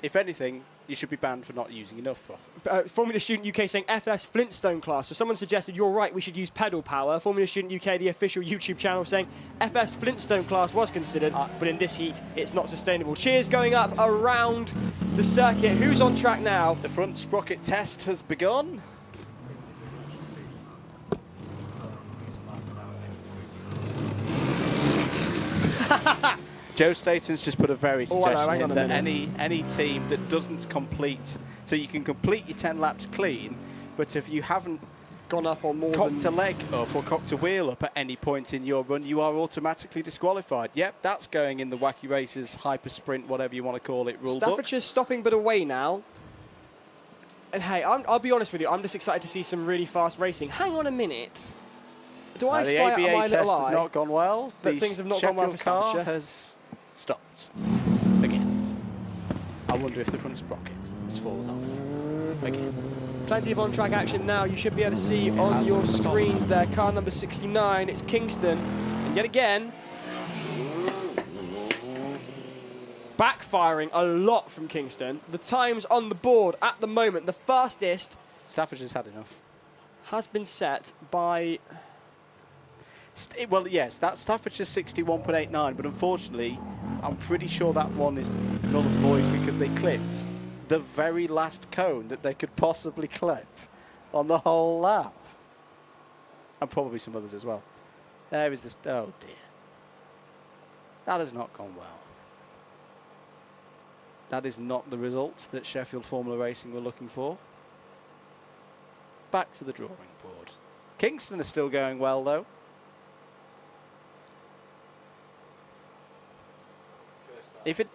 If anything, you should be banned for not using enough throttle. Formula Student UK saying FS Flintstone class. So someone suggested, you're right, we should use pedal power. Formula Student UK, the official YouTube channel, saying FS Flintstone class was considered, but in this heat, it's not sustainable. Cheers going up around the circuit. Who's on track now? The front sprocket test has begun. Joe Staton's just put a very suggestion in that any team that doesn't complete, so you can complete your 10 laps clean, but if you haven't gone up on more cocked than... a leg up or cocked a wheel up at any point in your run, you are automatically disqualified. Yep, that's going in the Wacky Races, hyper sprint, whatever you want to call it, rule book. Staffordshire's stopping but away now. And hey, I'll be honest with you, I'm just excited to see some really fast racing. Hang on a minute. Do I spy out the ABA my test little has eye not gone well. that The things have not gone well for Sheffield car Staffordshire? has stopped again. I wonder if the front sprocket has fallen off again. Plenty of on-track action now. You should be able to see on your screens there. Car number 69, it's Kingston. And yet again, backfiring a lot from Kingston. The times on the board at the moment, the fastest Staffordshire's had enough. has been set by... Well, yes, that's Staffordshire 61.89, but unfortunately, I'm pretty sure that one is null and void because they clipped the very last cone that they could possibly clip on the whole lap. And probably some others as well. There is this... Oh, dear. That has not gone well. That is not the result that Sheffield Formula Racing were looking for. Back to the drawing board. Kingston is still going well, though. If it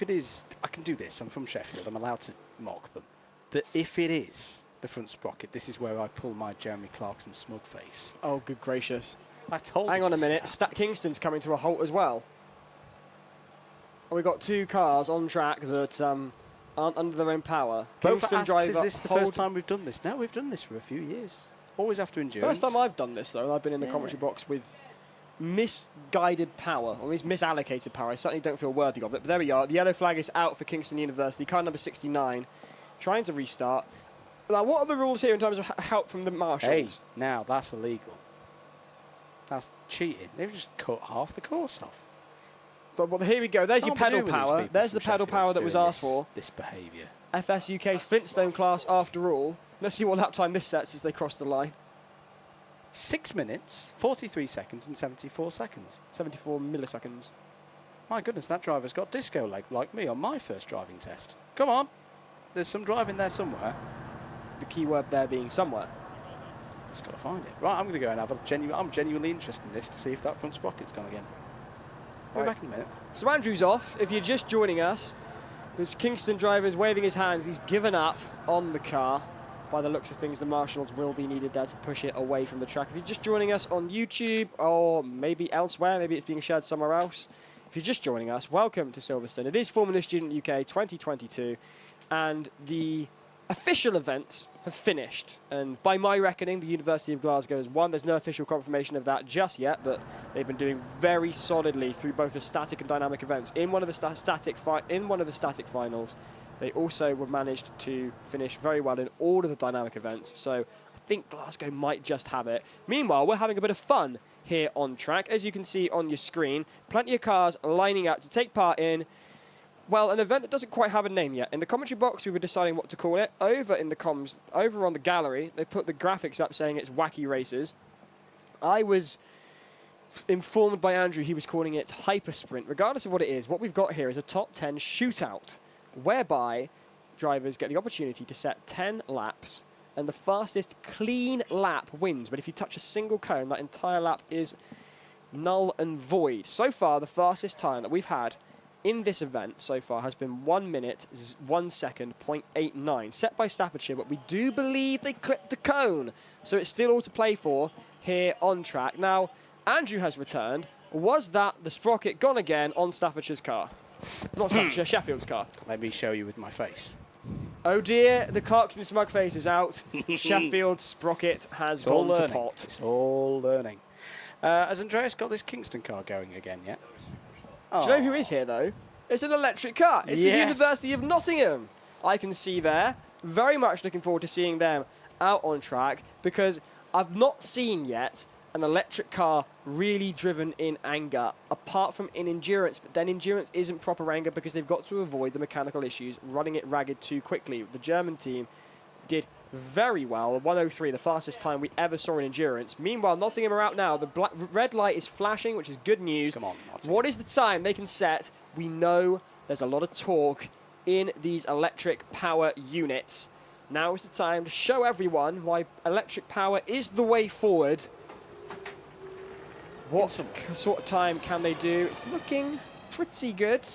is, I can do this. I'm from Sheffield. I'm allowed to mock them. That if it is the front sprocket, this is where I pull my Jeremy Clarkson smug face. Oh, good gracious. I told. Hang you on a this minute. would happen. Kingston's coming to a halt as well. We've got two cars on track that aren't under their own power. Both Kingston asks, driver is this the first time we've done this? No, we've done this for a few years. Always after endurance. First time I've done this, though, and I've been in the commentary box with misguided power, or misallocated power. I certainly don't feel worthy of it, but there we are. The yellow flag is out for Kingston University. Car number 69, trying to restart. Now, what are the rules here in terms of help from the marshals? Hey, now that's illegal. That's cheating. They've just cut half the course off. But well, here we go. There's your pedal power. There's the pedal power that was asked for. This behaviour. FS UK's Flintstone class after all. Let's see what lap time this sets as they cross the line. 6 minutes, 43 seconds and 74 seconds. 74 milliseconds. My goodness, that driver's got disco leg like me on my first driving test. Come on. There's some driving there somewhere. The key word there being somewhere. Just got to find it. Right, I'm going to go and have a I'm genuinely interested in this to see if that front sprocket's gone again. We'll be back in a minute. So Andrew's off. If you're just joining us, the Kingston driver is waving his hands. He's given up on the car. By the looks of things, the marshals will be needed there to push it away from the track. If you're just joining us on YouTube or maybe elsewhere, maybe it's being shared somewhere else. If you're just joining us, welcome to Silverstone. It is Formula Student UK 2022, and the official events have finished. And by my reckoning, the University of Glasgow has won. There's no official confirmation of that just yet, but they've been doing very solidly through both the static and dynamic events. In one of the static finals, they also were managed to finish very well in all of the dynamic events. So I think Glasgow might just have it. Meanwhile, we're having a bit of fun here on track. As you can see on your screen, plenty of cars lining up to take part in, well, an event that doesn't quite have a name yet. In the commentary box, we were deciding what to call it. Over in the comms, over on the gallery, they put the graphics up saying it's Wacky Races. I was informed by Andrew he was calling it Hyper Sprint. Regardless of what it is, what we've got here is a top 10 shootout, whereby drivers get the opportunity to set 10 laps, and the fastest clean lap wins. But if you touch a single cone, that entire lap is null and void. So far, the fastest time that we've had in this event so far has been 1 minute, 1 second, 0.89, set by Staffordshire, but we do believe they clipped a cone. So it's still all to play for here on track. Now, Andrew has returned. Was that the sprocket gone again on Staffordshire's car? Not Staffordshire, Sheffield's car. Let me show you with my face. Oh dear, the Clarkson smug face is out. Sheffield's sprocket has gone to pot. It's all learning. Has Andreas got this Kingston car going again yet? Do you know who is here, though? It's an electric car. It's the University of Nottingham. I can see there. Very much looking forward to seeing them out on track, because I've not seen yet an electric car really driven in anger, apart from in endurance. But then endurance isn't proper anger because they've got to avoid the mechanical issues, running it ragged too quickly. The German team did very well. 1:03, the fastest time we ever saw in endurance. Meanwhile, Nottingham are out now. The red light is flashing, which is good news. Come on, Nottingham. What is the time they can set? We know there's a lot of torque in these electric power units. Now is the time to show everyone why electric power is the way forward. What sort of time can they do? It's looking pretty good.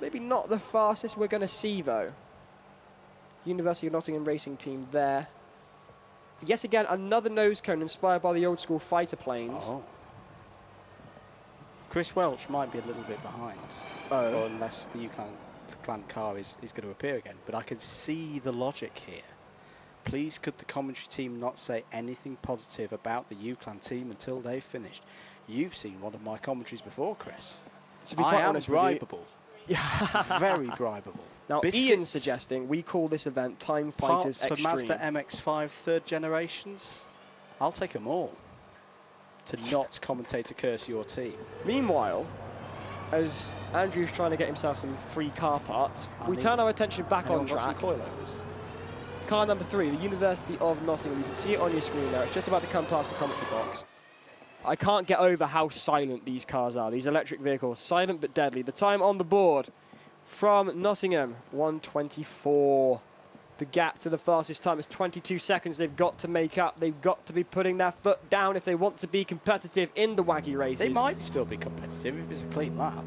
Maybe not the fastest we're going to see, though. University of Nottingham racing team there. Yet again, another nose cone inspired by the old school fighter planes. Oh. Chris Welch might be a little bit behind. Oh. Or unless the UCLan car is going to appear again. But I can see the logic here. Please could the commentary team not say anything positive about the UCLan team until they've finished? You've seen one of my commentaries before, Chris. To be quite honest with you, bribable. Very bribable. Now, Biscuits, Ian's suggesting we call this event Time Fighters parts for Extreme. Mazda MX-5 third generations. I'll take them all. To not commentator curse your team. Meanwhile, as Andrew's trying to get himself some free car parts, we turn our attention back on track. Car number 3, the University of Nottingham. You can see it on your screen there. It's just about to come past the commentary box. I can't get over how silent these cars are. These electric vehicles, silent but deadly. The time on the board from Nottingham, 1:24. The gap to the fastest time is 22 seconds. They've got to make up. They've got to be putting their foot down if they want to be competitive in the wacky races. They might still be competitive if it's a clean lap.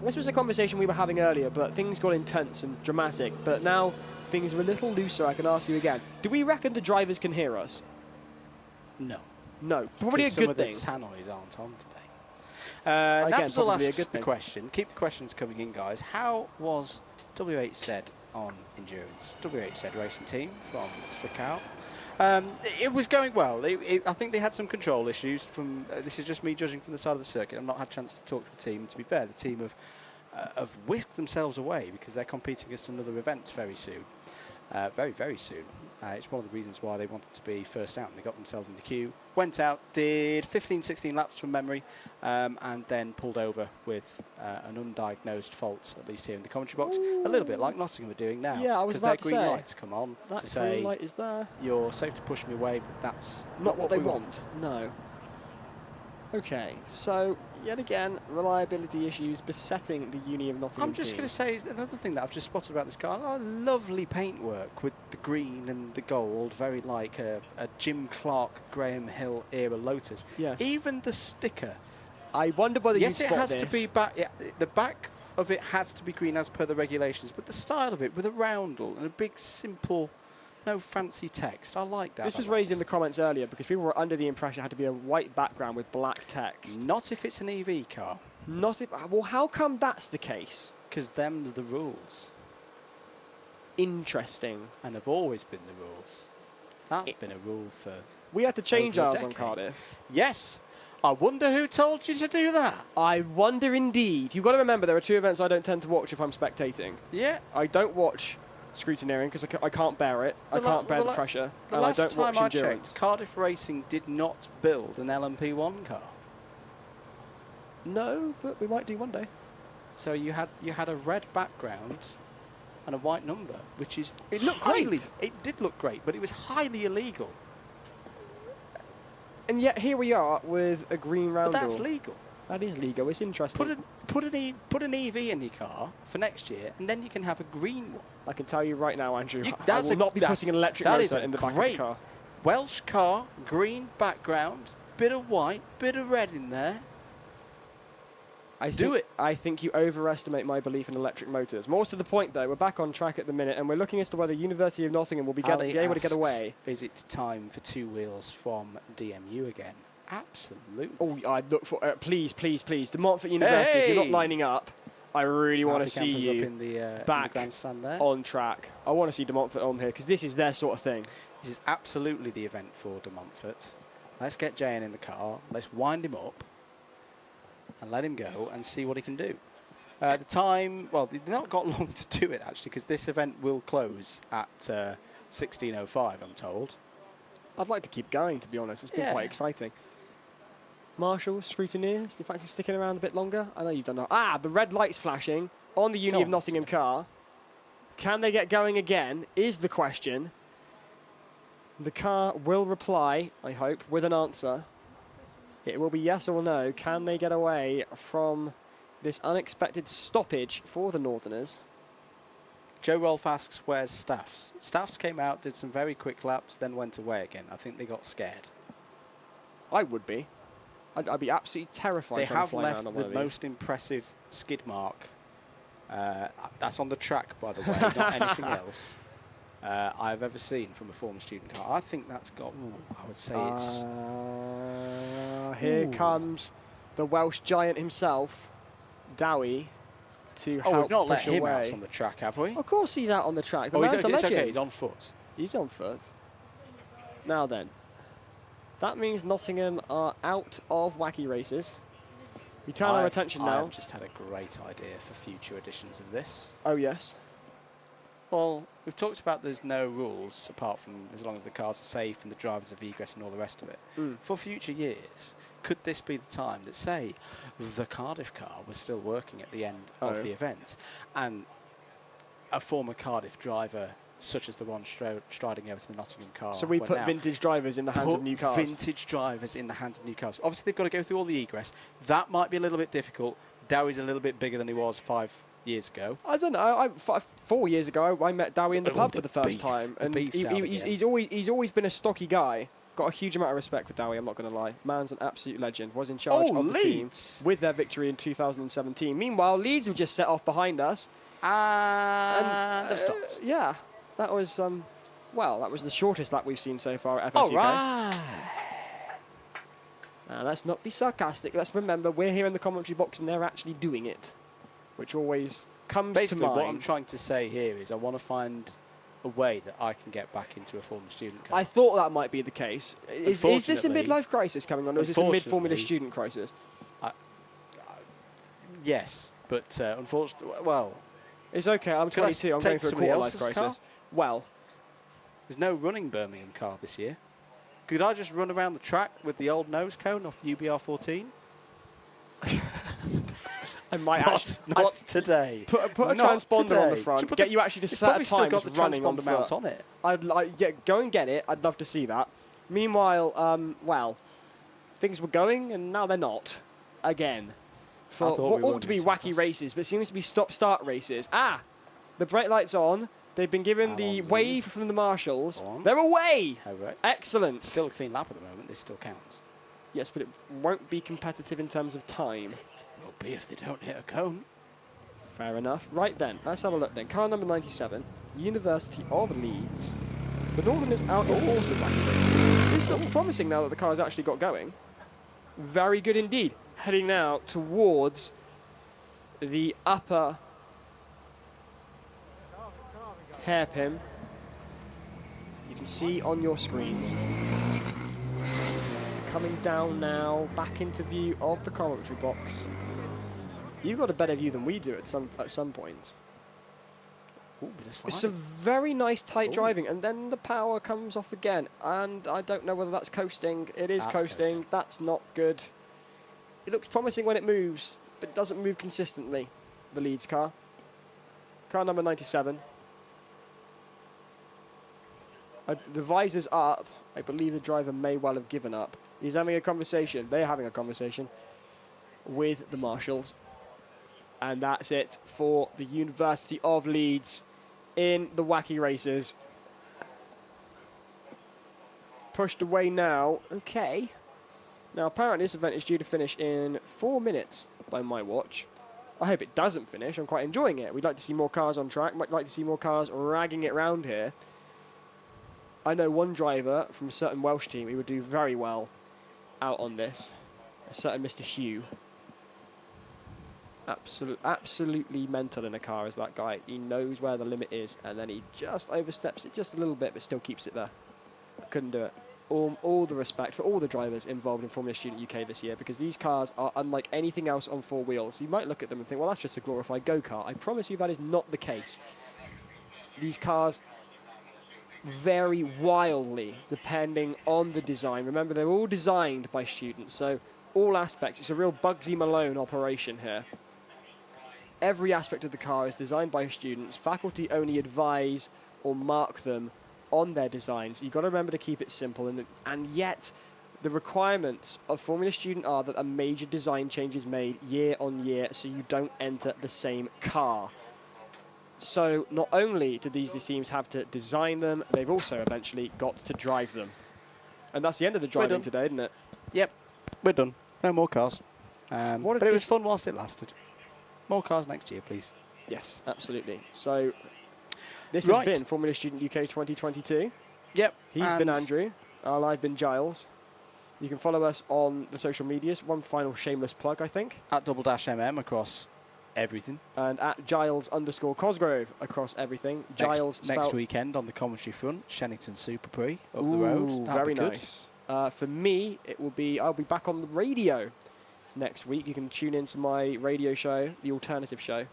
This was a conversation we were having earlier, but things got intense and dramatic. But now things are a little looser. I can ask you again. Do we reckon the drivers can hear us? No. No. Probably a good thing. Some of the tannoys aren't on today. That Again, was the probably a last good thing. question. Keep the questions coming in, guys. How was WHZ on endurance? WHZ racing team from Zwickau. It was going well. I think they had some control issues. This is just me judging from the side of the circuit. I've not had a chance to talk to the team. And to be fair, the team have whisked themselves away because they're competing against another event very soon. Very, very soon. It's one of the reasons why they wanted to be first out, and they got themselves in the queue. Went out, did 15, 16 laps from memory, and then pulled over with an undiagnosed fault, at least here in the commentary box. A little bit like Nottingham are doing now. Yeah, I was about to their green say. lights come on That to say, green light is there. you're safe to push me away, but that's Not what they we want. No. Okay, so yet again, reliability issues besetting the Uni of Nottingham I'm just team. going to say another thing that I've just spotted about this car. Lovely paintwork with the green and the gold, very like a Jim Clark, Graham Hill era Lotus. Yes. Even the sticker. I wonder whether Yes, you it spot has this. to be back. Yeah, the back of it has to be green as per the regulations, but the style of it with a roundel and a big simple, no fancy text. I like that. This was raised in the comments earlier because people were under the impression it had to be a white background with black text. Not if it's an EV car. Not if. Well, how come that's the case? Because them's the rules. Interesting. And have always been the rules. That's been a rule for. We had to change over a ours on decade. Cardiff. Yes. I wonder who told you to do that. I wonder indeed. You've got to remember there are two events I don't tend to watch if I'm spectating. Yeah. I don't watch scrutineering because I can't bear it. I can't bear the pressure. The And I last don't time watch I endurance. checked, Cardiff Racing did not build an LMP1 car. No, but we might do one day. So you had a red background and a white number, which is It looked highly, great. It did look great, but it was highly illegal. And yet here we are with a green roundel. But that's legal. That is legal. It's interesting. Put an EV in your car for next year, and then you can have a green one. I can tell you right now, Andrew, I That's will not be putting an electric that is motor a in the back of great the car. Welsh car, green background, bit of white, bit of red in there. Do it. I think you overestimate my belief in electric motors. More to the point, though, we're back on track at the minute, and we're looking as to whether University of Nottingham will be able to get away. Is it time for two wheels from DMU again? Absolutely. Oh, I look for please, please, please, De Montfort University. If you're not lining up, I really want to see you up in the back grandstand there. on track. I want to see De Montfort on here because this is their sort of thing. This is absolutely the event for De Montfort. Let's get Jayan in the car. Let's wind him up and let him go and see what he can do. The time, well, they've not got long to do it actually because this event will close at 16:05, I'm told. I'd like to keep going, to be honest. It's been quite exciting. Marshall, scrutineers, do you fancy sticking around a bit longer? I know you've done that. Ah, the red light's flashing on the Uni of Nottingham car. Can they get going again, is the question. The car will reply, I hope, with an answer. It will be yes or no. Can they get away from this unexpected stoppage for the Northerners? Joe Rolfe asks, where's Staffs? Staffs came out, did some very quick laps, then went away again. I think they got scared. I would be. I'd be absolutely terrified. They trying to have fly left around on one the of these. most impressive skid mark. That's on the track, by the way, not anything else I've ever seen from a former student car. I think that's got, I would say it's... Here comes the Welsh giant himself, Dowie, to Oh, help we've not let push him away. out on the track, have we? Of course he's out on the track. The Oh, man's it's a legend. okay, he's on foot. He's on foot. Now then, that means Nottingham are out of wacky races. We turn our attention now. I've just had a great idea for future editions of this. Oh, yes. Well, we've talked about there's no rules apart from as long as the cars are safe and the drivers have egress and all the rest of it. For future years, could this be the time that, say, the Cardiff car was still working at the end of the event and a former Cardiff driver, such as the one striding over to the Nottingham car. So we went put out, vintage drivers in the hands of new cars. Vintage drivers in the hands of new cars. Obviously, they've got to go through all the egress. That might be a little bit difficult. Dowie's a little bit bigger than he was 5 years ago. I don't know. 4 years ago, I met Dowie in the pub for the first time, and he's always been a stocky guy. Got a huge amount of respect for Dowie, I'm not going to lie. Man's an absolute legend. Was in charge of the team with their victory in 2017. Meanwhile, Leeds were just set off behind us. They've stopped. Yeah, that was well, that was the shortest lap we've seen so far at FSUK. Right. Now, let's not be sarcastic. Let's remember we're here in the commentary box and they're actually doing it, which always comes Basically, to mind. what I'm trying to say here is I want to find a way that I can get back into a former student car. I thought that might be the case. Is this a midlife crisis coming on, or is this a mid-Formula student crisis? Yes, but unfortunately, well... It's okay, I'm 22, I'm going through a quarter-life crisis. Car? Well... There's no running Birmingham car this year. Could I just run around the track with the old nose cone off UBR14? I might not today. Put a transponder on the front. Get you actually to set a time running on the mount on it. I'd like go and get it. I'd love to see that. Meanwhile, well, things were going and now they're not. Again, for what ought to be wacky races, but seems to be stop-start races. The brake light's on. They've been given the wave from the marshals. They're away. Right. Excellent. Still a clean lap at the moment. This still counts. Yes, but it won't be competitive in terms of time. Will be if they don't hit a cone. Fair enough. Right then, let's have a look then. Car number 97, University of Leeds. The Northerners out in force of wacky races. It's looking promising now that the car has actually got going. Very good indeed. Heading now towards the upper hairpin. You can see on your screens. Coming down now, back into view of the commentary box. You've got a better view than we do at some points. Ooh, it's a very nice tight driving, and then the power comes off again. And I don't know whether that's coasting. It is coasting. That's not good. It looks promising when it moves, but it doesn't move consistently. The Leeds car. Car number 97. The visor's up. I believe the driver may well have given up. He's having a conversation. They're having a conversation with the marshals. And that's it for the University of Leeds in the wacky races. Pushed away now. Okay. Now, apparently this event is due to finish in 4 minutes by my watch. I hope it doesn't finish. I'm quite enjoying it. We'd like to see more cars on track. Might like to see more cars ragging it round here. I know one driver from a certain Welsh team who would do very well out on this. A certain Mr. Hugh. Absolutely mental in a car is that guy. He knows where the limit is, and then he just oversteps it just a little bit, but still keeps it there. Couldn't do it. All the respect for all the drivers involved in Formula Student UK this year, because these cars are unlike anything else on four wheels. You might look at them and think, well, that's just a glorified go-kart. I promise you that is not the case. These cars vary wildly depending on the design. Remember, they're all designed by students, so all aspects. It's a real Bugsy Malone operation here. Every aspect of the car is designed by students. Faculty only advise or mark them on their designs. You've got to remember to keep it simple, and yet the requirements of Formula Student are that a major design change is made year on year so you don't enter the same car. So not only did these teams have to design them, they've also eventually got to drive them. And that's the end of the driving today, isn't it? Yep, we're done. No more cars. What a but it was fun whilst it lasted. More cars next year, please. Yes, absolutely. So this Right. has been Formula Student UK 2022. Yep. He's been Andrew. I've been Giles. You can follow us on the social medias. One final shameless plug, I think. At @MM across everything. And at Giles_Cosgrove across everything. Giles next weekend on the commentary front, Shennington Super Prix up the road. That'll Very be good. nice. For me, I'll be back on the radio next week. You can tune into my radio show, The Alternative Show.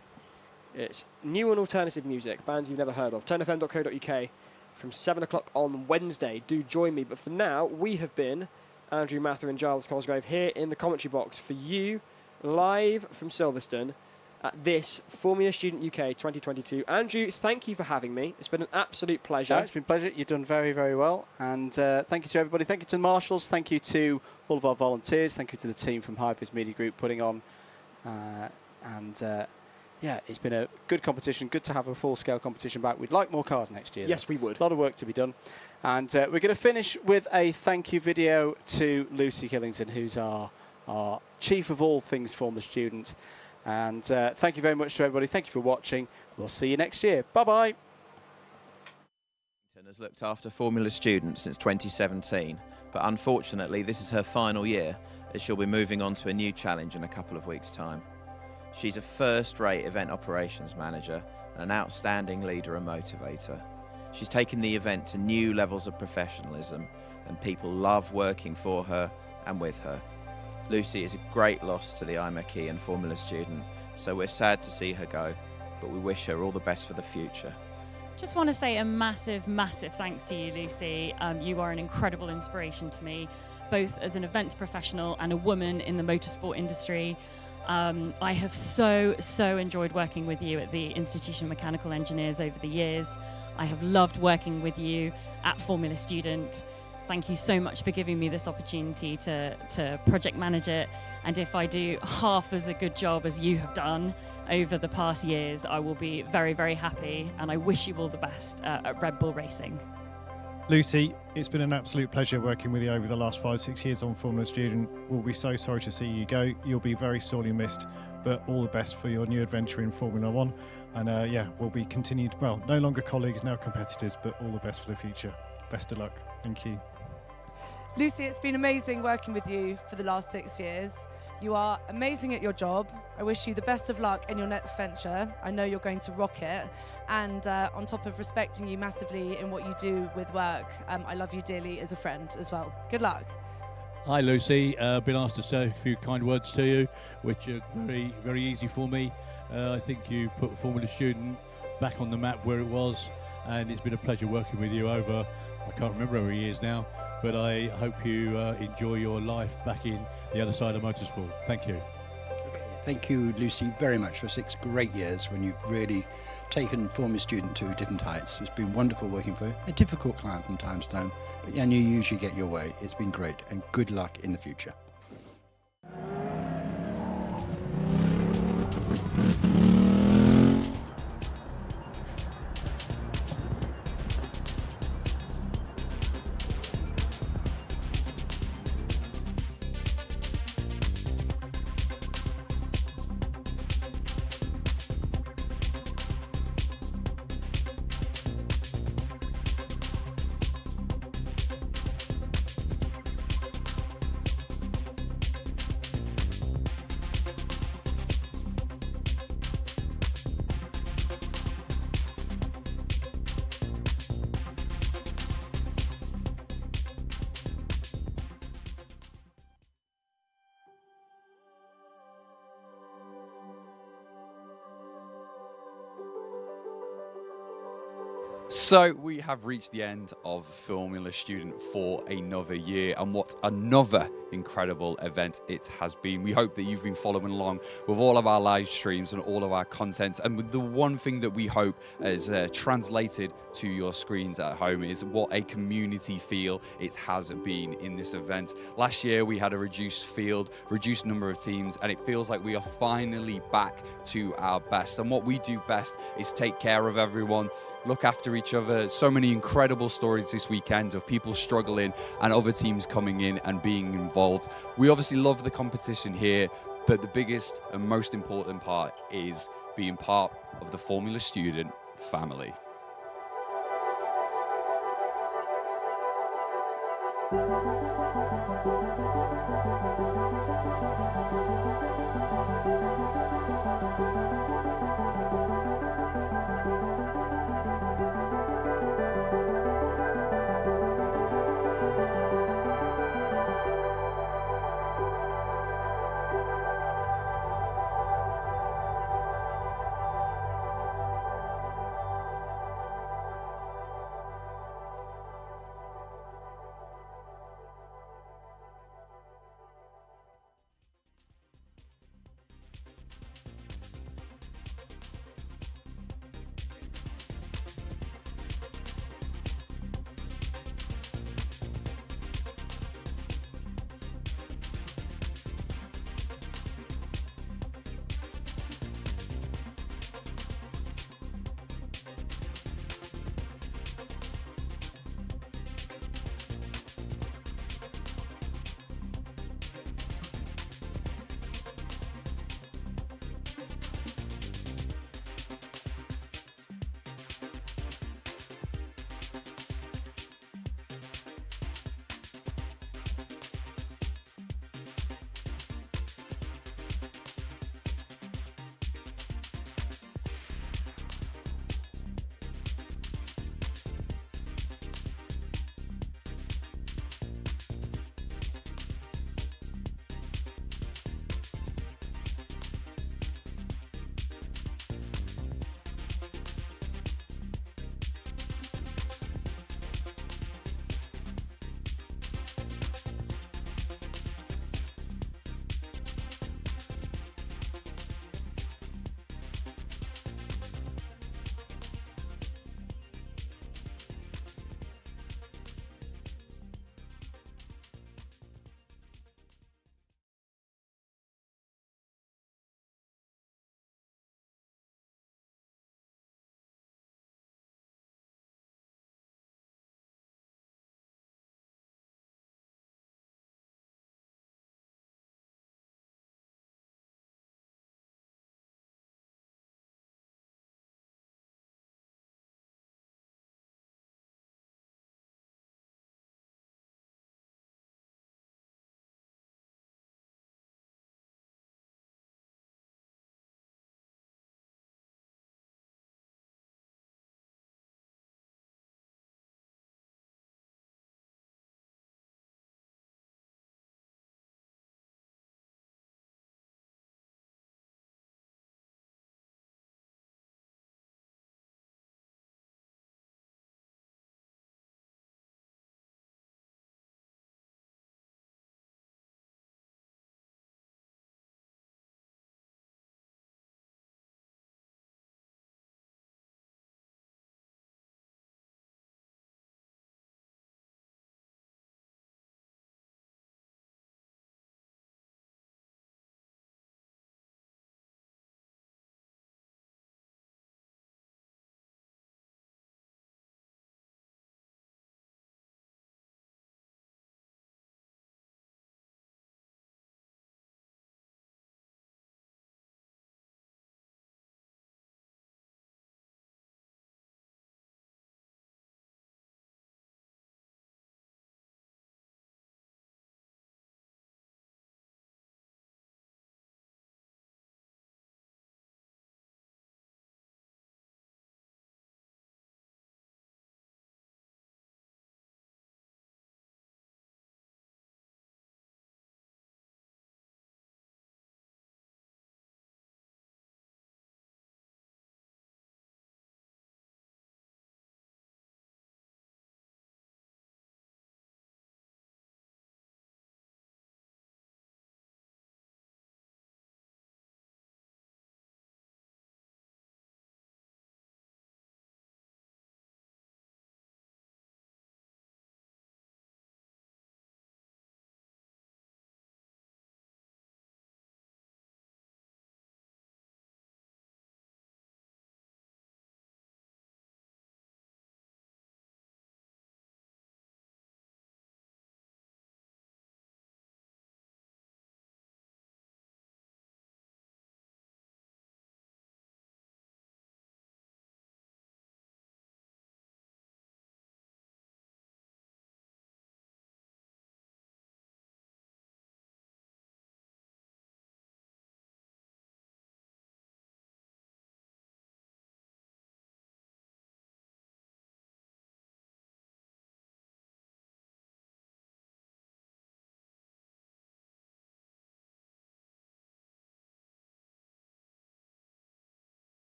It's new and alternative music, bands you've never heard of. turnfm.co.uk from 7 o'clock on Wednesday. Do join me. But for now, we have been Andrew Mather and Giles Cosgrove here in the commentary box for you, live from Silverstone at this Formula Student UK 2022. Andrew, thank you for having me. It's been an absolute pleasure. No, it's been a pleasure. You've done very, very well. And thank you to everybody. Thank you to the marshals. Thank you to all of our volunteers. Thank you to the team from Hypers Media Group putting on. Yeah, it's been a good competition. Good to have a full-scale competition back. We'd like more cars next year. Yes, we would. A lot of work to be done. And we're going to finish with a thank you video to Lucy Killington, who's our chief of all things Formula Student. And thank you very much to everybody. Thank you for watching. We'll see you next year. Bye-bye. Has looked after Formula Student since 2017, but unfortunately this is her final year, as she'll be moving on to a new challenge in a couple of weeks' time. She's a first-rate event operations manager and an outstanding leader and motivator. She's taken the event to new levels of professionalism, and people love working for her and with her. Lucy is a great loss to the IMechE and Formula Student, so we're sad to see her go, but we wish her all the best for the future. Just want to say a massive, massive thanks to you, Lucy. You are an incredible inspiration to me, both as an events professional and a woman in the motorsport industry. I have so enjoyed working with you at the Institution of Mechanical Engineers over the years. I have loved working with you at Formula Student. Thank you so much for giving me this opportunity to project manage it. And if I do half as a good job as you have done over the past years, I will be very, very happy. And I wish you all the best at Red Bull Racing. Lucy, it's been an absolute pleasure working with you over the last 5-6 years on Formula Student. We'll be so sorry to see you go. You'll be very sorely missed, but all the best for your new adventure in Formula One. And yeah, we'll be continued, well, no longer colleagues, now competitors, but all the best for the future. Best of luck. Thank you. Lucy, it's been amazing working with you for the last 6 years. You are amazing at your job. I wish you the best of luck in your next venture. I know you're going to rock it. And on top of respecting you massively in what you do with work, I love you dearly as a friend as well. Good luck. Hi Lucy, been asked to say a few kind words to you, which are very, very easy for me. I think you put Formula Student back on the map where it was, and it's been a pleasure working with you over, I can't remember how many years now, but I hope you enjoy your life back in the other side of motorsport. Thank you. Thank you, Lucy, very much for 6 great years when you've really taken Formula Student to different heights. It's been wonderful working for a difficult client from time to time, but yeah, you usually get your way. It's been great, and good luck in the future. So we have reached the end of Formula Student for another year, and what another incredible event it has been. We hope that you've been following along with all of our live streams and all of our content, and with the one thing that we hope is translated to your screens at home is what a community feel it has been in this event. Last year we had a reduced field, reduced number of teams, and it feels like we are finally back to our best. And what we do best is take care of everyone, look after each other. So many incredible stories this weekend of people struggling and other teams coming in and being involved. We obviously love the competition here, but the biggest and most important part is being part of the Formula Student family.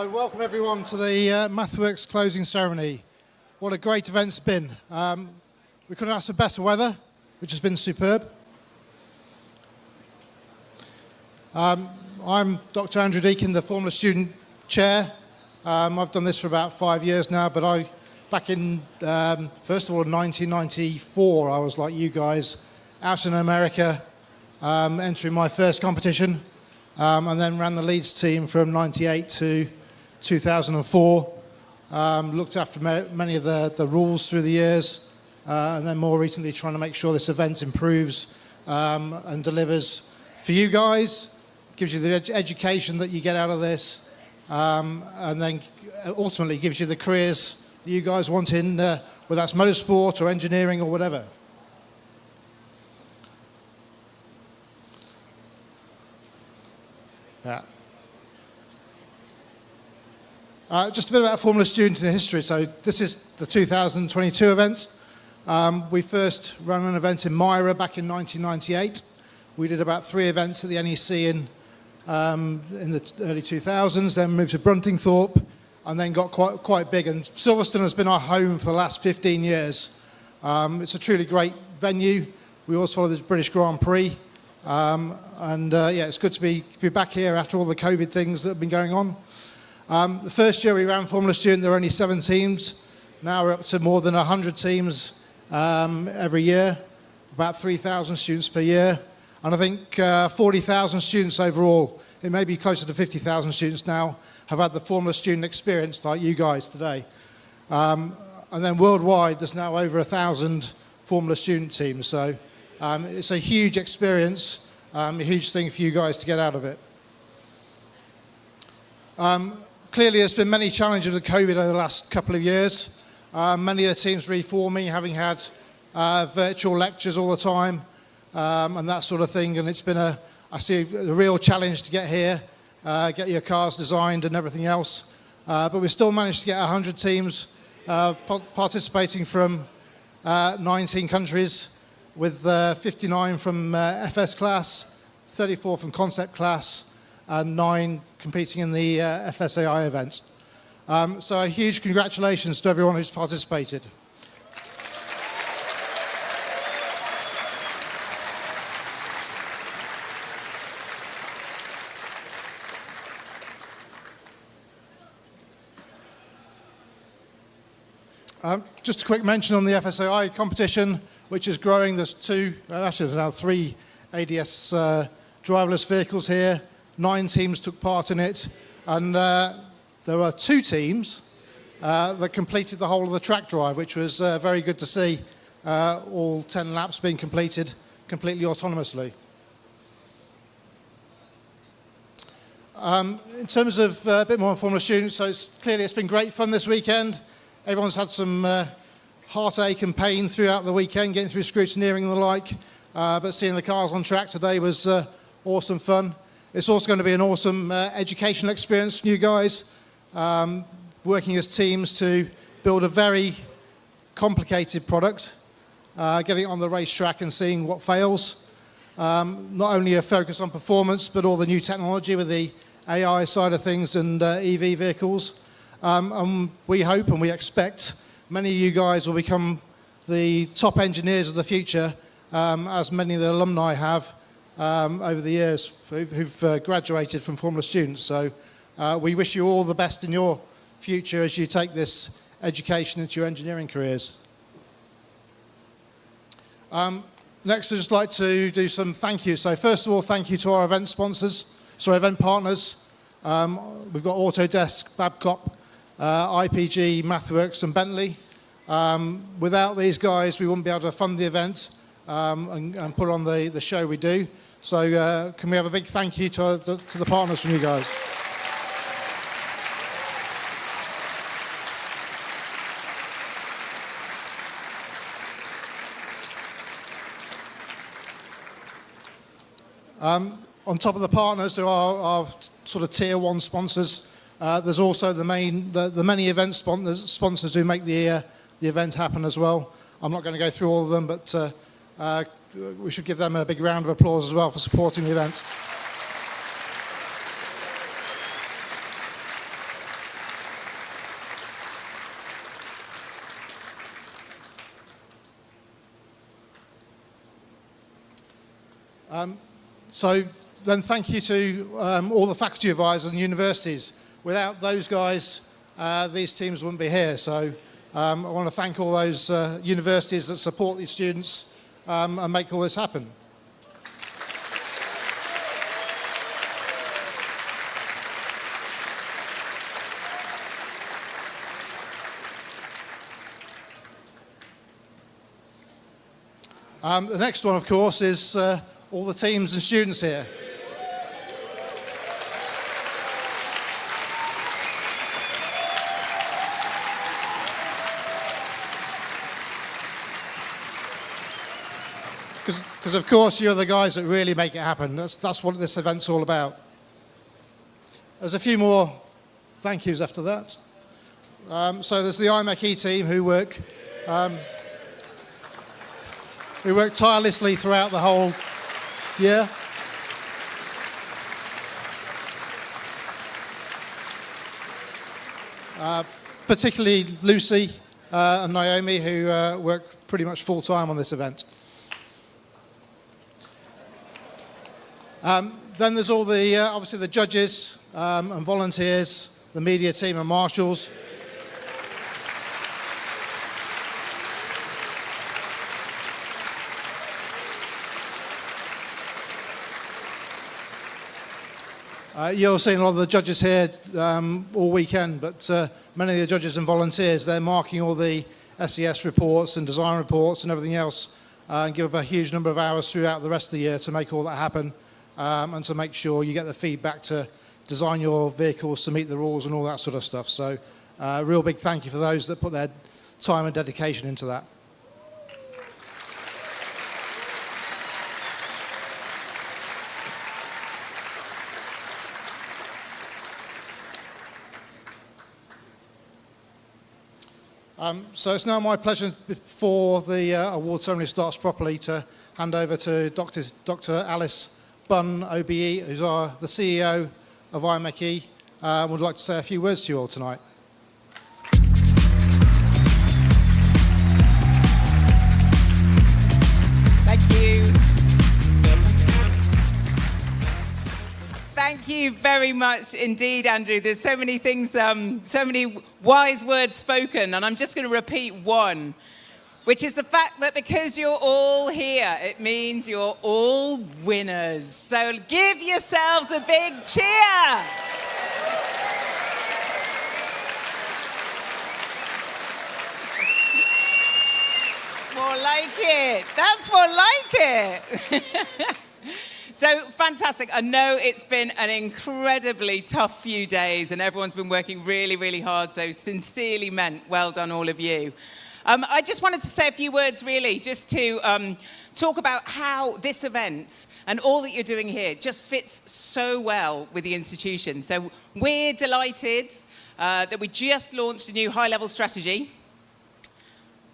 So welcome everyone to the MathWorks closing ceremony. What a great event it's been. We couldn't ask for better weather, which has been superb. I'm Dr. Andrew Deakin, the Formula Student Chair. I've done this for about 5 years now, but back in, first of all, in 1994, I was like you guys, out in America, entering my first competition. And then ran the Leeds team from 98 to 2004. Looked after many of the rules through the years, and then more recently trying to make sure this event improves and delivers for you guys, gives you the education that you get out of this, and then ultimately gives you the careers that you guys want in, whether that's motorsport or engineering or whatever. Yeah. Just a bit about Formula Student in history. So this is the 2022 event. We first ran an event in Myra back in 1998. We did about 3 events at the NEC in the early 2000s, then moved to Bruntingthorpe, and then got quite big. And Silverstone has been our home for the last 15 years. It's a truly great venue. We also follow the British Grand Prix. Yeah, it's good to be back here after all the COVID things that have been going on. The first year we ran Formula Student, there were only 7 teams. Now we're up to more than 100 teams every year, about 3,000 students per year. And I think 40,000 students overall, it may be closer to 50,000 students now, have had the Formula Student experience like you guys today. And then worldwide, there's now over 1,000 Formula Student teams. So it's a huge experience, a huge thing for you guys to get out of it. Clearly, there's been many challenges with COVID over the last couple of years. Many of the teams reforming, having had virtual lectures all the time, and that sort of thing. And it's been I see a real challenge to get here, get your cars designed and everything else. But we still managed to get 100 teams participating from 19 countries, with 59 from FS class, 34 from concept class, and 9 competing in the FSAI events. So a huge congratulations to everyone who's participated. Just a quick mention on the FSAI competition, which is growing. There's 2, actually there's now 3 ADS driverless vehicles here. 9 teams took part in it, and there are 2 teams that completed the whole of the track drive, which was very good to see. All 10 laps being completed completely autonomously. In terms of a bit more on Formula Students, so it's been great fun this weekend. Everyone's had some heartache and pain throughout the weekend, getting through scrutineering and the like, but seeing the cars on track today was awesome fun. It's also going to be an awesome educational experience for you guys, working as teams to build a very complicated product, getting it on the racetrack and seeing what fails. Not only a focus on performance, but all the new technology with the AI side of things and EV vehicles. And we hope and we expect many of you guys will become the top engineers of the future, as many of the alumni have over the years who've graduated from Formula Students. So we wish you all the best in your future as you take this education into your engineering careers. Next, I'd just like to do some thank yous. So first of all, thank you to our event sponsors, event partners. We've got Autodesk, Babcock, IPG, MathWorks and Bentley. Without these guys, we wouldn't be able to fund the event and put on the show we do. So can we have a big thank you to the partners from you guys? On top of the partners, there are our sort of tier 1 sponsors. There's also the many event sponsors who make the event happen as well. I'm not going to go through all of them, but we should give them a big round of applause as well for supporting the event. So then thank you to all the faculty advisors and universities. Without those guys, these teams wouldn't be here. So I want to thank all those universities that support these students and make all this happen. The next one, of course, is all the teams and students here. Because of course, you're the guys that really make it happen. That's what this event's all about. There's a few more thank yous after that. So there's the IMechE team who work tirelessly throughout the whole year. Particularly Lucy and Naomi, who work pretty much full-time on this event. Then there's all the, obviously the judges and volunteers, the media team and marshals. You'll see a lot of the judges here all weekend, but many of the judges and volunteers, they're marking all the SES reports and design reports and everything else and give up a huge number of hours throughout the rest of the year to make all that happen and to make sure you get the feedback to design your vehicles to meet the rules and all that sort of stuff. So a real big thank you for those that put their time and dedication into that. So it's now my pleasure, before the award ceremony starts properly, to hand over to Dr. Alice Bunn, OBE, who's the CEO of IMechE, would like to say a few words to you all tonight. Thank you. Thank you very much indeed, Andrew. There's so many things, so many wise words spoken, and I'm just going to repeat one, which is the fact that because you're all here, it means you're all winners. So give yourselves a big cheer. That's more like it. That's more like it. So fantastic. I know it's been an incredibly tough few days and everyone's been working really, really hard. So sincerely meant, well done all of you. I just wanted to say a few words really just to talk about how this event and all that you're doing here just fits so well with the institution. So we're delighted that we just launched a new high-level strategy.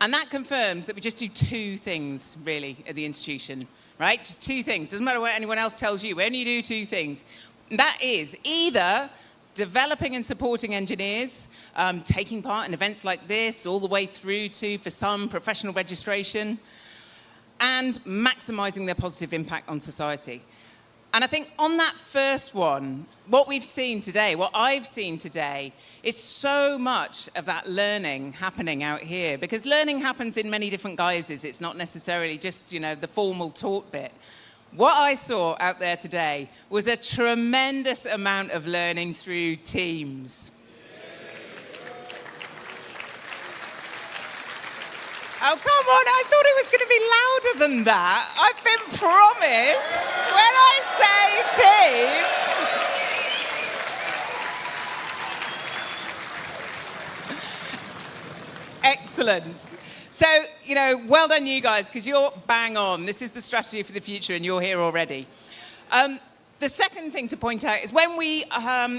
And that confirms that we just do two things really at the institution. Right? Just two things. Doesn't matter what anyone else tells you. We only do two things. And that is either developing and supporting engineers, taking part in events like this, all the way through to, for some, professional registration, and maximizing their positive impact on society. And I think on that first one, what we've seen today, what I've seen today, is so much of that learning happening out here. Because learning happens in many different guises. It's not necessarily just, you know, the formal taught bit. What I saw out there today was a tremendous amount of learning through teams. Oh, come on, I thought it was going to be louder than that. I've been promised when I say team. Excellent. So, you know, well done you guys, because you're bang on. This is the strategy for the future, and you're here already. The second thing to point out is when we,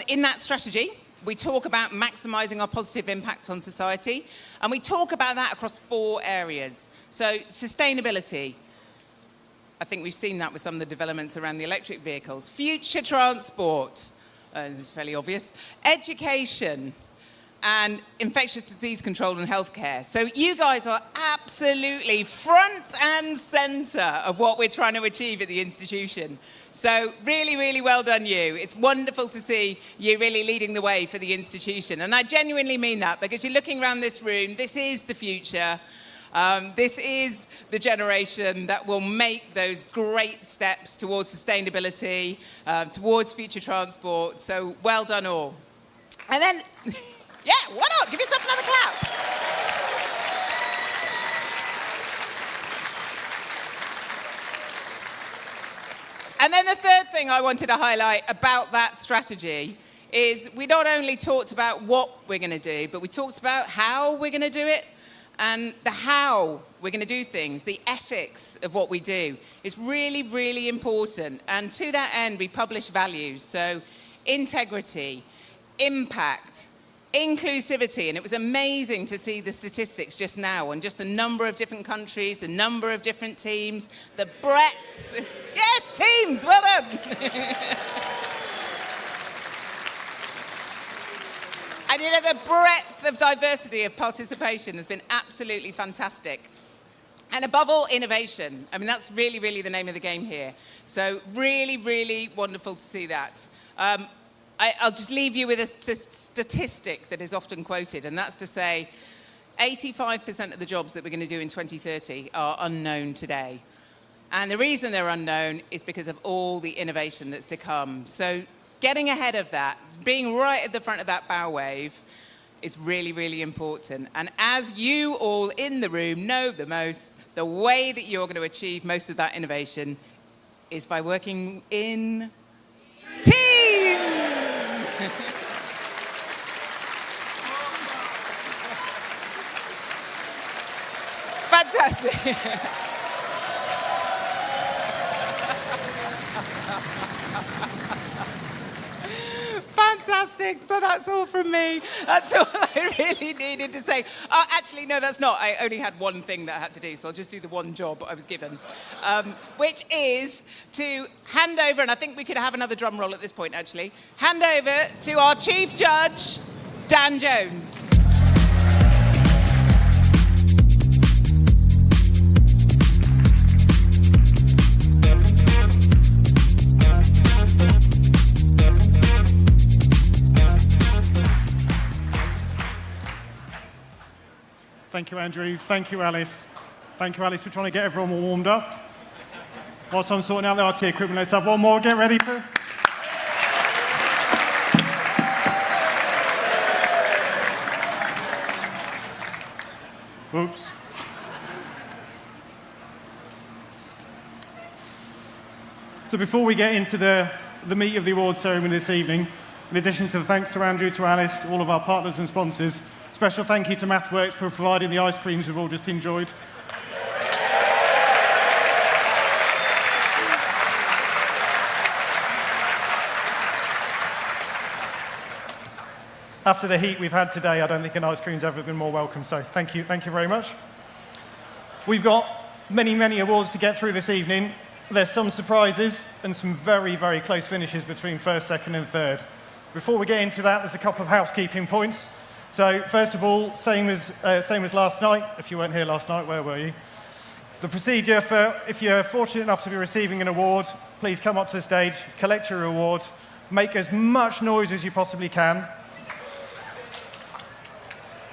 in that strategy, we talk about maximizing our positive impact on society, and we talk about that across 4 areas. So sustainability. I think we've seen that with some of the developments around the electric vehicles. Future transport, it's fairly obvious. Education, and infectious disease control and healthcare. So you guys are absolutely front and centre of what we're trying to achieve at the institution. So really, really well done you. It's wonderful to see you really leading the way for the institution. And I genuinely mean that, because you're looking around this room, this is the future. This is the generation that will make those great steps towards sustainability, towards future transport. So well done all. And then, yeah, why not? Give yourself another clap. And then the third thing I wanted to highlight about that strategy is we not only talked about what we're going to do, but we talked about how we're going to do it. And the how we're going to do things, the ethics of what we do is really, really important. And to that end, we publish values. So integrity, impact, inclusivity. And it was amazing to see the statistics just now on just the number of different countries, the number of different teams, the breadth. Yes, teams, well done. And you know, the breadth of diversity of participation has been absolutely fantastic. And above all, innovation. I mean, that's really, really the name of the game here. So really, really wonderful to see that. I'll just leave you with a statistic that is often quoted, and that's to say 85% of the jobs that we're going to do in 2030 are unknown today. And the reason they're unknown is because of all the innovation that's to come. So getting ahead of that, being right at the front of that bow wave is really, really important. And as you all in the room know the most, the way that you're going to achieve most of that innovation is by working in teams. Fantastic. Fantastic. So that's all from me. That's all I really needed to say. Actually, no, that's not. I only had one thing that I had to do, so I'll just do the one job I was given, which is to hand over, and I think we could have another drum roll at this point, actually, hand over to our Chief Judge, Dan Jones. Thank you, Andrew. Thank you, Alice. Thank you, Alice, for trying to get everyone all warmed up. Whilst I'm sorting out the RT equipment, let's have one more. Get ready for... Oops. So before we get into the meat of the awards ceremony this evening, in addition to the thanks to Andrew, to Alice, all of our partners and sponsors, special thank you to MathWorks for providing the ice creams we've all just enjoyed. After the heat we've had today, I don't think an ice cream's ever been more welcome, so thank you very much. We've got many, many awards to get through this evening. There's some surprises and some very, very close finishes between first, second and third. Before we get into that, there's a couple of housekeeping points. So first of all, same as last night. If you weren't here last night, where were you? The procedure for, if you're fortunate enough to be receiving an award, please come up to the stage, collect your award, make as much noise as you possibly can.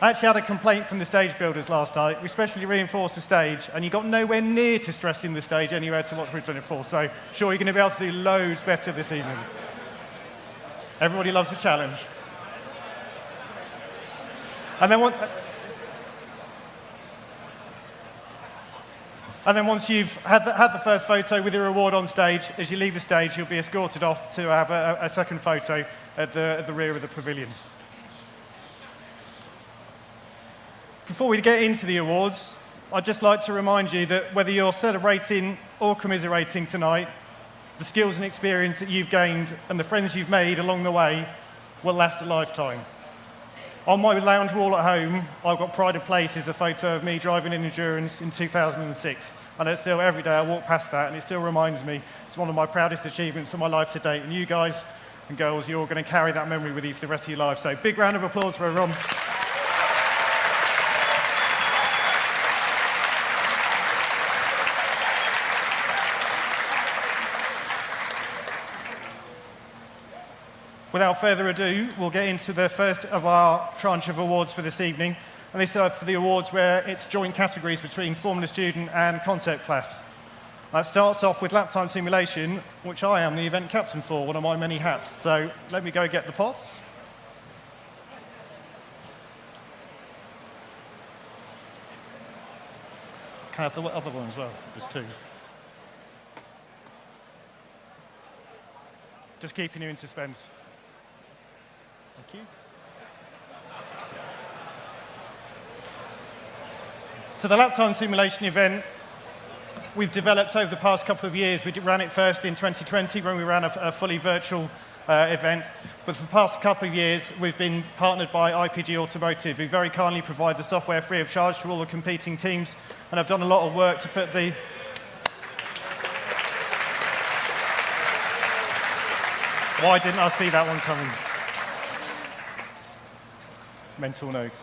I actually had a complaint from the stage builders last night. We specially reinforced the stage, and you got nowhere near to stressing the stage anywhere to what we've done it for. So sure, you're going to be able to do loads better this evening. Everybody loves a challenge. And then once you've had the first photo with your award on stage, as you leave the stage, you'll be escorted off to have a second photo at the rear of the pavilion. Before we get into the awards, I'd just like to remind you that whether you're celebrating or commiserating tonight, the skills and experience that you've gained and the friends you've made along the way will last a lifetime. On my lounge wall at home, I've got pride of place is a photo of me driving in endurance in 2006. And it's still, every day I walk past that, and it still reminds me it's one of my proudest achievements of my life to date. And you guys And girls, you're going to carry that memory with you for the rest of your life. So big round of applause for everyone. Without further ado, we'll get into the first of our tranche of awards for this evening. And these are for the awards where it's joint categories between Formula Student and Concept Class. That starts off with lap time simulation, which I am the event captain for, one of my many hats. So let me go get the pots. Can I have the other one as well? Just two. Just keeping you in suspense. Thank you. So the lap time simulation event we've developed over the past couple of years. We ran it first in 2020 when we ran a fully virtual event. But for the past couple of years, we've been partnered by IPG Automotive, who very kindly provide the software free of charge to all the competing teams. And I've done a lot of work to put the... Why didn't I see that one coming? Mental note.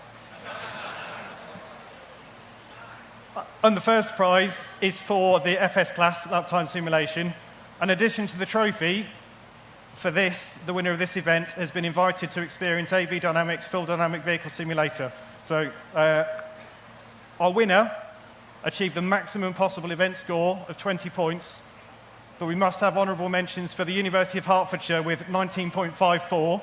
And the first prize is for the FS class, lap time simulation. In addition to the trophy, for this, the winner of this event has been invited to experience AB Dynamics Full Dynamic Vehicle Simulator. So our winner achieved the maximum possible event score of 20 points, but we must have honourable mentions for the University of Hertfordshire with 19.54.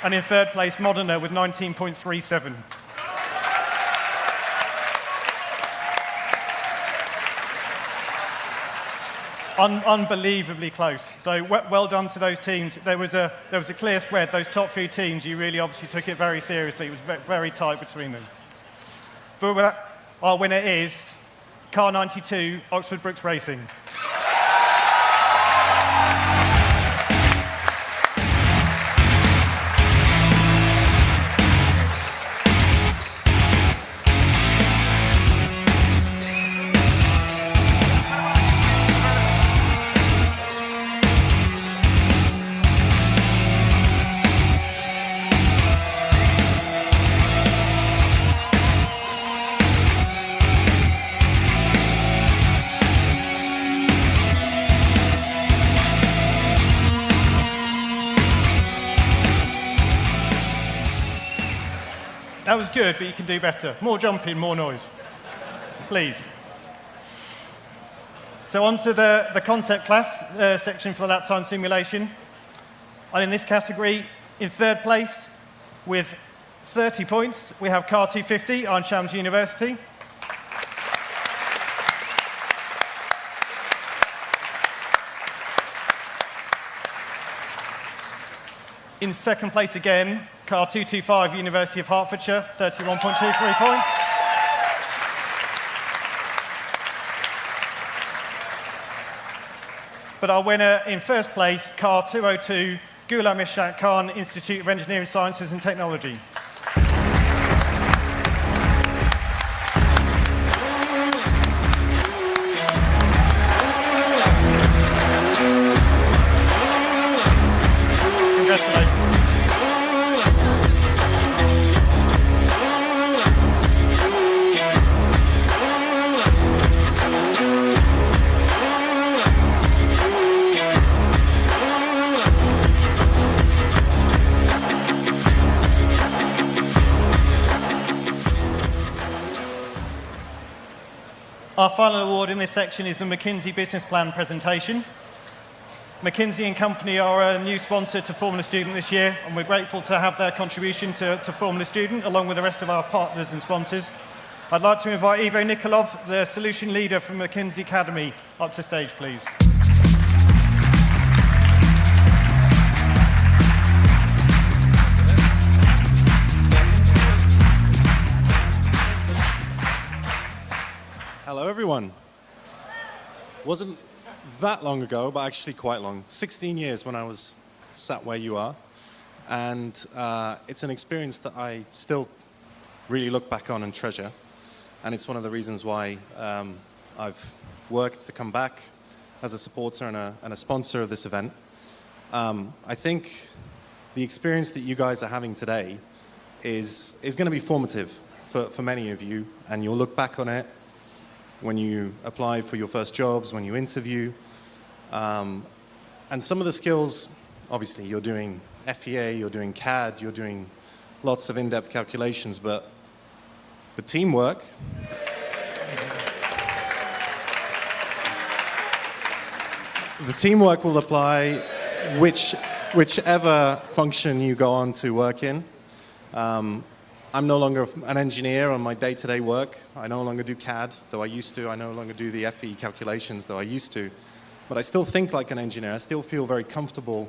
And in third place, Modena with 19.37. Unbelievably close. So well done to those teams. There was a clear spread. Those top few teams, you really obviously took it very seriously. It was very tight between them. But with that, our winner is Car 92, Oxford Brookes Racing. That was good, but you can do better. More jumping, more noise. Please. So on to the concept class section for the lap time simulation. And in this category, in third place, with 30 points, we have Car 250, Iron Shams University. In second place again, Car 225, University of Hertfordshire, 31.23 points. But our winner in first place, Car 202, Ghulam Ishaq Khan, Institute of Engineering Sciences and Technology. Congratulations. Our final award in this section is the McKinsey Business Plan presentation. McKinsey & Company are a new sponsor to Formula Student this year, and we're grateful to have their contribution to Formula Student, along with the rest of our partners and sponsors. I'd like to invite Ivo Nikolov, the solution leader from McKinsey Academy, up to stage, please. Hello, everyone. Wasn't that long ago, but actually quite long. 16 years when I was sat where you are. And it's an experience that I still really look back on and treasure. And it's one of the reasons why I've worked to come back as a supporter and a sponsor of this event. I think the experience that you guys are having today is going to be formative for many of you, and you'll look back on it when you apply for your first jobs, when you interview. And some of the skills, obviously, you're doing FEA, you're doing CAD, you're doing lots of in-depth calculations, but the teamwork, will apply whichever function you go on to work in. I'm no longer an engineer on my day-to-day work. I no longer do CAD, though I used to. I no longer do the FE calculations, though I used to. But I still think like an engineer. I still feel very comfortable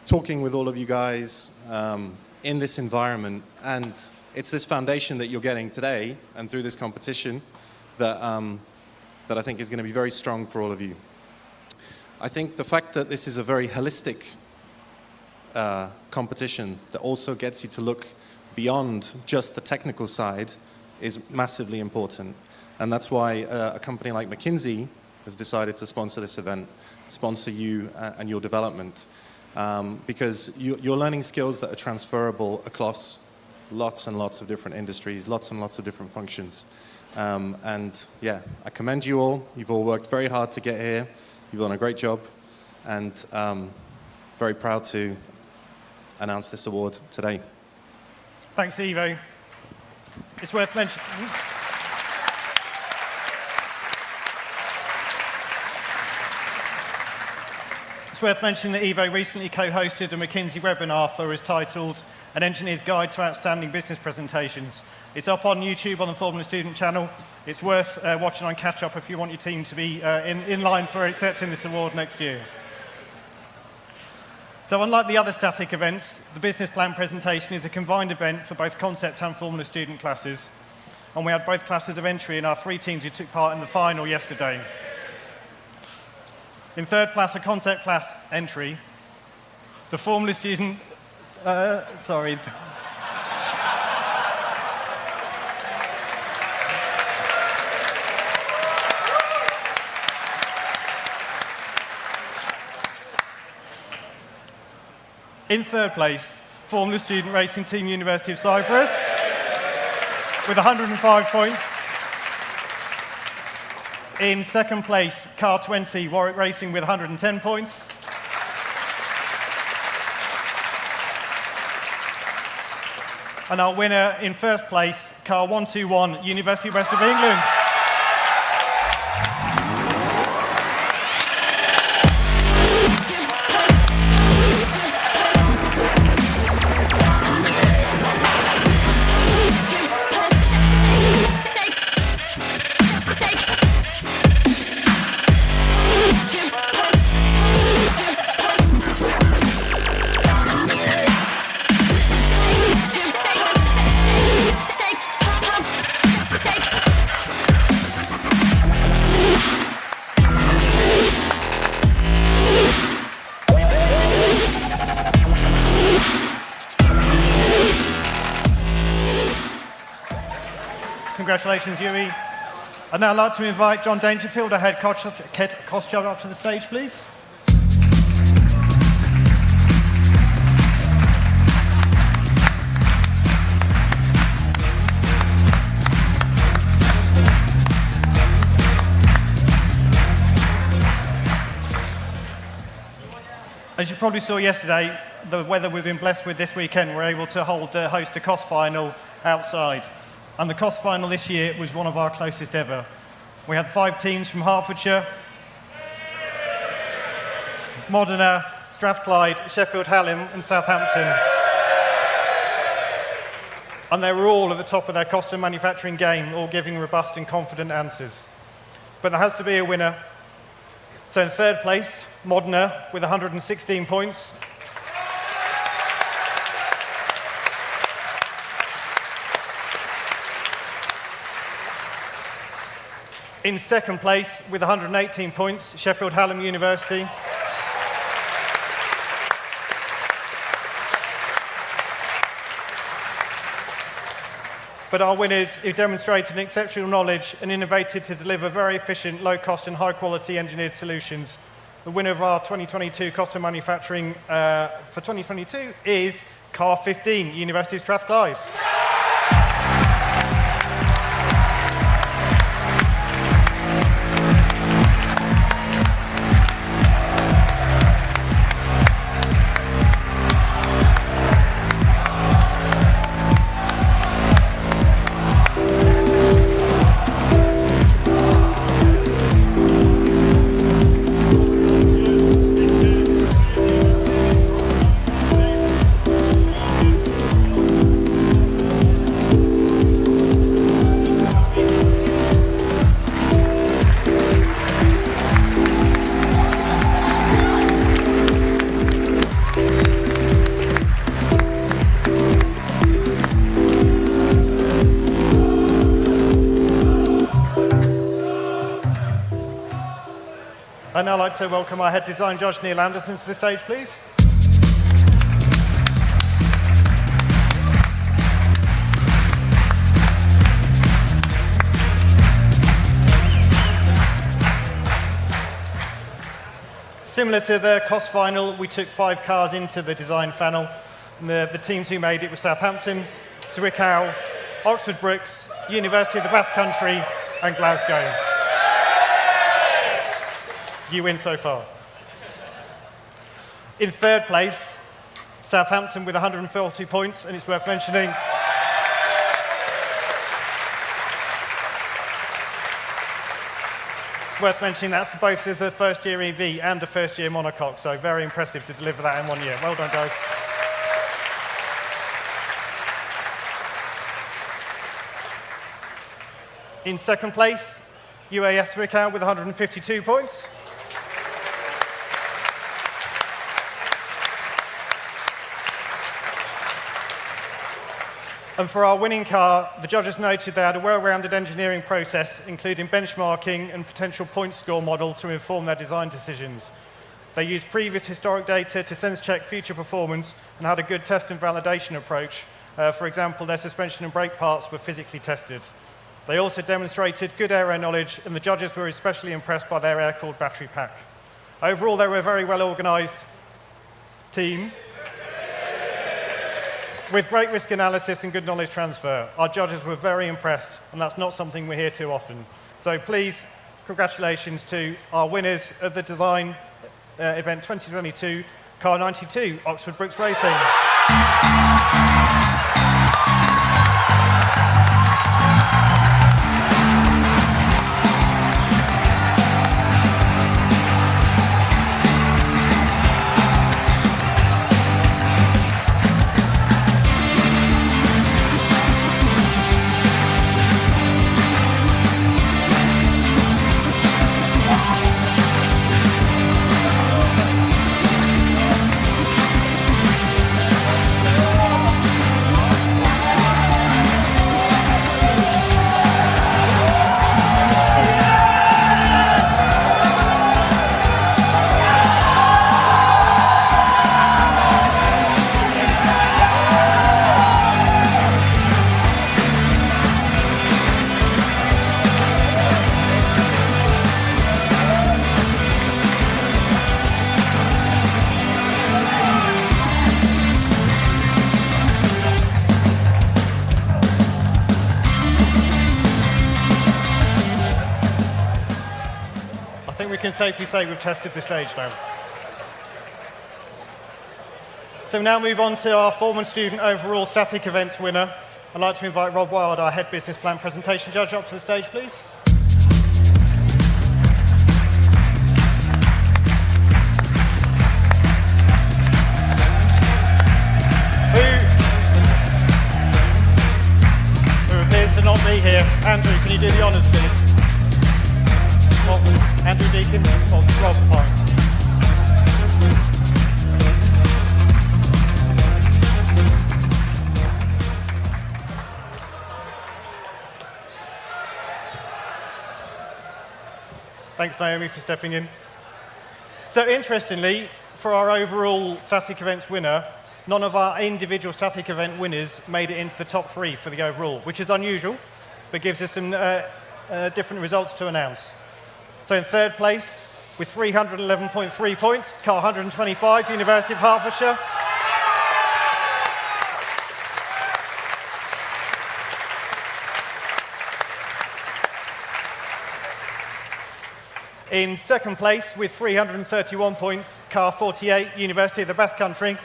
talking with all of you guys in this environment. And it's this foundation that you're getting today and through this competition that I think is going to be very strong for all of you. I think the fact that this is a very holistic competition that also gets you to look beyond just the technical side is massively important. And that's why a company like McKinsey has decided to sponsor this event, sponsor you and your development, because you're learning skills that are transferable across lots and lots of different industries, lots and lots of different functions. And yeah, I commend you all. You've all worked very hard to get here. You've done a great job, and very proud to announce this award today. Thanks, Ivo. It's worth mentioning. It's worth mentioning that Ivo recently co-hosted a McKinsey webinar for his titled An Engineer's Guide to Outstanding Business Presentations. It's up on YouTube on the Formula Student channel. It's worth watching on catch up if you want your team to be in line for accepting this award next year. So unlike the other static events, the business plan presentation is a combined event for both concept and Formula Student classes. And we had both classes of entry in our 3 teams who took part in the final yesterday. In third place, a concept class entry, the Formula Student, In third place, Formula Student Racing Team University of Cyprus with 105 points. In second place, Car 20 Warwick Racing with 110 points. And our winner in first place, Car 121 University of West of England. Congratulations, Yuri. I'd now like to invite John Dangerfield, our head coach up to the stage, please. As you probably saw yesterday, the weather we've been blessed with this weekend, we're able to host the COS final outside. And the COS final this year was one of our closest ever. We had 5 teams from Hertfordshire, Modena, Strathclyde, Sheffield Hallam and Southampton. And they were all at the top of their cost and manufacturing game, all giving robust and confident answers. But there has to be a winner. So in third place, Modena with 116 points. In second place, with 118 points, Sheffield Hallam University. but our winners who demonstrated an exceptional knowledge and innovated to deliver very efficient, low-cost and high-quality engineered solutions. The winner of our 2022 Cost of Manufacturing for 2022 is Car 15, University of Strathclyde. I'd now like to welcome our head design judge, Neil Anderson, to the stage, please. Similar to the cost final, we took 5 cars into the design panel. And the teams who made it were Southampton, Zwickau, Oxford Brookes, University of the Basque Country, and Glasgow. You win so far. In third place, Southampton with 140 points, and it's worth mentioning that's both of the first year EV and the first year monocoque, so very impressive to deliver that in 1 year. Well done, guys. In second place, UAS Zwickau with 152 points. And for our winning car, the judges noted they had a well-rounded engineering process, including benchmarking and potential point score model to inform their design decisions. They used previous historic data to sense-check future performance and had a good test and validation approach. For example, their suspension and brake parts were physically tested. They also demonstrated good aero knowledge, and the judges were especially impressed by their air-cooled battery pack. Overall, they were a very well-organized team with great risk analysis and good knowledge transfer. Our judges were very impressed, and that's not something we hear too often. So please, congratulations to our winners of the design event 2022, Car 92, Oxford Brookes Racing. We can safely say we've tested the stage now. So we now move on to our Foreman Student Overall Static Events winner. I'd like to invite Rob Wild, our Head Business Plan Presentation Judge, up to the stage, please. Who appears to not be here. Andrew, can you do the honours, please? Andrew Deacon, Rob, fine. Thanks, Naomi, for stepping in. So interestingly, for our overall static events winner, none of our individual static event winners made it into the top 3 for the overall, which is unusual, but gives us some different results to announce. So in third place, with 311.3 points, car 125, University of Hertfordshire. In second place, with 331 points, car 48, University of the Basque Country.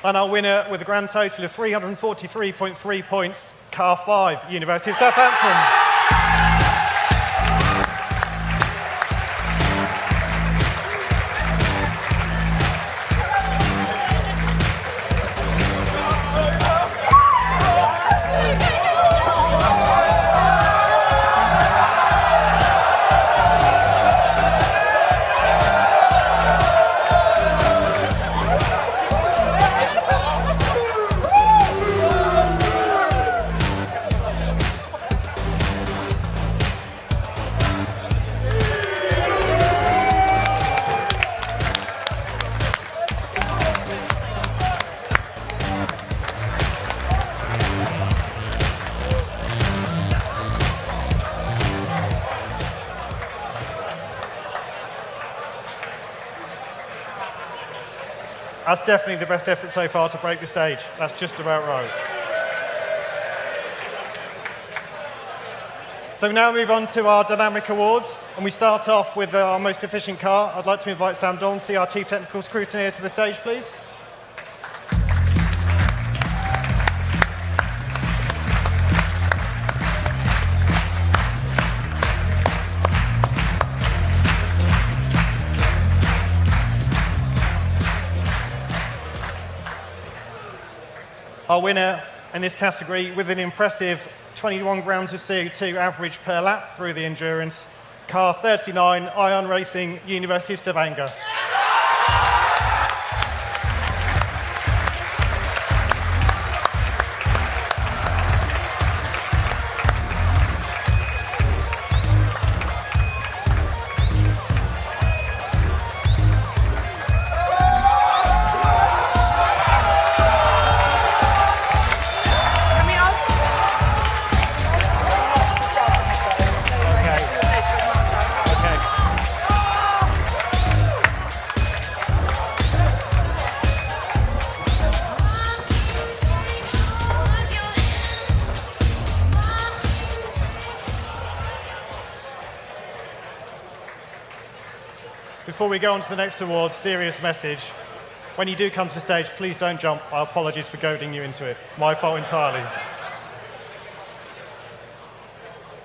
And our winner with a grand total of 343.3 points, car 5, University of Southampton. That's definitely the best effort so far to break the stage. That's just about right. So we now move on to our Dynamic Awards, and we start off with our most efficient car. I'd like to invite Sam Dauncey, our Chief Technical Scrutineer, to the stage, please. Our winner in this category with an impressive 21 grams of CO2 average per lap through the endurance, car 39, Ion Racing, University of Stavanger. Before we go on to the next award, serious message. When you do come to the stage, please don't jump. Our apologies for goading you into it. My fault entirely.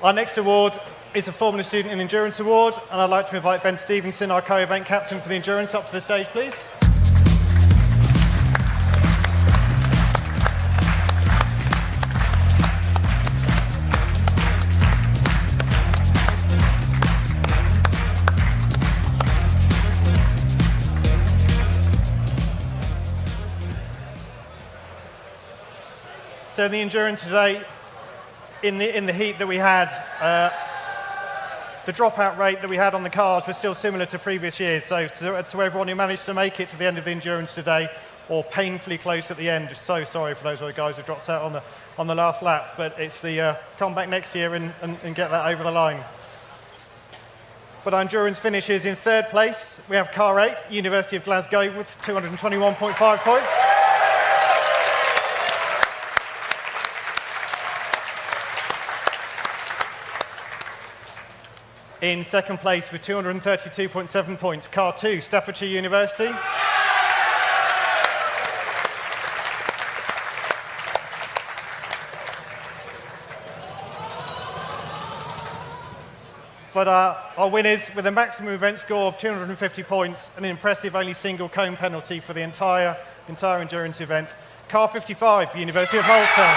Our next award is a Formula Student in Endurance Award, and I'd like to invite Ben Stevenson, our co-event captain for the Endurance, up to the stage, please. So in the endurance today, in the heat that we had, the dropout rate that we had on the cars was still similar to previous years. So to everyone who managed to make it to the end of the endurance today, or painfully close at the end, so sorry for those guys who dropped out on the last lap. But it's the come back next year and get that over the line. But our endurance finishes in third place. We have car 8, University of Glasgow, with 221.5 points. In second place with 232.7 points, car 2, Staffordshire University. But our winners with a maximum event score of 250 points, an impressive only single cone penalty for the entire endurance event, car 55, University of Malta.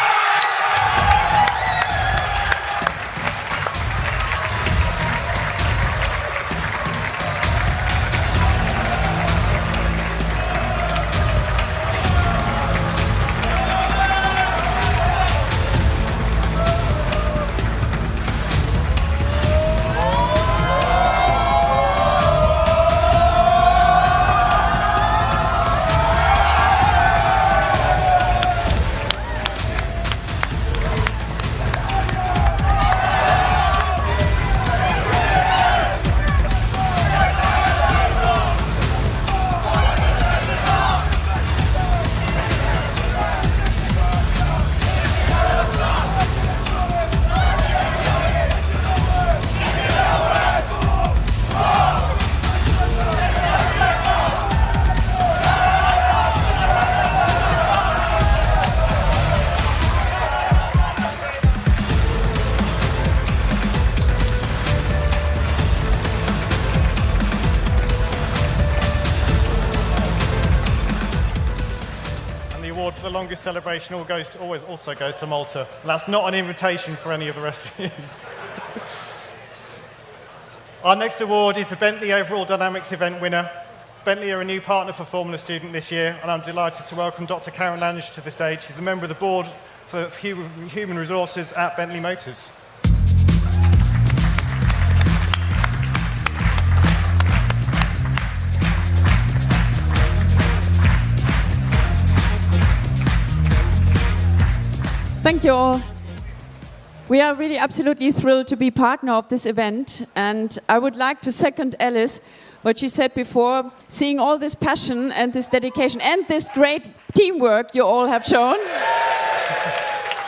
August celebration also goes to Malta. That's not an invitation for any of the rest of you. Our next award is the Bentley Overall Dynamics event winner. Bentley are a new partner for Formula Student this year, and I'm delighted to welcome Dr. Karen Lange to the stage. She's a member of the board for Human Resources at Bentley Motors. Thank you all. We are really absolutely thrilled to be partner of this event, and I would like to second Alice, what she said before, seeing all this passion and this dedication and this great teamwork you all have shown.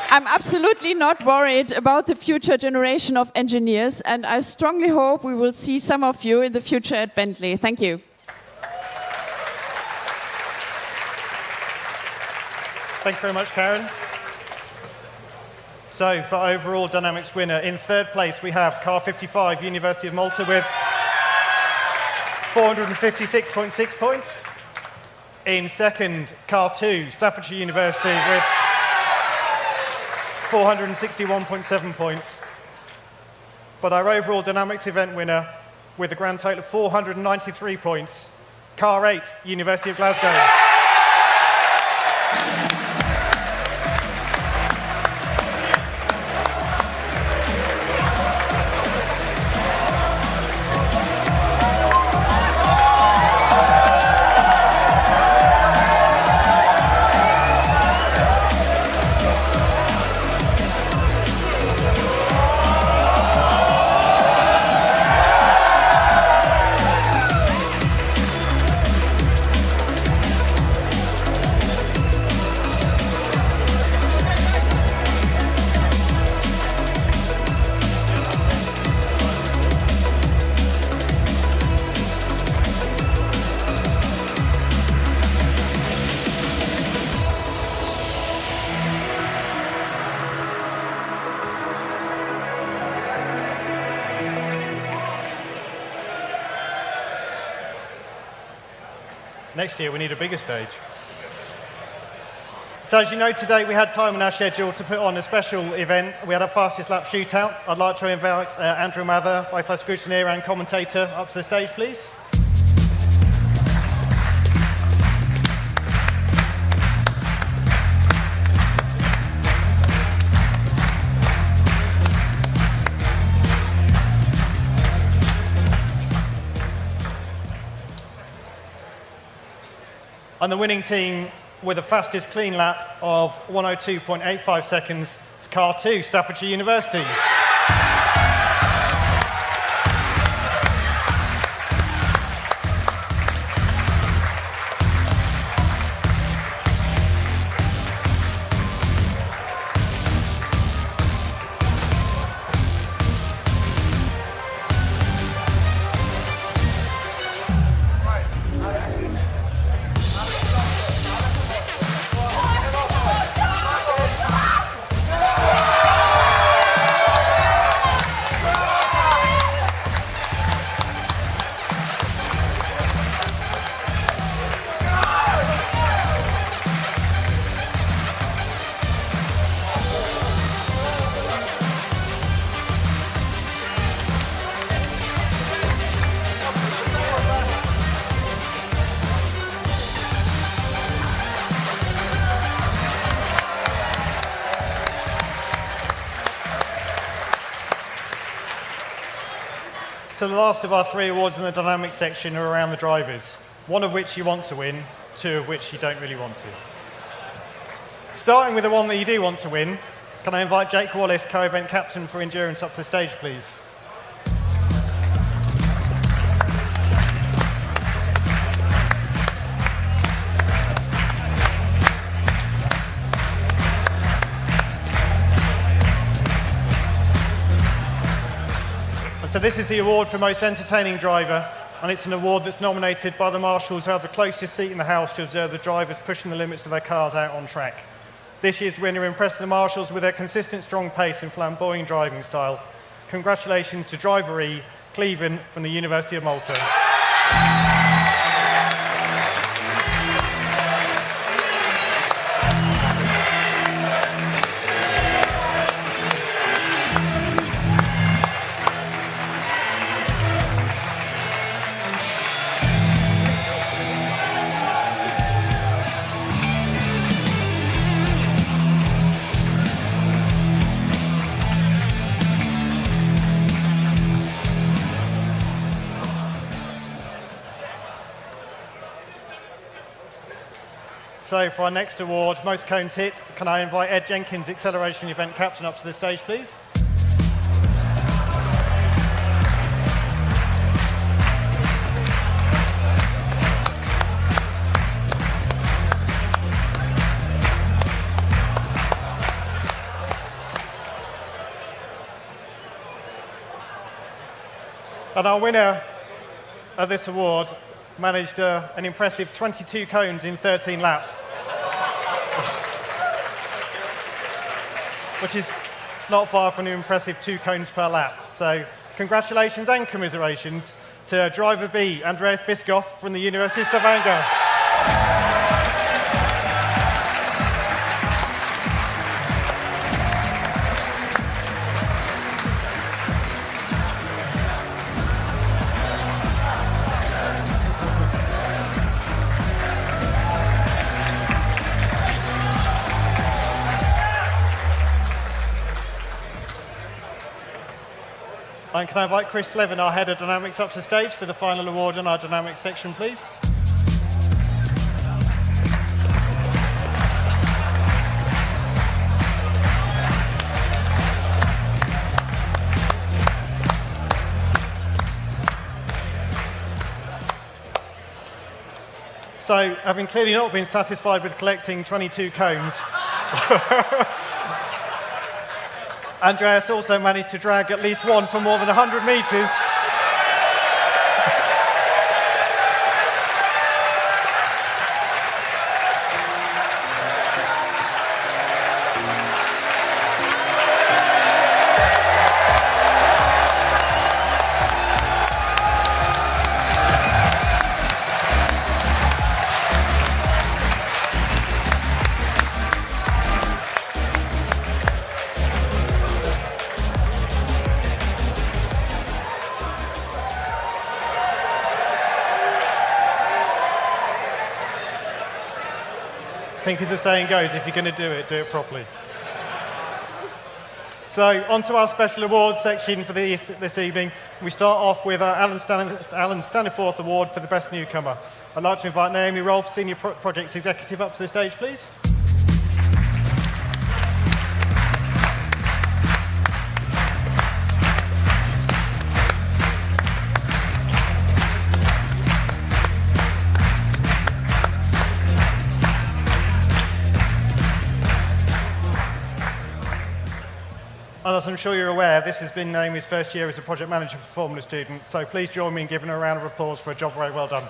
I'm absolutely not worried about the future generation of engineers, and I strongly hope we will see some of you in the future at Bentley. Thank you. Thank you very much, Karen. So, for overall dynamics winner, in third place we have Car 55, University of Malta, with 456.6 points. In second, Car 2, Staffordshire University, with 461.7 points. But our overall dynamics event winner, with a grand total of 493 points, Car 8, University of Glasgow. Next year we need a bigger stage. So as you know, today we had time on our schedule to put on a special event. We had our fastest lap shootout. I'd like to invite Andrew Mather, both our scrutineer and commentator, up to the stage, please. And the winning team with the fastest clean lap of 102.85 seconds is Car 2, Staffordshire University. So the last of our three awards in the dynamics section are around the drivers, one of which you want to win, two of which you don't really want to. Starting with the one that you do want to win, can I invite Jake Wallace, co-event captain for Endurance, up to the stage, please? So this is the award for most entertaining driver, and it's an award that's nominated by the marshals who have the closest seat in the house to observe the drivers pushing the limits of their cars out on track. This year's winner impressed the marshals with their consistent strong pace and flamboyant driving style. Congratulations to Driver E, Cleven from the University of Malta. So for our next award, most cones hit, can I invite Ed Jenkins, Acceleration Event Captain, up to the stage, please? And our winner of this award managed an impressive 22 cones in 13 laps, which is not far from an impressive 2 cones per lap. So congratulations and commiserations to driver B, Andreas Bischoff from the University of Stavanger. And can I invite Chris Slevin, our Head of Dynamics, up to the stage for the final award in our Dynamics section, please? So, having clearly not been satisfied with collecting 22 cones, Andreas also managed to drag at least one for more than 100 metres. I think as the saying goes, if you're going to do it properly. So, on to our special awards section for this evening. We start off with our Alan Staniforth Award for the Best Newcomer. I'd like to invite Naomi Rolfe, Senior Projects Executive, up to the stage, please. And as I'm sure you're aware, this has been Naomi's first year as a project manager for Formula Student, so please join me in giving her a round of applause for a job very well done.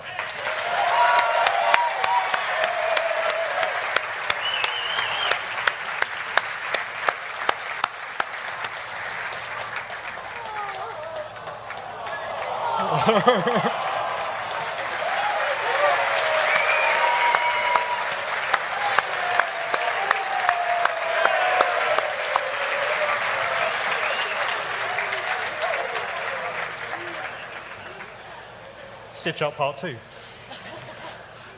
Stitch up part 2.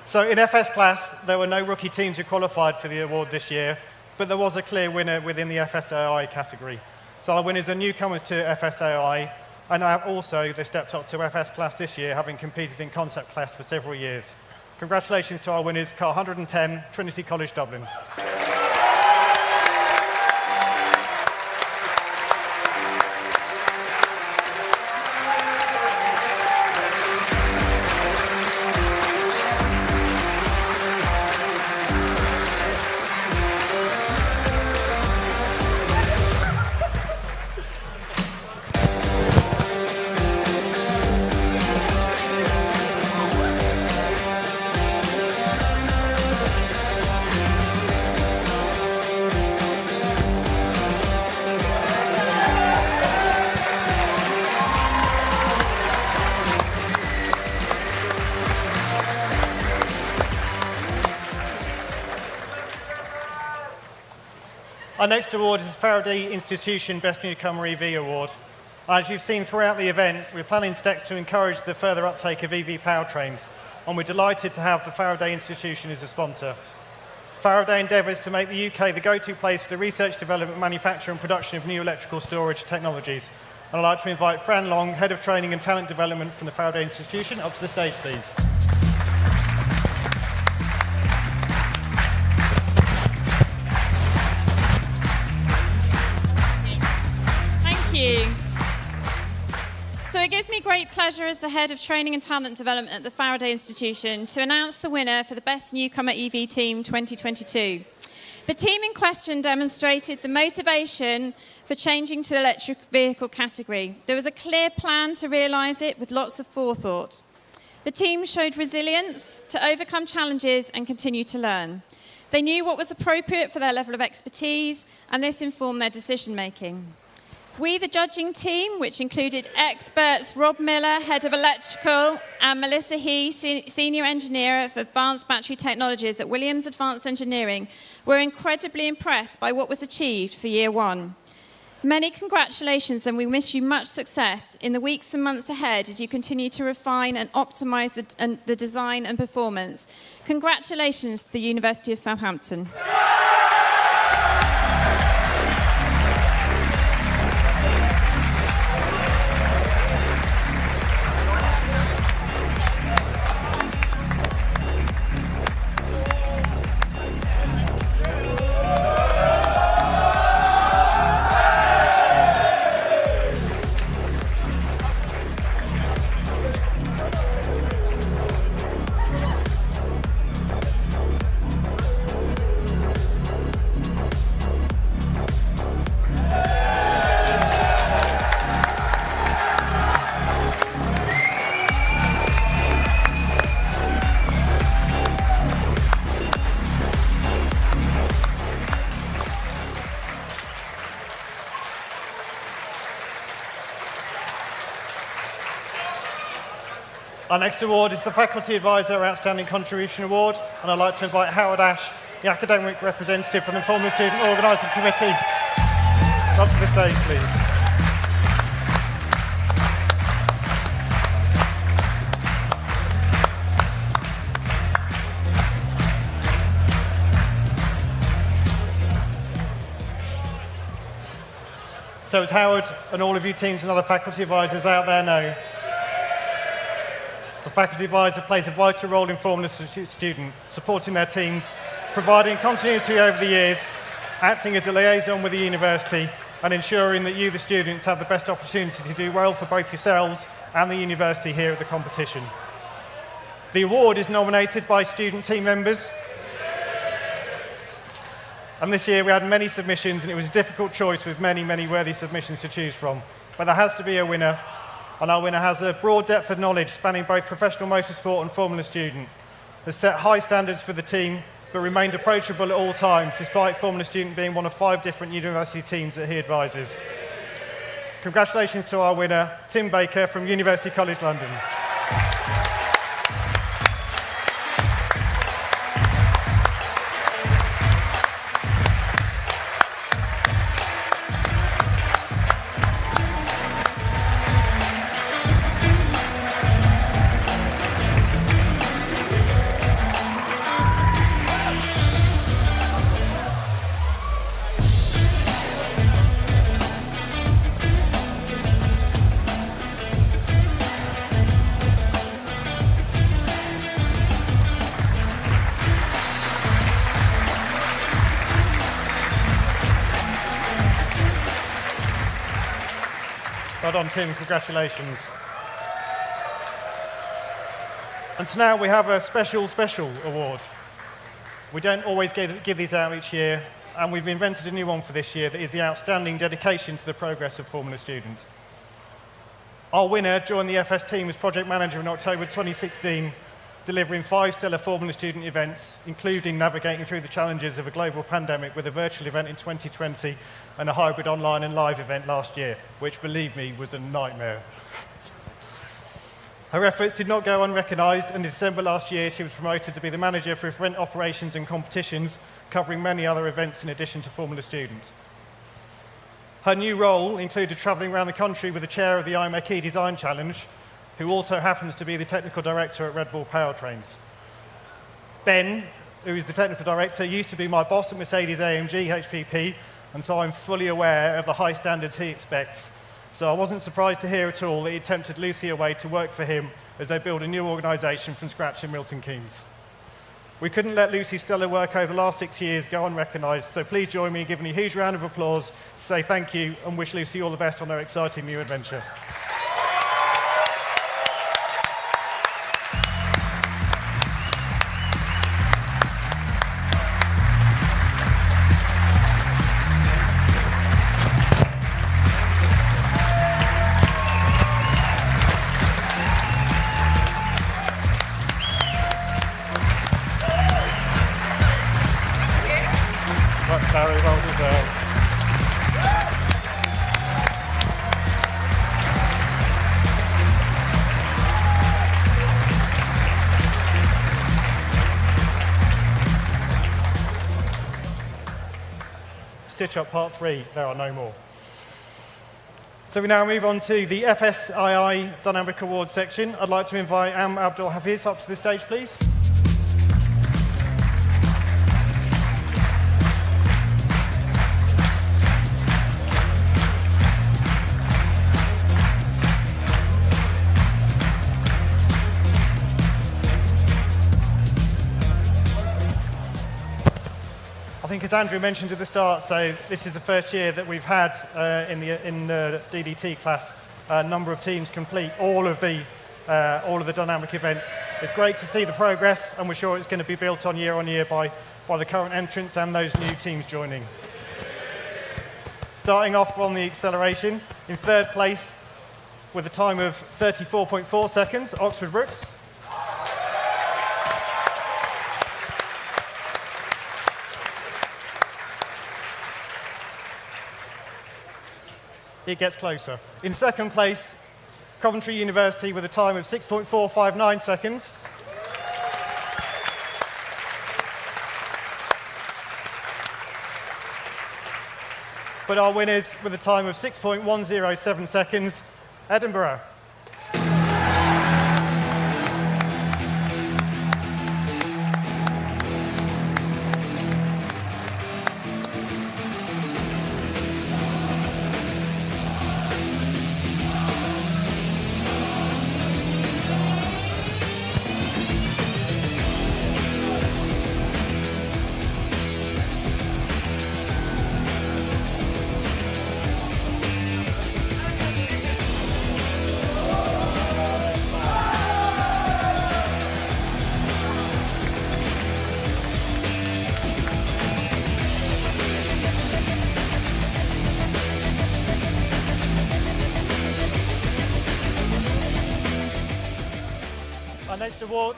So in FS class, there were no rookie teams who qualified for the award this year, but there was a clear winner within the FSAI category. So our winners are newcomers to FSAI, and also they stepped up to FS class this year, having competed in concept class for several years. Congratulations to our winners, car 110, Trinity College, Dublin. Our next award is the Faraday Institution Best Newcomer EV Award. As you've seen throughout the event, we're planning steps to encourage the further uptake of EV powertrains, and we're delighted to have the Faraday Institution as a sponsor. Faraday endeavours to make the UK the go-to place for the research, development, manufacture and production of new electrical storage technologies. And I'd like to invite Fran Long, Head of Training and Talent Development from the Faraday Institution, up to the stage, please. you. So it gives me great pleasure as the Head of Training and Talent Development at the Faraday Institution to announce the winner for the Best Newcomer EV Team 2022. The team in question demonstrated the motivation for changing to the electric vehicle category. There was a clear plan to realise it with lots of forethought. The team showed resilience to overcome challenges and continue to learn. They knew what was appropriate for their level of expertise, and this informed their decision-making. We, the judging team, which included experts Rob Miller, Head of Electrical, and Melissa He, Senior Engineer of Advanced Battery Technologies at Williams Advanced Engineering, were incredibly impressed by what was achieved for year one. Many congratulations, and we wish you much success in the weeks and months ahead as you continue to refine and optimise the design and performance. Congratulations to the University of Southampton. Our next award is the Faculty Advisor Outstanding Contribution Award, and I'd like to invite Howard Ash, the academic representative from the Formula Student Organising Committee, up to the stage, please. So as Howard and all of you teams and other faculty advisors out there know, the faculty advisor plays a vital role in Formula Student, supporting their teams, providing continuity over the years, acting as a liaison with the university, and ensuring that you, the students, have the best opportunity to do well for both yourselves and the university here at the competition. The award is nominated by student team members, and this year we had many submissions, and it was a difficult choice with many, many worthy submissions to choose from. But there has to be a winner, and our winner has a broad depth of knowledge spanning both professional motorsport and Formula Student, has set high standards for the team, but remained approachable at all times, despite Formula Student being one of 5 different university teams that he advises. Congratulations to our winner, Tim Baker from University College London. Well done, Tim. Congratulations. And so now we have a special award. We don't always give these out each year, and we've invented a new one for this year that is the Outstanding Dedication to the Progress of Formula Student. Our winner joined the FS team as project manager in October 2016, delivering 5 stellar Formula Student events, including navigating through the challenges of a global pandemic with a virtual event in 2020 and a hybrid online and live event last year, which, believe me, was a nightmare. Her efforts did not go unrecognised, and in December last year, she was promoted to be the manager for event operations and competitions, covering many other events in addition to Formula Student. Her new role included travelling around the country with the chair of the IMEC Design Challenge, who also happens to be the technical director at Red Bull Powertrains. Ben, who is the technical director, used to be my boss at Mercedes-AMG HPP, and so I'm fully aware of the high standards he expects. So I wasn't surprised to hear at all that he tempted Lucy away to work for him as they build a new organisation from scratch in Milton Keynes. We couldn't let Lucy's stellar work over the last 6 years go unrecognised, so please join me in giving a huge round of applause to say thank you and wish Lucy all the best on her exciting new adventure. Very well deserved. Stitch up part 3, there are no more. So we now move on to the FSII Dynamic Awards section. I'd like to invite Abdul Hafiz up to the stage, please. I think as Andrew mentioned at the start, so this is the first year that we've had in the DDT class a number of teams complete all of the dynamic events. It's great to see the progress, and we're sure it's going to be built on year by the current entrants and those new teams joining. Starting off on the acceleration, in third place with a time of 34.4 seconds, Oxford Brooks. It gets closer. In second place, Coventry University with a time of 6.459 seconds. But our winners with a time of 6.107 seconds, Edinburgh. Our next award.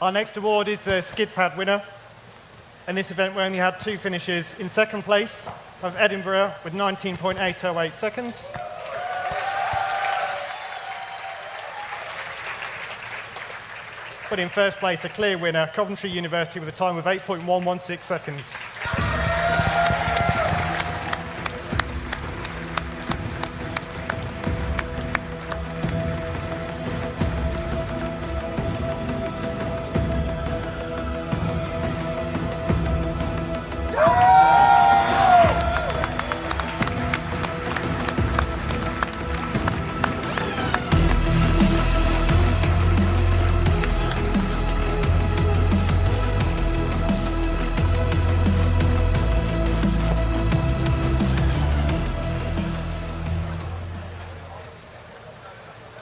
Our next award is the skid pad winner. In this event, we only had 2 finishes. In second place of Edinburgh with 19.808 seconds. But in first place, a clear winner, Coventry University with a time of 8.116 seconds.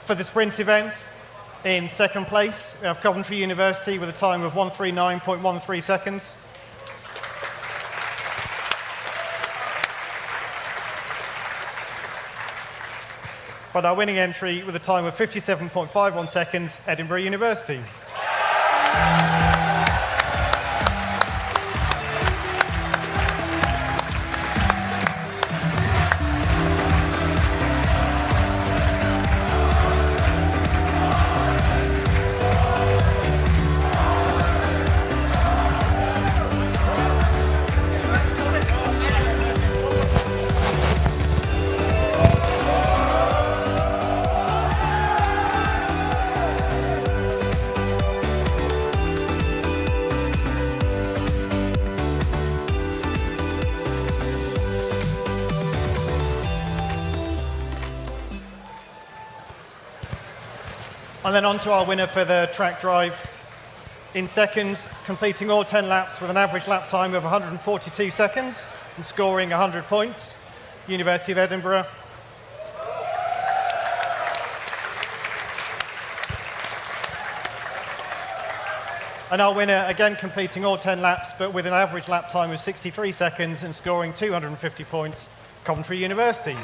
For the sprint event, in second place, we have Coventry University with a time of 139.13 seconds. But our winning entry with a time of 57.51 seconds, Edinburgh University. And then on to our winner for the track drive. In second, completing all 10 laps with an average lap time of 142 seconds and scoring 100 points, University of Edinburgh. And our winner, again completing all 10 laps, but with an average lap time of 63 seconds and scoring 250 points, Coventry University.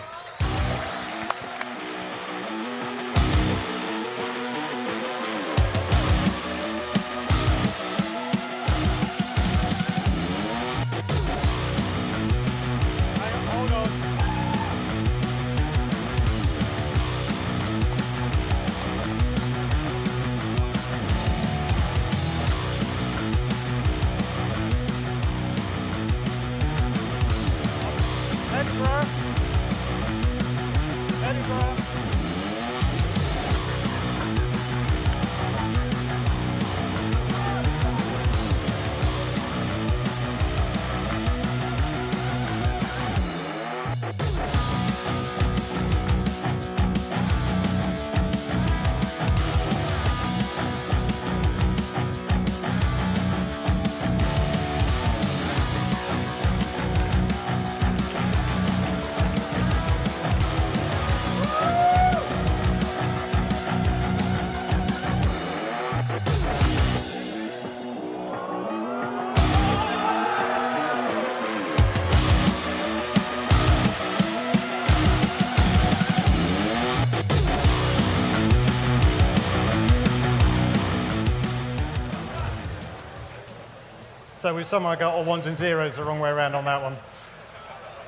So we've somehow got all ones and zeros the wrong way around on that one.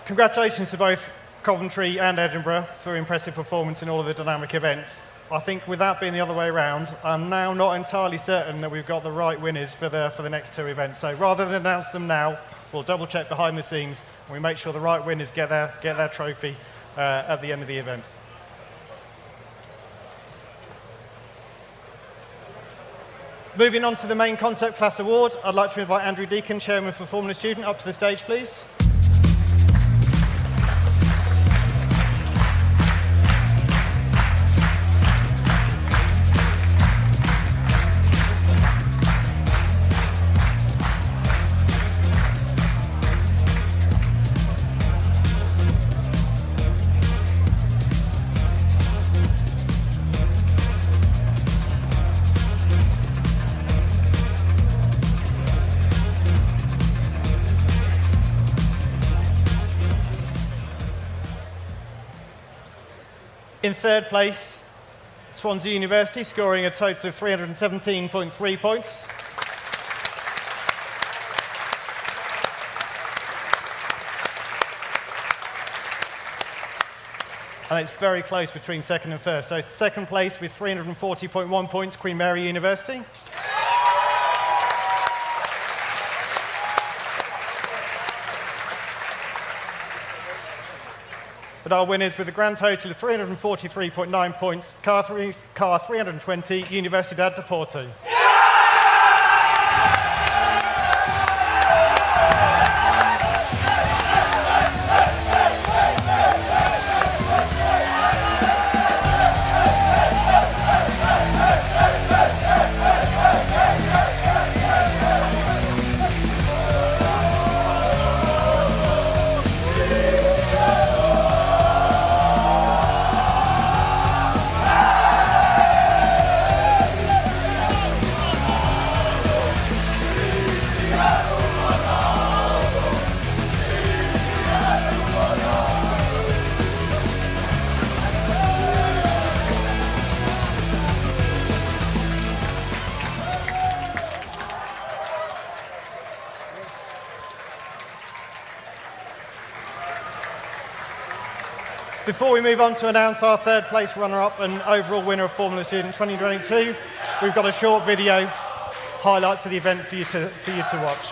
Congratulations to both Coventry and Edinburgh for impressive performance in all of the dynamic events. I think with that being the other way around, I'm now not entirely certain that we've got the right winners for the next two events. So rather than announce them now, we'll double check behind the scenes and we make sure the right winners get their trophy at the end of the event. Moving on to the main concept class award, I'd like to invite Andrew Deacon, Chairman for Formula Student, up to the stage, please. In third place, Swansea University, scoring a total of 317.3 points. And it's very close between second and first. So second place with 340.1 points, Queen Mary University. But our winners with a grand total of 343.9 points, car 320, Universidad de Porto. Before we move on to announce our third place runner-up and overall winner of Formula Student 2022, we've got a short video, highlights of the event for you to watch.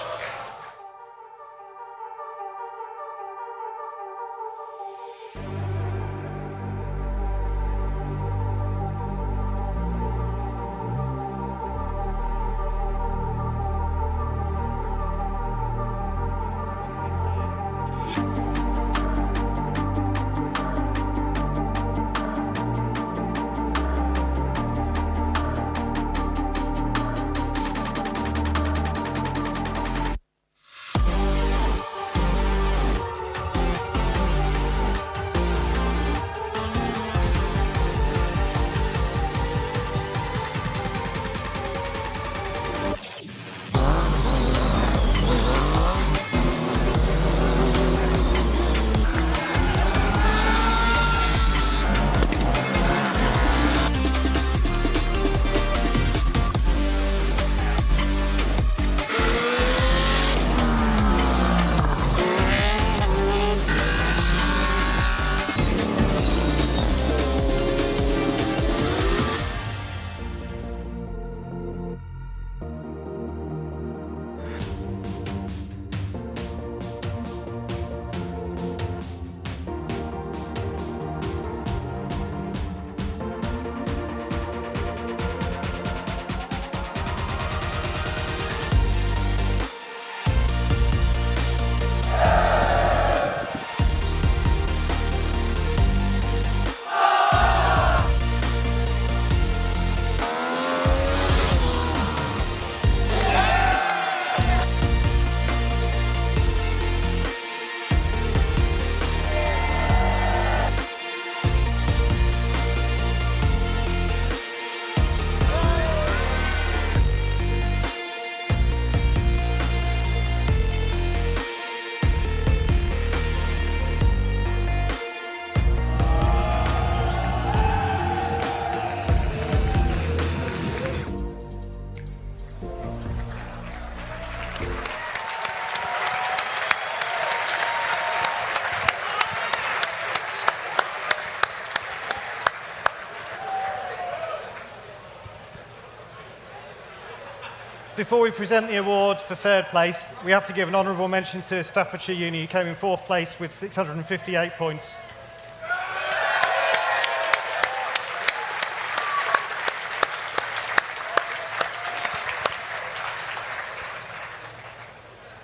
Before we present the award for third place, we have to give an honourable mention to Staffordshire Uni, who came in fourth place with 658 points.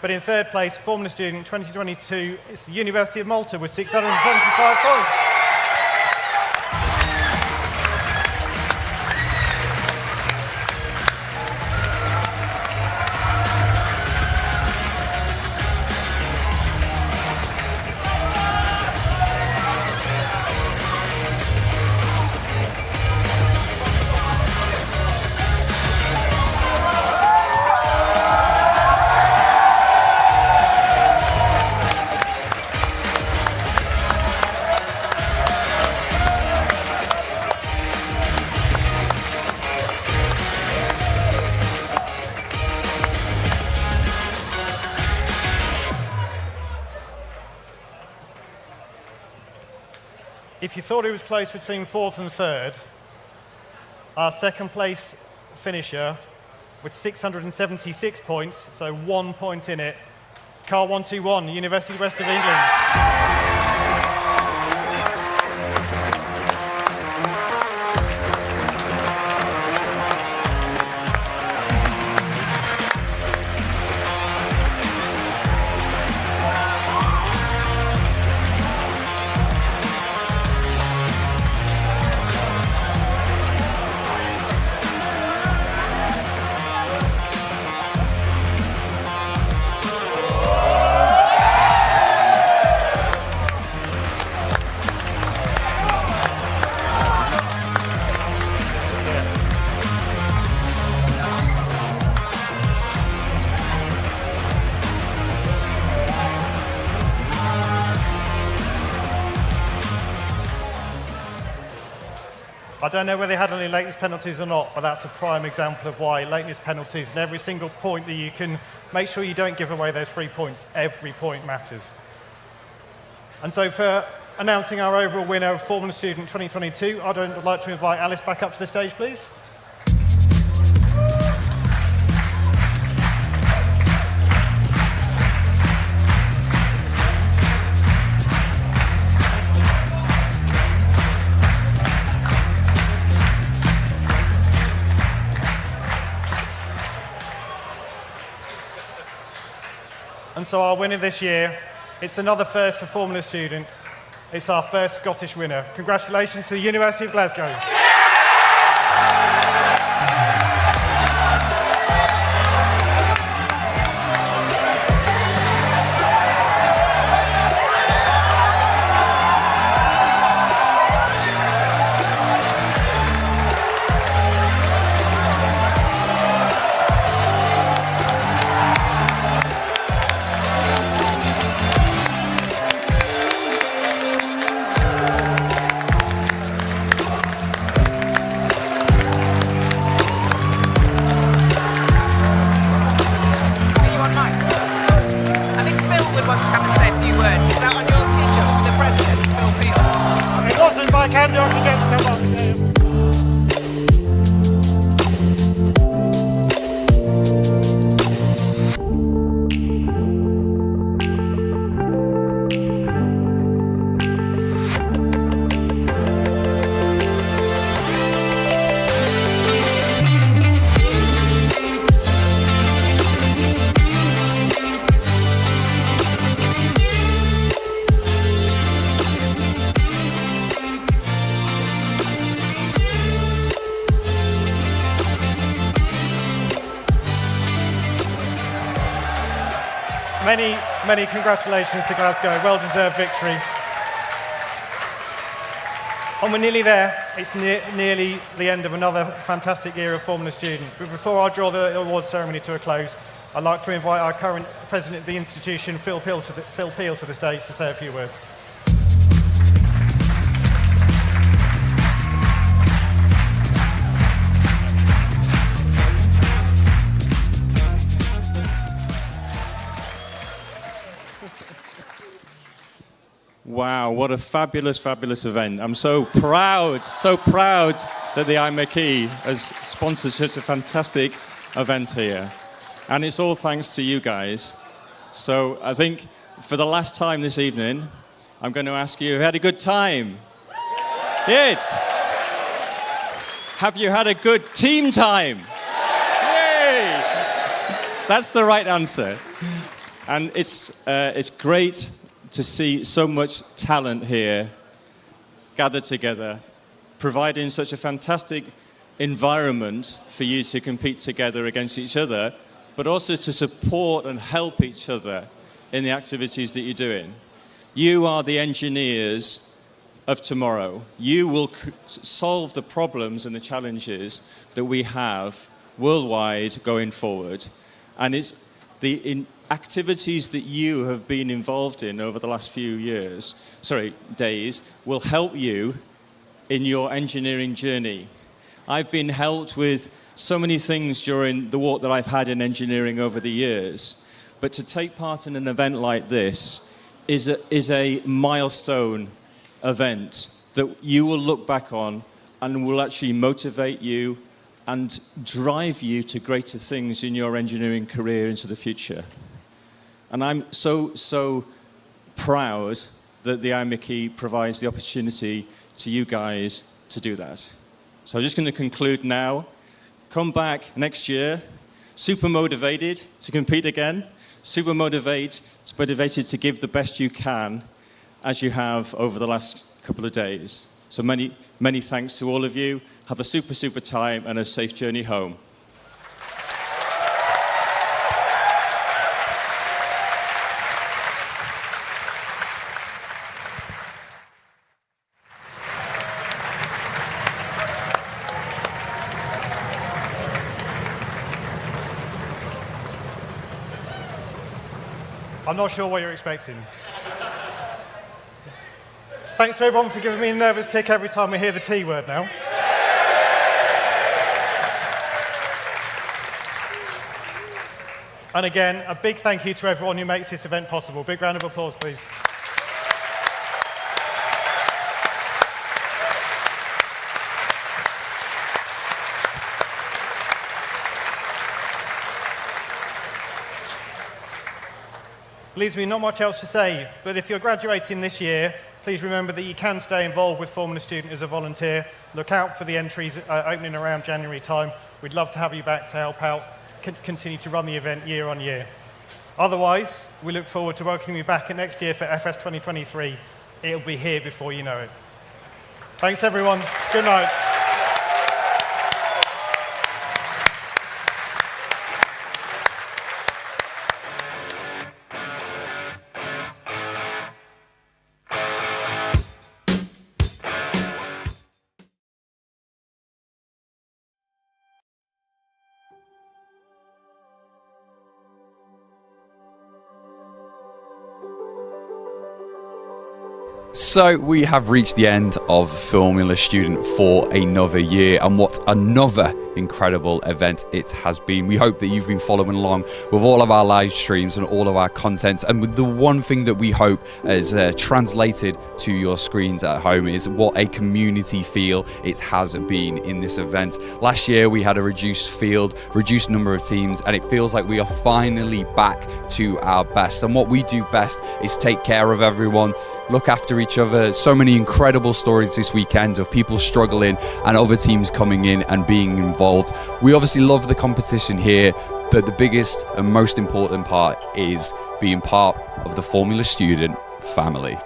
But in third place, Formula Student 2022, it's the University of Malta with 675 points. If you thought it was close between fourth and third, our second place finisher with 676 points, so 1 point in it, Car 121, University West of England. I don't know whether they had any lateness penalties or not, but that's a prime example of why lateness penalties and every single point that you can make sure you don't give away those 3 points. Every point matters. And so for announcing our overall winner of Formula Student 2022, I'd like to invite Alice back up to the stage, please. And so our winner this year, it's another first for Formula Student. It's our first Scottish winner. Congratulations to the University of Glasgow. Many congratulations to Glasgow, well-deserved victory. And we're nearly there. It's nearly the end of another fantastic year of Formula Student. But before I draw the awards ceremony to a close, I'd like to invite our current president of the institution, Phil Peel, to the stage to say a few words. Wow, what a fabulous, fabulous event. I'm so proud that the IMechE has sponsored such a fantastic event here. And it's all thanks to you guys. So I think for the last time this evening, I'm going to ask you, have you had a good time? Good. Have you had a good team time? Yay! That's the right answer. And it's great to see so much talent here gathered together, providing such a fantastic environment for you to compete together against each other, but also to support and help each other in the activities that you're doing. You are the engineers of tomorrow. You will solve the problems and the challenges that we have worldwide going forward. And it's the activities that you have been involved in over the last few days will help you in your engineering journey. I've been helped with so many things during the walk that I've had in engineering over the years, but to take part in an event like this is a milestone event that you will look back on and will actually motivate you and drive you to greater things in your engineering career into the future. And I'm so proud that the IMechE provides the opportunity to you guys to do that. So I'm just going to conclude now. Come back next year, super motivated to compete again, super motivated to give the best you can as you have over the last couple of days. So many thanks to all of you. Have a super time and a safe journey home. I'm not sure what you're expecting. Thanks to everyone for giving me a nervous tick every time we hear the T word now. And again, a big thank you to everyone who makes this event possible. Big round of applause, please. Leaves me not much else to say, but if you're graduating this year, please remember that you can stay involved with Formula Student as a volunteer. Look out for the entries opening around January time. We'd love to have you back to help out, continue to run the event year on year. Otherwise, we look forward to welcoming you back next year for FS 2023. It'll be here before you know it. Thanks, everyone. Good night. So we have reached the end of Formula Student for another year, and what another incredible event it has been. We hope that you've been following along with all of our live streams and all of our content, and with the one thing that we hope is translated to your screens at home is what a community feel it has been in this event. Last year we had a reduced field, reduced number of teams, and it feels like we are finally back to our best. And what we do best is take care of everyone, look after each other. So many incredible stories this weekend of people struggling and other teams coming in and being involved. We obviously love the competition here, but the biggest and most important part is being part of the Formula Student family.